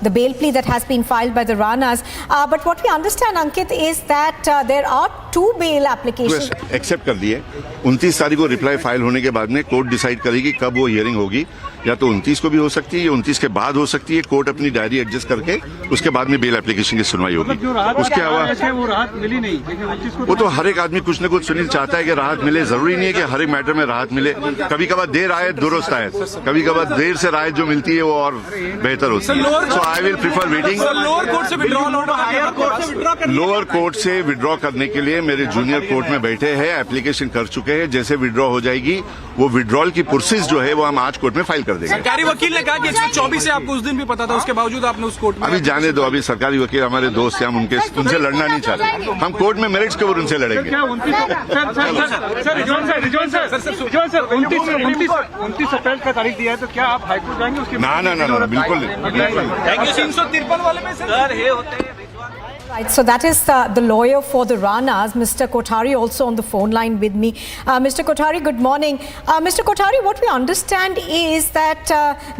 the bail plea that has been filed by the Ranas. But what we understand, Ankit, is that there are 2 bail applications. Accept कर दिए 29 तारीख को reply file होने के बाद में court decide करेगी कब वो हियरिंग होगी, या तो 29 को भी हो सकती है या 29 के बाद हो सकती है. कोर्ट अपनी डायरी एडजस्ट करके उसके बाद में बेल एप्लीकेशन की सुनवाई होगी. उसके अलावा वो राहत मिली नहीं, लेकिन 29 को वो तो हर एक आदमी कुछ न कुछ सुनील चाहता है कि राहत मिले. जरूरी नहीं है कि हर एक मैटर में राहत मिले. कभी कभार देर आए दुरुस्त आए, कभी कभार देर से राहत जो मिलती है वो और बेहतर होती है. So I will prefer waiting. Lower court से विड्रॉ करने के लिए मेरे जूनियर कोर्ट में बैठे हैं, एप्लीकेशन कर चुके हैं. जैसे विड्रॉ हो जाएगी वो विड्रॉल की प्रोसेस जो है वो हम आज कोर्ट में फाइल कर देंगे. सरकारी वकील ने कहा कि 124 से आपको उस दिन भी पता था, उसके बावजूद आपने उस कोर्ट में. अभी जाने दो, अभी सरकारी वकील हमारे दोस्त हैं, हम उनसे लड़ना नहीं चाहते. हम कोर्ट में मेरिट्स के ऊपर उनसे लड़ेंगे. 29 अप्रैल का तारीख दिया है, तो क्या आप हाईकोर्ट जाएंगे उसके? ना बिल्कुल. Thank you. 353 वाले में सर हे होते हैं. Right, so that is the lawyer for the Ranas, Mr. Kothari, also on the phone line with me. Mr. Kothari, good morning. Mr. Kothari, what we understand is that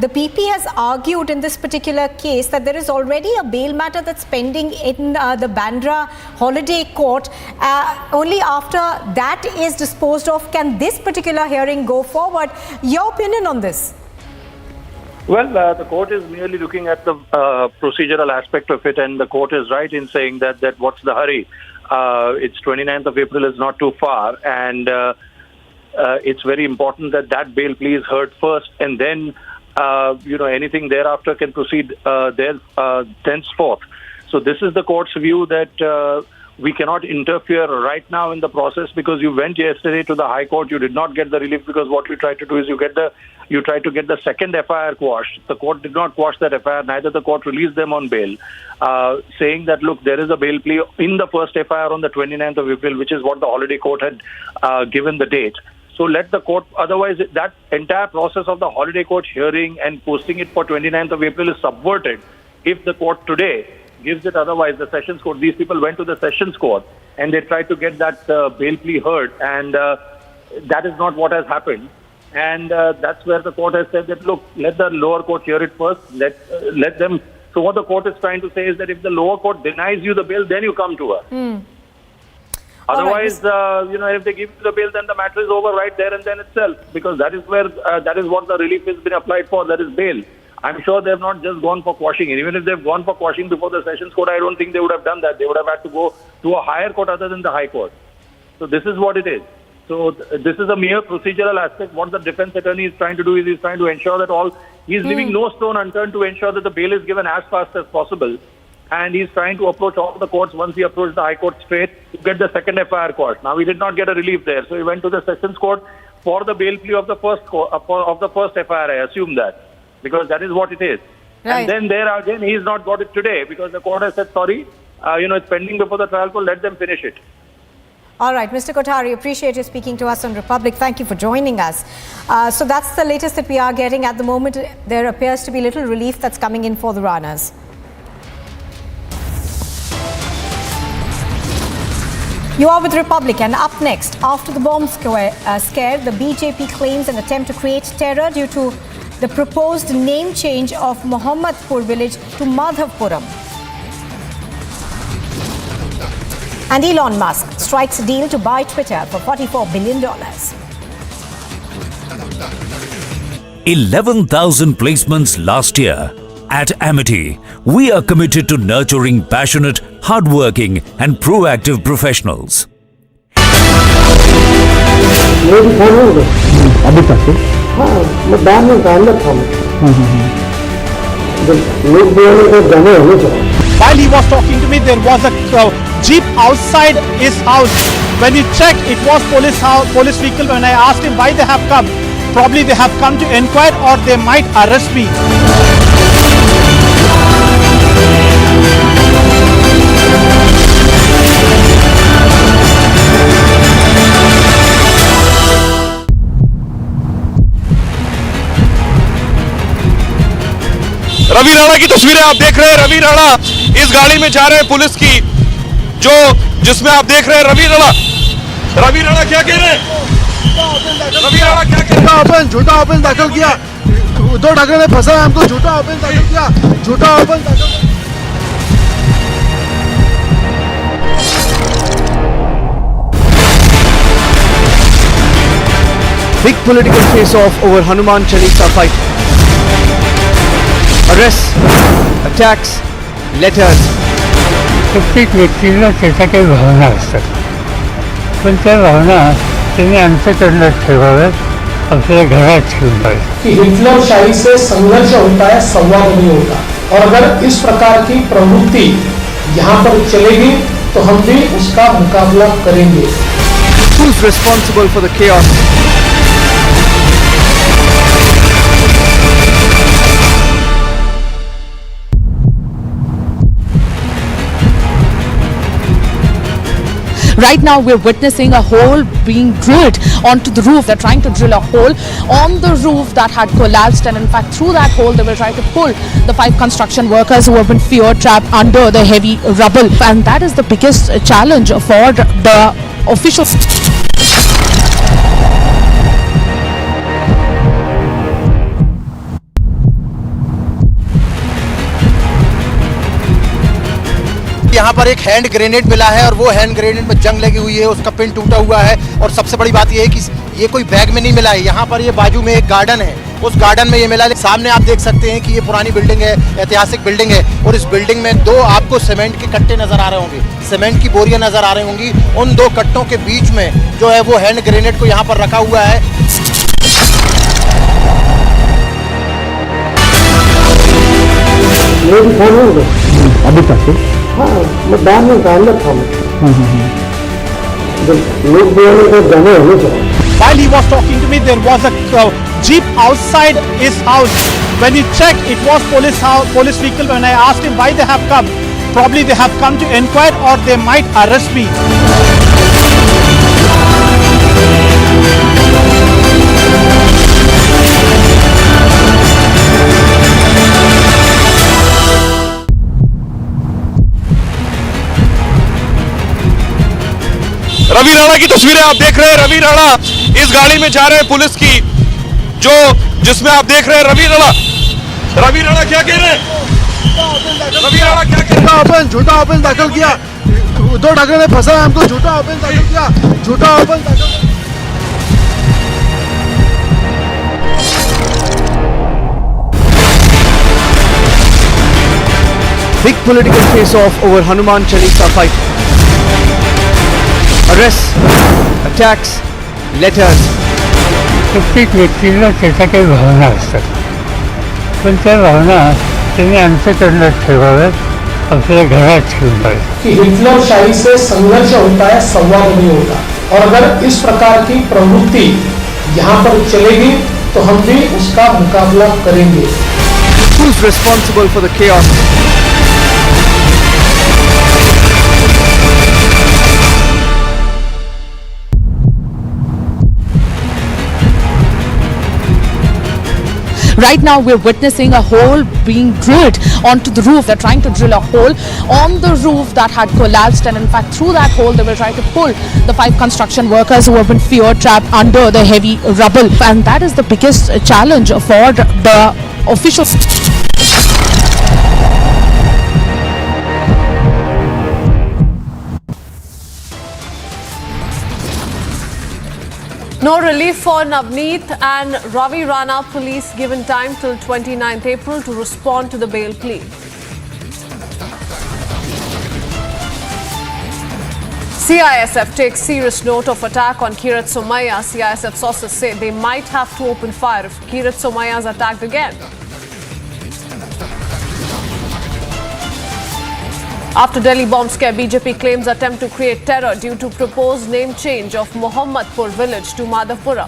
the PP has argued in this particular case that there is already a bail matter that's pending in the Bandra Holiday Court. Only after that is disposed of can this particular hearing go forward. Your opinion on this? Well, the court is merely looking at the procedural aspect of it, and the court is right in saying that what's the hurry? It's 29th of April is not too far, and it's very important that that bail plea is heard first, and then anything thereafter can proceed thenceforth. So this is the court's view that we cannot interfere right now in the process, because you went yesterday to the High Court, you did not get the relief, because what you tried to do is you tried to get the second FIR quashed. The court did not quash that FIR, neither the court released them on bail, saying that, look, there is a bail plea in the first FIR on the 29th of April, which is what the holiday court had given the date. So let the court, otherwise that entire process of the holiday court hearing and posting it for 29th of April is subverted if the court today gives it otherwise. The Sessions Court, these people went to the Sessions Court and they tried to get that bail plea heard, and that is not what has happened. And that's where the court has said that, look, let the lower court hear it first, let them. So what the court is trying to say is that if the lower court denies you the bail, then you come to her. Otherwise, if they give you the bail, then the matter is over right there and then itself, because that is where that is what the relief has been applied for, that is bail. I'm sure they have not just gone for quashing it. Even if they've gone for quashing before the Sessions Court, I don't think they would have done that. They would have had to go to a higher court other than the High Court. So this is what it is. So this is a mere procedural aspect. What the defense attorney is trying to do is he's trying to ensure that he's leaving no stone unturned to ensure that the bail is given as fast as possible. And he's trying to approach all the courts once he approached the High Court straight to get the second FIR court. Now, he did not get a relief there. So he went to the Sessions Court for the bail plea of the first FIR, I assume that. Because that is what it is. Right. And then there again, he's not got it today because the court has said, sorry, it's pending before the trial court, let them finish it. All right, Mr. Kothari, appreciate you speaking to us on Republic. Thank you for joining us. So that's the latest that we are getting at the moment. There appears to be little relief that's coming in for the Ranas. You are with Republic, and up next, after the bomb scare, the BJP claims an attempt to create terror due to the proposed name change of Mohammadpur village to Madhavpuram. And Elon Musk strikes a deal to buy Twitter for $44 billion. 11,000 placements last year. At Amity, we are committed to nurturing passionate, hardworking and proactive professionals. While he was talking to me, there was a jeep outside his house. When we checked, it was police vehicle. When I asked him why they have come, probably they have come to inquire or they might arrest me. Ravi Rana की तस्वीरें आप देख रहे हैं। रवि राणा इस गाड़ी में जा रहे हैं पुलिस की, जिसमें आप देख रहे हैं रवि राणा क्या कह रहे हैं? रवि राणा क्या कह रहे हैं? झूठा ऑफेंस दाखिल किया। उद्धव ठाकरे ने फंसा है हमको, झूठा ऑफेंस दाखिल किया। झूठा ऑफेंस दाखिल। Big political face-off over Hanuman Chalisa fight. Arrests, attacks, letters. प्रत्येक व्यक्तीला त्याच्या काही भावना असतात, पण त्या भावना त्यांनी अंतःकरणात ठेवाव्यात, आपल्या घरात ठेवाव्यात. कि हिटलरशाही से संघर्ष होता है, संवाद नहीं होता. और अगर इस प्रकार की प्रवृत्ति यहाँ पर चलेगी तो हम भी उसका मुकाबला करेंगे. Who's responsible for the chaos? Right now, we're witnessing a hole being drilled onto the roof. They're trying to drill a hole on the roof that had collapsed, and in fact, through that hole, they will try to pull the 5 construction workers who have been fear-trapped under the heavy rubble. And that is the biggest challenge for the officials. यहाँ पर एक hand grenade मिला है और वो hand grenade में जंग लगी हुई है, उसका पिन टूटा हुआ है। और सबसे बड़ी बात ये है कि ये कोई बैग में नहीं मिला है। यहाँ पर ये बाजू में एक गार्डन है, उस गार्डन में ये मिला। सामने आप देख सकते हैं कि ये पुरानी बिल्डिंग है, ऐतिहासिक बिल्डिंग है और इस बिल्डिंग में दो आपको सीमेंट के कट्टे नजर आ रहे होंगे, सीमेंट की बोरियां नजर आ रही होंगी। उन दो कट्टों के बीच में जो है वो हैंड ग्रेनेड को यहाँ पर रखा हुआ है। अभी तक हाँ, मैं बाहर में अंदर था लोग जाने होने चाहिए। While he was talking to me, there was a jeep outside his house. When he checked, it was police vehicle. When I asked him why they have come, probably they have come to inquire or they might arrest me. Ravi Rana की तस्वीरें आप देख रहे हैं। रवि राणा इस गाड़ी में जा रहे हैं पुलिस की, जिसमें आप देख रहे हैं रवि राणा क्या कह रहे हैं? रवि राणा क्या कह रहे हैं? झूठा ऑफेंस दाखिल किया, उद्धव ठाकरे ने फंसा हमको, झूठा ऑफेंस दाखिल किया, झूठा ऑफेंस दाखिल। Big political face-off over Hanuman Chalisa fight. Arrests, attacks, letters. प्रत्येक व्यक्तीला त्याच्या काही भावना असतात, पण त्या भावना त्यांनी अंतःकरणात ठेवाव्यात, आपल्या घरात ठेवाव्यात. कि हिटलरशाही से संघर्ष होता है, संवाद नहीं होता. और अगर इस प्रकार की प्रवृत्ति यहाँ पर चलेगी तो हम भी उसका मुकाबला करेंगे. Who's responsible for the chaos? Right now we're witnessing a hole being drilled onto the roof. They're trying to drill a hole on the roof that had collapsed, and in fact through that hole they were trying to pull the 5 construction workers who have been fear trapped under the heavy rubble, and that is the biggest challenge for the officials. No relief for Navneet and Ravi Rana. Police given time till 29th April to respond to the bail plea. CISF takes serious note of attack on Kirat Somaiya. CISF sources say they might have to open fire if Kirat Somaiya is attacked again. After Delhi bomb scare, BJP claims attempt to create terror due to proposed name change of Mohammadpur village to Madhavpura.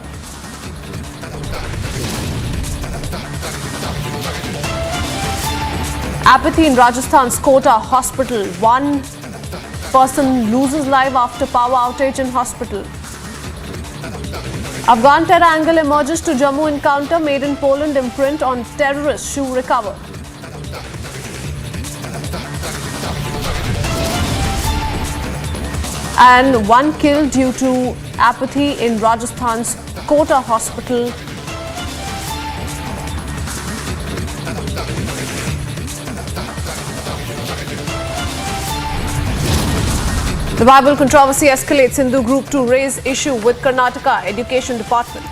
Apathy in Rajasthan's Kota hospital. One person loses life after power outage in hospital. Afghan terror angle emerges to Jammu encounter. Made in Poland imprint on terrorist shoe recovered. And one killed due to apathy in Rajasthan's Kota hospital. The Bible controversy escalates. Hindu group to raise issue with Karnataka Education Department.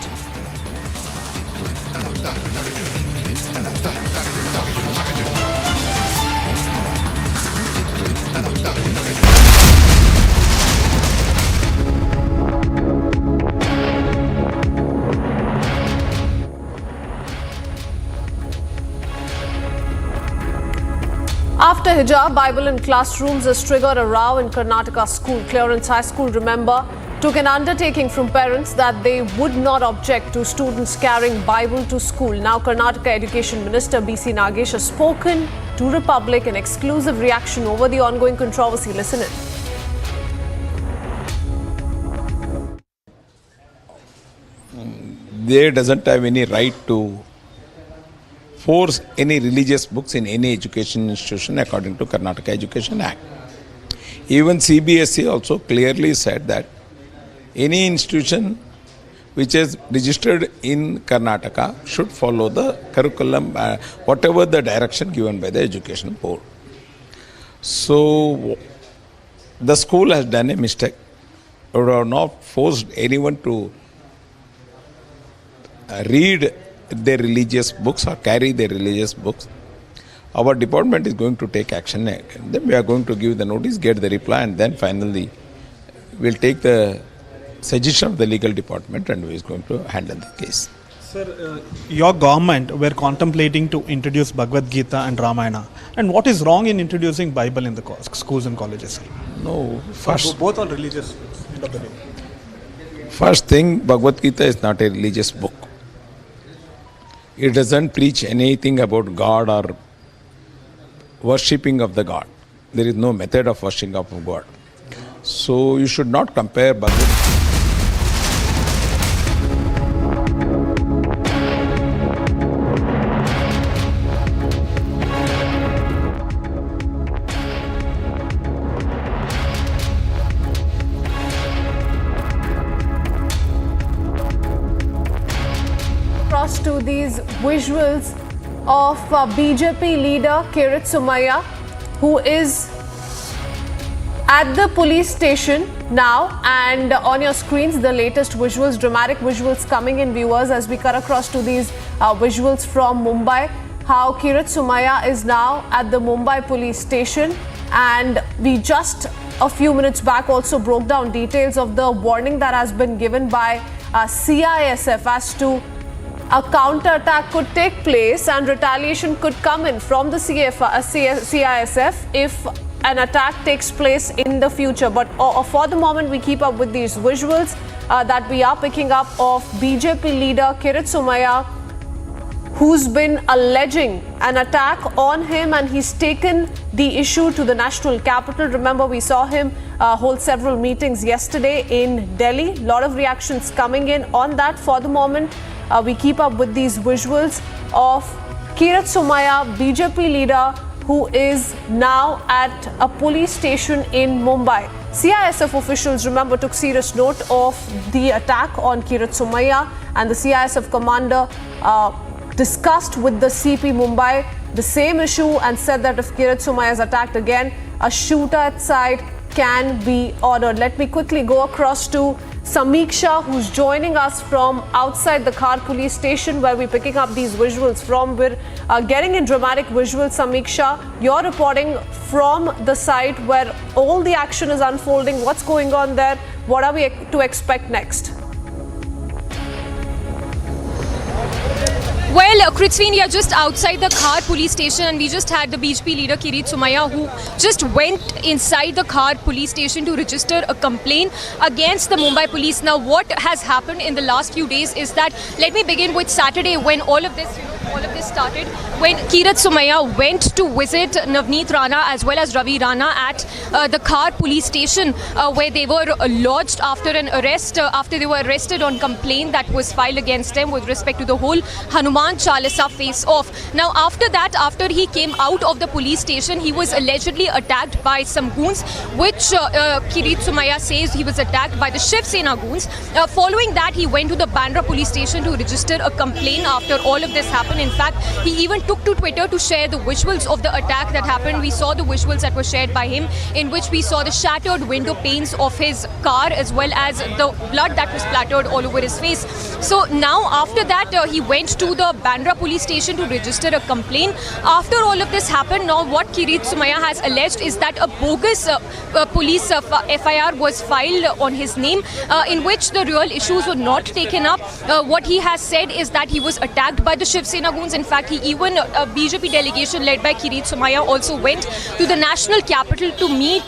After hijab, Bible in classrooms has triggered a row in Karnataka school. Clearance High School, remember, took an undertaking from parents that they would not object to students carrying Bible to school. Now Karnataka Education Minister B.C. Nagesh has spoken to Republic in exclusive reaction over the ongoing controversy. Listen in. They doesn't have any right to force any religious books in any education institution according to Karnataka Education Act. Even CBSE also clearly said that any institution which is registered in Karnataka should follow the curriculum, whatever the direction given by the education board. So the school has done a mistake. It would have not forced anyone to read their religious books or carry their religious books, our department is going to take action. Then we are going to give the notice, get the reply, and then finally we'll take the suggestion of the legal department and we is going to handle the case. Sir, your government were contemplating to introduce Bhagavad Gita and Ramayana. And what is wrong in introducing Bible in the schools and colleges? No, first, both on religious end of the day. First thing, Bhagavad Gita is not a religious book. It doesn't preach anything about God or worshipping of the God. There is no method of worshipping of God. So you should not compare Bhagavad Gita. Across to these visuals of BJP leader Kirit Somaiya, who is at the police station now, and on your screens the latest visuals, dramatic visuals coming in, viewers, as we cut across to these visuals from Mumbai, how Kirit Somaiya is now at the Mumbai police station. And we just a few minutes back also broke down details of the warning that has been given by CISF as to a counter-attack could take place and retaliation could come in from the CISF if an attack takes place in the future. But for the moment, we keep up with these visuals that we are picking up of BJP leader Kirit Somaiya, who's been alleging an attack on him, and he's taken the issue to the national capital. Remember, we saw him hold several meetings yesterday in Delhi. A lot of reactions coming in on that. For the moment, we keep up with these visuals of Kirit Somaiya, BJP leader, who is now at a police station in Mumbai. CISF officials, remember, took serious note of the attack on Kirit Somaiya, and the CISF commander discussed with the CP Mumbai the same issue and said that if Kirit Somaiya is attacked again, a shooter side can be ordered. Let me quickly go across to Samiksha, who's joining us from outside the Khar police station where we're picking up these visuals from. We're getting in dramatic visuals. Samiksha, you're reporting from the site where all the action is unfolding. What's going on there? What are we to expect next? Well, Kritsveen, we are just outside the Khar police station, and we just had the BJP leader Kirit Somaiya, who just went inside the Khar police station to register a complaint against the Mumbai police. Now, what has happened in the last few days is that, let me begin with Saturday, when all of this started, when Kirit Somaiya went to visit Navneet Rana as well as Ravi Rana at the Khar police station, where they were lodged after an arrest, after they were arrested on complaint that was filed against them with respect to the whole Hanuman Chalisa face-off. Now, after that, after he came out of the police station, he was allegedly attacked by some goons, which Kirit Somaiya says he was attacked by the Shiv Sena goons. Following that, he went to the Bandra police station to register a complaint after all of this happened. In fact, he even took to Twitter to share the visuals of the attack that happened. We saw the visuals that were shared by him, in which we saw the shattered window panes of his car as well as the blood that was splattered all over his face. So now, after that, he went to the Bandra police station to register a complaint. After all of this happened, now what Kirit Somaiya has alleged is that a bogus police FIR was filed on his name, in which the real issues were not taken up. What he has said is that he was attacked by the Shiv Sena goons. In fact, he even, a BJP delegation led by Kirit Somaiya also went to the national capital to meet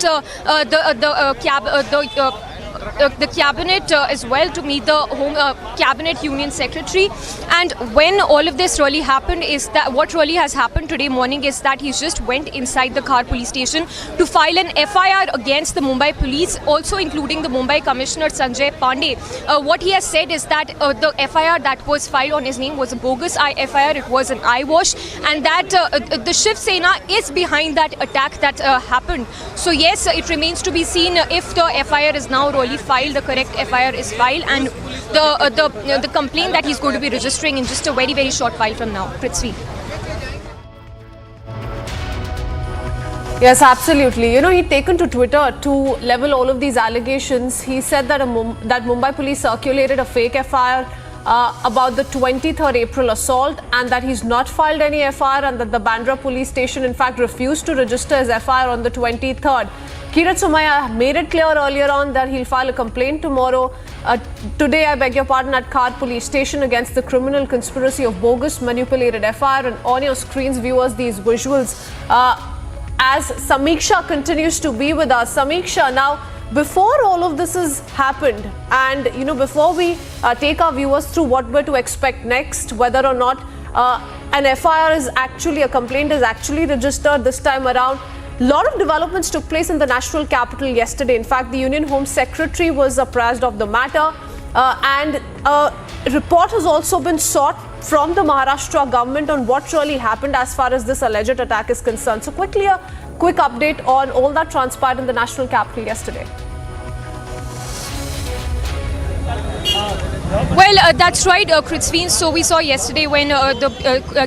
the cabinet as well, to meet the home cabinet union secretary. And when all of this really happened is that what really has happened today morning is that he just went inside the Khar police station to file an FIR against the Mumbai police, also including the Mumbai Commissioner Sanjay Pandey. What he has said is that the FIR that was filed on his name was a bogus FIR, it was an eyewash, and that the Shiv Sena is behind that attack that happened. So yes, it remains to be seen if the FIR is now really filed, the correct FIR is filed, and the complaint that he's going to be registering in just a very, very short while from now. Prithvi. Yes, absolutely. You know, he'd taken to Twitter to level all of these allegations. He said that that Mumbai police circulated a fake FIR about the 23rd April assault, and that he's not filed any FIR, and that the Bandra police station in fact refused to register his FIR on the 23rd. Kirit Somaiya made it clear earlier on that he'll file a complaint tomorrow. Today, I beg your pardon, at Khar police station against the criminal conspiracy of bogus manipulated FIR. And on your screens, viewers, these visuals as Samiksha continues to be with us. Samiksha, now, before all of this has happened, and before we take our viewers through what we're to expect next, whether or not an FIR is actually, a complaint is actually registered this time around, a lot of developments took place in the national capital yesterday. In fact, the Union Home Secretary was apprised of the matter, and a report has also been sought from the Maharashtra government on what really happened as far as this alleged attack is concerned. So quickly, a quick update on all that transpired in the national capital yesterday. Well, that's right, Kritsveen. So we saw yesterday when the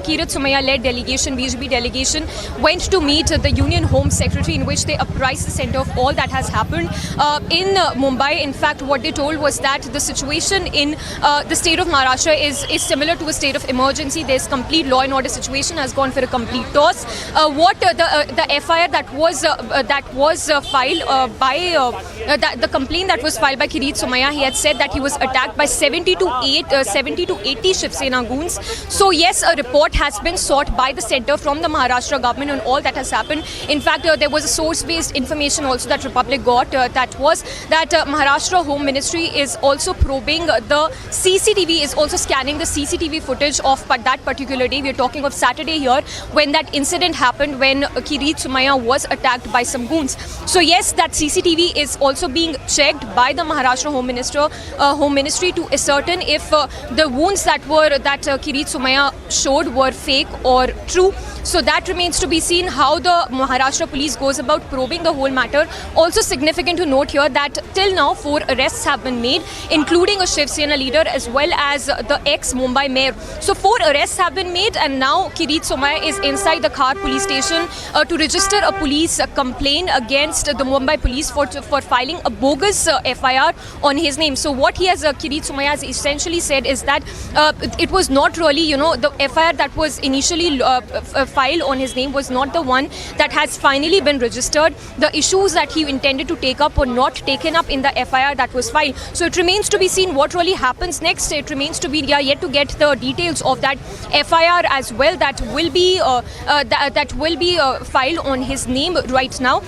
Kirit Somaiya-led delegation, BJP delegation, went to meet the Union Home Secretary, in which they apprised the centre of all that has happened in Mumbai. In fact, what they told was that the situation in the state of Maharashtra is similar to a state of emergency. There's complete law and order situation has gone for a complete toss. What the FIR that was filed by the complaint that was filed by Kirit Somaiya, he had said that he was attacked by 70 to 80 Shiv Sena goons. So yes, a report has been sought by the centre from the Maharashtra government on all that has happened. In fact, there was a source-based information also that Republic got, that was that Maharashtra Home Ministry is also probing the CCTV, is also scanning the CCTV footage of that particular day. We are talking of Saturday here, when that incident happened, when Kirit Somaiya was attacked by some goons. So yes, that CCTV is also being checked by the Maharashtra Home Ministry to ascertain if the wounds that Kirit Somaiya showed were fake or true. So that remains to be seen how the Maharashtra police goes about probing the whole matter. Also significant to note here that till now 4 arrests have been made, including a Shiv Sena leader as well as the ex-Mumbai mayor. So 4 arrests have been made, and now Kirit Somaiya is inside the Khar police station to register a police complaint against the Mumbai police for filing a bogus FIR on his name. So what he has, Kirit Somaiya has essentially said is that it was not really, the FIR that was initially filed on his name was not the one that has finally been registered. The issues that he intended to take up were not taken up in the FIR that was filed. So it remains to be seen what really happens next. It remains to be yet to get the details of that FIR as well that will be filed on his name right now.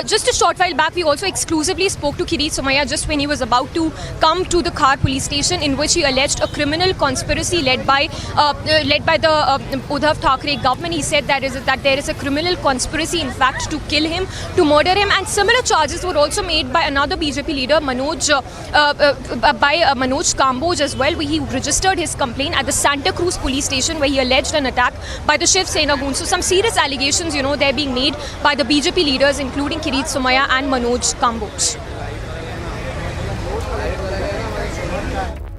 Just a short while back, we also exclusively spoke to Kirit Somaiya just when he was about to come to the Khar police station, in which he alleged a criminal conspiracy led by the Uddhav Thackeray government. He said that there is a criminal conspiracy, in fact, to kill him, to murder him, and similar charges were also made by another BJP leader, Manoj Kamboj as well, where he registered his complaint at the Santa Cruz police station, where he alleged an attack by the Shiv Sena goons. So some serious allegations, they're being made by the BJP leaders, including Kirit Somaiya and Manoj Kamboj.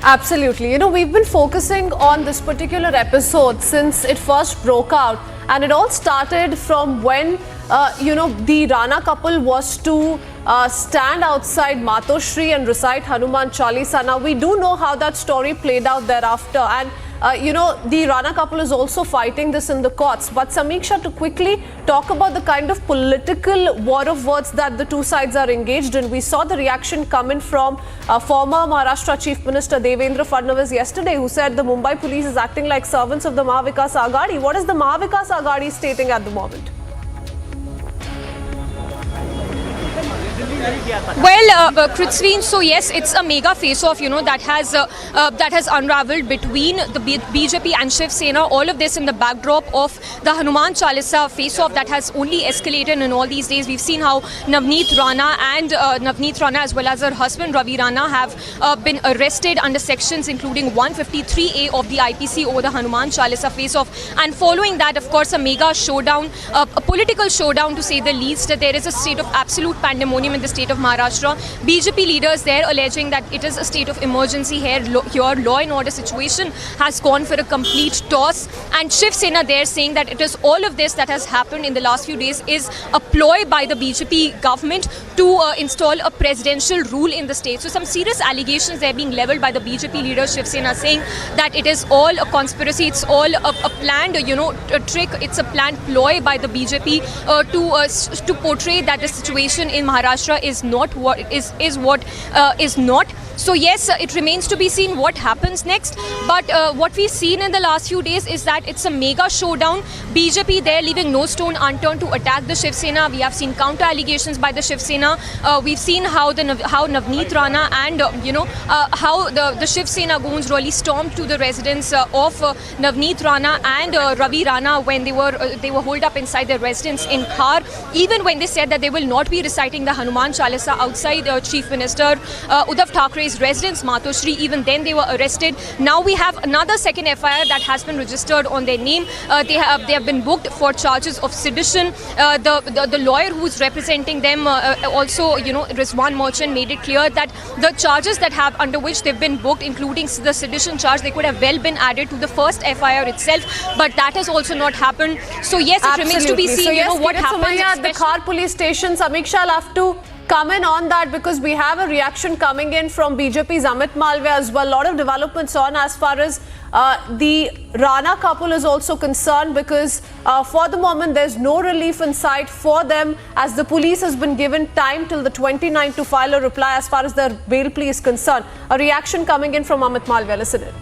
Absolutely. We've been focusing on this particular episode since it first broke out, and it all started from when, the Rana couple was to stand outside Matoshri and recite Hanuman Chalisa. Now, we do know how that story played out thereafter, and the Rana couple is also fighting this in the courts. But Samiksha, to quickly talk about the kind of political war of words that the two sides are engaged in, we saw the reaction coming from former Maharashtra Chief Minister Devendra Fadnavis yesterday, who said the Mumbai police is acting like servants of the Mahavikas Aghadi. What is the Mahavikas Aghadi stating at the moment? Well, Kritsveen, so yes, it's a mega face-off, that has unravelled between the BJP and Shiv Sena. All of this in the backdrop of the Hanuman Chalisa face-off that has only escalated in all these days. We've seen how Navneet Rana as well as her husband Ravi Rana have been arrested under sections including 153A of the IPC over the Hanuman Chalisa face-off. And following that, of course, a mega showdown, a political showdown to say the least. There is a state of absolute pandemonium in the state state of Maharashtra. BJP leaders there alleging that it is a state of emergency here. Your law and order situation has gone for a complete toss. And Shiv Sena there saying that it is all of this that has happened in the last few days is a ploy by the BJP government to install a presidential rule in the state. So some serious allegations there being leveled by the BJP leader Shiv Sena, saying that it is all a conspiracy, it's all a planned, a trick, it's a planned ploy by the BJP to portray that the situation in Maharashtra is not what is not. So yes, it remains to be seen what happens next. But what we've seen in the last few days is that it's a mega showdown. BJP there leaving no stone unturned to attack the Shiv Sena. We have seen counter allegations by the Shiv Sena. We've seen how Navneet Rana and how the Shiv Sena goons really stormed to the residence of Navneet Rana and Ravi Rana when they were holed up inside their residence in Khar. Even when they said that they will not be reciting the Hanuman Chalisa outside Chief Minister Uddhav Thackeray's residence, Matoshri, even then they were arrested. Now we have another second FIR that has been registered on their name. They have been booked for charges of sedition. The lawyer who's representing them also, Rizwan Merchant, made it clear that the charges that have under which they've been booked, including the sedition charge, they could have well been added to the first FIR itself, but that has also not happened. So yes, it remains to be seen, so yes, what happens at the Khar police station. Samiksha, I'll have to come in on that because we have a reaction coming in from BJP's Amit Malviya as well. A lot of developments on as far as the Rana couple is also concerned, because for the moment there's no relief in sight for them, as the police has been given time till the 29th to file a reply as far as their bail plea is concerned. A reaction coming in from Amit Malviya. Listen in.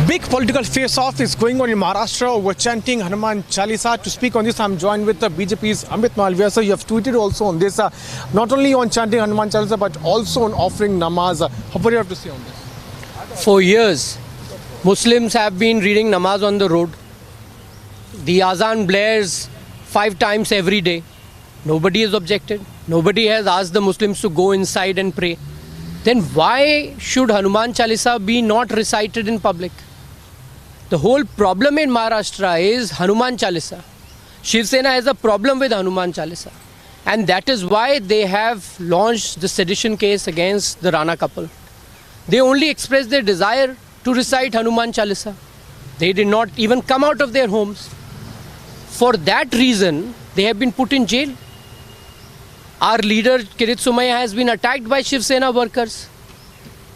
Big political face-off is going on in Maharashtra over chanting Hanuman Chalisa. To speak on this, I'm joined with the BJP's Amit Malviya. So you have tweeted also on this, not only on chanting Hanuman Chalisa, but also on offering namaz. What do you have to say on this? For years, Muslims have been reading namaz on the road. The azan blares 5 times every day. Nobody has objected. Nobody has asked the Muslims to go inside and pray. Then why should Hanuman Chalisa be not recited in public? The whole problem in Maharashtra is Hanuman Chalisa. Shiv Sena has a problem with Hanuman Chalisa. And that is why they have launched the sedition case against the Rana couple. They only expressed their desire to recite Hanuman Chalisa. They did not even come out of their homes. For that reason, they have been put in jail. Our leader, Kirit Somaiya, has been attacked by Shiv Sena workers.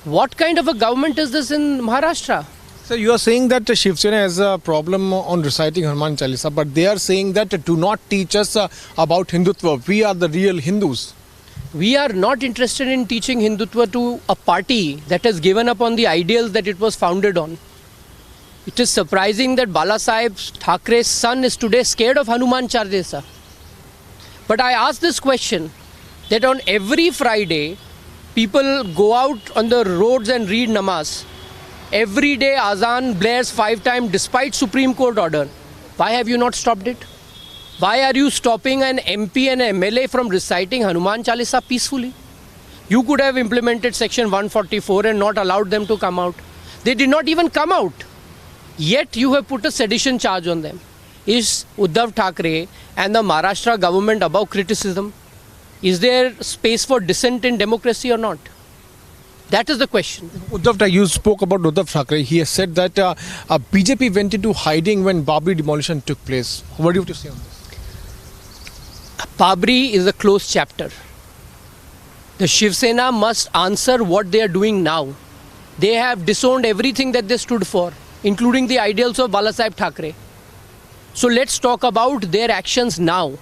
What kind of a government is this in Maharashtra? So you are saying that Shiv Sena has a problem on reciting Hanuman Chalisa, but they are saying that do not teach us about Hindutva. We are the real Hindus. We are not interested in teaching Hindutva to a party that has given up on the ideals that it was founded on. It is surprising that Balasaheb Thackeray's son is today scared of Hanuman Chalisa. But I ask this question, that on every Friday, people go out on the roads and read namaz. Every day azan blares 5 times despite Supreme Court order. Why have you not stopped it? Why are you stopping an MP and an MLA from reciting Hanuman Chalisa peacefully? You could have implemented section 144 and not allowed them to come out. They did not even come out. Yet you have put a sedition charge on them. Is Uddhav Thackeray and the Maharashtra government above criticism? Is there space for dissent in democracy or not? That is the question. Uddhav, you spoke about Uddhav Thackeray. He has said that BJP went into hiding when Babri demolition took place. What do you have to say on this? Babri is a closed chapter. The Shiv Sena must answer what they are doing now. They have disowned everything that they stood for, including the ideals of Balasaheb Thackeray. So let's talk about their actions now.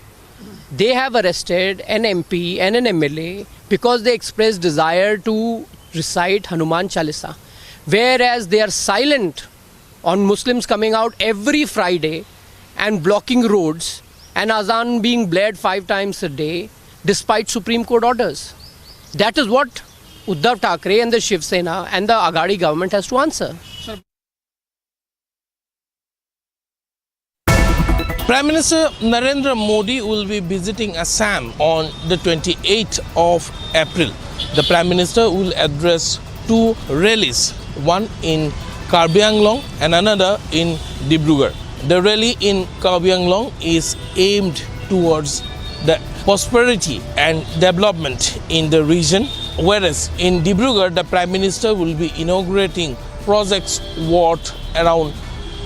They have arrested an MP and an MLA because they expressed desire to recite Hanuman Chalisa, whereas they are silent on Muslims coming out every Friday and blocking roads and azan being blared 5 times a day despite Supreme Court orders. That is what Uddhav Thackeray and the Shiv Sena and the Aghadi government has to answer. Prime Minister Narendra Modi will be visiting Assam on the 28th of April. The Prime Minister will address 2 rallies, one in Karbi Anglong and another in Dibrugarh. The rally in Karbi Anglong is aimed towards the prosperity and development in the region, whereas in Dibrugarh, the Prime Minister will be inaugurating projects worth around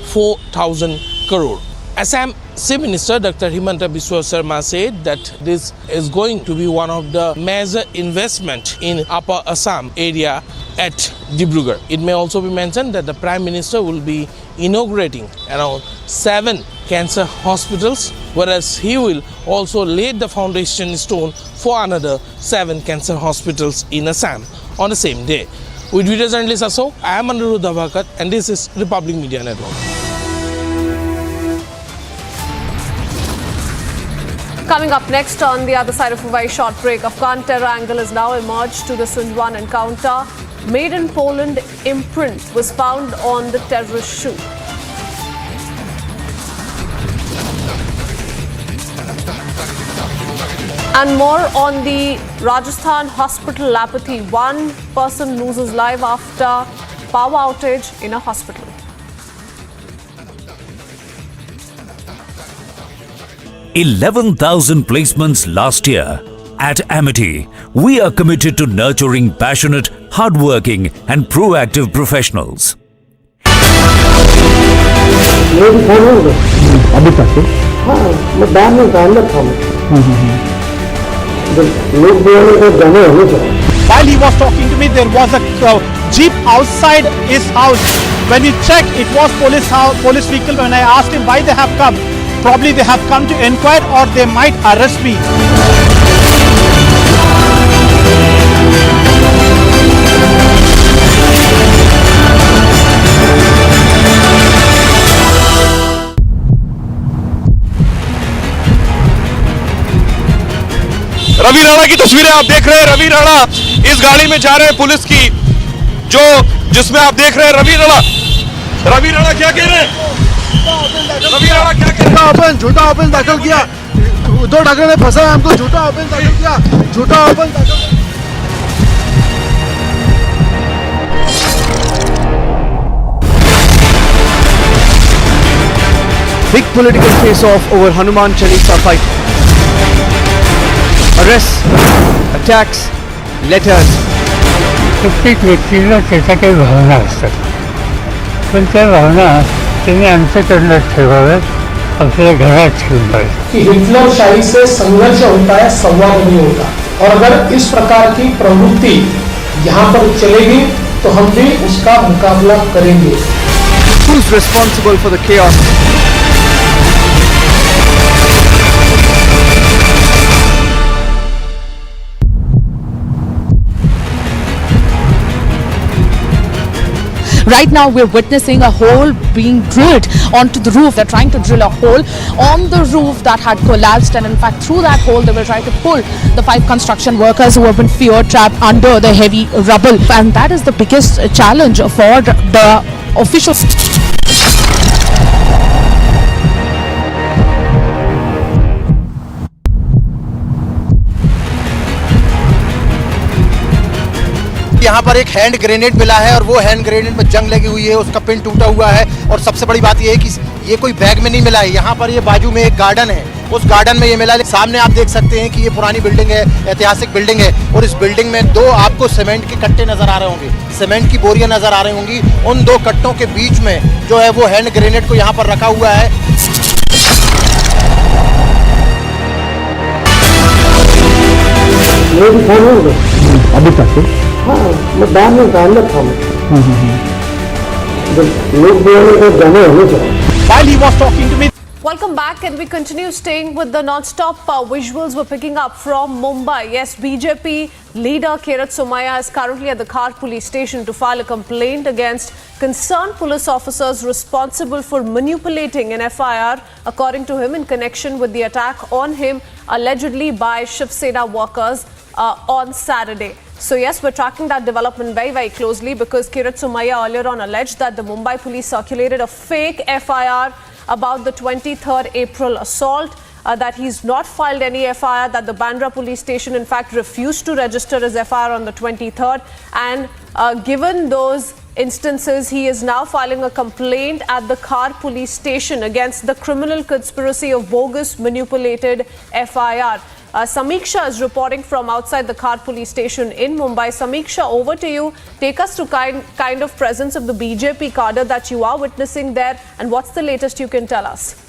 4,000 crore. Assam Chief Minister Dr. Himanta Biswa Sarma said that this is going to be one of the major investment in Upper Assam area at Dibrugarh. It may also be mentioned that the Prime Minister will be inaugurating around 7 cancer hospitals, whereas he will also lay the foundation stone for another 7 cancer hospitals in Assam on the same day. With video journalist Ashok, I am Anirudh Davakat and this is Republic Media Network. Coming up next on the other side of a very short break, Afghan terror angle has now emerged to the Sundwan encounter. Made in Poland imprint was found on the terrorist shoe. And more on the Rajasthan hospital apathy. One person loses life after power outage in a hospital. $11,000 placements last year. At Amity, we are committed to nurturing passionate, hardworking and proactive professionals. अभी तक हाँ मैं बाहर में अंदर था लोग बोलने को जाने होने चाहिए. While he was talking to me, there was a jeep outside his house. When we checked, it was police vehicle. When I asked him why they have come, probably they have come to inquire or they might arrest me. Ravi Rana की तस्वीरें आप देख रहे हैं. रवि राणा इस गाड़ी में जा रहे हैं पुलिस की, जिसमें आप देख रहे हैं रवि राणा क्या कह रहे हैं? रवि राणा क्या कह रहे हैं? झूठा ऑफेंस दाखिल किया. उद्धव ठाकरे ने फंसा है हमको. झूठा ऑफेंस दाखिल किया. झूठा ऑफेंस दाखिल. Big political face-off over Hanuman Chalisa fight. Arrests, attacks, letters. प्रत्येक व्यक्तीला त्याच्या काही भावना असतात, पण त्या भावना त्यांनी अंतःकरणात ठेवाव्यात, आपल्या घरात ठेवून पाहिजे. कि हिटलरशाही से संघर्ष होता है, संवाद नहीं होता. और अगर इस प्रकार की प्रवृत्ति यहाँ पर चलेगी तो हम भी उसका मुकाबला करेंगे. Who's responsible for the chaos? Right now we're witnessing a hole being drilled onto the roof. They're trying to drill a hole on the roof that had collapsed, and in fact through that hole they will try to pull the 5 construction workers who have been fear trapped under the heavy rubble. And that is the biggest challenge for the officials. यहाँ पर एक hand grenade मिला है और वो hand grenade में जंग लगी हुई है, उसका पिन टूटा हुआ है. और सबसे बड़ी बात ये है कि ये कोई बैग में नहीं मिला है. यहाँ पर ये बाजू में एक गार्डन है, उस गार्डन में ये मिला है. सामने आप देख सकते हैं कि ये पुरानी बिल्डिंग है, ऐतिहासिक बिल्डिंग है. और इस बिल्डिंग में 2 आपको सीमेंट के कट्टे नजर आ रहे होंगे, सीमेंट की बोरियां नजर आ रही होंगी. उन 2 कट्टों के बीच में जो है वो हैंड ग्रेनेड को यहाँ पर रखा हुआ है. अभी तक हाँ मैं बाहर में अंदर था लोग बोलने को जाने होने चाहिए. While he was talking to me. Welcome back, and we continue staying with the non-stop visuals we're picking up from Mumbai. Yes, BJP leader Kirit Somaiya is currently at the Khar police station to file a complaint against concerned police officers responsible for manipulating an FIR, according to him, in connection with the attack on him allegedly by Shiv Sena workers on Saturday. So yes, we're tracking that development very, very closely because Kirit Somaiya earlier on alleged that the Mumbai police circulated a fake FIR about the 23rd April assault, that he's not filed any FIR, that the Bandra police station in fact refused to register his FIR on the 23rd, and given those instances, he is now filing a complaint at the Khar police station against the criminal conspiracy of bogus manipulated FIR. Samiksha is reporting from outside the Khar police station in Mumbai. Samiksha, over to you. Take us to kind of presence of the BJP cadre that you are witnessing there, and what's the latest you can tell us?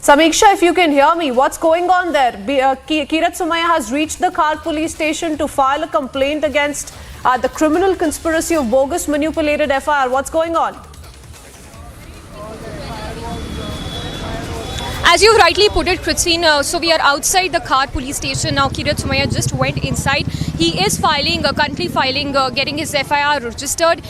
Samiksha, if you can hear me, what's going on there? Kirat Somaiya has reached the Khar police station to file a complaint against the criminal conspiracy of bogus manipulated FIR. What's going on? As you rightly put it, Christine, so we are outside the Khar police station now. Kirat Somaiya just went inside. He is currently filing, getting his FIR registered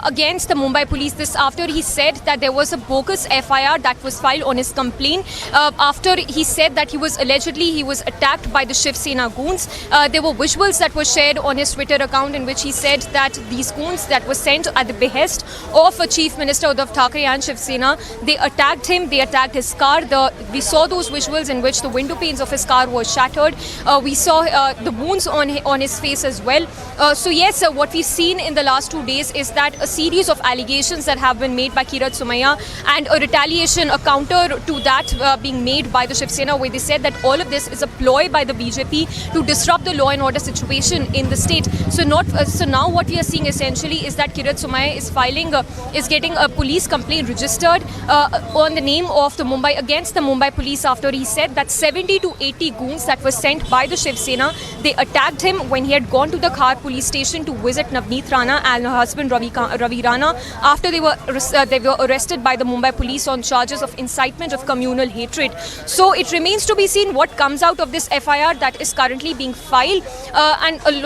against the Mumbai police. This after he said that there was a bogus FIR that was filed on his complaint. After he said that he was attacked by the Shiv Sena goons. There were visuals that were shared on his Twitter account in which he said that these goons that were sent at the behest of Chief Minister Uddhav Thackeray and Shiv Sena, they attacked him. They attacked his car. We saw those visuals in which the window panes of his car were shattered. We saw the wounds on his face as well. So yes, what we've seen in the last 2 days is that a series of allegations that have been made by Kirat Somaiya and a retaliation, a counter to that being made by the Shiv Sena, where they said that all of this is a ploy by the BJP to disrupt the law and order situation in the state. So now what we are seeing essentially is that Kirat Somaiya is getting a police complaint registered on the name of the against the Mumbai police after he said that 70 to 80 goons that were sent by the Shiv Sena, they attacked him when he had gone to the Khar police station to visit Navneet Rana and her husband Ravi Rana after they were arrested by the Mumbai police on charges of incitement of communal hatred. So it remains to be seen what comes out of this FIR that is currently being filed.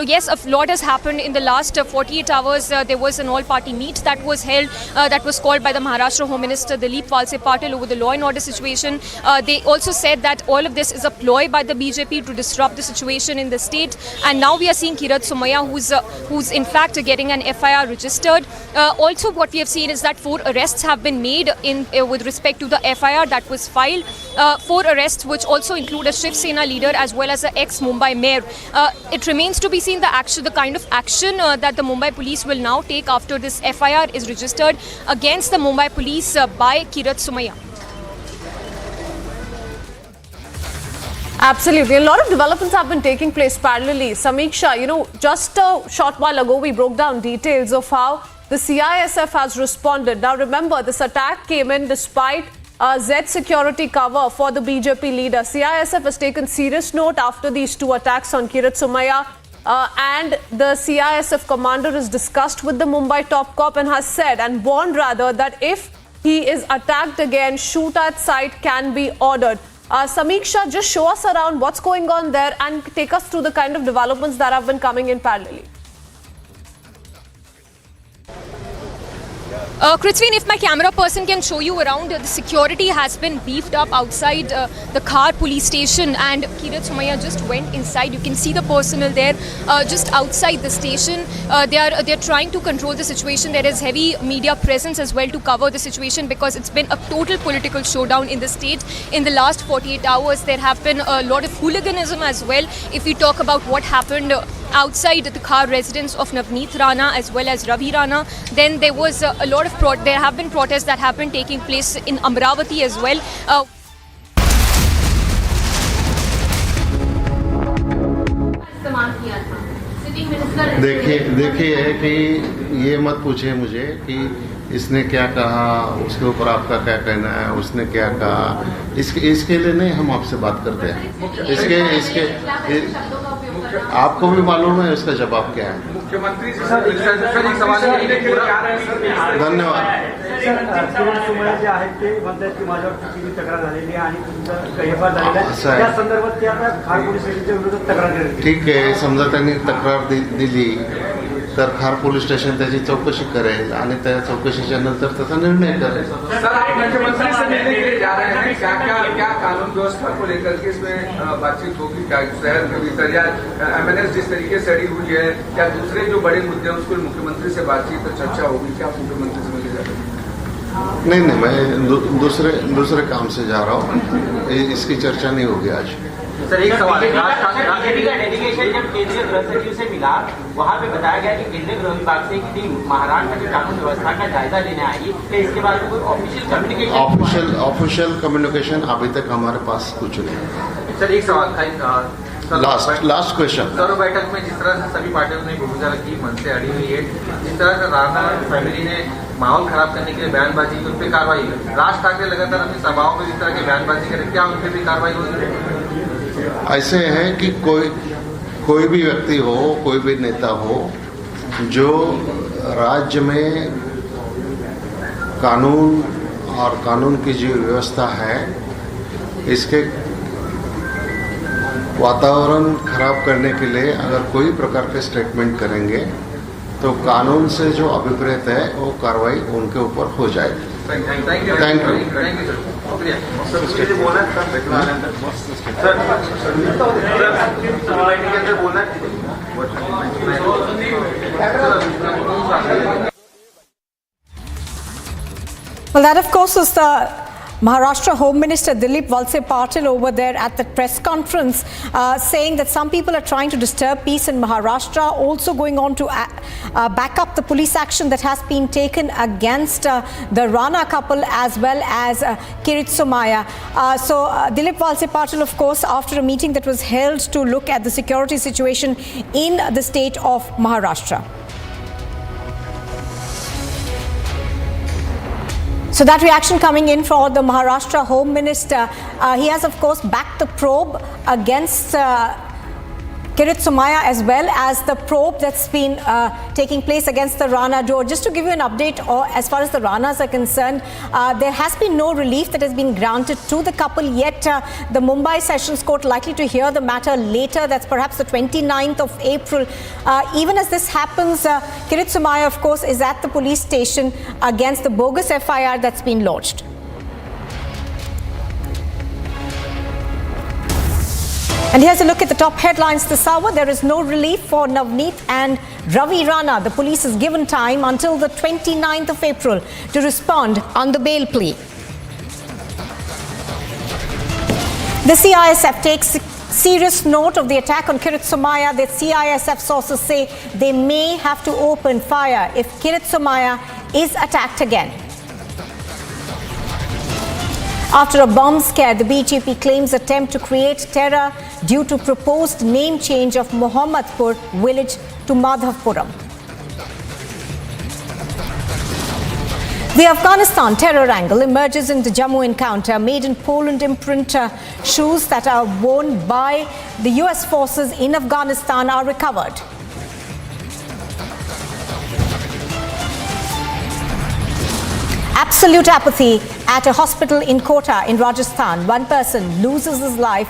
Yes, a lot has happened in the last 48 hours. There was an all-party meet that was held, that was called by the Maharashtra Home Minister Dilip Walse Patil over the law and order situation. They also said that all of this is a ploy by the BJP to disrupt the situation in the state. And now we are seeing Kirat Somaiya, who's in fact getting an FIR registered. Also, what we have seen is that 4 arrests have been made with respect to the FIR that was filed. 4 arrests, which also include a Shiv Sena leader as well as an ex-Mumbai mayor. It remains to be seen the kind of action that the Mumbai police will now take after this FIR is registered against the Mumbai police by Kirat Somaiya. Absolutely. A lot of developments have been taking place parallelly. Samiksha, just a short while ago, we broke down details of how the CISF has responded. Now, remember, this attack came in despite Z security cover for the BJP leader. CISF has taken serious note after these 2 attacks on Kirat Somaiya. And the CISF commander has discussed with the Mumbai top cop and has said and warned rather that if he is attacked again, shoot at sight can be ordered. Samiksha, just show us around what's going on there and take us through the kind of developments that have been coming in parallelly. Christine, if my camera person can show you around, the security has been beefed up outside the Khar police station, and Kirat Somaiya just went inside. You can see the personnel there just outside the station. They're trying to control the situation. There is heavy media presence as well to cover the situation because it's been a total political showdown in the state. In the last 48 hours, there have been a lot of hooliganism as well. If we talk about what happened outside the Khar residence of Navneet Rana as well as Ravi Rana, then there was a lot of there have been protests that have been taking place in Amravati as well. देखिए कि ये मत पूछिए मुझे कि इसने क्या कहा, उसके ऊपर आपका क्या कहना है, उसने क्या कहा, इसके लिए नहीं हम आपसे बात करते हैं। इसके आपको भी मालूम है इसका जवाब क्या है। मुख्यमंत्री से सर एक सवाल धन्यवाद। किरण सोमय्या जे आहेत ते म्हणतात की माझ्यावर चुकीची तक्रार झालेली आहे आणि तुमचं गैरव्यवहार झालेला आहे, त्या संदर्भात ते आता खार पोलीस स्टेशनच्या विरोधात तक्रार केली। ठीक आहे, समजा त्यांनी तक्रार दिली तर खार पोलीस स्टेशन त्याची चौकशी करेल आणि त्या चौकशीच्या नंतर त्याचा निर्णय करेल। सर, आप मुख्यमंत्री से मिलने के लिए जा रहे हैं, क्या कानून व्यवस्था को लेकर के इसमें बातचीत होगी? क्या शहर के भीतर या एमएनएस जिस तरीके से अड़ी हुई है, क्या दूसरे जो बड़े मुद्दे हैं उसको मुख्यमंत्री से बातचीत और चर्चा होगी? क्या मुख्यमंत्री से मिलने जा रहे हैं? नहीं, मैं दूसरे काम से जा रहा हूँ, इसकी चर्चा नहीं होगी आज। सर एक सवाल, डेलीगेशन जब केंद्रीय गृह सचिव से मिला, वहाँ पे बताया गया कि केंद्रीय गृह विभाग से एक टीम महाराष्ट्र की कानून व्यवस्था का जायजा लेने आएगी, तो इसके बारे में कोई ऑफिशियल कम्युनिकेशन अभी तक हमारे पास कुछ नहीं। सर एक सवाल, लास्ट क्वेश्चन। सर्व बैठक में जिस तरह से सभी पार्टियों ने भूमिका रखी, मन से अड़ी हुई है, जिस तरह से राणा फैमिली ने माहौल खराब करने के लिए बयानबाजी की, उन पर कार्रवाई हुई। राज ठाकरे लगातार अपनी सभाओं में इस तरह की बयानबाजी करें, क्या उन पर भी कार्रवाई होगी? ऐसे है कि कोई भी व्यक्ति हो, कोई भी नेता हो, जो राज्य में कानून और कानून की जो व्यवस्था है, इसके वातावरण खराब करने के लिए अगर कोई प्रकार के स्टेटमेंट करेंगे तो कानून से जो अभिप्रेत है वो कार्रवाई उनके ऊपर हो जाएगी। Thank you. Well, that of course is the Maharashtra Home Minister Dilip Valse Patil over there at the press conference saying that some people are trying to disturb peace in Maharashtra, also going on to back up the police action that has been taken against the Rana couple as well as Kirit Somaiya. So Dilip Valse Patil, of course, after a meeting that was held to look at the security situation in the state of Maharashtra. So that reaction coming in for the Maharashtra Home Minister. He has, of course, backed the probe against Kirit Somaiya as well as the probe that's been taking place against the Rana duo. Just to give you an update, as far as the Ranas are concerned, there has been no relief that has been granted to the couple yet. The Mumbai Sessions Court likely to hear the matter later. That's perhaps the 29th of April. Even as this happens, Kirit Somaiya, of course, is at the police station against the bogus FIR that's been lodged. And here's a look at the top headlines this hour. There is no relief for Navneet and Ravi Rana. The police is given time until the 29th of April to respond on the bail plea. The CISF takes serious note of the attack on Kirit Somaiya. The CISF sources say they may have to open fire if Kirit Somaiya is attacked again. After a bomb scare, the BJP claims attempt to create terror due to proposed name change of Mohammadpur village to Madhavpuram. The Afghanistan terror angle emerges in the Jammu encounter. Made in Poland imprint shoes that are worn by the US forces in Afghanistan are recovered. Absolute apathy at a hospital in Kota in Rajasthan. One person loses his life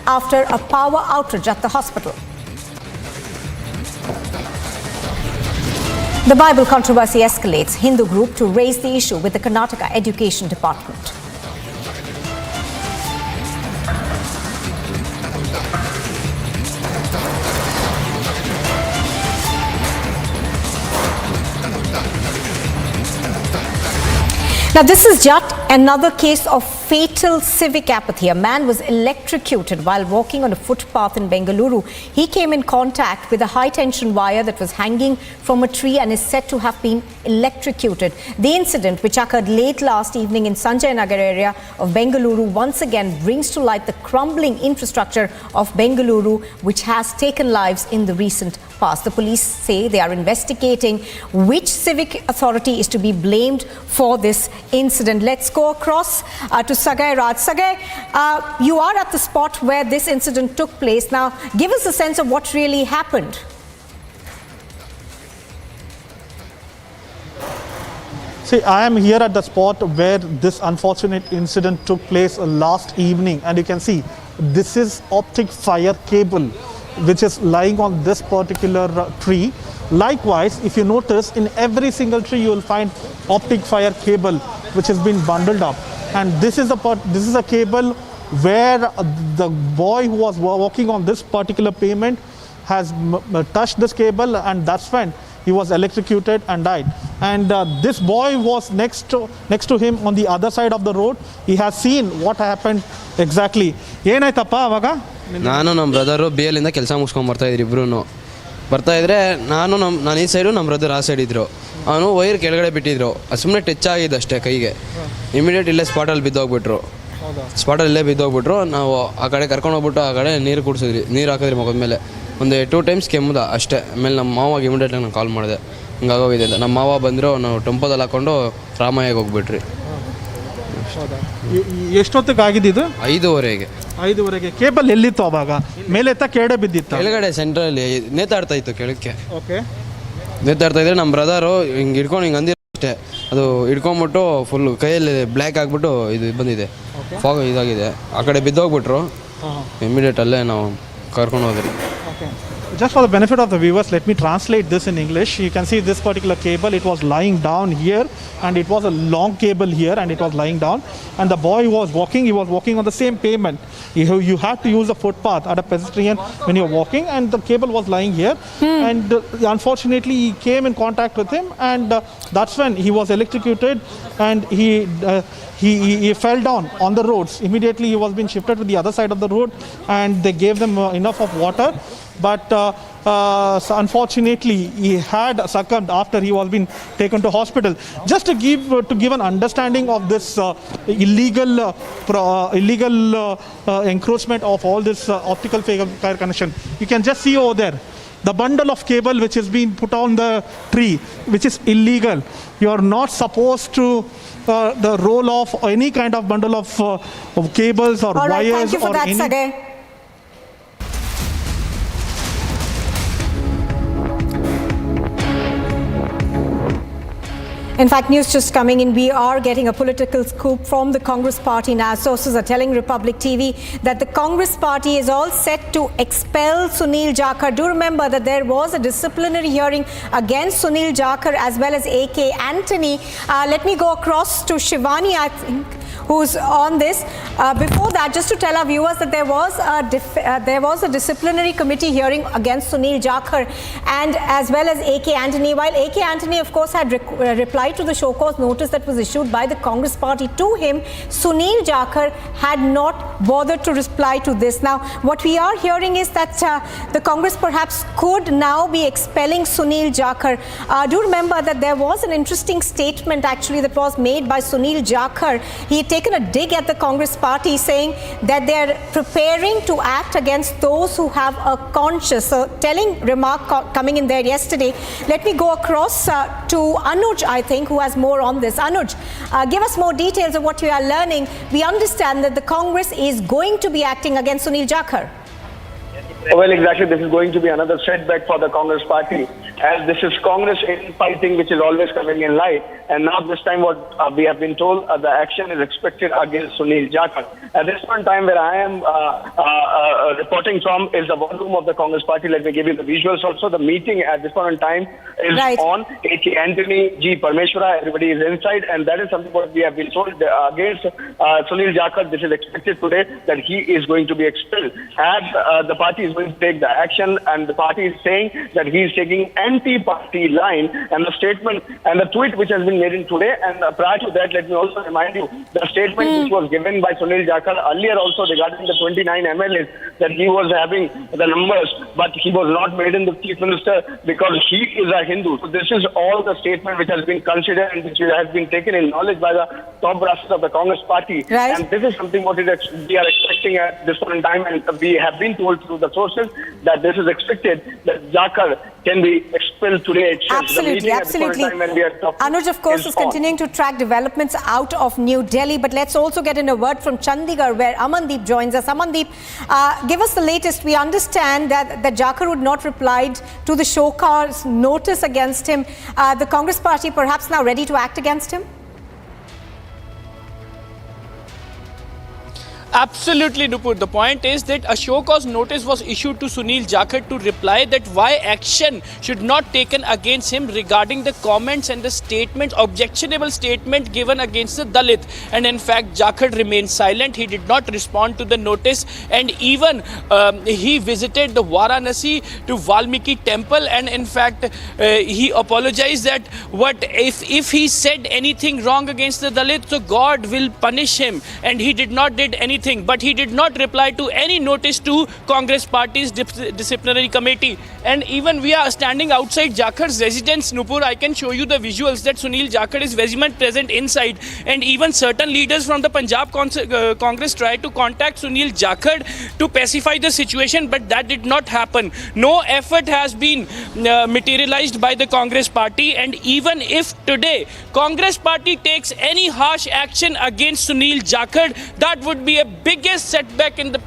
after a power outage at the hospital. The Bible controversy escalates. Hindu group to raise the issue with the Karnataka Education Department. Now, this is just another case of fatal civic apathy. A man was electrocuted while walking on a footpath in Bengaluru. He came in contact with a high-tension wire that was hanging from a tree and is said to have been electrocuted. The incident, which occurred late last evening in Sanjay Nagar area of Bengaluru, once again brings to light the crumbling infrastructure of Bengaluru, which has taken lives in the recent past. The police say they are investigating which civic authority is to be blamed for this incident. Let's go across to Sagai Raj. Sagai, you are at the spot where this incident took place. Now, give us a sense of what really happened. See, I am here at the spot where this unfortunate incident took place last evening, and you can see this is optic fire cable which is lying on this particular tree. Likewise, if you notice, in every single tree you will find optic fire cable which has been bundled up, and this is a cable where the boy who was walking on this particular pavement has touched this cable, and that's when he was electrocuted and died. And this boy was next to him on the other side of the road. He has seen what happened exactly. ಏನಾಯ್ತಪ್ಪ ಅವಾಗ? ನಾನು ನಮ್ಮ brother BLಯಿಂದ ಕೆಲಸ ಮುಗಿಸ್ಕೊಂಡು ಬರ್ತಾಯಿದ್ರು ಇಬ್ರು. ಬರ್ತಾಯಿದ್ರೆ ನಾನು ಈ side ನಮ್ಮ ಬ್ರದರ್ ಆ ಸೈಡ್ ಇದ್ದರು. ಅವನು ವೈರ್ ಕೆಳಗಡೆ ಬಿಟ್ಟಿದ್ರು, ಸುಮ್ಮನೆ ಟಚ್ ಆಗಿದ್ದು ಅಷ್ಟೇ ಕೈಗೆ. ಇಮಿಡಿಯೇಟ್ ಇಲ್ಲೇ ಸ್ಪಾಟಲ್ಲಿ ಬಿದ್ದೋಗ್ಬಿಟ್ರು. ಸ್ಪಾಟಲ್ಲೇ ಬಿದ್ದೋಗ್ಬಿಟ್ರು. ನಾವು ಆ ಕಡೆ ಕರ್ಕೊಂಡೋಗ್ಬಿಟ್ಟು ಆ ಕಡೆ ನೀರು ಕುಡಿಸಿದ್ರಿ, ನೀರು ಹಾಕಿದ್ರಿ ಮುಖದ ಮೇಲೆ. ಒಂದು 2 ಟೈಮ್ಸ್ ಕೆಮ್ಮುದ ಅಷ್ಟೇ. ಆಮೇಲೆ ನಮ್ಮ ಮಾವಾಗ ಇಮಿಡಿಯೇಟಾಗಿ ನಾನು ಕಾಲ್ ಮಾಡಿದೆ, ಹಿಂಗಾಗೋಗಿದೆ ಅಂತ. ನಮ್ಮ ಮಾವ ಬಂದರು, ನಾವು ಟೆಂಪೋದಲ್ಲಿ ಹಾಕ್ಕೊಂಡು ರಾಮಯ್ಯಗೆ ಹೋಗ್ಬಿಟ್ರಿ. ಎಷ್ಟೊತ್ತಿಗೆ ಆಗಿದ್ದು? 5:15. ಕೇಬಲ್ ಎಲ್ಲಿತ್ತು ಅವಾಗ? ಮೇಲೆ ಕೆಳಗಡೆ ಬಿದ್ದಿತ್ತು? ಕೆಳಗಡೆ ಸೆಂಟ್ರಲ್ಲಿ ನೇತಾಡ್ತಾ ಇತ್ತು ಕೆಳಕ್ಕೆ. ಓಕೆ, ನೇತಾಡ್ತಾ ಇದ್ರೆ ನಮ್ಮ ಬ್ರದರು ಹಿಂಗೆ ಹಿಡ್ಕೊಂಡು ಹಿಂಗೆ ಅಂದಿರೋ ಅಷ್ಟೇ. ಅದು ಹಿಡ್ಕೊಂಬಿಟ್ಟು ಫುಲ್ ಕೈಯಲ್ಲಿ ಬ್ಲ್ಯಾಕ್ ಆಗಿಬಿಟ್ಟು ಇದು ಬಂದಿದೆ, ಫಾಗ್ ಇದಾಗಿದೆ. ಆ ಕಡೆ ಬಿದ್ದೋಗ್ಬಿಟ್ರು. ಇಮಿಡಿಯೇಟ್ ಅಲ್ಲೇ ನಾವು ಕರ್ಕೊಂಡು ಹೋದ್ರಿ. Just for the benefit of the viewers, let me translate this in English. You can see this particular cable, it was lying down here, and it was a long cable here, and it was lying down. And the boy was walking on the same pavement. You had to use a footpath at a pedestrian when you're walking, and the cable was lying here. And unfortunately, he came in contact with him, and that's when he was electrocuted, and he fell down on the roads. Immediately, he was being shifted to the other side of the road, and they gave them enough of water. But so unfortunately, he had succumbed after he was being taken to hospital. Just to give an understanding of this illegal encroachment of all this optical fiber connection, you can just see over there the bundle of cable which is being put on the tree, which is illegal. You are not supposed to the roll off any kind of bundle of cables or all right, wires. Thank you for that, Sade. In fact, news just coming in, we are getting a political scoop from the Congress party now. Sources are telling Republic TV that the Congress party is all set to expel Sunil Jakhar. Do remember that there was a disciplinary hearing against Sunil Jakhar as well as AK Antony. Let me go across to Shivani, I think, who's on this. Before that, just to tell our viewers that there was a disciplinary committee hearing against Sunil Jakhar and as well as AK Antony. While AK Antony, of course, had replied to the show cause notice that was issued by the Congress party to him, Sunil Jakhar had not bothered to reply to this. Now, what we are hearing is that the Congress perhaps could now be expelling Sunil Jakhar. Do remember that there was an interesting statement actually that was made by Sunil Jakhar. He had taken a dig at the Congress party, saying that they are preparing to act against those who have a conscience. So, telling remark coming in there yesterday. Let me go across to Anuj, I think, who has more on this. Anuj, give us more details of what you are learning. We understand that the Congress is going to be acting against Sunil Jakhar. Well, exactly. This is going to be another setback for the Congress party, as this is Congress fighting, which is always coming in light. And now this time what we have been told, the action is expected against Sunil Jakhar. At this point in time where I am reporting from is the war room of the Congress party. Let me give you the visuals also. The meeting at this point in time is on. AK Antony, G. Parmeshwara, everybody is inside, and that is something what we have been told against Sunil Jakhar. This is expected today that he is going to be expelled. As the party is going to take the action, and the party is saying that he is taking anti-party line, and the statement and the tweet which has been made in today. And prior to that, let me also remind you the statement which was given by Sunil Jakhar earlier also regarding the 29 MLAs, that he was having the numbers, but he was not made in the chief minister because he is a Hindu. So this is all the statement which has been considered and which has been taken in knowledge by the top brasses of the Congress party. Right. And this is something what we are expecting at this point in time, and we have been told through the sources that this is expected that Jakhar can be expelled today itself. Absolutely, absolutely. Anuj, of course, is continuing to track developments out of New Delhi, but let's also get in a word from Chandigarh, where Amandeep joins us. Amandeep, give us the latest. We understand that Jakhar would not reply to the show cause notice against him. The Congress party perhaps now ready to act against him? Absolutely, Nupur. The point is that a show cause notice was issued to Sunil Jakhar to reply that why action should not taken against him regarding the comments and the statement, objectionable statement given against the Dalit. And in fact, Jakhar remained silent. He did not respond to the notice, and even he visited the Varanasi to Valmiki temple, and in fact he apologized that what if he said anything wrong against the Dalit, so God will punish him, and he did not did anything. But he did not reply to any notice to Congress party's disciplinary committee. And even we are standing outside Jakhar's residence, Nupur. I can show you the visuals that Sunil Jakhar is very much present inside, and even certain leaders from the Punjab Congress tried to contact Sunil Jakhar to pacify the situation, but that did not happen. No effort has been materialized by the Congress party, and even if today Congress party takes any harsh action against Sunil Jakhar, that would be a biggest setback in the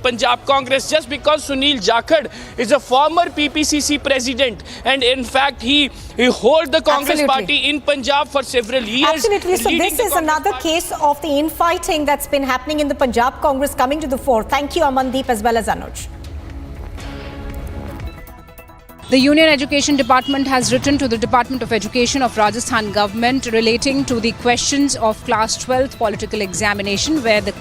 Punjab Congress, just because Sunil Jakhar is a former PPCC president, and in fact he holds the Congress party in Punjab for several years. Absolutely. So this is another case of the infighting that's been happening in the Punjab Congress coming to the fore. Thank you, Amandeep, as well as Anuj. The Union Education Department has written to the Department of Education of Rajasthan government relating to the questions of class 12th political examination, where the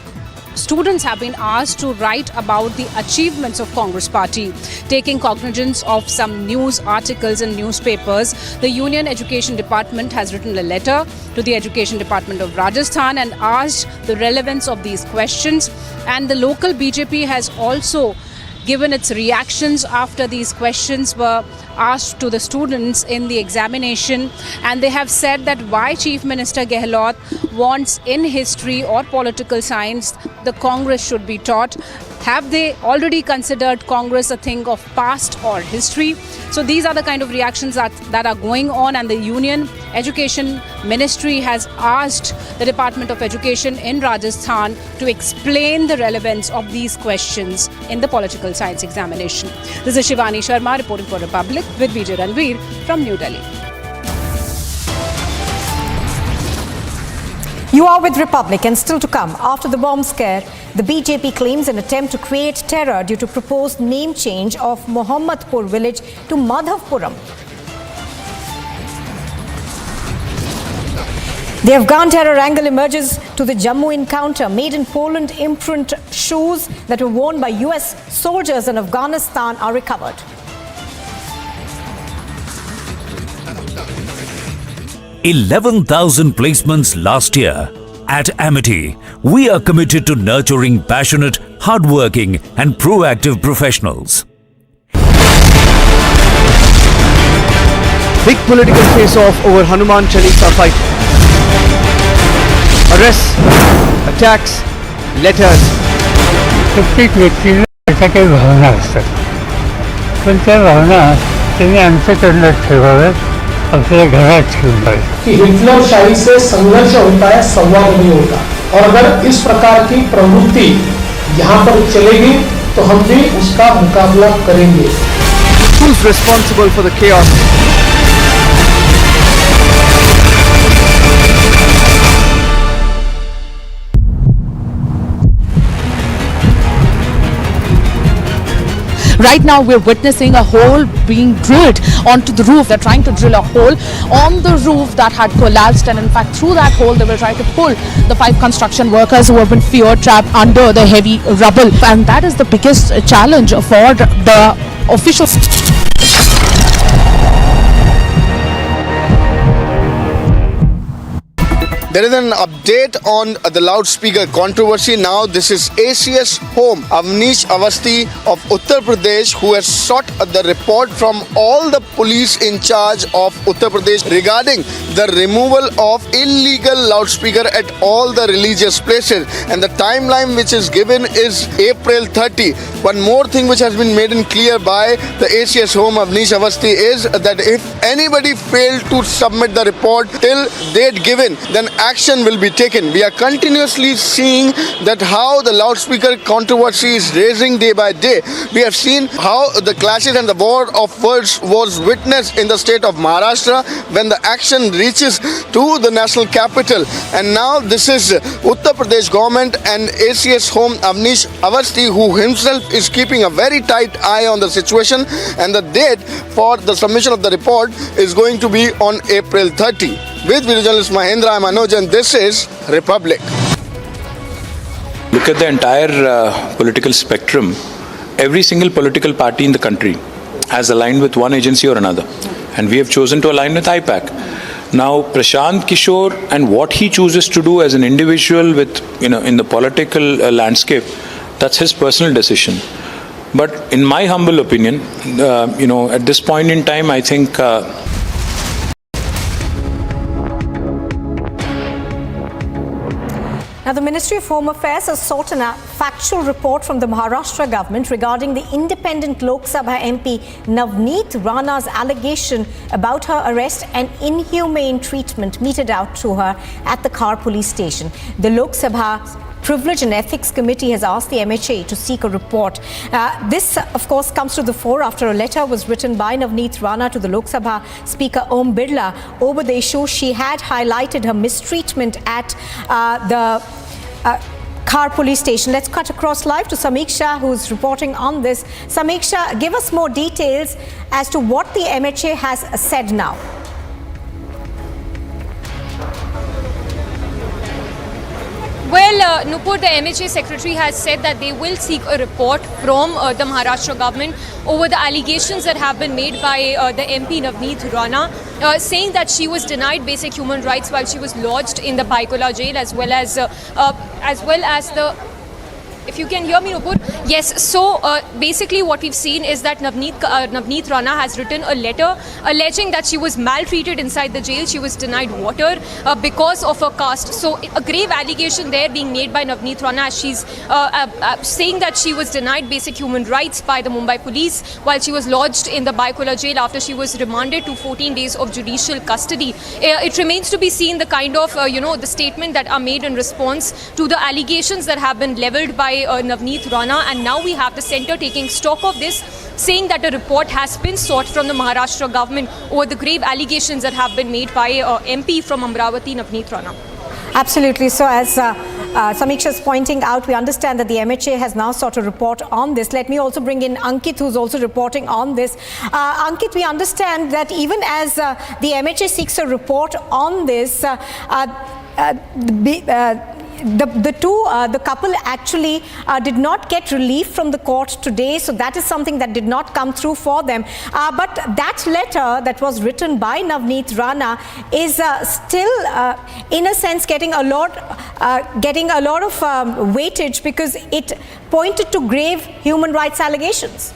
students have been asked to write about the achievements of Congress party. Taking cognizance of some news articles in newspapers, the Union Education Department has written a letter to the Education Department of Rajasthan and asked the relevance of these questions. And the local BJP has also given its reactions after these questions were asked to the students in the examination, and they have said that why Chief Minister Gehlot wants in history or political science the Congress should be taught. Have they already considered Congress a thing of past or history? So these are the kind of reactions that are going on, and the Union Education Ministry has asked the Department of Education in Rajasthan to explain the relevance of these questions in the political science examination. This is Shivani Sharma reporting for Republic with Vijay Ranveer from New Delhi. You are with Republic, and still to come. After the bomb scare, the BJP claims an attempt to create terror due to proposed name change of Mohammadpur village to Madhavpuram. The Afghan terror angle emerges to the Jammu encounter. Made in Poland imprint shoes that were worn by US soldiers in Afghanistan are recovered. $11,000 placements last year. At Amity, we are committed to nurturing passionate, hardworking and proactive professionals. Big political face-off over Hanuman Chalisa fight. Arrests, attacks, letters. प्रत्येक व्यक्तीला त्याच्या काही भावना असतात, पण त्या भावना त्यांनी अंतःकरणात ठेवाव्यात, आपल्या घरात ठेवून पाहिजे. कि हिटलरशाही से संघर्ष होता है, संवाद नहीं होता, और अगर इस प्रकार की प्रवृत्ति यहाँ पर चलेगी तो हम भी उसका मुकाबला करेंगे. Who's responsible for the chaos? Right now we're witnessing a hole being drilled onto the roof. They're trying to drill a hole on the roof that had collapsed, and in fact through that hole they will try to pull the 5 construction workers who have been fear-trapped under the heavy rubble. And that is the biggest challenge for the officials. There is an update on the loudspeaker controversy. Now this is ACS Home Avnish Avasthi of Uttar Pradesh, who has sought the report from all the police in charge of Uttar Pradesh regarding the removal of illegal loudspeaker at all the religious places, and the timeline which is given is April 30. one more thing which has been made clear by the ACS Home Avnish Avasthi is that if anybody failed to submit the report till date given, then action will be taken. We are continuously seeing that how the loudspeaker controversy is raising day by day. We have seen how the clashes and the war of words was witnessed in the state of Maharashtra when the action reaches to the national capital. And now this is Uttar Pradesh government and ACS Home Avnish Avasthi, who himself is keeping a very tight eye on the situation, and the date for the submission of the report is going to be on April 30. With video journalist Mahendra, I'm Anuj, and this is Republic. Look at the entire political spectrum. Every single political party in the country has aligned with one agency or another, and we have chosen to align with IPAC. Now, Prashant Kishore and what he chooses to do as an individual with, in the political landscape, that's his personal decision. But in my humble opinion, at this point in time, I think Now, the Ministry of Home Affairs has sought a factual report from the Maharashtra government regarding the independent Lok Sabha MP Navneet Rana's allegation about her arrest and inhumane treatment meted out to her at the Khar police station. The Lok Sabha Privilege and Ethics Committee has asked the MHA to seek a report. This, of course, comes to the fore after a letter was written by Navneet Rana to the Lok Sabha Speaker Om Birla over the issue. She had highlighted her mistreatment at the Khar police station. Let's cut across live to Samiksha, who's reporting on this. Samiksha, give us more details as to what the MHA has said now. Well, Nupur, the MHA secretary has said that they will seek a report from the Maharashtra government over the allegations that have been made by the MP Navneet Rana, saying that she was denied basic human rights while she was lodged in the Baikola jail, as well as the. If you can hear me, Nupur. Yes, so basically what we've seen is that Navneet Rana has written a letter alleging that she was maltreated inside the jail. She was denied water because of her caste. So a grave allegation there being made by Navneet Rana, as she's saying that she was denied basic human rights by the Mumbai police while she was lodged in the Baikola jail after she was remanded to 14 days of judicial custody. It remains to be seen the kind of, the statement that are made in response to the allegations that have been leveled by Navneet Rana, and now we have the centre taking stock of this, saying that a report has been sought from the Maharashtra government over the grave allegations that have been made by MP from Amravati, Navneet Rana. Absolutely. So as Samiksha is pointing out, we understand that the MHA has now sought a report on this. Let me also bring in Ankit, who's also reporting on this. Ankit, we understand that even as the MHA seeks a report on this, the couple actually did not get relief from the court today, so that is something that did not come through for them. But that letter that was written by Navneet Rana is still, in a sense, getting a lot of weightage because it pointed to grave human rights allegations.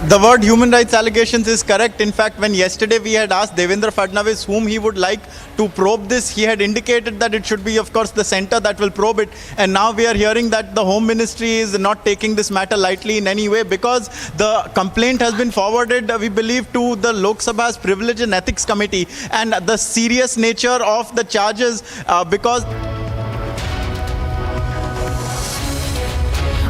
The word human rights allegations is correct. In fact, when yesterday we had asked Devendra Fadnavis whom he would like to probe this, he had indicated that it should be, of course, the centre that will probe it. And now we are hearing that the Home Ministry is not taking this matter lightly in any way because the complaint has been forwarded, we believe, to the Lok Sabha's Privilege and Ethics Committee. And the serious nature of the charges because...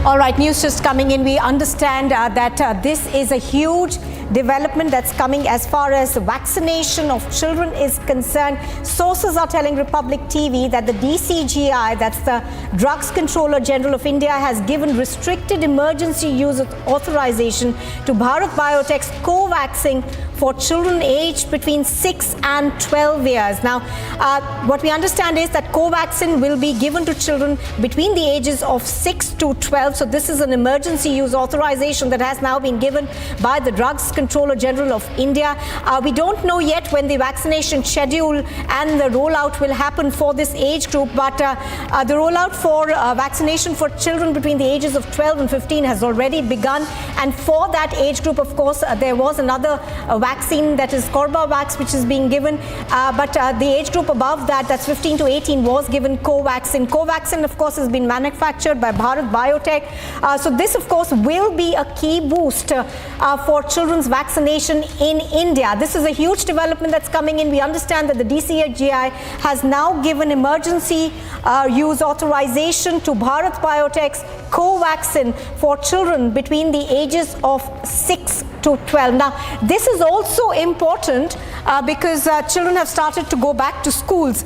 All right, news just coming in. We understand that this is a huge development that's coming as far as the vaccination of children is concerned. Sources are telling Republic TV that the DCGI, that's the Drugs Controller General of India, has given restricted emergency use authorization to Bharat Biotech's Covaxin for children aged between 6 and 12 years. Now, what we understand is that Covaxin will be given to children between the ages of 6 to 12. So this is an emergency use authorization that has now been given by the Drugs Controller General of India. We don't know yet when the vaccination schedule and the rollout will happen for this age group, but the rollout for vaccination for children between the ages of 12 and 15 has already begun. And for that age group, of course, there was another vaccine, that is Corbavax, which is being given, but the age group above that, that's 15 to 18, was given Covaxin. Covaxin, of course, has been manufactured by Bharat Biotech. So this, of course, will be a key boost for children's vaccination in India. This is a huge development that's coming in. We understand that the DCGI has now given emergency use authorization to Bharat Biotech's Covaxin for children between the ages of 6 to 12. Now, this is also important because children have started to go back to schools.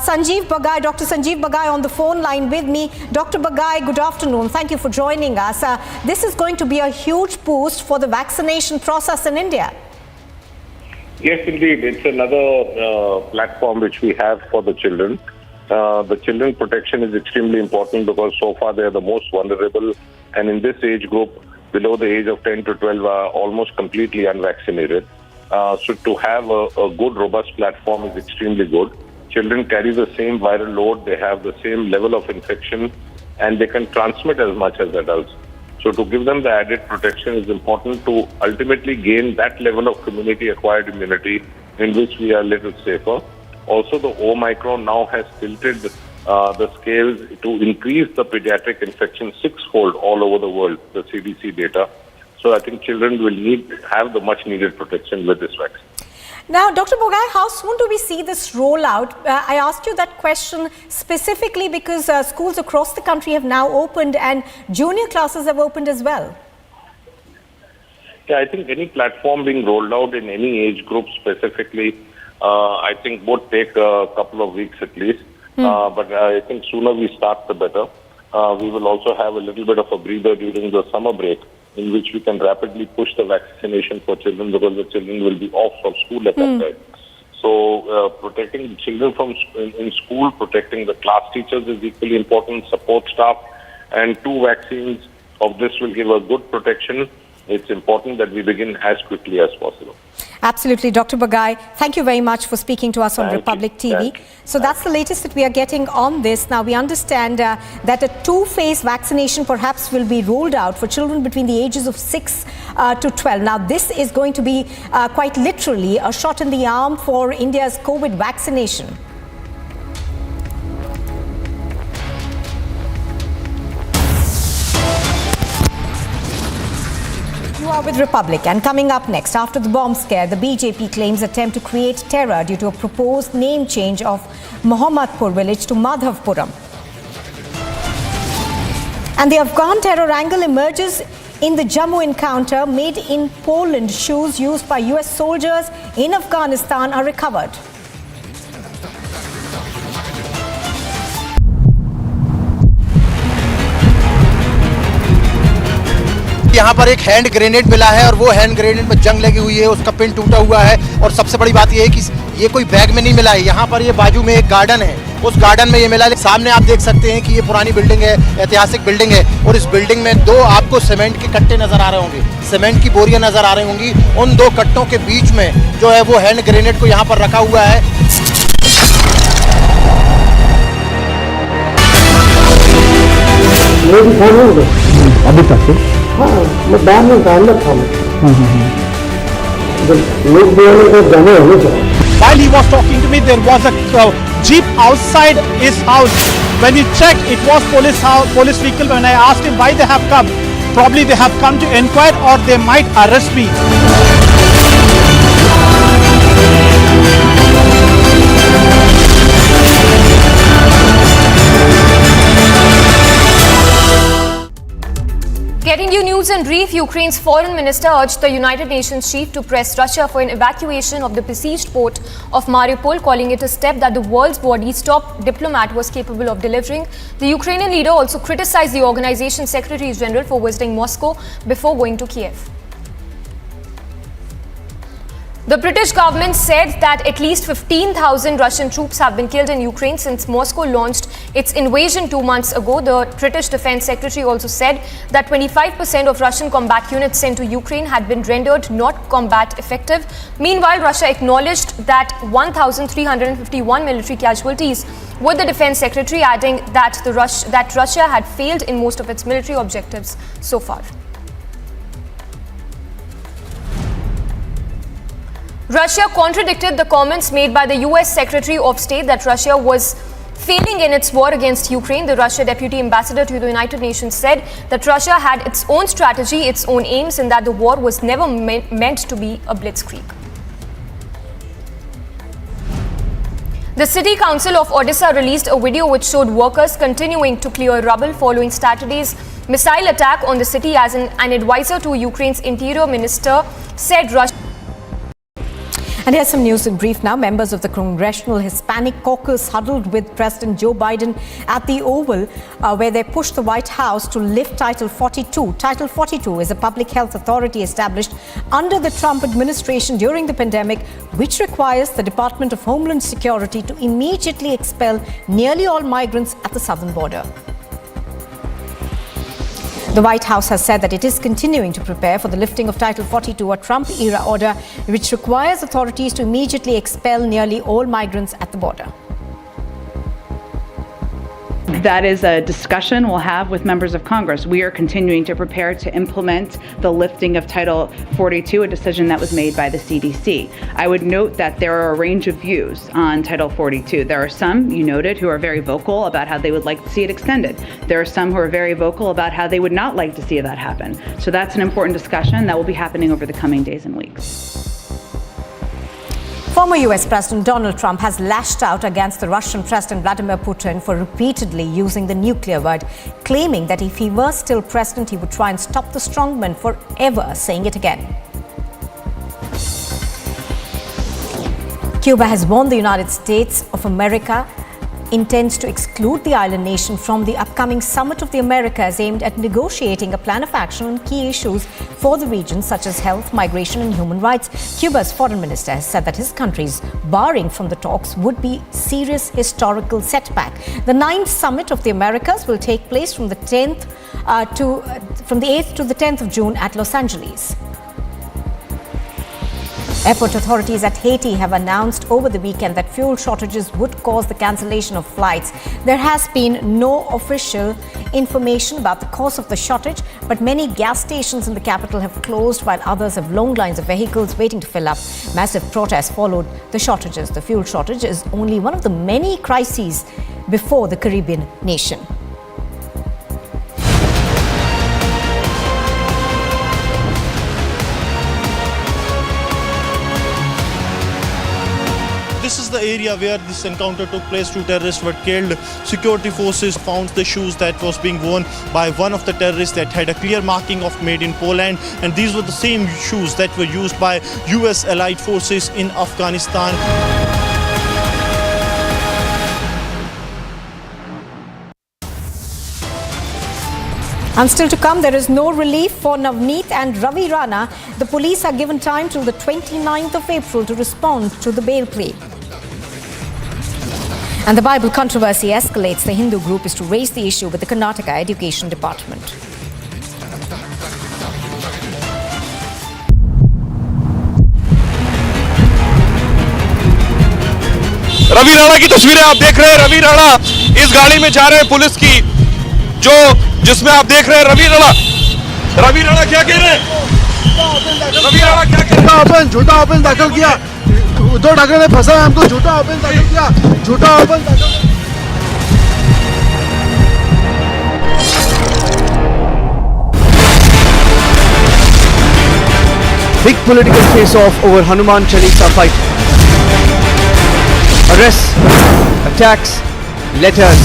Sanjeev Bagai, Dr. Sanjeev Bagai on the phone line with me. Dr. Bagai, good afternoon. Thank you for joining us. This is going to be a huge boost for the vaccination process in India. Yes, indeed. It's another platform which we have for the children. The children protection is extremely important because so far they are the most vulnerable, and in this age group below the age of 10 to 12 are almost completely unvaccinated. So to have a good, robust platform is extremely good. Children carry the same viral load, they have the same level of infection, and they can transmit as much as adults. So to give them the added protection is important to ultimately gain that level of community-acquired immunity in which we are a little safer. Also, the Omicron now has tilted the scales to increase the pediatric infection sixfold all over the world, the CDC data. So I think children will have the much needed protection with this vaccine. Now, Dr. Bagai, how soon do we see this rollout? I asked you that question specifically because schools across the country have now opened and junior classes have opened as well. Yeah, I think any platform being rolled out in any age group specifically, I think would take a couple of weeks at least. But I think sooner we start, the better. We will also have a little bit of a breather during the summer break, in which we can rapidly push the vaccination for children because the children will be off from school at that time. So protecting children from in school, protecting the class teachers is equally important, support staff, and 2 vaccines of this will give a good protection. It's important that we begin as quickly as possible. Absolutely, Dr. Bagai. Thank you very much for speaking to us on Republic TV. So that's the latest that we are getting on this. Now, we understand that a 2-phase vaccination perhaps will be rolled out for children between the ages of 6 to 12. Now, this is going to be quite literally a shot in the arm for India's COVID vaccination. You are with Republic, and coming up next, after the bomb scare, the BJP claims attempt to create terror due to a proposed name change of Mohammadpur village to Madhavpuram. And the Afghan terror angle emerges in the Jammu encounter. Made in Poland shoes used by US soldiers in Afghanistan are recovered. यहाँ पर एक hand grenade मिला है और वो hand grenade में जंग लगी हुई है, उसका पिन टूटा हुआ है। और सबसे बड़ी बात ये है कि ये कोई बैग में नहीं मिला है, यहाँ पर ये बाजू में एक गार्डन है, उस गार्डन में ये मिला है। सामने आप देख सकते हैं कि ये पुरानी बिल्डिंग है, ऐतिहासिक बिल्डिंग है, और इस बिल्डिंग में 2 आपको सीमेंट के कट्टे नजर आ रहे होंगे, सीमेंट की बोरियां नजर आ रही होंगी। उन 2 कट्टों के बीच में जो है वो हैंड ग्रेनेड को यहाँ पर रखा हुआ है। अभी तक हाँ, मैं बाहर नहीं था, अंदर था मैं। जब लोग बोले तो जाने होने चाहिए। While he was talking to me, there was a jeep outside his house. When we checked, it was police vehicle. When I asked him why they have come, probably they have come to inquire or they might arrest me. Getting you news in brief, Ukraine's foreign minister urged the United Nations chief to press Russia for an evacuation of the besieged port of Mariupol, calling it a step that the world's body's top diplomat was capable of delivering. The Ukrainian leader also criticized the organization's Secretary General for visiting Moscow before going to Kiev. The British government said that at least 15,000 Russian troops have been killed in Ukraine since Moscow launched its invasion 2 months ago. The British Defense Secretary also said that 25% of Russian combat units sent to Ukraine had been rendered not combat effective. Meanwhile, Russia acknowledged that 1,351 military casualties, with the Defense Secretary adding that Russia had failed in most of its military objectives so far. Russia contradicted the comments made by the US Secretary of State that Russia was failing in its war against Ukraine. The Russia Deputy Ambassador to the United Nations said that Russia had its own strategy, its own aims, and that the war was never meant to be a blitzkrieg. The City Council of Odisha released a video which showed workers continuing to clear rubble following Saturday's missile attack on the city, as an advisor to Ukraine's Interior Minister said Russia. And here's some news in brief now. Members of the Congressional Hispanic Caucus huddled with President Joe Biden at the Oval, where they pushed the White House to lift Title 42. Title 42 is a public health authority established under the Trump administration during the pandemic, which requires the Department of Homeland Security to immediately expel nearly all migrants at the southern border. The White House has said that it is continuing to prepare for the lifting of Title 42, a Trump-era order which requires authorities to immediately expel nearly all migrants at the border. That is a discussion we'll have with members of Congress. We are continuing to prepare to implement the lifting of Title 42, a decision that was made by the CDC. I would note that there are a range of views on Title 42. There are some, you noted, who are very vocal about how they would like to see it extended. There are some who are very vocal about how they would not like to see that happen. So that's an important discussion that will be happening over the coming days and weeks. Former US President Donald Trump has lashed out against the Russian President Vladimir Putin for repeatedly using the nuclear word, claiming that if he were still president, he would try and stop the strongman forever saying it again. Cuba has warned the United States of America intends to exclude the island nation from the upcoming Summit of the Americas, aimed at negotiating a plan of action on key issues for the region such as health, migration and human rights. Cuba's foreign minister has said that his country's barring from the talks would be serious historical setback. The 9th Summit of the Americas will take place from the 8th to the 10th of June at Los Angeles. Airport authorities at Haiti have announced over the weekend that fuel shortages would cause the cancellation of flights. There has been no official information about the cause of the shortage, but many gas stations in the capital have closed while others have long lines of vehicles waiting to fill up. Massive protests followed the shortages. The fuel shortage is only one of the many crises before the Caribbean nation. This is the area where this encounter took place. 2 terrorists were killed. Security forces found the shoes that was being worn by one of the terrorists that had a clear marking of made in Poland, and these were the same shoes that were used by US allied forces in Afghanistan. And still to come, there is no relief for Navneet and Ravi Rana. The police are given time till the 29th of April to respond to the bail plea. And the Bible controversy escalates. The Hindu group is to raise the issue with the Karnataka Education Department. Ravi Rana की तस्वीरें आप देख रहे हैं। रवि राणा इस गाड़ी में जा रहे हैं पुलिस की, जिसमें आप देख रहे हैं रवि राणा क्या कह रहे हैं? रवि राणा क्या कह रहे हैं? झूठा ऑफेंस दाखिल किया, उद्धव ठाकरे ने फंसा है हमको, झूठा ऑफेंस दाखिल किया, झूठा ऑफेंस दाखिल। Big political face-off over Hanuman Chalisa fight. Arrests, attacks, letters.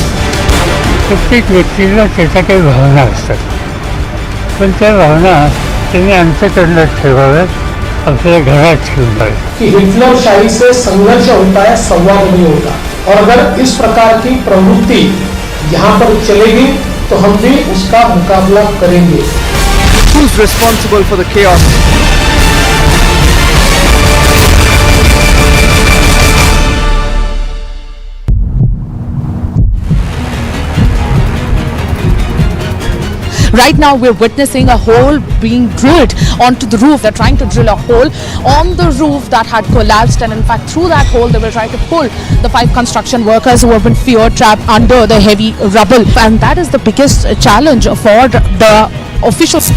प्रत्येक व्यक्तीला त्याच्या काही भावना असतात, पण त्या भावना त्यांनी अंतःकरणात ठेवाव्यात, आपल्या घरात ठेवाव्यात. कि हिटलरशाही से संघर्ष होता है, संवाद नहीं होता, और अगर इस प्रकार की प्रवृत्ति यहाँ पर चलेगी तो हम भी उसका मुकाबला करेंगे. Who's responsible for the chaos? Right now, we're witnessing a hole being drilled onto the roof. They're trying to drill a hole on the roof that had collapsed, and in fact, through that hole, they will try to pull the 5 construction workers who have been fear-trapped under the heavy rubble. And that is the biggest challenge for the officials.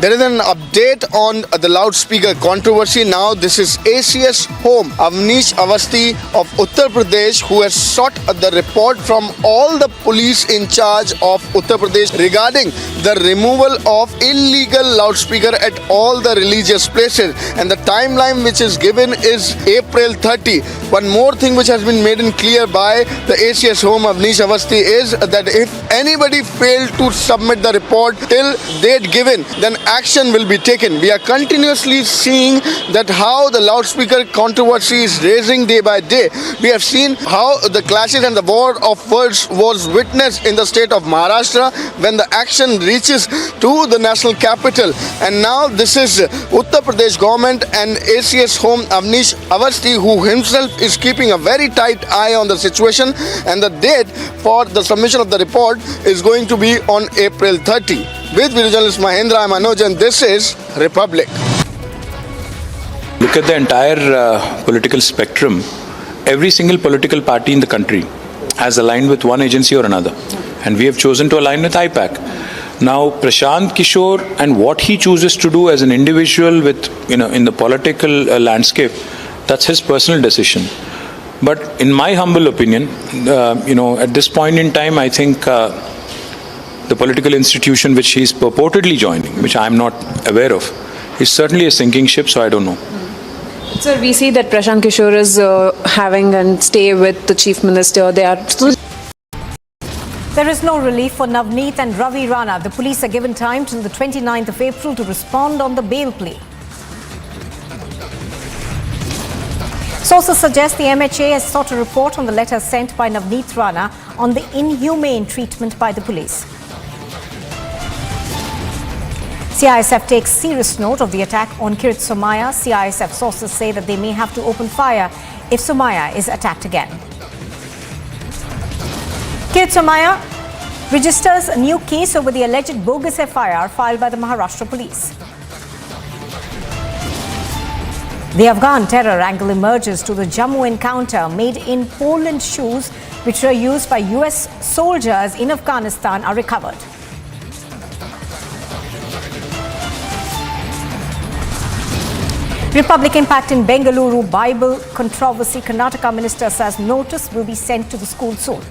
There is an update on the loudspeaker controversy. Now this is ACS home, Avnish Avasthi of Uttar Pradesh, who has sought the report from all the police in charge of Uttar Pradesh regarding the removal of illegal loudspeaker at all the religious places. And the timeline which is given is April 30. One more thing which has been made clear by the ACS home, Avnish Avasthi, is that if anybody failed to submit the report till date given, then action will be taken. We are continuously seeing that how the loudspeaker controversy is raising day by day. We have seen how the clashes and the war of words was witnessed in the state of Maharashtra when the action reaches to the national capital. And now this is Uttar Pradesh government and ACS home Avnish Avasthi, who himself is keeping a very tight eye on the situation, and the date for the submission of the report is going to be on April 30. With video journalist Mahendra, I'm Anuj, and this is Republic. Look at the entire political spectrum. Every single political party in the country has aligned with one agency or another, and we have chosen to align with IPAC. Now, Prashant Kishore and what he chooses to do as an individual with, in the political landscape, that's his personal decision. But in my humble opinion, at this point in time, I think the political institution which he is purportedly joining, which I am not aware of, is certainly a sinking ship, so I don't know. Sir, we see that Prashant Kishore is having and stay with the Chief Minister. They are still. There is no relief for Navneet and Ravi Rana. The police are given time till the 29th of April to respond on the bail plea. Sources suggest the MHA has sought a report on the letter sent by Navneet Rana on the inhumane treatment by the police. CISF takes serious note of the attack on Kirit Somaya. CISF sources say that they may have to open fire if Somaya is attacked again. Kirit Somaya registers a new case over the alleged bogus FIR filed by the Maharashtra police. The Afghan terror angle emerges to the Jammu encounter. Made in Poland shoes, which were used by US soldiers in Afghanistan, are recovered. Republican pact in Bengaluru, Bible controversy. Karnataka minister says notice will be sent to the school soon.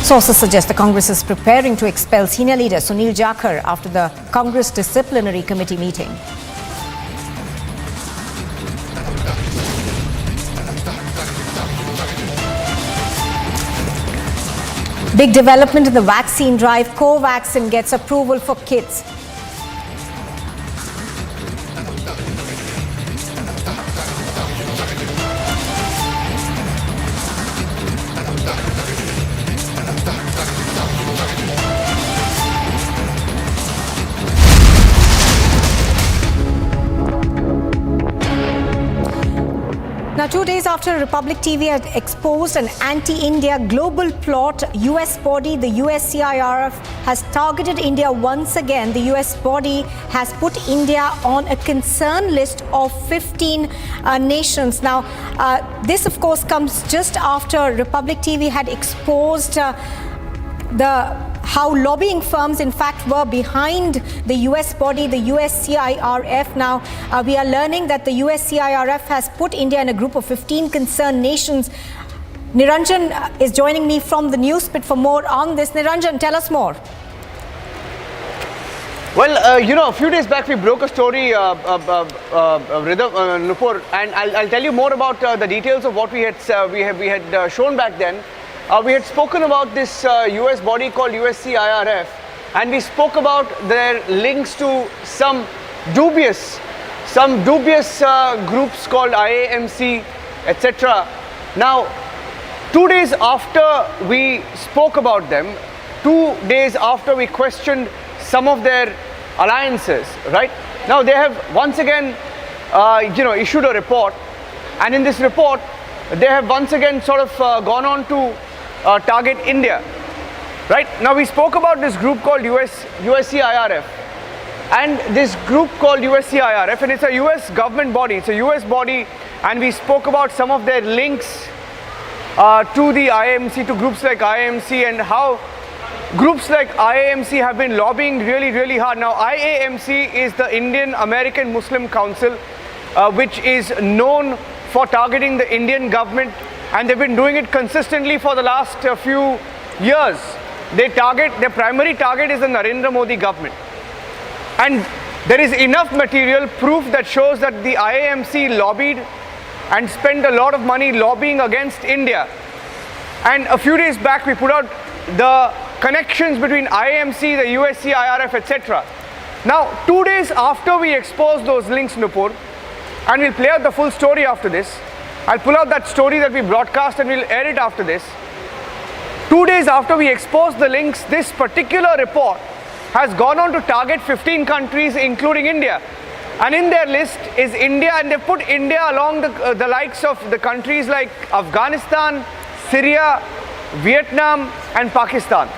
Sources suggest the Congress is preparing to expel senior leader Sunil Jakhar after the Congress Disciplinary Committee meeting. Big development in the vaccine drive. Covaxin gets approval for kids. Now, 2 days after Republic TV had exposed an anti-India global plot, US body, the USCIRF, has targeted India once again. The US body has put India on a concern list of 15 nations. Now, this, of course, comes just after Republic TV had exposed how lobbying firms in fact were behind the US body, the USCIRF. Now, we are learning that the USCIRF has put India in a group of 15 concerned nations. Niranjan is joining me from the Newspit for more on this. Niranjan, tell us more. Well, a few days back we broke a story, Nupur, and I'll tell you more about the details of what we had shown back then. We had spoken about this US body called USCIRF, and we spoke about their links to some dubious groups called IAMC, etc. Now, 2 days after we spoke about them, 2 days after we questioned some of their alliances, right? Now they have once again, issued a report, and in this report, they have once again sort of gone on to target India, right? Now we spoke about this group called USCIRF, and this group called USCIRF, and it's a US government body, it's a US body, and we spoke about some of their links to the IMC, to groups like IMC, and how groups like IAMC have been lobbying really hard. Now, IAMC is the Indian American Muslim Council, which is known for targeting the Indian government, and they've been doing it consistently for the last few years. Their primary target is the Narendra Modi government. And there is enough material proof that shows that the IAMC lobbied and spent a lot of money lobbying against India. And a few days back, we put out the connections between IAMC, the USC, IRF, etc. Now, 2 days after we expose those links, Nupur, and we'll play out the full story after this. I'll pull out that story that we broadcast and we'll air it after this. 2 days after we expose the links, this particular report has gone on to target 15 countries, including India. And in their list is India, and they put India along the likes of the countries like Afghanistan, Syria, Vietnam, and Pakistan.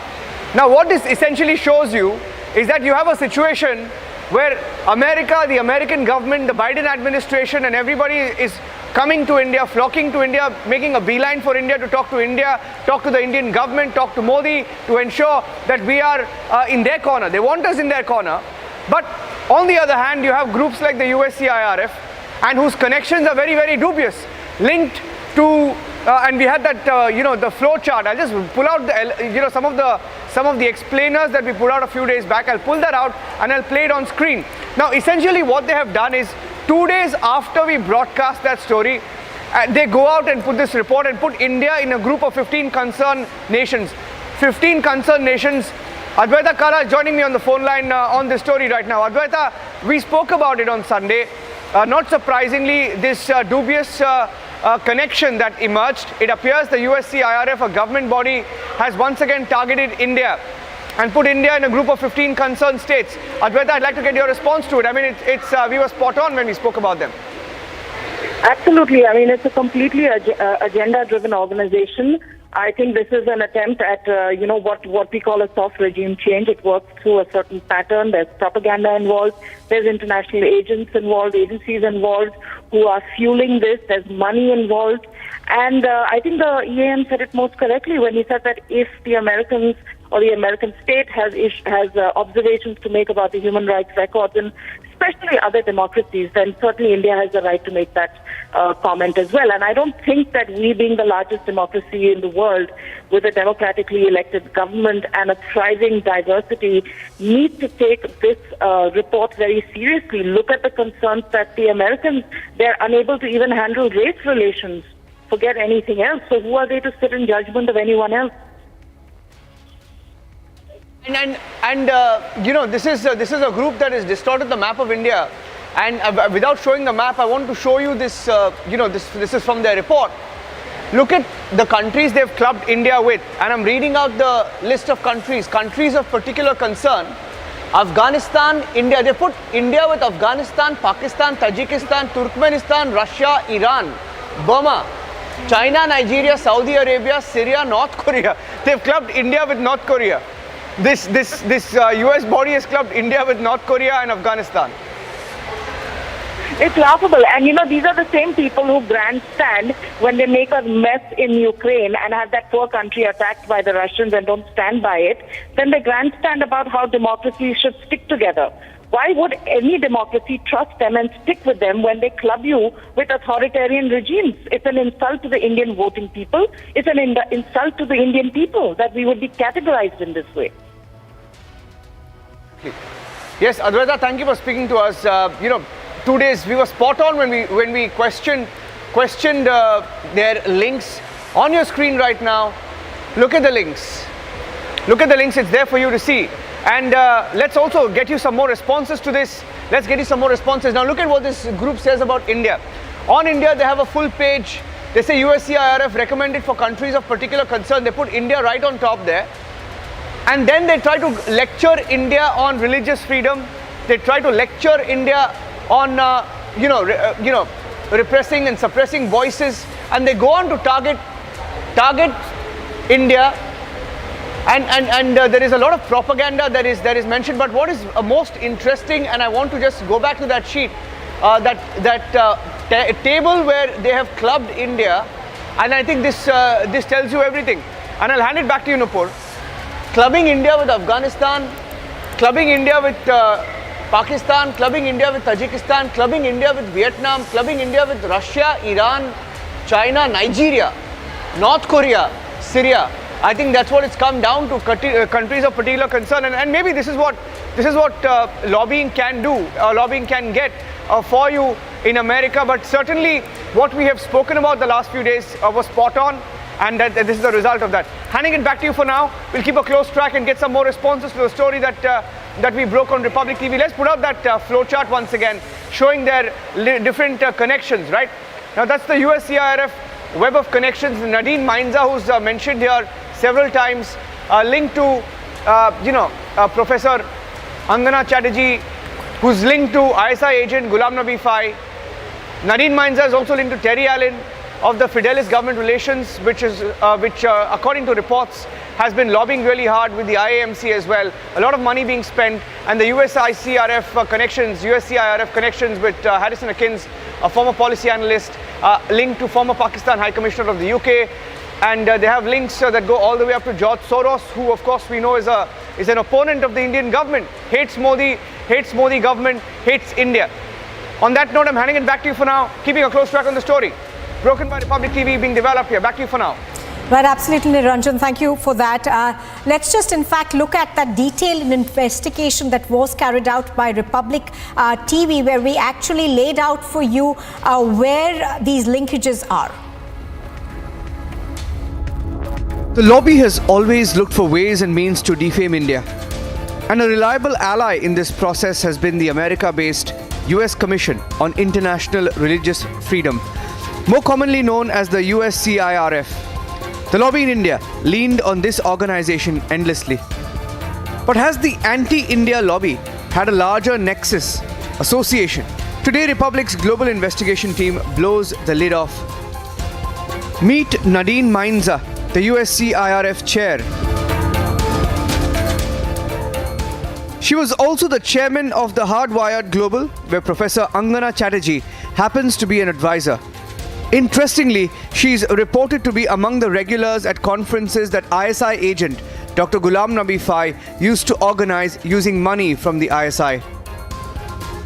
Now, what this essentially shows you is that you have a situation where America, the American government, the Biden administration, and everybody is coming to India, flocking to India, making a beeline for India to talk to India, talk to the Indian government, talk to Modi to ensure that we are in their corner. They want us in their corner. But on the other hand, you have groups like the USCIRF, and whose connections are very dubious, linked to, and we had that, the flow chart. I'll just pull out the, some of the explainers that we put out a few days back. I'll pull that out and I'll play it on screen. Now, essentially what they have done is, 2 days after we broadcast that story, they go out and put this report and put India in a group of 15 concerned nations. 15 concerned nations. Advaita Kala is joining me on the phone line on this story right now. Advaita, we spoke about it on Sunday. Not surprisingly, this dubious connection that emerged, it appears the USCIRF, a government body, has once again targeted India and put India in a group of 15 concerned states. Advaita, I'd like to get your response to it. I mean, we were spot on when we spoke about them. Absolutely. I mean, it's a completely agenda-driven organization. I think this is an attempt at, what we call a soft regime change. It works through a certain pattern. There's propaganda involved. There's international agents involved, agencies involved who are fueling this. There's money involved. And I think the EAM said it most correctly when he said that if the Americans or the American state has observations to make about the human rights records, and especially other democracies, then certainly India has the right to make that comment as well. And I don't think that we, being the largest democracy in the world, with a democratically elected government and a thriving diversity, need to take this report very seriously. Look at the concerns that the Americans, they're unable to even handle race relations, forget anything else. So who are they to sit in judgment of anyone else? This is a group that has distorted the map of India. And without showing the map, I want to show you this. This is from their report. Look at the countries they've clubbed India with, and I'm reading out the list of countries of particular concern. Afghanistan, India. They put India with Afghanistan, Pakistan, Tajikistan, Turkmenistan, Russia, Iran, Burma, China, Nigeria, Saudi Arabia, Syria, North Korea. They've clubbed India with North Korea. This US body has clubbed India with North Korea and Afghanistan. It's laughable. And these are the same people who grandstand when they make a mess in Ukraine and have that poor country attacked by the Russians and don't stand by it. Then they grandstand about how democracies should stick together. Why would any democracy trust them and stick with them when they club you with authoritarian regimes? It's an insult to the Indian voting people. It's an insult to the Indian people that we would be categorized in this way. Yes, Advaita, thank you for speaking to us. 2 days, we were spot on when we questioned their links. On your screen right now, look at the links. Look at the links, it's there for you to see. And let's also get you some more responses to this. Let's get you some more responses. Now look at what this group says about India. On India, they have a full page. They say USCIRF recommended for countries of particular concern. They put India right on top there. And then they try to lecture India on religious freedom. They try to lecture India on, repressing and suppressing voices. And they go on to target India. And there is a lot of propaganda that is mentioned. But what is most interesting, and I want to just go back to that sheet, that table where they have clubbed India, and I think this tells you everything. And I'll hand it back to you, Nupur. clubbing India with Afghanistan, clubbing India with Pakistan, clubbing India with Tajikistan, clubbing India with Vietnam, clubbing India with Russia, Iran, China, Nigeria, North Korea, Syria. I think that's what it's come down to, countries of particular concern, and maybe this is what lobbying can do, lobbying can get for you in America. But certainly what we have spoken about the last few days was spot on, and that this is the result of that. Handing it back to you for now. We'll keep a close track and get some more responses to the story that we broke on Republic TV. Let's put out that flowchart once again, showing their different connections, right? Now that's the USCIRF web of connections. Nadine Mainza, who's mentioned here several times, linked to, Professor Angana Chatterjee, who's linked to ISI agent Ghulam Nabi Fai. Nadine Mainza is also linked to Terry Allen of the Fidelis Government Relations, which according to reports, has been lobbying really hard with the IAMC as well. A lot of money being spent, and the USCIRF connections with Harrison Akins, a former policy analyst, linked to former Pakistan High Commissioner of the UK. And they have links that go all the way up to George Soros, who of course we know is an opponent of the Indian government, hates Modi government, hates India. On that note, I'm handing it back to you for now, keeping a close track on the story. Broken by Republic TV being developed here. Back to you for now. Right, absolutely, Niranjan. Thank you for that. Let's just, in fact, look at that detailed investigation that was carried out by Republic TV, where we actually laid out for you where these linkages are. The lobby has always looked for ways and means to defame India. And a reliable ally in this process has been the America-based US Commission on International Religious Freedom, more commonly known as the USCIRF. The lobby in India leaned on this organization endlessly. But has the anti-India lobby had a larger nexus, association? Today, Republic's global investigation team blows the lid off. Meet Nadine Mainza, the USCIRF chair. She was also the chairman of the Hardwired Global, where Professor Angana Chatterjee happens to be an advisor. Interestingly, she is reported to be among the regulars at conferences that ISI agent Dr. Ghulam Nabi Fai used to organize using money from the ISI.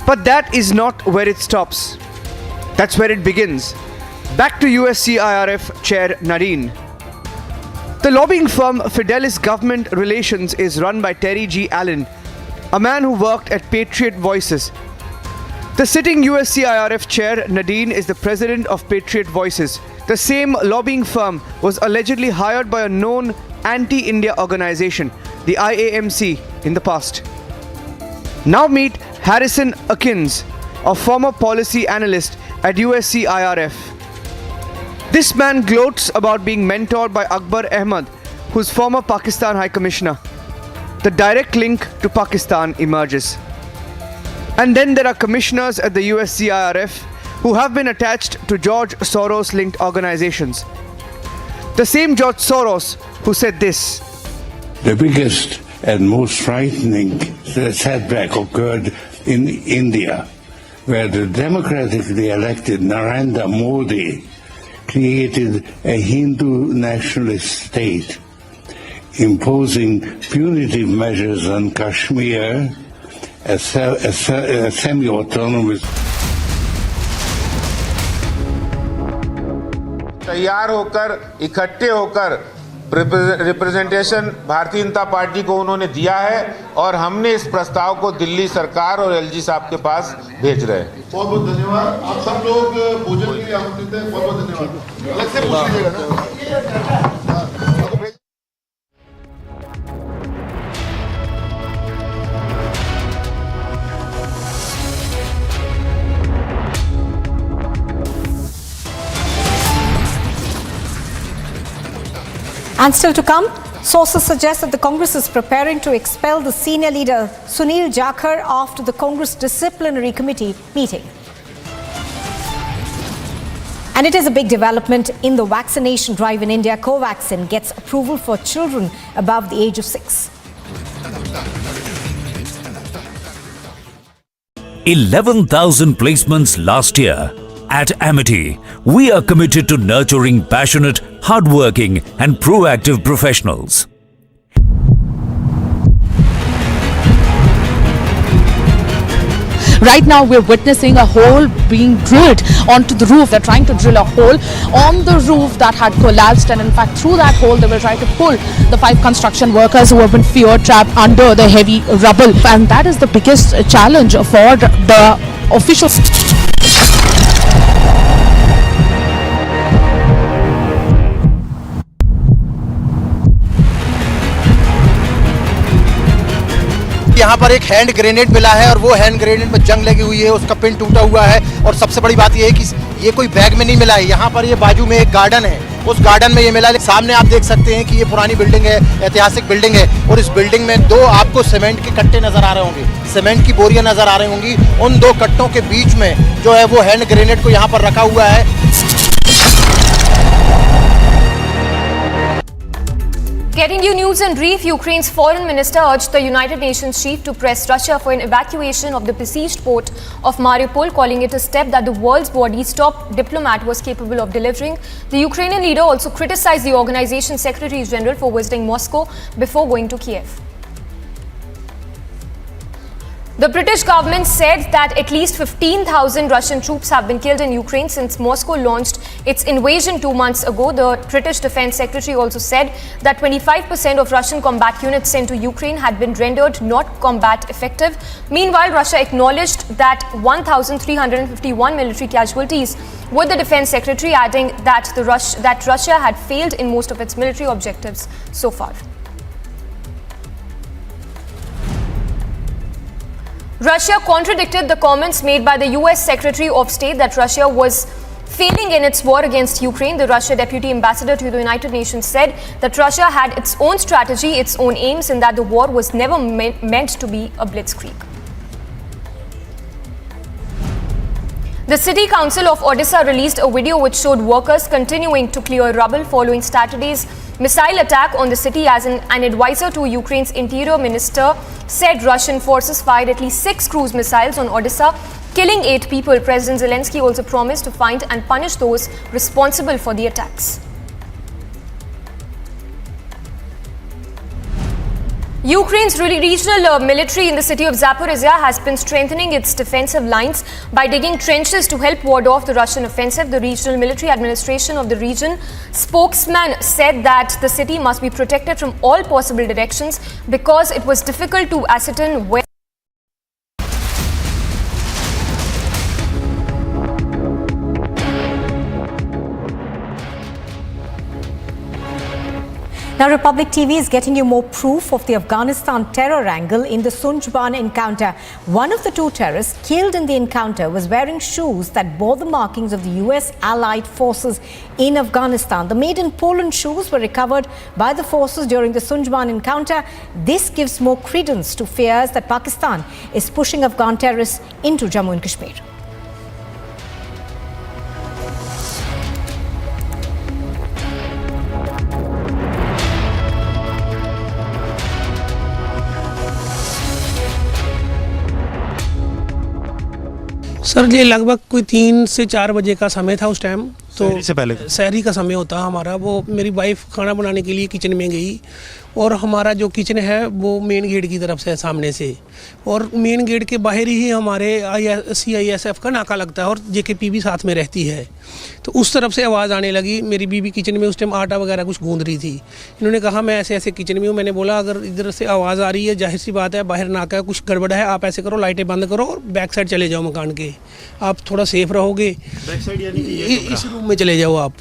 But that is not where it stops. That's where it begins. Back to USCIRF chair Nadine. The lobbying firm Fidelis Government Relations is run by Terry G. Allen, a man who worked at Patriot Voices. The sitting USCIRF chair, Nadine, is the president of Patriot Voices. The same lobbying firm was allegedly hired by a known anti-India organization, the IAMC, in the past. Now meet Harrison Akins, a former policy analyst at USCIRF. This man gloats about being mentored by Akbar Ahmed, who's former Pakistan High Commissioner. The direct link to Pakistan emerges. And then there are commissioners at the USCIRF who have been attached to George Soros-linked organizations. The same George Soros who said this. The biggest and most frightening setback occurred in India, where the democratically elected Narendra Modi created a Hindu nationalist state, imposing punitive measures on Kashmir, a semi-autonomous. तैयार होकर इकट्ठे होकर representation Bharatiya Janata party को उन्होंने दिया है और हमने इस प्रस्ताव को दिल्ली सरकार और एलजी साहब के पास भेज रहे हैं। बहुत बहुत धन्यवाद। आप सब लोग भोजन के लिए आमंत्रित हैं। बहुत बहुत धन्यवाद। अलग से पूछ लीजिएगा ना। And still to come, sources suggest that the Congress is preparing to expel the senior leader Sunil Jakhar after the Congress Disciplinary Committee meeting. And it is a big development in the vaccination drive in India. Covaxin gets approval for children above the age of 6. 11,000 placements last year. At Amity, we are committed to nurturing passionate, hardworking and proactive professionals. Right now we're witnessing a hole being drilled onto the roof. They're trying to drill a hole on the roof that had collapsed, and in fact through that hole they will try to pull the 5 construction workers who have been fear trapped under the heavy rubble. And that is the biggest challenge for the officials. यहाँ पर एक hand grenade मिला है और वो hand grenade में जंग लगी हुई है, उसका पिन टूटा हुआ है। और सबसे बड़ी बात ये है कि ये कोई बैग में नहीं मिला है। यहाँ पर ये बाजू में एक गार्डन है, उस गार्डन में ये मिला है। सामने आप देख सकते हैं कि ये पुरानी बिल्डिंग है, ऐतिहासिक बिल्डिंग है, और इस बिल्डिंग में 2 आपको सीमेंट के कट्टे नजर आ रहे होंगे, सीमेंट की बोरियां नजर आ रही होंगी। उन 2 कट्टों के बीच में जो है वो हैंड ग्रेनेड को यहाँ पर रखा हुआ है। Getting you news in brief, Ukraine's foreign minister urged the United Nations chief to press Russia for an evacuation of the besieged port of Mariupol, calling it a step that the world's body's top diplomat was capable of delivering. The Ukrainian leader also criticized the organization's Secretary General for visiting Moscow before going to Kiev. The British government said that at least 15,000 Russian troops have been killed in Ukraine since Moscow launched its invasion 2 months ago. The British Defense Secretary also said that 25% of Russian combat units sent to Ukraine had been rendered not combat effective. Meanwhile, Russia acknowledged that 1,351 military casualties, with the Defense Secretary adding that Russia had failed in most of its military objectives so far. Russia contradicted the comments made by the US Secretary of State that Russia was failing in its war against Ukraine. The Russia Deputy Ambassador to the United Nations said that Russia had its own strategy, its own aims, and that the war was never meant to be a blitzkrieg. The City Council of Odisha released a video which showed workers continuing to clear rubble following Saturday's missile attack on the city. As an advisor to Ukraine's interior minister said Russian forces fired at least 6 cruise missiles on Odisha, killing 8 people. President Zelensky also promised to find and punish those responsible for the attacks. Ukraine's regional military in the city of Zaporizhia has been strengthening its defensive lines by digging trenches to help ward off the Russian offensive. The regional military administration of the region spokesman said that the city must be protected from all possible directions because it was difficult to ascertain where. Now, Republic TV is getting you more proof of the Afghanistan terror angle in the Sunjban encounter. One of the 2 terrorists killed in the encounter was wearing shoes that bore the markings of the US allied forces in Afghanistan. The made in Poland shoes were recovered by the forces during the Sunjban encounter. This gives more credence to fears that Pakistan is pushing Afghan terrorists into Jammu and Kashmir. Sir ये लगभग कोई 3 से 4 बजे का समय था उस time. तो से पहले शहरी का समय होता हमारा। वो मेरी वाइफ खाना बनाने के लिए किचन में गई और हमारा जो किचन है वो मेन गेट की तरफ से है, सामने से, और मेन गेट के बाहर ही हमारे CISF का नाका लगता है और JKP भी साथ में रहती है। तो उस तरफ से आवाज़ आने लगी। मेरी बीवी किचन में उस टाइम आटा वगैरह कुछ गूंद रही थी। इन्होंने कहा मैं ऐसे ऐसे किचन में हूँ। मैंने बोला अगर इधर से आवाज़ आ रही है, जाहिर सी बात है बाहर नाका है, कुछ गड़बड़ है, आप ऐसे करो लाइटें बंद करो और बैक साइड चले जाओ मकान के, आप थोड़ा सेफ रहोगे, बैक साइड यानी इस रूम में चले जाओ आप।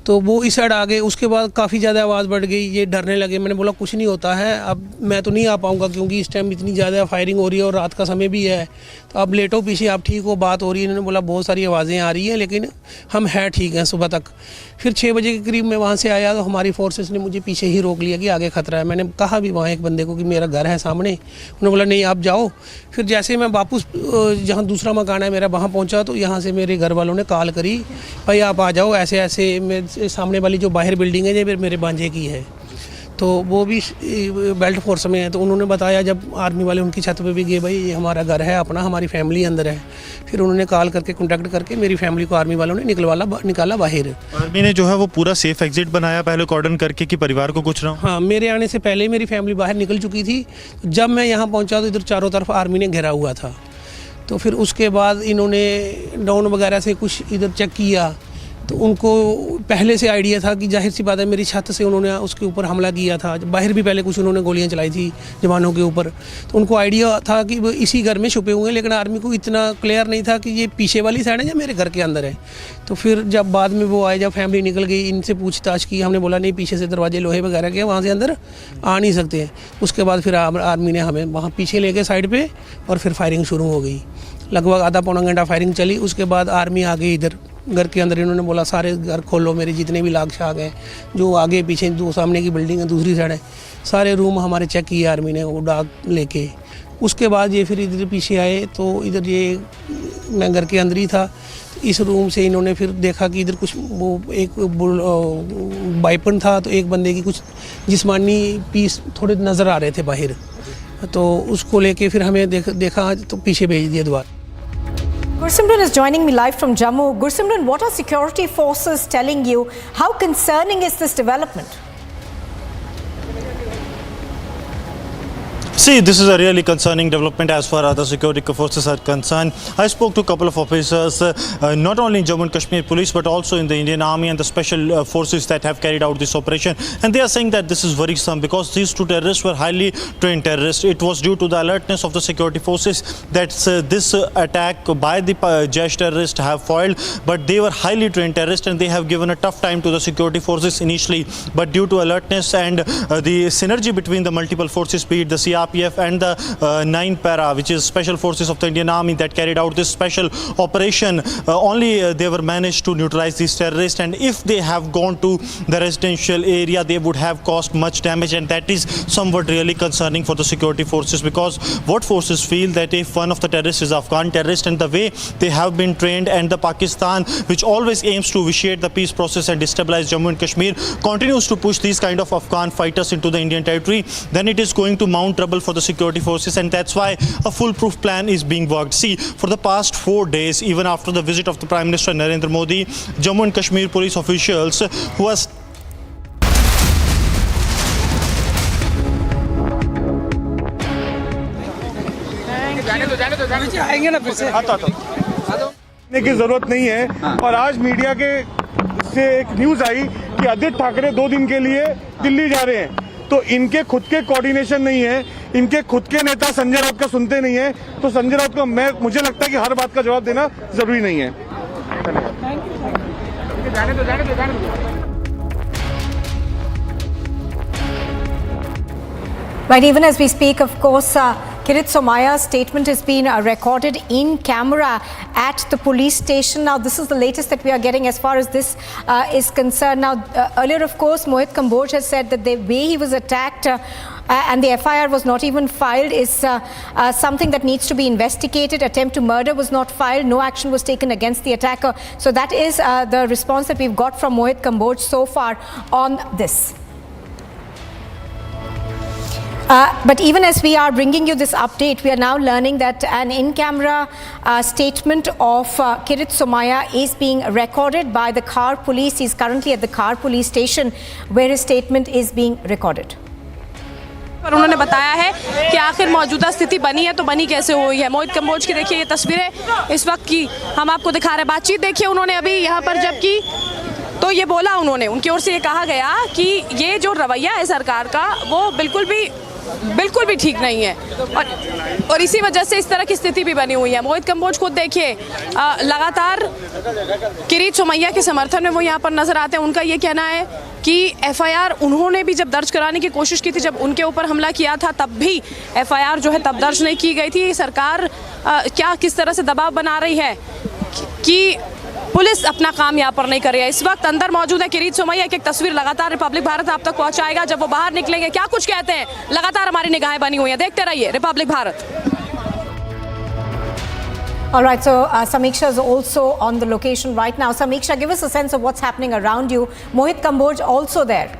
तो वो इस साइड आ गए। उसके बाद काफ़ी ज़्यादा आवाज़ बढ़ गई, ये डरने लगे। मैंने बोला कुछ नहीं होता है, अब मैं तो नहीं आ पाऊँगा क्योंकि इस टाइम इतनी ज़्यादा फायरिंग हो रही है और रात का समय भी है, तो आप लेटो पीछे, आप ठीक हो, बात हो रही है। इन्होंने बोला बहुत सारी आवाज़ें आ रही हैं लेकिन हम हैं ठीक हैं सुबह तक। फिर 6 बजे के करीब मैं वहाँ से आया तो हमारी फोर्सेस ने मुझे पीछे ही रोक लिया कि आगे खतरा है। मैंने कहा भी वहाँ एक बंदे को कि मेरा घर है सामने, उन्होंने बोला नहीं आप जाओ। फिर जैसे मैं वापस जहाँ दूसरा मकान है मेरा वहाँ पहुँचा तो यहाँ से मेरे घर वालों ने कॉल करी, भाई आप आ जाओ, ऐसे ऐसे मेरे सामने वाली जो बाहर बिल्डिंग है ये मेरे भांजे की है, तो वो भी बेल्ट फोर्स में है। तो उन्होंने बताया, जब आर्मी वाले उनकी छत पे भी गए, भाई ये हमारा घर है अपना, हमारी फैमिली अंदर है। फिर उन्होंने कॉल करके कॉन्टैक्ट करके मेरी फैमिली को आर्मी वालों ने निकाला बाहर। आर्मी ने जो है वो पूरा सेफ एग्जिट बनाया पहले कॉर्डन करके कि परिवार को कुछ ना हो। हाँ, मेरे आने से पहले मेरी फैमिली बाहर निकल चुकी थी। जब मैं यहाँ पहुँचा तो इधर चारों तरफ आर्मी ने घेरा हुआ था। तो फिर उसके बाद इन्होंने ड्रोन वगैरह से कुछ इधर चेक किया, तो उनको पहले से आइडिया था कि जाहिर सी बात है मेरी छत से उन्होंने उसके ऊपर हमला किया था। बाहर भी पहले कुछ उन्होंने गोलियां चलाई थी जवानों के ऊपर, तो उनको आइडिया था कि वो इसी घर में छुपे हुए हैं, लेकिन आर्मी को इतना क्लियर नहीं था कि ये पीछे वाली साइड है या मेरे घर के अंदर है। तो फिर जब बाद में वो आए, जब फैमिली निकल गई, इनसे पूछताछ की, हमने बोला नहीं पीछे से दरवाजे लोहे वगैरह के, वहाँ से अंदर आ नहीं सकते हैं। उसके बाद फिर आर्मी ने हमें वहाँ पीछे ले गए साइड पर, और फिर फायरिंग शुरू हो गई। लगभग आधा पौना घंटा फायरिंग चली। उसके बाद आर्मी आ गई इधर घर के अंदर। इन्होंने बोला सारे घर खोलो, मेरे जितने भी लाग शाग हैं, जो आगे पीछे दो सामने की बिल्डिंग है, दूसरी साइड है, सारे रूम हमारे चेक किए आर्मी ने वो डाक लेके। उसके बाद ये फिर इधर पीछे आए, तो इधर ये मैं घर के अंदर ही था, इस रूम से इन्होंने फिर देखा कि इधर कुछ वो एक बाइपन था, तो एक बंदे की कुछ जिस्मानी पीस थोड़े नज़र आ रहे थे बाहर, तो उसको लेके फिर हमें देखा तो पीछे भेज दिया दोबारा। Gursimran is joining me live from Jammu. Gursimran, what are security forces telling you? How concerning is this development? See, this is a really concerning development as far as the security forces are concerned. I spoke to a couple of officers, not only in Jammu and Kashmir Police, but also in the Indian Army and the special forces that have carried out this operation. And they are saying that this is worrisome because these two terrorists were highly trained terrorists. It was due to the alertness of the security forces that this attack by the Jaish terrorists have foiled. But they were highly trained terrorists and they have given a tough time to the security forces initially. But due to alertness and the synergy between the multiple forces, be it the CRPF and the 9 Para, which is special forces of the Indian Army that carried out this special operation, only they were managed to neutralize these terrorists. And if they have gone to the residential area, they would have caused much damage, and that is somewhat really concerning for the security forces, because what forces feel that if one of the terrorists is Afghan terrorist, and the way they have been trained, and the Pakistan, which always aims to vitiate the peace process and destabilize Jammu and Kashmir, continues to push these kind of Afghan fighters into the Indian territory, then it is going to mount trouble for the security forces. And that's why a foolproof plan is being worked. See, for the past 4 days, even after the visit of the Prime Minister Narendra Modi, Jammu and Kashmir police officials who has की जरूरत नहीं है। और आज media के से एक news आई कि आदित्य ठाकरे 2 दिन के लिए दिल्ली जा रहे हैं, तो इनके खुद के कोऑर्डिनेशन नहीं है, इनके खुद के नेता संजय राउत का सुनते नहीं है, तो संजय राउत को मुझे लगता है कि हर बात का जवाब देना जरूरी नहीं है। Right, even as we speak, of course, Kirit Somaya's statement has been recorded in camera at the police station. Now, this is the latest that we are getting as far as this is concerned. Now, earlier, of course, Mohit Kamboj has said that the way he was attacked and the FIR was not even filed is something that needs to be investigated. Attempt to murder was not filed. No action was taken against the attacker. So that is the response that we've got from Mohit Kamboj so far on this. But even as we are bringing you this update, we are now learning that an in-camera statement of Kirit Somaya is being recorded by the Khar police. He is currently at the Khar police station where his statement is being recorded. पर उन्होंने बताया है कि आखिर मौजूदा स्थिति बनी है तो बनी कैसे हुई है। मोहित कंबोज की देखिए ये तस्वीरें इस वक्त की हम आपको दिखा रहे हैं। बातचीत देखिए उन्होंने अभी यहाँ पर जब की तो ये बोला, उन्होंने उनकी ओर से ये कहा गया कि ये जो रवैया है सरकार का वो बिल्कुल भी ठीक नहीं है और इसी वजह से इस तरह की स्थिति भी बनी हुई है। मोहित कंबोज खुद देखिए लगातार किरीट सोमैया के समर्थन में वो यहाँ पर नजर आते हैं। उनका ये कहना है कि FIR उन्होंने भी जब दर्ज कराने की कोशिश की थी, जब उनके ऊपर हमला किया था तब भी FIR जो है तब दर्ज नहीं की गई थी। सरकार किस तरह से दबाव बना रही है कि पुलिस अपना काम यहाँ पर नहीं कर रही है। इस वक्त अंदर मौजूद है किरीट सोमैया। एक तस्वीर लगातार रिपब्लिक भारत आप तक पहुँचाएगा। जब वो बाहर निकलेंगे क्या कुछ कहते हैं, लगातार हमारी निगाहें बनी हुई हैं, देखते रहिए Republic Bharat. All right, so Samiksha is also on the location right now. Samiksha, give us a sense of what's happening around you. Mohit Kamboj also there.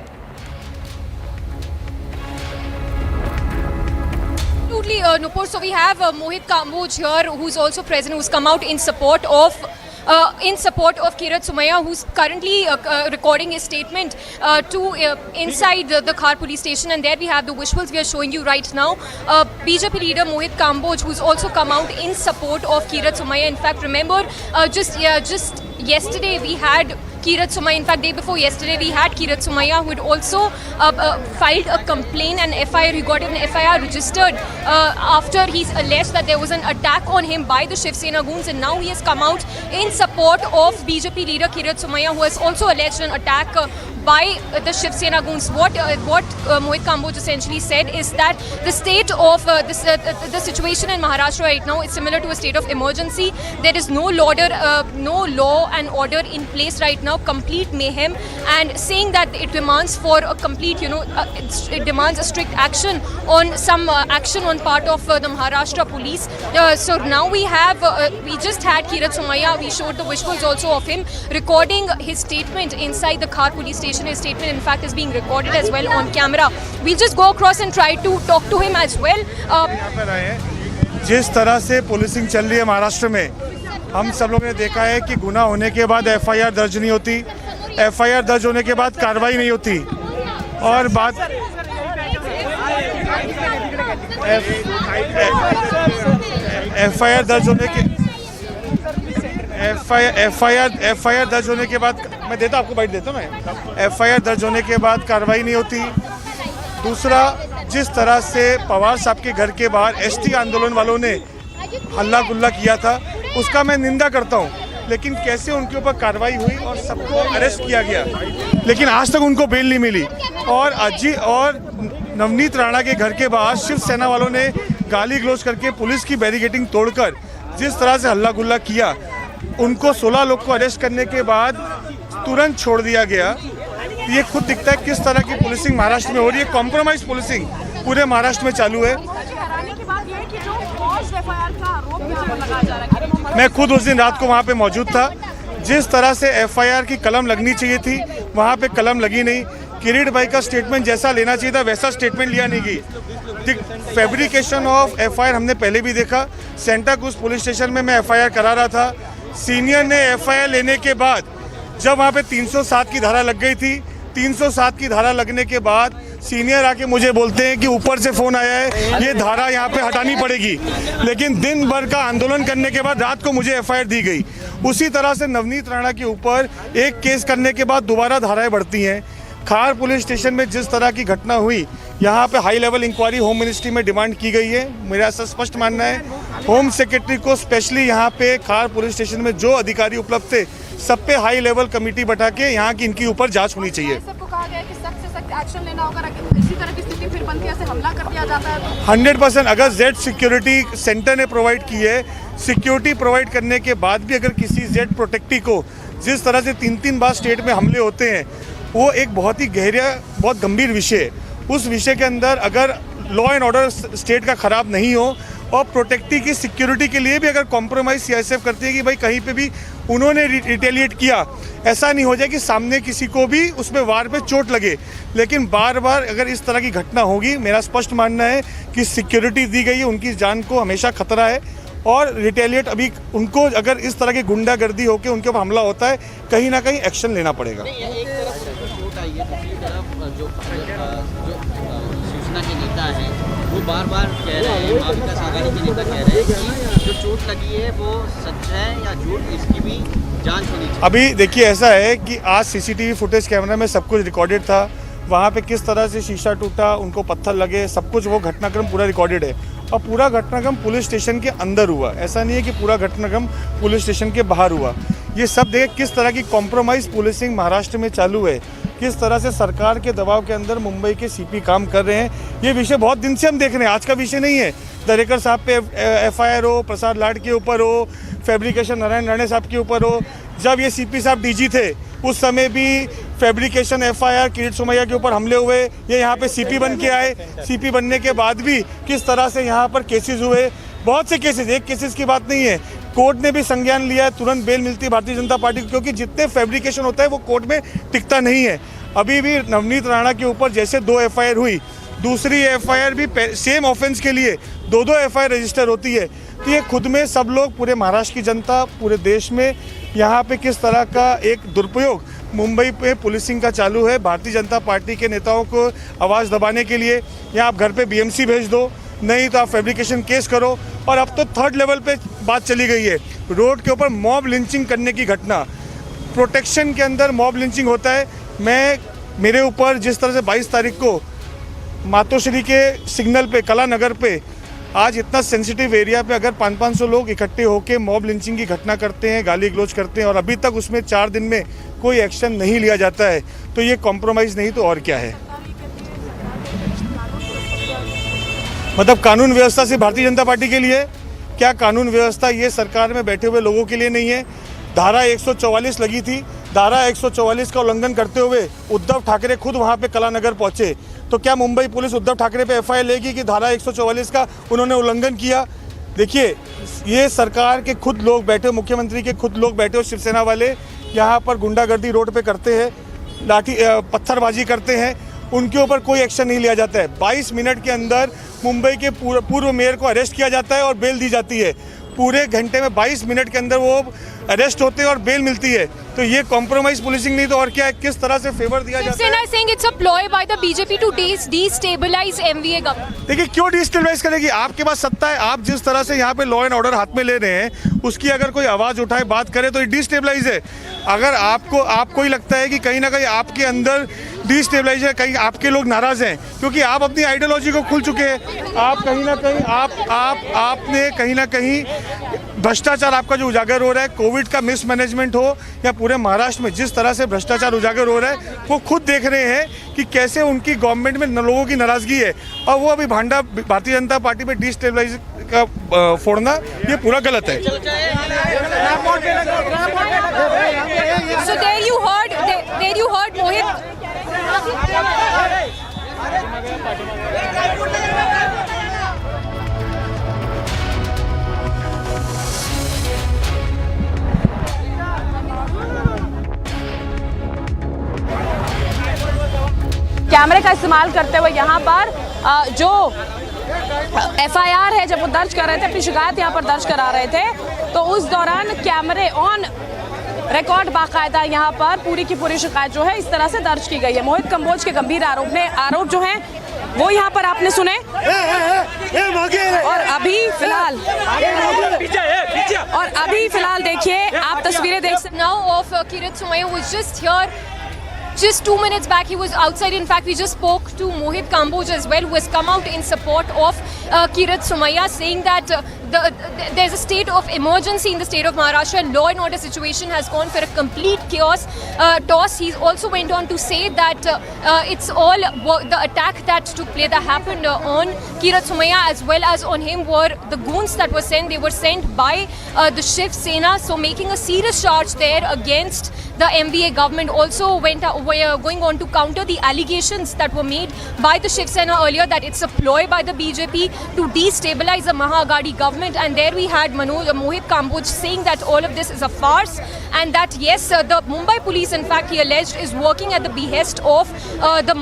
Absolutely, Nupur. So we have Mohit Kamboj here, who's also present, who's come out in support of in support of Kirat Sumaya, who's currently recording his statement inside the Khar police station, and there we have the visuals we are showing you right now. BJP leader Mohit Kamboj, who's also come out in support of Kirat Sumaya. In fact, remember, just yesterday we had Kirat Sumaya. In fact, day before yesterday, we had Kirat Sumaya, who had also filed a complaint and FIR. He got an FIR registered after he's alleged that there was an attack on him by the Shiv Sena goons, and now he has come out in support of BJP leader Kirat Sumaya, who has also alleged an attack by the Shiv Sena goons. What Mohit Kamboj essentially said is that the state of the situation in Maharashtra right now is similar to a state of emergency. There is no law and order in place right now, complete mayhem, and saying that it demands for a complete, it demands a strict action on some action on part of the Maharashtra police. So now we just had Kirat Sumaya. We showed the visuals also of him recording his statement inside the Khar police station. His statement, in fact, is being recorded as well on camera. We'll just go across and try to talk to him as well. जिस तरह से policing चल रही है महाराष्ट्र में, हम सब लोगों ने देखा है कि गुनाह होने के बाद FIR दर्ज नहीं होती, FIR दर्ज होने के बाद कार्रवाई नहीं होती, और बात FIR दर्ज होने के FIR दर्ज होने के बाद, मैं देता आपको बाइट देता हूँ मैं, FIR दर्ज होने के बाद कार्रवाई नहीं होती। दूसरा, जिस तरह से पवार साहब के घर के बाहर ST आंदोलन वालों ने हल्ला गुल्ला किया था, उसका मैं निंदा करता हूँ, लेकिन कैसे उनके ऊपर कार्रवाई हुई और सबको अरेस्ट किया गया, लेकिन आज तक उनको बेल नहीं मिली। और नवनीत राणा के घर के बाहर शिवसेना वालों ने गाली गलौज करके पुलिस की बैरिकेडिंग तोड़कर जिस तरह से हल्ला गुल्ला किया, उनको 16 लोग को अरेस्ट करने के बाद तुरंत छोड़ दिया गया। ये खुद दिखता है किस तरह की पुलिसिंग महाराष्ट्र में हो रही है। कॉम्प्रोमाइज पुलिसिंग पूरे महाराष्ट्र में चालू है। मैं खुद उस दिन रात को वहाँ पे मौजूद था। जिस तरह से FIR की कलम लगनी चाहिए थी, वहाँ पे कलम लगी नहीं। किरीट भाई का स्टेटमेंट जैसा लेना चाहिए था, वैसा स्टेटमेंट लिया नहीं गई। फैब्रिकेशन ऑफ FIR हमने पहले भी देखा। सेंटा क्रूज पुलिस स्टेशन में मैं FIR करा रहा था। सीनियर ने FIR लेने के बाद, जब वहाँ पे 307 की धारा लग गई थी, 307 की धारा लगने के बाद सीनियर आके मुझे बोलते हैं कि ऊपर से फ़ोन आया है, ये धारा यहाँ पे हटानी पड़ेगी। लेकिन दिन भर का आंदोलन करने के बाद रात को मुझे FIR दी गई। उसी तरह से नवनीत राणा के ऊपर एक केस करने के बाद दोबारा धाराएं बढ़ती हैं। खार पुलिस स्टेशन में जिस तरह की घटना हुई, यहाँ पे high level inquiry home ministry में डिमांड की गई है। मेरा ऐसा स्पष्ट मानना है, होम सेक्रेटरी को स्पेशली यहाँ पे खार पुलिस स्टेशन में जो अधिकारी उपलब्ध थे, सब पे हाई लेवल कमेटी बैठा के यहाँ की इनकी ऊपर जांच होनी चाहिए। सबको कहा गया है कि सख्त से सख्त एक्शन लेना होगा, इसी तरह की स्थिति फिर बनती है, ऐसे हमला कर दिया जाता है। 100% अगर Z सिक्योरिटी सेंटर ने प्रोवाइड की है, सिक्योरिटी प्रोवाइड करने के बाद भी अगर किसी Z प्रोटेक्टी को जिस तरह से 3-3 बार स्टेट में हमले होते हैं, वो एक बहुत ही गहरा, बहुत गंभीर विषय है। उस विषय के अंदर अगर लॉ एंड ऑर्डर स्टेट का ख़राब नहीं हो और प्रोटेक्टी की सिक्योरिटी के लिए भी अगर कॉम्प्रोमाइज़ CISF करती है कि भाई कहीं पे भी उन्होंने रिटेलिएट किया, ऐसा नहीं हो जाए कि सामने किसी को भी उसमें वार पे चोट लगे। लेकिन बार बार अगर इस तरह की घटना होगी, मेरा स्पष्ट मानना है कि सिक्योरिटी दी गई है, उनकी जान को हमेशा खतरा है, और रिटेलिएट अभी उनको अगर इस तरह की गुंडागर्दी होकर उनके ऊपर हमला होता है, कहीं ना कहीं एक्शन लेना पड़ेगा। शिवसेना के नेता हैं वो बार बार कह रहे हैं, महाविकास आघाड़ी के नेता कह रहे हैं कि जो चोट लगी है वो सच है या झूठ, इसकी भी जांच होनी चाहिए। अभी देखिए, ऐसा है कि आज CCTV फुटेज कैमरा में सब कुछ रिकॉर्डेड था। वहाँ पे किस तरह से शीशा टूटा, उनको पत्थर लगे, सब कुछ वो घटनाक्रम पूरा रिकॉर्डेड है। और पूरा घटनाक्रम पुलिस स्टेशन के अंदर हुआ, ऐसा नहीं है कि पूरा घटनाक्रम पुलिस स्टेशन के बाहर हुआ। ये सब देख किस तरह की कॉम्प्रोमाइज़ पुलिसिंग महाराष्ट्र में चालू है, किस तरह से सरकार के दबाव के अंदर मुंबई के CP काम कर रहे हैं। ये विषय बहुत दिन से हम देख रहे हैं, आज का विषय नहीं है। दरेकर साहब पे FIR हो, प्रसाद लाड के ऊपर हो, फैब्रिकेशन नारायण राणे साहब के ऊपर हो, जब ये CP साहब DG थे उस समय भी फैब्रिकेशन FIR किरीट सोमैया के ऊपर हमले हुए। ये यहाँ पे CP बन के आए, CP बनने के बाद भी किस तरह से यहाँ पर केसेस हुए, बहुत से केसेस, एक केसेस की बात नहीं है। कोर्ट ने भी संज्ञान लिया है, तुरंत बेल मिलती है भारतीय जनता पार्टी को, क्योंकि जितने फैब्रिकेशन होता है वो कोर्ट में टिकता नहीं है। अभी भी नवनीत राणा के ऊपर जैसे 2 FIR हुई, दूसरी FIR भी सेम ऑफेंस के लिए 2-2 FIR रजिस्टर होती है। तो ये खुद में सब लोग, पूरे महाराष्ट्र की जनता, पूरे देश में यहाँ पे किस तरह का एक दुरुपयोग मुंबई पे पुलिसिंग का चालू है। भारतीय जनता पार्टी के नेताओं को आवाज़ दबाने के लिए या आप घर पे बीएमसी भेज दो, नहीं तो आप फैब्रिकेशन केस करो। और अब तो थर्ड लेवल पे बात चली गई है, रोड के ऊपर मॉब लिंचिंग करने की घटना। प्रोटेक्शन के अंदर मॉब लिंचिंग होता है। मेरे ऊपर जिस तरह से 22 तारीख को मातोश्री के सिग्नल पे, कला नगर पे, आज इतना सेंसिटिव एरिया पे अगर 500-500 लोग इकट्ठे होकर मॉब लिंचिंग की घटना करते हैं, गाली गलौज करते हैं, और अभी तक उसमें 4 दिन में कोई एक्शन नहीं लिया जाता है, तो ये कॉम्प्रोमाइज़ नहीं तो और क्या है। मतलब कानून व्यवस्था से भारतीय जनता पार्टी के लिए क्या? कानून व्यवस्था ये सरकार में बैठे हुए लोगों के लिए नहीं है। धारा 144 लगी थी, धारा 144 का उल्लंघन करते हुए उद्धव ठाकरे खुद वहाँ पे कलानगर पहुँचे, तो क्या मुंबई पुलिस उद्धव ठाकरे पे एफआईआर लेगी कि धारा 144 का उन्होंने उल्लंघन किया? देखिए, ये सरकार के खुद लोग बैठे, मुख्यमंत्री के खुद लोग बैठे हो, शिवसेना वाले यहाँ पर गुंडागर्दी रोड पे करते हैं, लाठी पत्थरबाजी करते हैं, उनके ऊपर कोई एक्शन नहीं लिया जाता है। 22 मिनट के अंदर मुंबई के पूर्व मेयर को अरेस्ट किया जाता है और बेल दी जाती है। पूरे घंटे में 22 मिनट के अंदर वो अरेस्ट होते हैं और बेल मिलती है। तो ये कॉम्प्रोमाइज पुलिसिंग नहीं तो और क्या है? किस तरह से फेवर दिया जाता है? saying it's a ploy by the BJP to destabilize MVA government. देखिए, क्यों डिस्टेबलाइज करेगी? आपके पास सत्ता है, आप जिस तरह से यहाँ पे लॉ एंड ऑर्डर हाथ में ले रहे हैं, उसकी अगर कोई आवाज़ उठाए, बात करे, तो ये डिस्टेबलाइज है। अगर आपको ही लगता है कि कहीं ना कहीं आपके अंदर डिस्टेबलाइज है, कहीं आपके लोग नाराज़ हैं क्योंकि आप अपनी आइडियोलॉजी को खुल चुके हैं, आप कहीं ना कहीं आपने कहीं ना कहीं भ्रष्टाचार आपका जो उजागर हो रहा है, कोविड का मिसमैनेजमेंट हो या पूरे महाराष्ट्र में जिस तरह से भ्रष्टाचार उजागर हो रहा है, वो खुद देख रहे हैं कि कैसे उनकी गवर्नमेंट में लोगों की नाराज़गी है, और वो अभी भांडा भारतीय जनता पार्टी में डिस्टेबलाइज का फोड़ना ये पूरा गलत है। So there you heard Mohit. कैमरे का इस्तेमाल करते हुए यहाँ पर जो एफआईआर है, जब वो दर्ज कर रहे थे, अपनी शिकायत यहाँ पर दर्ज करा रहे थे, तो उस दौरान कैमरे ऑन रिकॉर्ड बाकायदा यहाँ पर पूरी की पूरी शिकायत जो है इस तरह से दर्ज की गई है। मोहित कंबोज के गंभीर आरोप जो हैं वो यहाँ पर आपने सुने, और अभी फिलहाल देखिए, आप तस्वीरें देख सकते। Now of Kirit Somaia was just here. Just 2 minutes back, he was outside. In fact, we just spoke to Mohit Kamboj as well, who has come out in support of Kirit Somaia, saying that there's a state of emergency in the state of Maharashtra. Law and order situation has gone for a complete chaos. He also went on to say that it's all the attack that took place, that happened on Kirit Somaia as well as on him, were the goons that were sent. They were sent by the Shiv Sena, so making a serious charge there against the MVA government. Also going on to counter the allegations that were made by the Shiv Sena earlier that it's a ploy by the BJP to destabilize the Mahagadi government. And there we had Mohit Kamboj saying that all of this is a farce, and that yes, the Mumbai police, in fact, he alleged, is working at the behest of the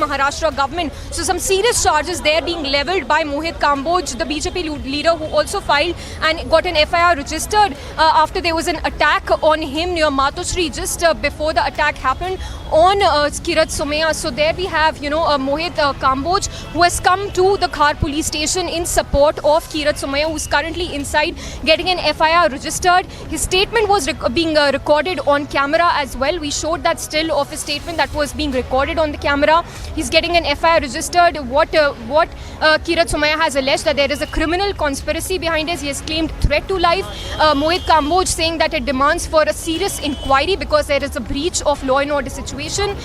Maharashtra government. So some serious charges there being levelled by Mohit Kamboj, the BJP leader, who also filed and got an FIR registered after there was an attack on him near Matoshri just before the attack happened on Kirit Somaia. So there we have, Mohit Kamboj, who has come to the Khar police station in support of Kirit Somaia, who is currently inside getting an FIR registered. His statement was being recorded on camera as well. We showed that still of his statement that was being recorded on the camera. He's getting an FIR registered. What Kirit Somaia has alleged, that there is a criminal conspiracy behind this. He has claimed threat to life. Mohit Kamboj saying that it demands for a serious inquiry because there is a breach of law and order situation.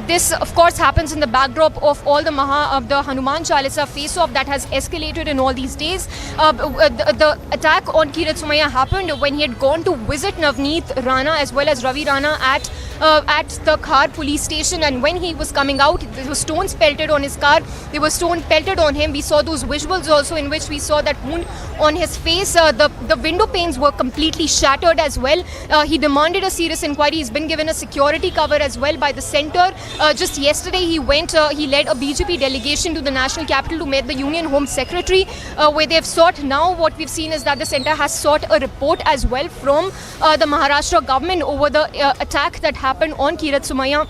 This, of course, happens in the backdrop of all the Hanuman Chalisa face-off that has escalated in all these days. The attack on Kirit Somaia happened when he had gone to visit Navneet Rana as well as Ravi Rana at at the Khar police station, and when he was coming out, there were stones pelted on his car. There were stones pelted on him. We saw those visuals also in which we saw that wound on his face. The window panes were completely shattered as well. He demanded a serious inquiry. He's been given a security cover as well by the centre. Just yesterday he led a BJP delegation to the national capital to meet the Union Home Secretary, where they've sought, now what we've seen is that the centre has sought a report as well from the Maharashtra government over the attack that happened on Kirat Sumaya.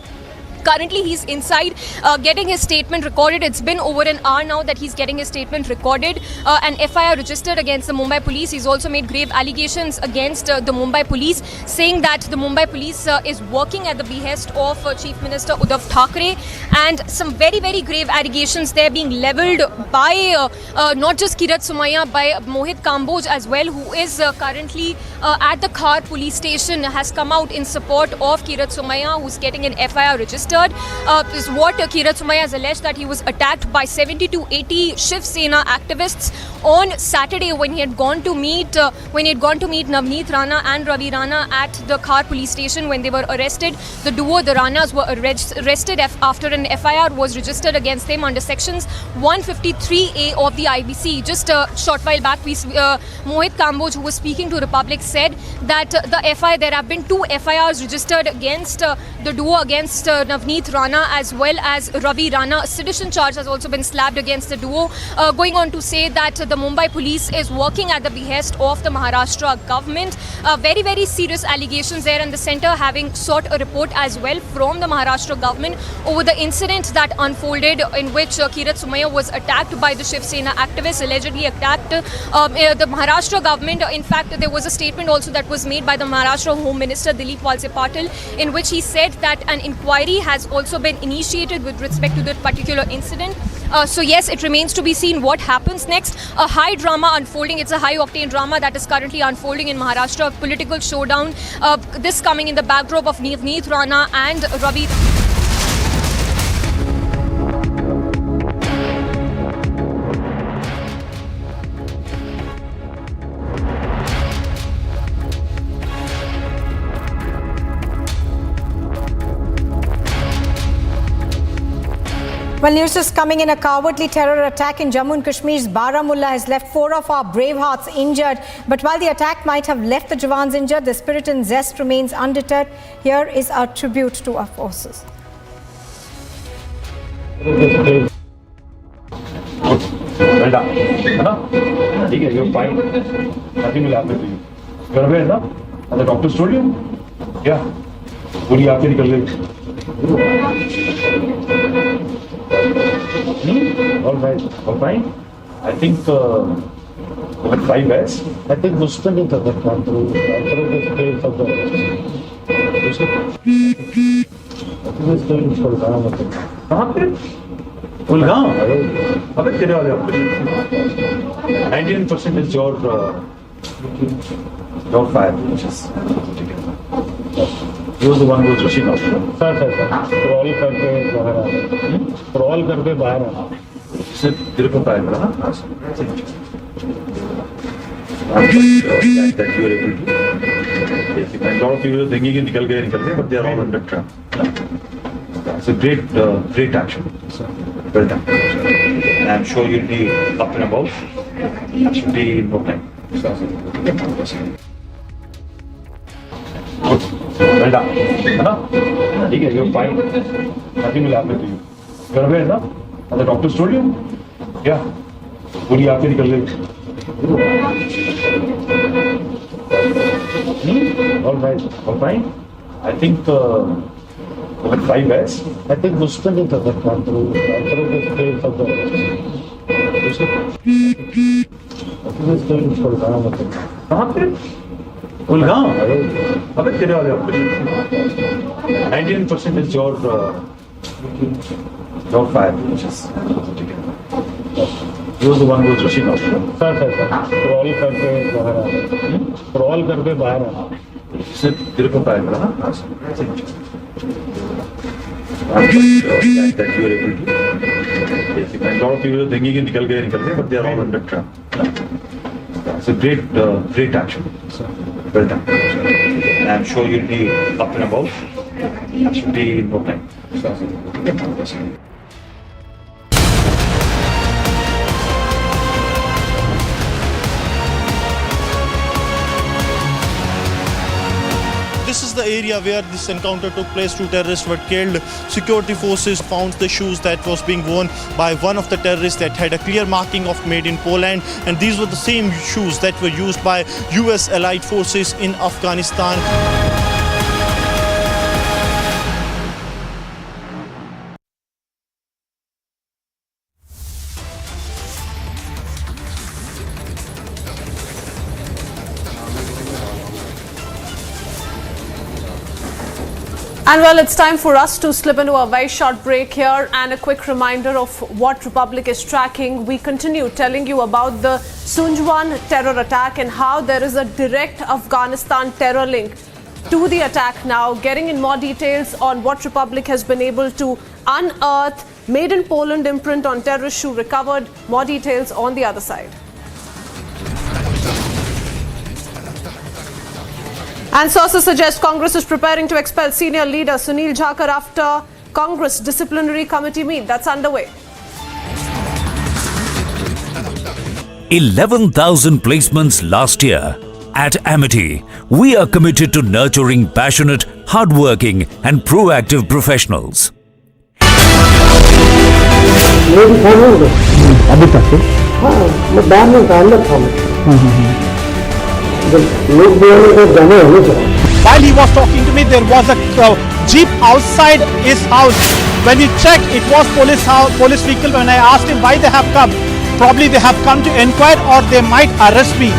Currently, he's inside getting his statement recorded. It's been over an hour now that he's getting his statement recorded. An FIR registered against the Mumbai police. He's also made grave allegations against the Mumbai police, saying that the Mumbai police is working at the behest of Chief Minister Uddhav Thackeray, and some very, very grave allegations there being levelled by not just Kirat Sumaya, by Mohit Kamboj as well, who is currently at the Khar police station, has come out in support of Kirat Sumaya, who's getting an FIR registered. Is what Kirat Sumaya has alleged, that he was attacked by 70 to 80 Shiv Sena activists on Saturday when he had gone to meet Navneet Rana and Ravi Rana at the Khar police station when they were arrested. The duo, the Ranas, were arrested after an FIR was registered against them under sections 153A of the IBC. Just a short while back, Mohit Kamboj, who was speaking to Republic, said that there have been 2 FIRs registered against the duo, against Navneet Rana as well as Ravi Rana. A sedition charge has also been slapped against the duo, going on to say that the Mumbai police is working at the behest of the Maharashtra government. Very, very serious allegations there, and the centre having sought a report as well from the Maharashtra government over the incident that unfolded in which Kirat Sumaya was attacked by the Shiv Sena activists, allegedly attacked the Maharashtra government. In fact, there was a statement also that was made by the Maharashtra Home Minister Dilip Walse Patil, in which he said that an inquiry has also been initiated with respect to that particular incident. So yes, it remains to be seen what happens next. A high drama unfolding. It's a high octane drama that is currently unfolding in Maharashtra. Political showdown. This coming in the backdrop of Navneet Rana and Ravi. Well, news is coming in. A cowardly terror attack in Jammu and Kashmir's Baramulla has left 4 of our brave hearts injured. But while the attack might have left the Jawans injured, the spirit and zest remains undeterred. Here is our tribute to our forces. Well done. You're fine. Nothing will happen to you. You're aware, no? And the doctors told you? Yeah. पूरी आंखें निकल गई. All right. All fine. I think with 5 years, I think Muslim have gone through the phase of the. कहाँ पे? Ulgam. अबे तेरे वाले 99% is your fire, which is. He was the one who was rushing out. Sir. Crawl करके बाहर आ. Crawl करके बाहर आ. इससे तेरे को फायर करा ना? That you were able to. Yes, a lot of people thinking कि निकल गए, but they are all under trap. It's a great action. Well done. And I'm sure you'll be up and about. It should be no time. Well done. You're fine. Nothing will happen to you. You're aware, no? And the doctors told you? Yeah. पूरी आंखें निकल गई. All right. All fine. I think with 5 years, I think Muslim have gone through the phase of the. कहाँ पे? Ulgam. अबे तेरे वाले 99% is your fire, which is. He was the one who was rushing out. Sir. Crawl करके बाहर आ. Crawl करके बाहर आ. इससे तेरे को फायर करा ना? That you were able to. Yes, a lot of people thinking कि निकल गए, but they are all under trap. It's a great action. Well done. And I'm sure you'll be up and about. That should be no time. This is the area where this encounter took place. 2 terrorists were killed. Security forces found the shoes that was being worn by one of the terrorists that had a clear marking of made in Poland, and these were the same shoes that were used by US allied forces in Afghanistan. And well, it's time for us to slip into a very short break here, and a quick reminder of what Republic is tracking. We continue telling you about the Sunjwan terror attack and how there is a direct Afghanistan terror link to the attack now. Getting in more details on what Republic has been able to unearth. Made in Poland imprint on terrorist shoe recovered. More details on the other side. And sources suggest Congress is preparing to expel senior leader Sunil Jhakar after Congress disciplinary committee meet that's underway. 11,000 placements last year. At Amity, we are committed to nurturing passionate, hardworking and proactive professionals. अभी तक हाँ मैं बाहर में अंदर था While he was talking to me, there was a jeep outside his house. When we checked, it was police vehicle. When I asked him why they have come, probably they have come to inquire or they might arrest me.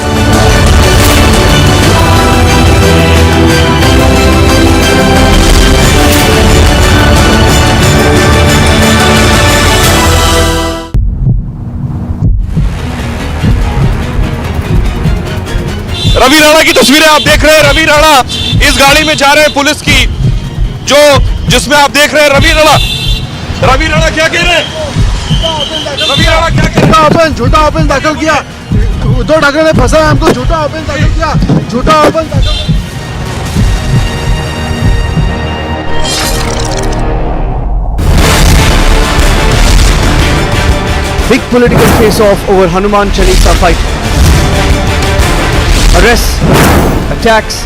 Ravi Rana की तस्वीरें आप देख रहे हैं। रवि राणा इस गाड़ी में जा रहे हैं पुलिस की, जिसमें आप देख रहे हैं रवि राणा क्या कह रहे हैं? रवि राणा क्या कह रहे हैं? झूठा ऑफेंस दाखिल किया, उद्धव ठाकरे ने फंसा है हमको, झूठा ऑफेंस दाखिल किया, झूठा ऑफेंस दाखिल। Big political face-off over Hanuman Chalisa fight. Arrests, attacks,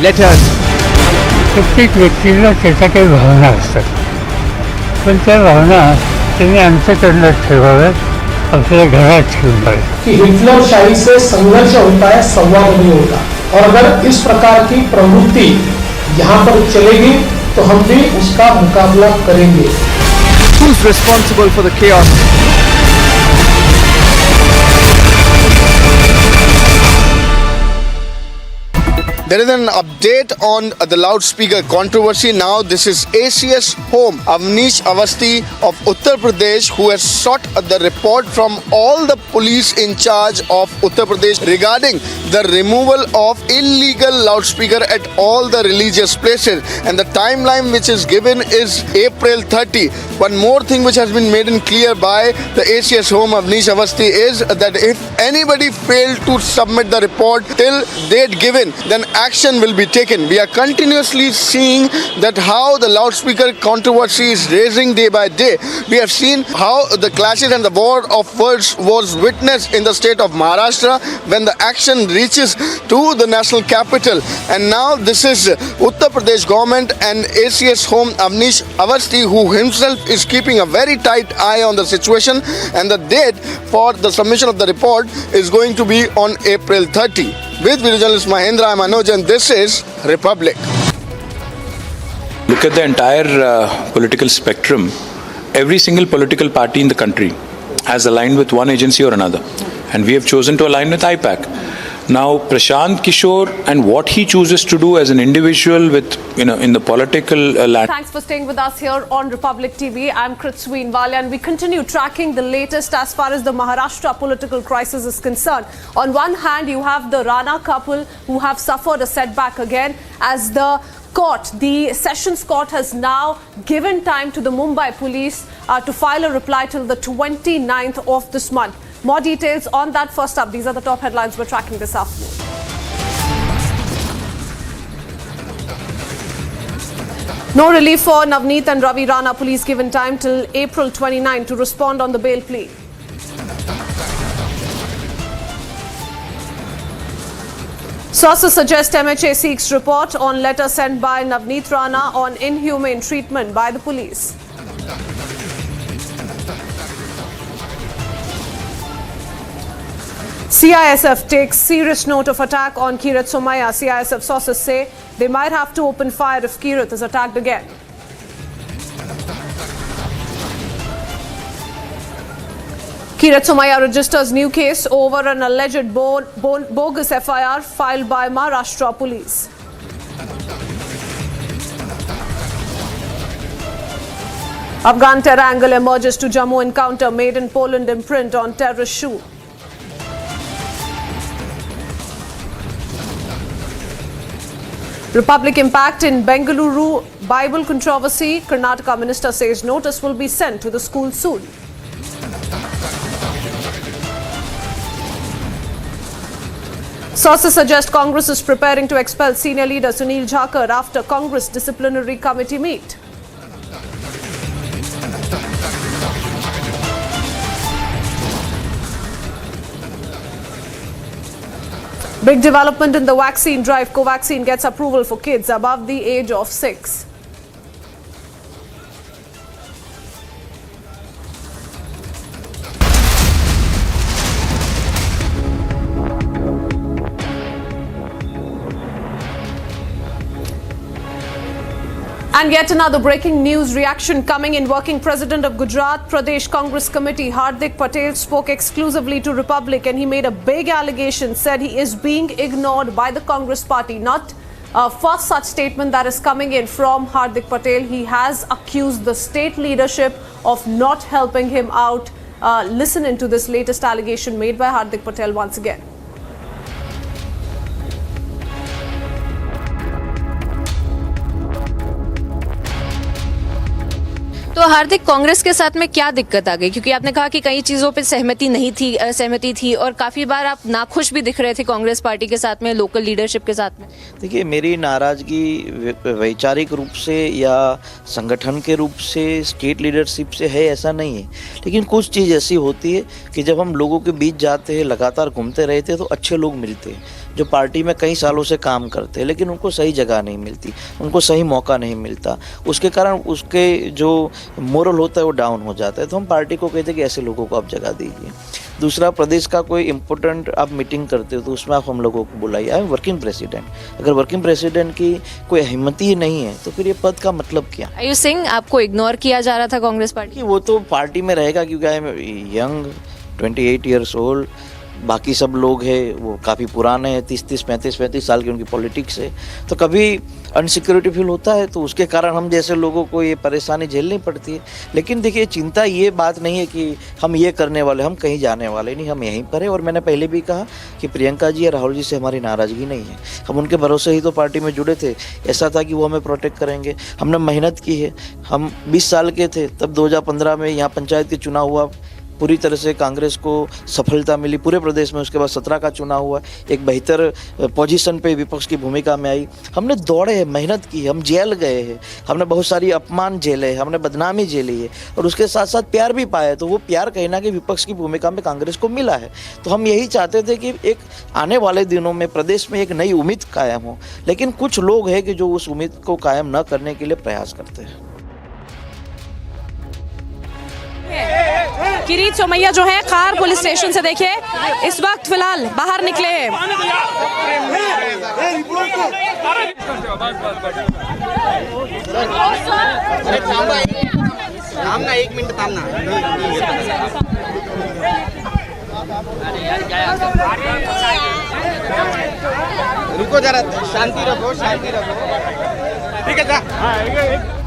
letters. प्रत्येक व्यक्तीला त्याच्या काही भावना असतात, पण त्या भावना त्यांनी अंतःकरणात ठेवाव्यात, आपल्या घरात ठेवून पाहिजे कि हिटलरशाही से संघर्ष होता है, संवाद नहीं होता, और अगर इस प्रकार की प्रवृत्ति यहाँ पर चलेगी तो हम भी उसका मुकाबला करेंगे. Who's responsible for the chaos? There is an update on the loudspeaker controversy now. This is ACS home, Avnish Avasthi of Uttar Pradesh, who has sought the report from all the police in charge of Uttar Pradesh regarding the removal of illegal loudspeaker at all the religious places. And the timeline which is given is April 30. One more thing which has been made clear by the ACS home, Avnish Avasthi, is that if anybody failed to submit the report till date given, then action will be taken. We are continuously seeing that how the loudspeaker controversy is raising day by day. We have seen how the clashes and the war of words was witnessed in the state of Maharashtra when the action reaches to the national capital. And now this is Uttar Pradesh government and ACS home Avnish Avasthi, who himself is keeping a very tight eye on the situation, and the date for the submission of the report is going to be on April 30. With video journalist Mahendra, I'm Manoj, and this is Republic. Look at the entire political spectrum. Every single political party in the country has aligned with one agency or another, and we have chosen to align with IPAC. Now, Prashant Kishore and what he chooses to do as an individual with, in the political land. Thanks for staying with us here on Republic TV. I'm Kritsween Walia, and we continue tracking the latest as far as the Maharashtra political crisis is concerned. On one hand, you have the Rana couple who have suffered a setback again as the court, the Sessions Court, has now given time to the Mumbai police to file a reply till the 29th of this month. More details on that first up. These are the top headlines we're tracking this afternoon. No relief for Navneet and Ravi Rana. Police given time till April 29 to respond on the bail plea. Sources suggest MHA seeks report on letter sent by Navneet Rana on inhumane treatment by the police. CISF takes serious note of attack on Kirat Somaiya. CISF sources say they might have to open fire if Kirat is attacked again. Kirat Somaiya registers new case over an alleged bogus FIR filed by Maharashtra police. Afghan terror angle emerges to Jammu encounter made in Poland imprint on terrorist shoe. Republic impact in Bengaluru Bible controversy. Karnataka minister says notice will be sent to the school soon. Sources suggest Congress is preparing to expel senior leader Sunil Jhakar after Congress disciplinary committee meet. Big development in the vaccine drive. Covaxin gets approval for kids above the age of 6. And yet another breaking news reaction coming in. Working President of Gujarat Pradesh Congress Committee Hardik Patel spoke exclusively to Republic, and he made a big allegation, said he is being ignored by the Congress party. Not first such statement that is coming in from Hardik Patel. He has accused the state leadership of not helping him out. Listen into this latest allegation made by Hardik Patel once again. तो हार्दिक, कांग्रेस के साथ में क्या दिक्कत आ गई? क्योंकि आपने कहा कि कई चीज़ों पे सहमति थी और काफ़ी बार आप नाखुश भी दिख रहे थे कांग्रेस पार्टी के साथ में, लोकल लीडरशिप के साथ में। देखिए, मेरी नाराज़गी वैचारिक रूप से या संगठन के रूप से, स्टेट लीडरशिप से है ऐसा नहीं है, लेकिन कुछ चीज़ ऐसी होती है कि जब हम लोगों के बीच जाते हैं, लगातार घूमते रहते हैं, तो अच्छे लोग मिलते हैं जो पार्टी में कई सालों से काम करते हैं, लेकिन उनको सही जगह नहीं मिलती, उनको सही मौका नहीं मिलता, उसके कारण उसके जो मोरल होता है वो डाउन हो जाता है। तो हम पार्टी को कहते हैं कि ऐसे लोगों को आप जगह दीजिए। दूसरा, प्रदेश का कोई इम्पोर्टेंट आप मीटिंग करते हो तो उसमें आप हम लोगों को बुलाइए। I am working president. अगर वर्किंग प्रेसिडेंट की कोई हिम्मत ही नहीं है तो फिर ये पद का मतलब क्या? आयुष सिंह, आपको इग्नोर किया जा रहा था कांग्रेस पार्टी? वो तो पार्टी में रहेगा क्योंकि I am young, 28 years old. बाकी सब लोग हैं वो काफ़ी पुराने हैं, 30-30, 35-35 साल की उनकी पॉलिटिक्स है। तो कभी अनसिक्योरिटी फील होता है तो उसके कारण हम जैसे लोगों को ये परेशानी झेलनी पड़ती है। लेकिन देखिए, चिंता ये बात नहीं है कि हम ये करने वाले, हम कहीं जाने वाले नहीं, हम यहीं पर हैं। और मैंने पहले भी कहा कि प्रियंका जी या राहुल जी से हमारी नाराज़गी नहीं है, हम उनके भरोसे ही तो पार्टी में जुड़े थे। ऐसा था कि वो हमें प्रोटेक्ट करेंगे, हमने मेहनत की है। हम 20 साल के थे तब 2015 में यहाँ पंचायत के चुनाव हुआ, पूरी तरह से कांग्रेस को सफलता मिली पूरे प्रदेश में। उसके बाद 17 का चुनाव हुआ, एक बेहतर पोजीशन पे विपक्ष की भूमिका में आई। हमने दौड़े हैं, मेहनत की, हम जेल गए हैं, हमने बहुत सारी अपमान झेले, हमने बदनामी झेली है और उसके साथ साथ प्यार भी पाया। तो वो प्यार कहीं ना कहीं विपक्ष की भूमिका में कांग्रेस को मिला है। तो हम यही चाहते थे कि एक आने वाले दिनों में प्रदेश में एक नई उम्मीद कायम हो, लेकिन कुछ लोग हैं कि जो उस उम्मीद को कायम न करने के लिए प्रयास करते हैं। किरीट सोमैया जो है खार पुलिस स्टेशन से देखिए इस वक्त फिलहाल बाहर निकले हैं। एक मिनट थामना। रुको जरा, शांति रखो, शांति रखो। ठीक है।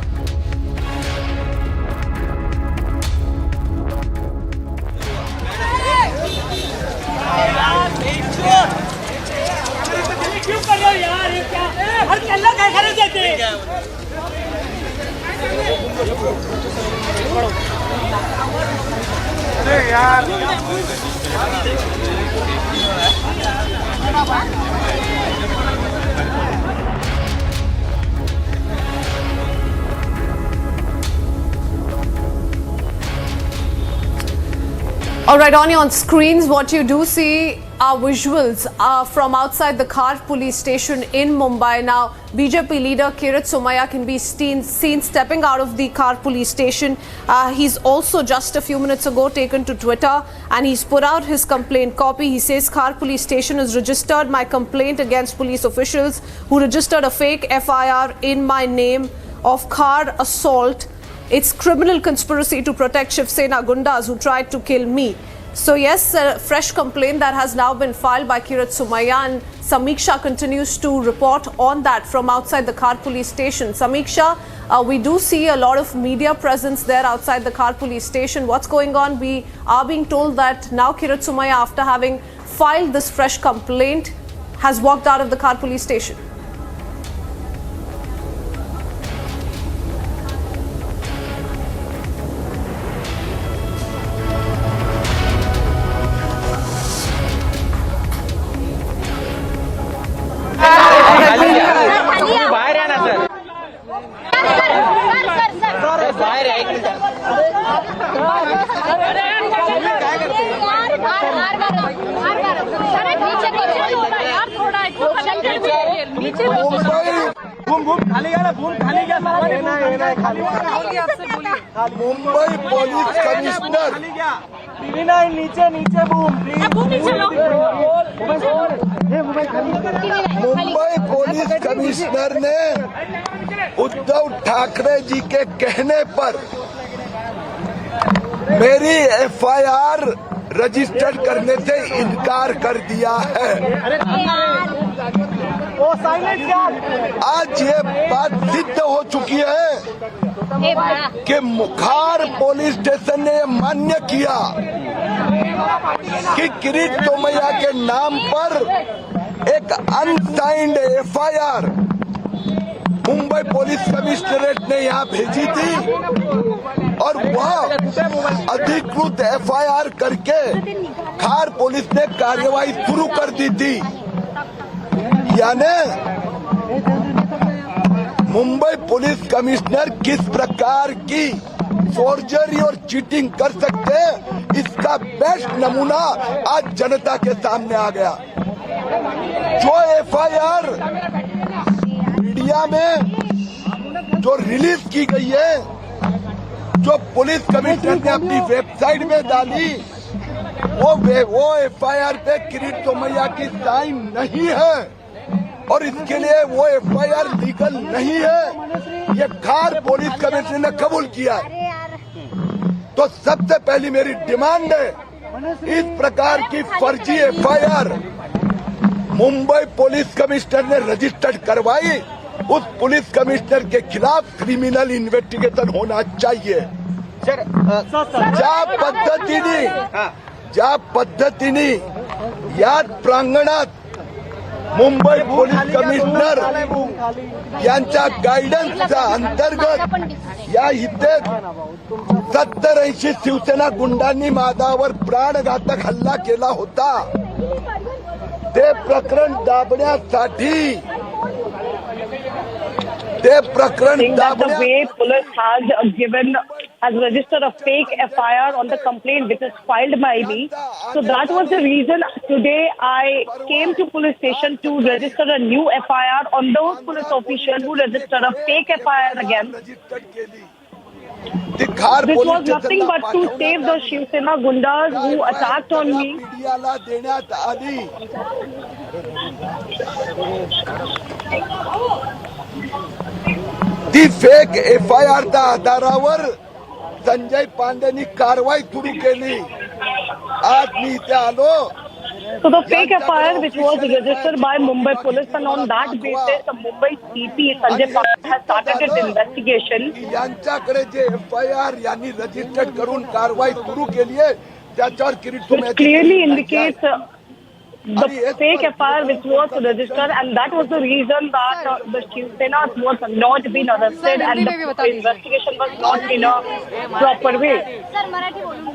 क्यों कर रहे हो यार, ये क्या हर कल्ला कैसा नहीं देते अरे यार। All right, on your screens, what you do see are visuals from outside the Khar police station in Mumbai. Now, BJP leader Kirit Somaiya can be seen stepping out of the Khar police station. He's also just a few minutes ago taken to Twitter and he's put out his complaint copy. He says Khar police station has registered my complaint against police officials who registered a fake FIR in my name of Khar assault. It's criminal conspiracy to protect Shiv Sena Gundas who tried to kill me. So yes, a fresh complaint that has now been filed by Kirit Somaiya, and Samiksha continues to report on that from outside the Khar police station. Samiksha, we do see a lot of media presence there outside the Khar police station. What's going on? We are being told that now Kirit Somaiya, after having filed this fresh complaint, has walked out of the Khar police station. Mumbai police commissioner नीचे नीचे Mumbai police commissioner ने उद्धव ठाकरे जी के कहने पर मेरी FIR registered करने से इनकार कर दिया है। आज ये बात सिद्ध हो चुकी है कि खार पुलिस स्टेशन ने मान्य किया कि किरीट सोमैया के नाम पर एक unsigned FIR Mumbai police commissionerate ने यहाँ भेजी थी और वह अधिकृत FIR करके खार पुलिस ने कार्यवाही शुरू कर दी थी। यानी मुंबई पुलिस कमिश्नर किस प्रकार की फोर्जरी और चीटिंग कर सकते हैं, इसका बेस्ट नमूना आज जनता के सामने आ गया। जो FIR मीडिया में जो रिलीज की गई है, जो पुलिस कमिश्नर ने अपनी वेबसाइट में डाली, वो FIR पे किरीट सोमैया की साइन नहीं है और इसके लिए वो FIR लीगल नहीं है। ये खार पुलिस कमिश्नर ने कबूल किया है। तो सबसे पहली मेरी डिमांड है, इस प्रकार की फर्जी FIR मुंबई पुलिस कमिश्नर ने रजिस्टर्ड करवाई, उस पुलिस कमिश्नर के खिलाफ क्रिमिनल इन्वेस्टिगेशन होना चाहिए। ज्या पद्धतीने या प्रांगणात मुंबई पोलीस कमिशनर यांच्या गायडन्सच्या अंतर्गत या इथे 70-80 शिवसेना गुंडांनी माझ्यावर प्राणघातक हल्ला केला होता। ते प्रकरण दाबण्यासाठी police has registered a fake FIR on the complaint which is filed by me. So that was the reason today I came to police station to register a new FIR on those police officials who registered a fake FIR again. This was nothing but to save the Shiv Sena Gundas who attacked on me. ती fake FIR च्या आधारावर संजय पांडेनी कारवाई सुरू केली। आज मी इथे आलो। So the fake FIR which was registered by Mumbai police, and on that basis the Mumbai CP Sanjay Pandey has started its investigation. यांच्याकडे जे FIR यांनी रजिस्टर्ड करून कारवाई सुरू केली आहे त्याच्यावर Kirit Somaiya clearly indicates the fake FIR which was registered, and that was the reason that the Shiv Sena was not been arrested and the investigation was not in a proper way.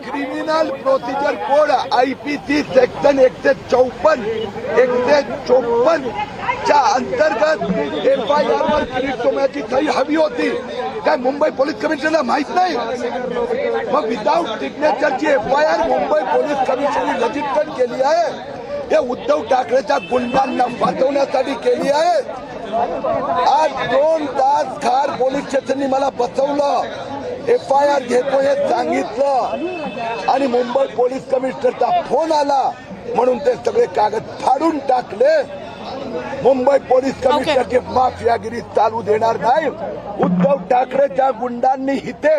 Criminal procedure code IPC section 154, 154 त्याच्या अंतर्गत FIR वर किरीट सोमय्याची सही हवी होती. काय Mumbai police कमिशनरला माहित नाही? मग विदाउट सिग्नेचरची FIR मुंबई पोलीस कमिशनरने रजिस्टर केली आहे. हे उद्धव ठाकरेच्या गुंडांना वाचवण्यासाठी केली आहे. आज 2 तास खार पोलीस स्टेशननी मला बसवलं, FIR घेतो हे सांगितलं आणि मुंबई पोलीस कमिशनरचा फोन आला म्हणून ते सगळे कागद फाडून टाकले. मुंबई पोलीस कमिशनरची माफियागिरी चालू देणार नाही. उद्धव ठाकरेच्या गुंडांनी इथे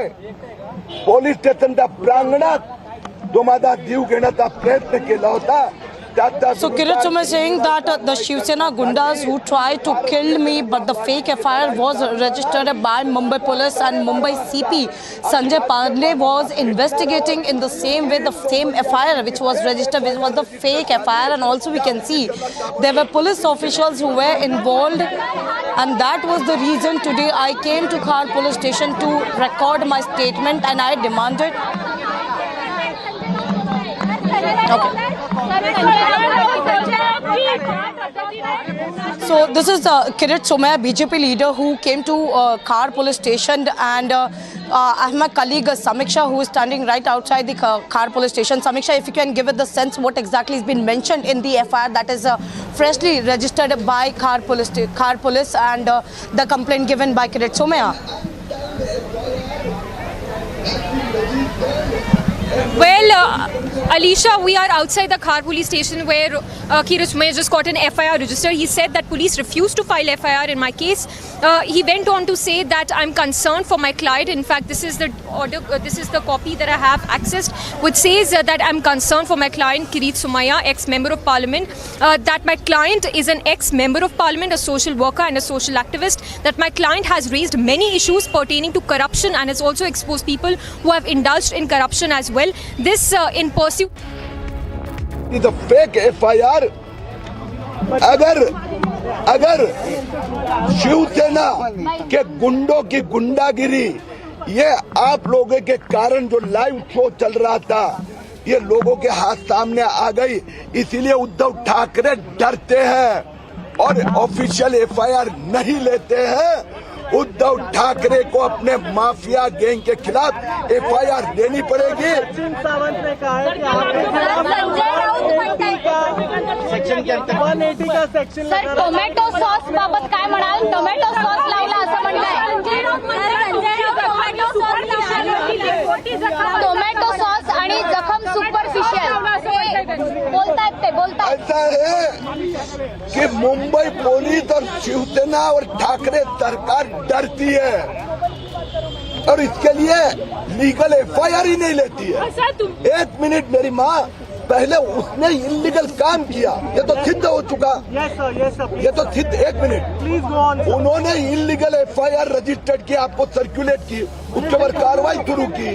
पोलीस स्टेशनच्या प्रांगणात जो माझा जीव घेण्याचा प्रयत्न केला होता. So Kirit Somaiya saying that the Shiv Sena gundas who tried to kill me, but the fake FIR was registered by Mumbai Police, and Mumbai CP Sanjay Pandey was investigating in the same way the same FIR which was registered, which was the fake FIR, and also we can see there were police officials who were involved, and that was the reason today I came to Khar police station to record my statement, and I demanded. Okay. So this is Kirit Somaiya, BJP leader, who came to Khar police station, and I have my colleague Samiksha, who is standing right outside the Khar police station. Samiksha, if you can give it the sense what exactly has been mentioned in the FIR that is freshly registered by Khar police and the complaint given by Kirit Somaiya. Well, Alisha, we are outside the Khar police station where Kirit Somaiya just got an FIR registered. He said that police refused to file FIR in my case. He went on to say that I'm concerned for my client. In fact, this is the order, this is the copy that I have accessed, which says that I'm concerned for my client Kirit Somaiya, ex-member of parliament, that my client is an ex-member of parliament, a social worker and a social activist, that my client has raised many issues pertaining to corruption and has also exposed people who have indulged in corruption as well. This in pursuit. It's a fake FIR. अगर शिवसेना के गुंडों की गुंडागिरी ये आप लोगों के कारण जो लाइव शो चल रहा था ये लोगों के हाथ सामने आ गई, इसीलिए उद्धव ठाकरे डरते हैं और ऑफिशियल FIR नहीं लेते हैं. उद्धव ठाकरे को अपने माफिया गैंग के खिलाफ FIR देनी पड़ेगी. सर, टोमॅटो सॉस बाबत काय म्हणाल? टोमॅटो सॉस लावला असं म्हणताय. टोमॅटो सॉस आणि जखम सुपरफिशियल बोलतायत. ऐसा है कि मुंबई पुलिस और शिवसेना और ठाकरे सरकार डरती है और इसके लिए लीगल FIR ही नहीं लेती है. 1 मिनट मेरी माँ, पहले उसने इलीगल काम किया, ये तो सिद्ध हो चुका. ये तो सिद्ध. 1 मिनट, उन्होंने इलीगल FIR रजिस्टर्ड किया, आपको सर्कुलेट की, उसके ऊपर कार्रवाई शुरू की.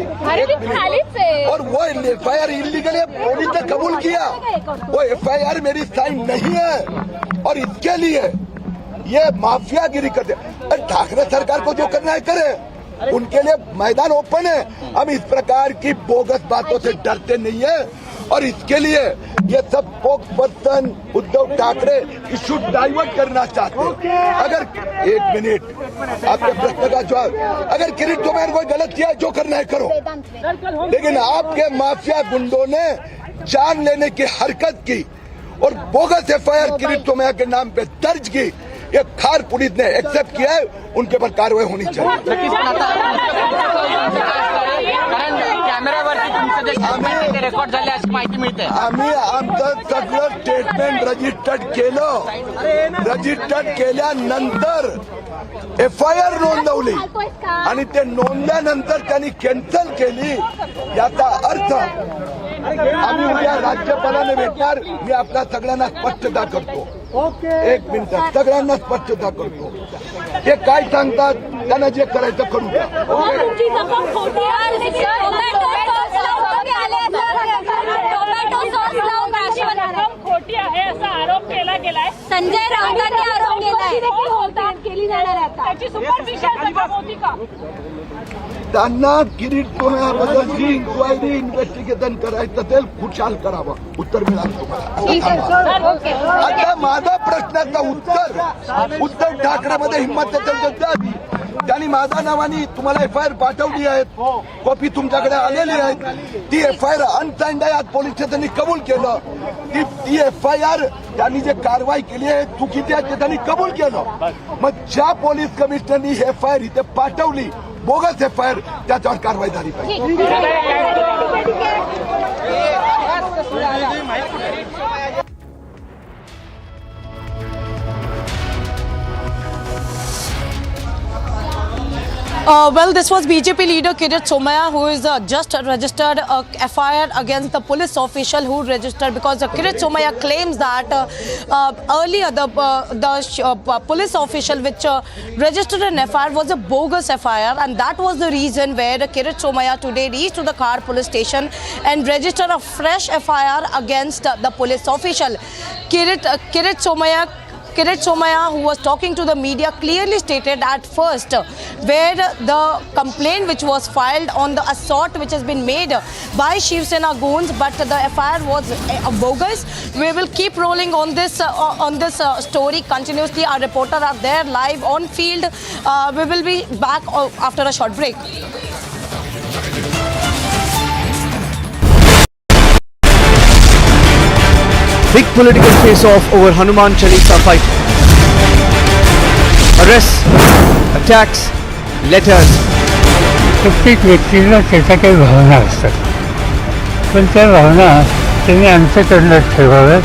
और वो FIR इलीगल है, पुलिस ने कबूल किया. वो FIR मेरी साइन नहीं है और इसके लिए ये माफियागिरी करते. ठाकरे सरकार को जो करना है करे, उनके लिए मैदान ओपन है. हम इस प्रकार की बोगस बातों से डरते नहीं है और इसके लिए ये सब spokes person Uddhav Thackeray issue divert करना चाहते हैं. अगर 1 मिनट आपके प्रश्न का जवाब, अगर किरीट सोमैया ने कोई गलत किया जो करना है करो, लेकिन आपके माफिया गुंडों ने जान लेने की हरकत की और बोगस FIR किरीट सोमैया के नाम पे दर्ज की. ये खार पुलिस ने एक्सेप्ट किया है, उनके पर कार्रवाई होनी चाहिए. रेकॉर्ड झाले अशी माहिती मिळते. आम्ही आमचं सगळं स्टेटमेंट रजिस्टर्ड केलं. रजिस्टर्ड केल्यानंतर FIR नोंदवली आणि ते नोंदल्यानंतर त्यांनी कॅन्सल केली. याचा अर्थ आम्ही उद्या राज्यपालांना भेटणार. मी आपल्या सगळ्यांना स्पष्टता करतो. 1 मिनिट, सगळ्यांना स्पष्टता करतो. ते काय सांगतात त्यांना जे करायचं करू द्या. खोटी आहे असा आरोप केला गेलाय. संजय राऊतांनी आरोप केलाय. देणार आहे आता त्याची सुपरफिशियल मोदी का त्यांना किरीट सोमय्याबद्दल इन्क्वायरी इन्व्हेस्टिगेशन करायचं असेल खुशाल करावं उत्तर मिळालं तुम्हाला. आता माझा प्रश्नाचं उत्तर उद्धव ठाकरेमध्ये हिंमत असेल तर द्यावी. त्यांनी माझ्या नावाने तुम्हाला एफआयआर पाठवली आहेत, कॉपी तुमच्याकडे आलेली आहेत. ती एफआयआर अनसाइंड आहे, आज पोलीस स्टेशननी कबूल केलं. ती एफआयआर त्यांनी जे कारवाई केली आहे चुकीची आहे ते त्यांनी कबूल केलं. मग ज्या पोलीस कमिशनरनी ही एफआयआर इथे पाठवली बोगस एफआयआर त्याच्यावर कारवाई झाली पाहिजे. Well, this was BJP leader Kirit Somaiya, who is just registered a FIR against the police official who registered, because Kirit Somaiya claims that earlier the police official which registered an FIR was a bogus FIR, and that was the reason where Kirit Somaiya today reached to the Khar police station and registered a fresh FIR against the police official. Kirit Somaiya, who was talking to the media, clearly stated at first where the complaint which was filed on the assault which has been made by Shiv Sena goons, but the FIR was bogus. We will keep rolling on this story continuously. Our reporters are there live on field. We will be back after a short break. Big political face-off over Hanuman Chalisa fight. Arrests, attacks, letters. प्रत्येक व्यक्तीला त्याच्या काही भावना असतात, पण त्या भावना त्यांनी आमच्याकडनं ठेवाव्यात,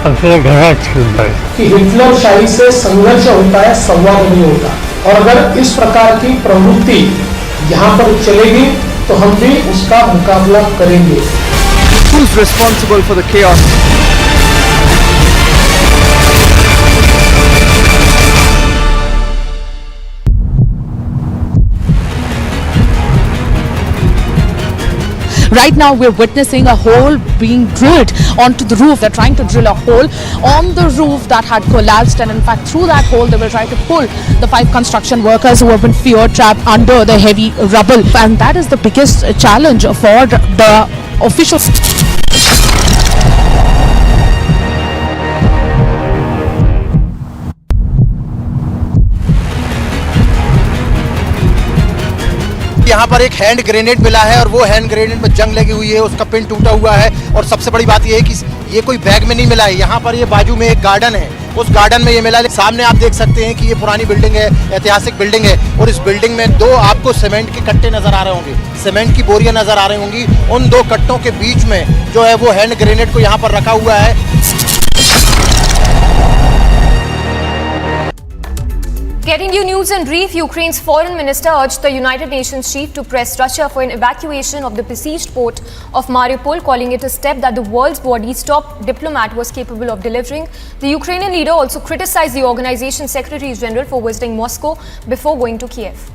आपल्या घरात ठेवाव्यात. कि हिटलरशाही से संघर्ष होता है, संवाद नहीं होता. और अगर इस प्रकार की प्रवृत्ति यहाँ पर चलेगी तो हम भी उसका मुकाबला करेंगे. Who's responsible for the chaos? Right now we're witnessing a hole being drilled onto the roof. They're trying to drill a hole on the roof that had collapsed, and in fact through that hole they will try to pull the 5 construction workers who have been fear trapped under the heavy rubble. And that is the biggest challenge for the officials. यहाँ पर एक hand grenade मिला है और वो hand grenade में जंग लगी हुई है, उसका पिन टूटा हुआ है. और सबसे बड़ी बात ये है कि ये कोई बैग में नहीं मिला है. यहाँ पर ये बाजू में एक गार्डन है, उस गार्डन में ये मिला है. सामने आप देख सकते हैं कि ये पुरानी बिल्डिंग है, ऐतिहासिक बिल्डिंग है, और इस बिल्डिंग में 2 आपको सीमेंट के कट्टे नजर आ रहे होंगे, सीमेंट की बोरियां नजर आ रही होंगी. उन 2 कट्टों के बीच में जो है वो हैंड ग्रेनेड को यहाँ पर रखा हुआ है. Getting you news in brief, Ukraine's foreign minister urged the United Nations chief to press Russia for an evacuation of the besieged port of Mariupol, calling it a step that the world's body's top diplomat was capable of delivering. The Ukrainian leader also criticized the organization's Secretary General for visiting Moscow before going to Kiev.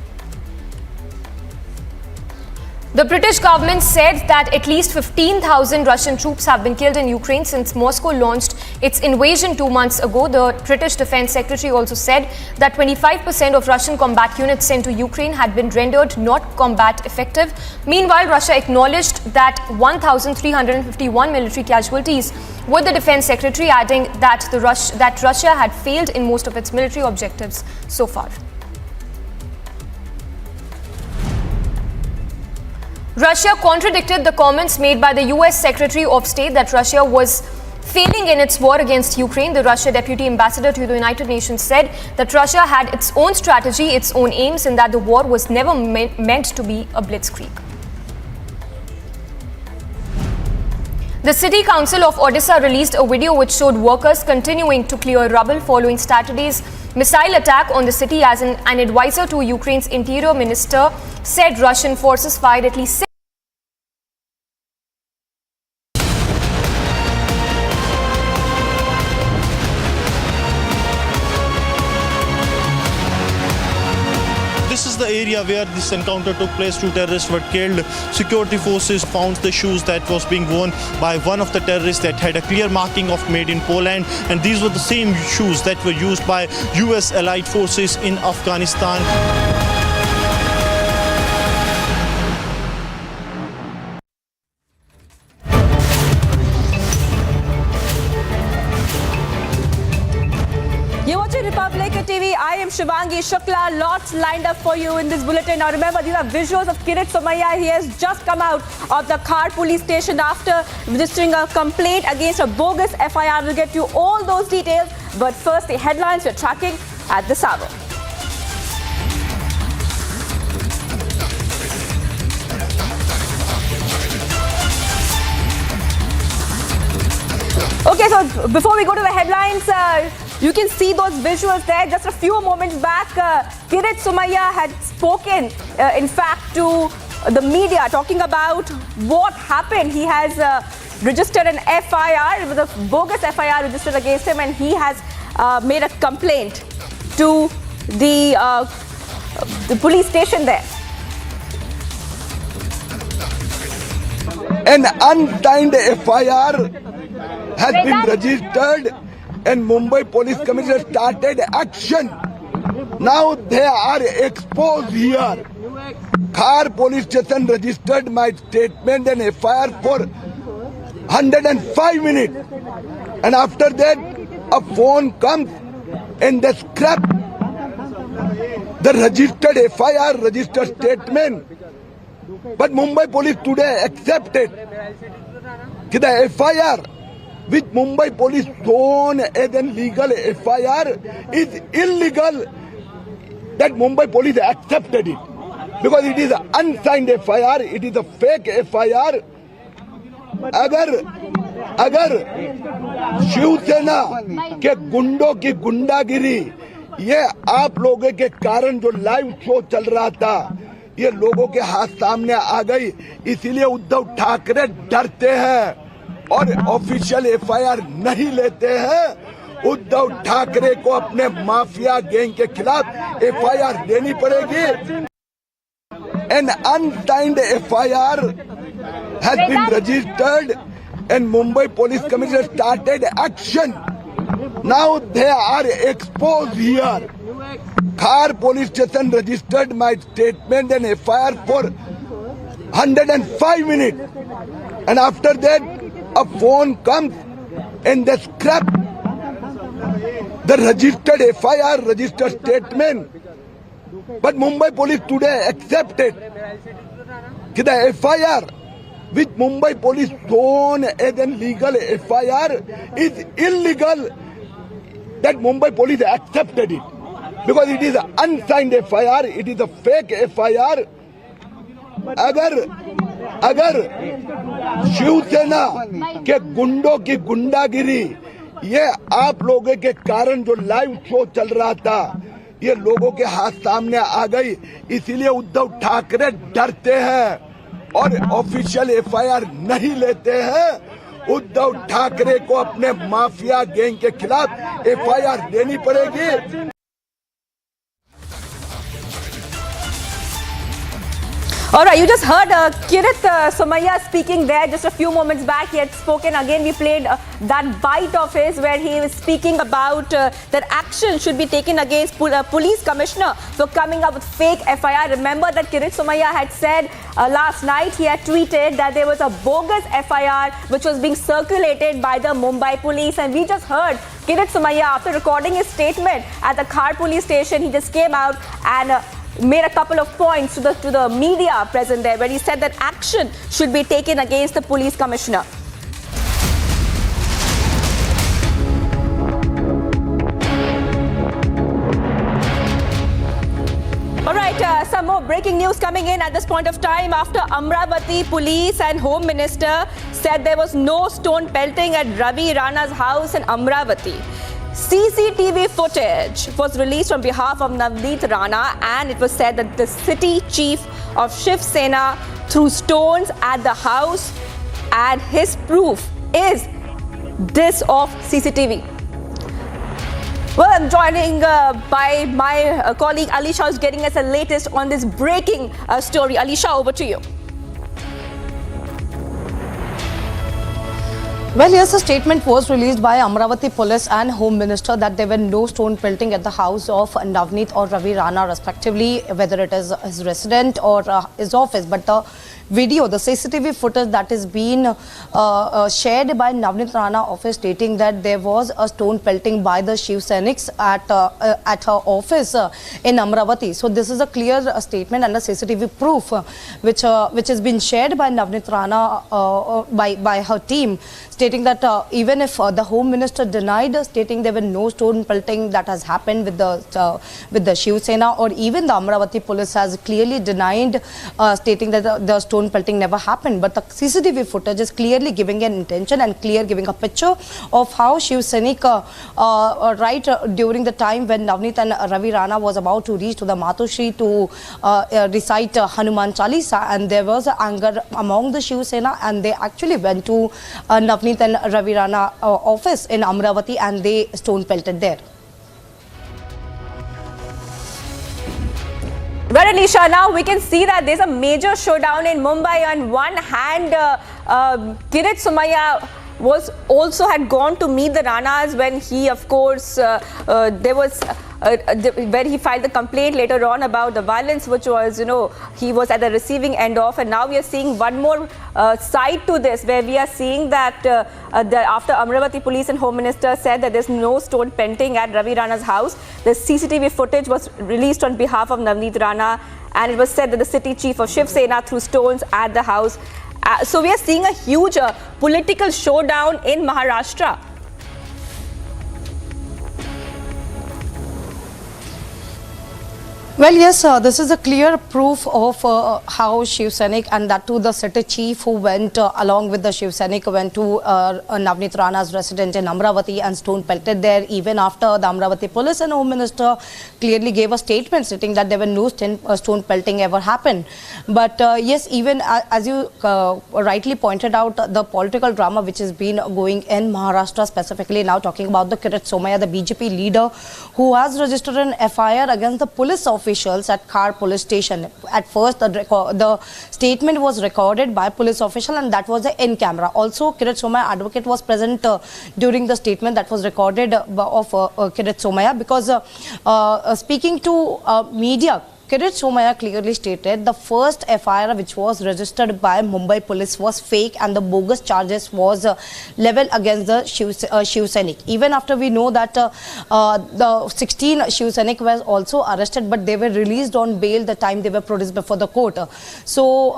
The British government said that at least 15,000 Russian troops have been killed in Ukraine since Moscow launched its invasion 2 months ago. The British Defense Secretary also said that 25% of Russian combat units sent to Ukraine had been rendered not combat effective. Meanwhile, Russia acknowledged that 1,351 military casualties, with the Defense Secretary adding that Russia had failed in most of its military objectives so far. Russia contradicted the comments made by the US Secretary of State that Russia was failing in its war against Ukraine. The Russia Deputy Ambassador to the United Nations said that Russia had its own strategy, its own aims, and that the war was never meant to be a blitzkrieg. The City Council of Odisha released a video which showed workers continuing to clear rubble following Saturday's missile attack on the city. As an advisor to Ukraine's Interior Minister said Russian forces fired at least 6 This is the area very aware this encounter took place. 2 terrorists were killed. Security forces found the shoes that was being worn by one of the terrorists that had a clear marking of made in Poland, and these were the same shoes that were used by US allied forces in Afghanistan. You're watching Republic TV. I am Shivangi Shukla. Lots lined up for you in this bulletin. Now remember, these are visuals of Kirit Somaiya. He has just come out of the Khar police station after registering a complaint against a bogus FIR. We'll get you all those details. But first, the headlines we're tracking at this hour. Okay, so before we go to the headlines, you can see those visuals there. Just a few moments back, Kirit Somaiya had spoken, in fact, to the media, talking about what happened. He has registered an FIR. It was a bogus FIR registered against him, and he has made a complaint to the police station there. An unsigned FIR has been registered and Mumbai Police Commissioner started action. Now they are exposed here. Khar police station registered my statement and FIR for 105 minutes. And after that, a phone comes and they scrap the registered FIR, registered statement. But Mumbai Police today accepted that the FIR which Mumbai Police shown as an legal FIR is illegal. That Mumbai Police accepted it because it is an unsigned FIR, it is a fake FIR. अगर शिवसेना के गुंडों की गुंडागिरी ये आप लोगों के कारण जो लाइव शो चल रहा था ये लोगों के हाथ सामने आ गई, इसीलिए उद्धव ठाकरे डरते हैं और ऑफिशियल FIR नहीं लेते हैं। उद्धव ठाकरे को अपने माफिया गैंग के खिलाफ FIR देनी पड़ेगी। An unsigned FIR has been registered and Mumbai Police Commissioner started action. Now they are exposed here. Khar police station registered my statement and FIR for 105 minutes. And after that, a phone comes and they scrap the registered FIR, registered statement. But Mumbai Police today accepted that the FIR which Mumbai Police shown as an legal FIR is illegal. That Mumbai Police accepted it because it is an unsigned FIR, it is a fake FIR. अगर शिवसेना के गुंडों की गुंडागिरी ये आप लोगों के कारण जो लाइव शो चल रहा था ये लोगों के हाथ सामने आ गई, इसीलिए उद्धव ठाकरे डरते हैं और ऑफिशियल FIR नहीं लेते हैं। उद्धव ठाकरे को अपने माफिया गैंग के खिलाफ FIR देनी पड़ेगी। All right, you just heard Kirit Somaiya speaking there just a few moments back. He had spoken again. We played that bite of his where he was speaking about that action should be taken against police commissioner for coming up with fake FIR. Remember that Kirit Somaiya had said last night, he had tweeted that there was a bogus FIR which was being circulated by the Mumbai police. And we just heard Kirit Somaiya, after recording his statement at the Khar police station, he just came out and made a couple of points to the media present there where he said that action should be taken against the police commissioner. All right, some more breaking news coming in at this point of time after Amravati police and Home Minister said there was no stone pelting at Ravi Rana's house in Amravati. CCTV footage was released on behalf of Navneet Rana, and it was said that the city chief of Shiv Sena threw stones at the house, and his proof is this of CCTV. Well, I'm joining by my colleague Alisha, who's getting us the latest on this breaking story. Alisha, over to you. Well, yes, a statement was released by Amravati Police and Home Minister that there were no stone pelting at the house of Navneet or Ravi Rana respectively, whether it is his resident or his office. But the video, the CCTV footage that is being shared by Navneet Rana office stating that there was a stone pelting by the Shiv Sainiks at her office in Amravati. So this is a clear statement and a CCTV proof which has been shared by Navneet Rana by her team, stating that even if the Home Minister denied, stating there were no stone pelting that has happened with the Shiv Sena, or even the Amravati police has clearly denied, stating that the stone pelting never happened. But the CCTV footage is clearly giving an intention and giving a picture of how Shiv Sainik, right during the time when Navneet and Ravi Rana was about to reach to the Matushri to recite Hanuman Chalisa, and there was anger among the Shiv Sena, and they actually went to Navneet and Ravi Rana office in Amravati and they stone pelted there. Well, Alisha, now we can see that there's a major showdown in Mumbai. On one hand, Kirit Somaiya had gone to meet the Ranas when he, of course, where he filed the complaint later on about the violence, which was, he was at the receiving end of. And now we are seeing one more side to this, where we are seeing that after Amravati Police and Home Minister said that there's no stone pelting at Ravi Rana's house, the CCTV footage was released on behalf of Navneet Rana, and it was said that the city chief of Shiv Sena threw stones at the house. So we are seeing a huge political showdown in Maharashtra. Well, yes, this is a clear proof of how Shiv Sainik, and that too the city chief who went along with the Shiv Sainik went to Navneet Rana's residence in Amravati and stone pelted there, even after the Amravati police and Home Minister clearly gave a statement stating that there were no stone pelting ever happened. But yes, even as you rightly pointed out, the political drama which has been going in Maharashtra, specifically now talking about the Kirit Somaiya, the BJP leader, who has registered an FIR against the police officials at Khar police station. At first, the statement was recorded by police official, and that was in camera. Also, Kirit Somaiya advocate was present during the statement that was recorded of Kirit Somaiya, because speaking to media, Kirit Somaiya clearly stated the first FIR which was registered by Mumbai police was fake and the bogus charges was leveled against the Shiv Sainik. Even after we know that the 16 Shiv Sainik were also arrested, but they were released on bail the time they were produced before the court. So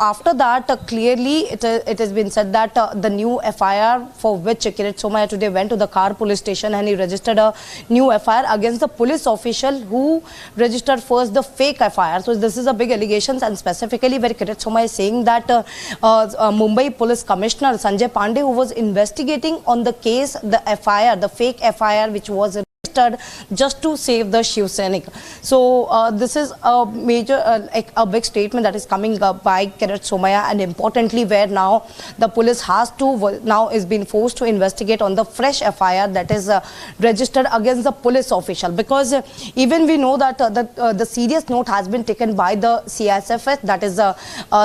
after that, clearly it has been said that the new FIR for which Kirit Somaiya today went to the Khar police station and he registered a new FIR against the police official who registered first the fake FIR. So this is a big allegation, and specifically where Kirit Somaiya is saying that Mumbai Police Commissioner Sanjay Pandey, who was investigating on the case, the FIR, the fake FIR which was registered just to save the Shiv Sainik. So this is a major, a big statement that is coming by Kirit Somaiya, and importantly where now the police has to, now is being forced to investigate on the fresh FIR that is registered against the police official, because even we know that the serious note has been taken by the CSFS, that is the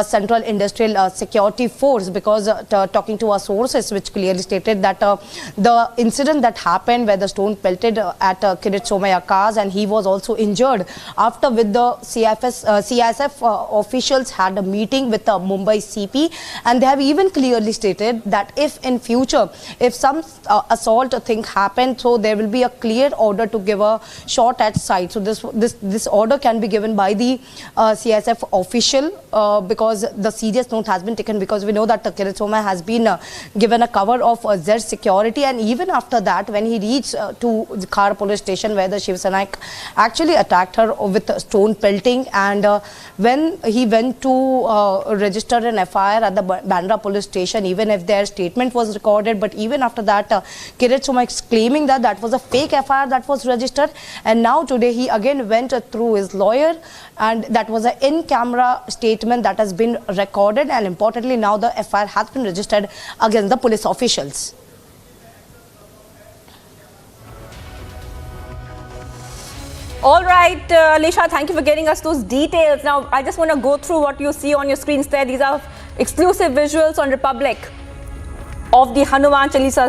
Central Industrial Security Force, because talking to our sources which clearly stated that the incident that happened where the stone pelted at Kirit Somaiya cars and he was also injured, after with the CSF officials had a meeting with the Mumbai CP, and they have even clearly stated that if in future, if some assault thing happened, so there will be a clear order to give a shot at sight. So this order can be given by the CSF official, because the serious note has been taken, because we know that Kirit Somaiya has been given a cover of Z security, and even after that when he reached to the Khar police station where the Shiv Sainik actually attacked her with stone pelting, and when he went to register an FIR at the Bandra police station, even if their statement was recorded, but even after that Kirit Somaiya is claiming that that was a fake FIR that was registered, and now today he again went through his lawyer, and that was an in-camera statement that has been recorded, and importantly now the FIR has been registered against the police officials. All right, Alisha, thank you for getting us those details. Now, I just want to go through what you see on your screens there. These are exclusive visuals on Republic of the Hanuman Chalisa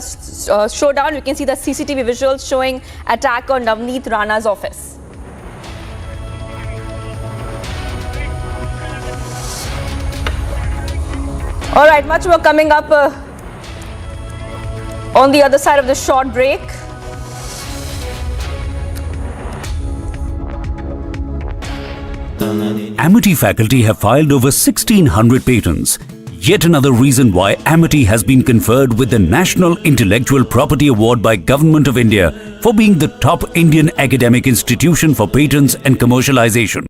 showdown. You can see the CCTV visuals showing attack on Navneet Rana's office. All right, much more coming up on the other side of the short break. Amity faculty have filed over 1,600 patents. Yet another reason why Amity has been conferred with the National Intellectual Property Award by Government of India for being the top Indian academic institution for patents and commercialization.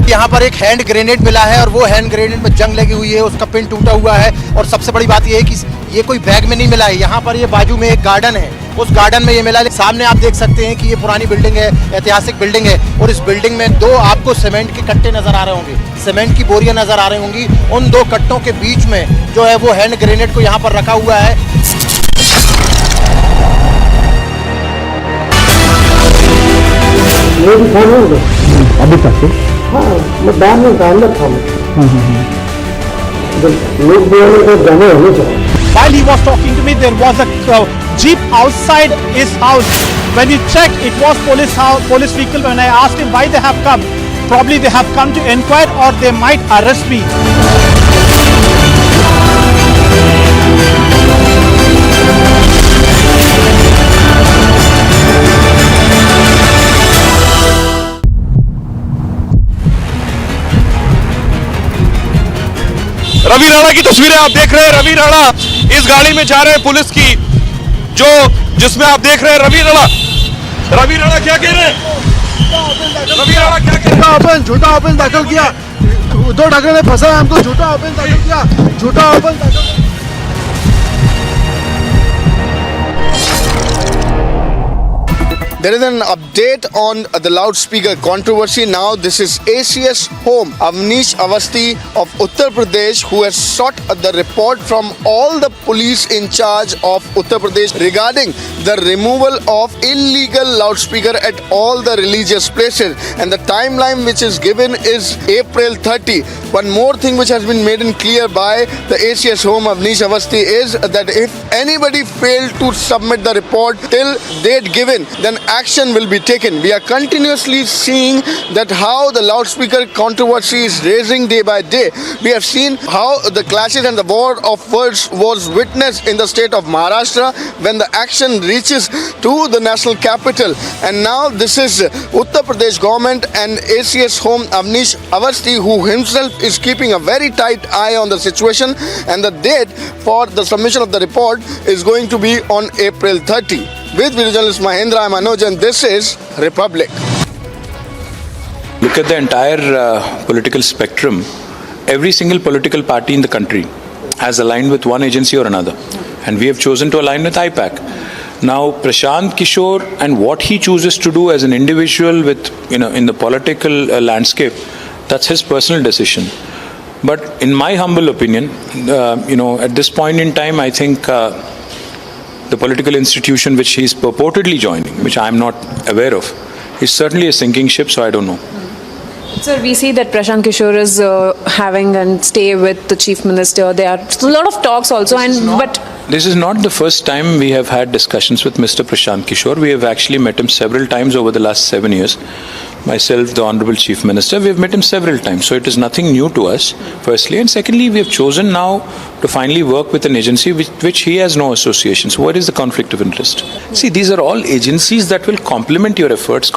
यहाँ पर एक hand grenade मिला है और वो hand grenade में जंग लगी हुई है, उसका पिन टूटा हुआ है। और सबसे बड़ी बात ये है कि ये कोई बैग में नहीं मिला है। यहाँ पर ये बाजू में एक गार्डन है, उस गार्डन में ये मिला है। सामने आप देख सकते हैं कि ये पुरानी बिल्डिंग है, ऐतिहासिक बिल्डिंग है। और इस बिल्डिंग में दो आपको सीमेंट के कट्टे नजर आ रहे होंगे, सीमेंट की बोरियां नजर आ रही होंगी। उन दो कट्टों के बीच में जो है वो हैंड ग्रेनेड को यहाँ पर रखा हुआ है। अभी तक हाँ मैं बैन में अंदर था लोग बोलने को जाने होने चाहिए। While he was talking to me, there was a jeep outside his house. When you check, it was police vehicle. When I asked him why they have come, probably they have come to inquire or they might arrest me. Ravi Rana की तस्वीरें आप देख रहे हैं। रवि राणा इस गाड़ी में जा रहे हैं पुलिस की, जिसमें आप देख रहे हैं रवि राणा क्या कह रहे हैं? रवि राणा क्या कह रहे हैं? झूठा ऑफेंस दाखिल किया, दो ठाकरे ने फंसा है हमको, झूठा ऑफेंस दाखिल किया, झूठा ऑफेंस दाखिल। There is an update on the loudspeaker controversy. Now this is ACS home, Avnish Avasthi of Uttar Pradesh, who has sought the report from all the police in charge of Uttar Pradesh regarding the removal of illegal loudspeaker at all the religious places. And the timeline which is given is April 30. One more thing which has been made clear by the ACS home, Avnish Avasthi, is that if anybody failed to submit the report till date given, then action will be taken. We are continuously seeing that how the loudspeaker controversy is raising day by day. We have seen how the clashes and the war of words was witnessed in the state of Maharashtra when the action reaches to the national capital. And now this is Uttar Pradesh government and ACS home Avnish Avasthi, who himself is keeping a very tight eye on the situation, and the date for the submission of the report is going to be on April 30. With video journalist Mahendra, I'm Anuj, and this is Republic. Look at the entire political spectrum. Every single political party in the country has aligned with one agency or another, and we have chosen to align with IPAC. Now, Prashant Kishore and what he chooses to do as an individual with, in the political landscape, that's his personal decision. But in my humble opinion, at this point in time, I think the political institution which he is purportedly joining, which I am not aware of, is certainly a sinking ship, so I don't know. Sir, we see that Prashant Kishore is having and stay with the Chief Minister. There are a lot of talks also, This is not the first time we have had discussions with Mr. Prashant Kishore. We have actually met him several times over the last 7 years. Myself, the Honorable Chief Minister, we have met him several times. So it is nothing new to us, firstly. And secondly, we have chosen now to finally work with an agency with which he has no association. So what is the conflict of interest? See, these are all agencies that will complement your efforts,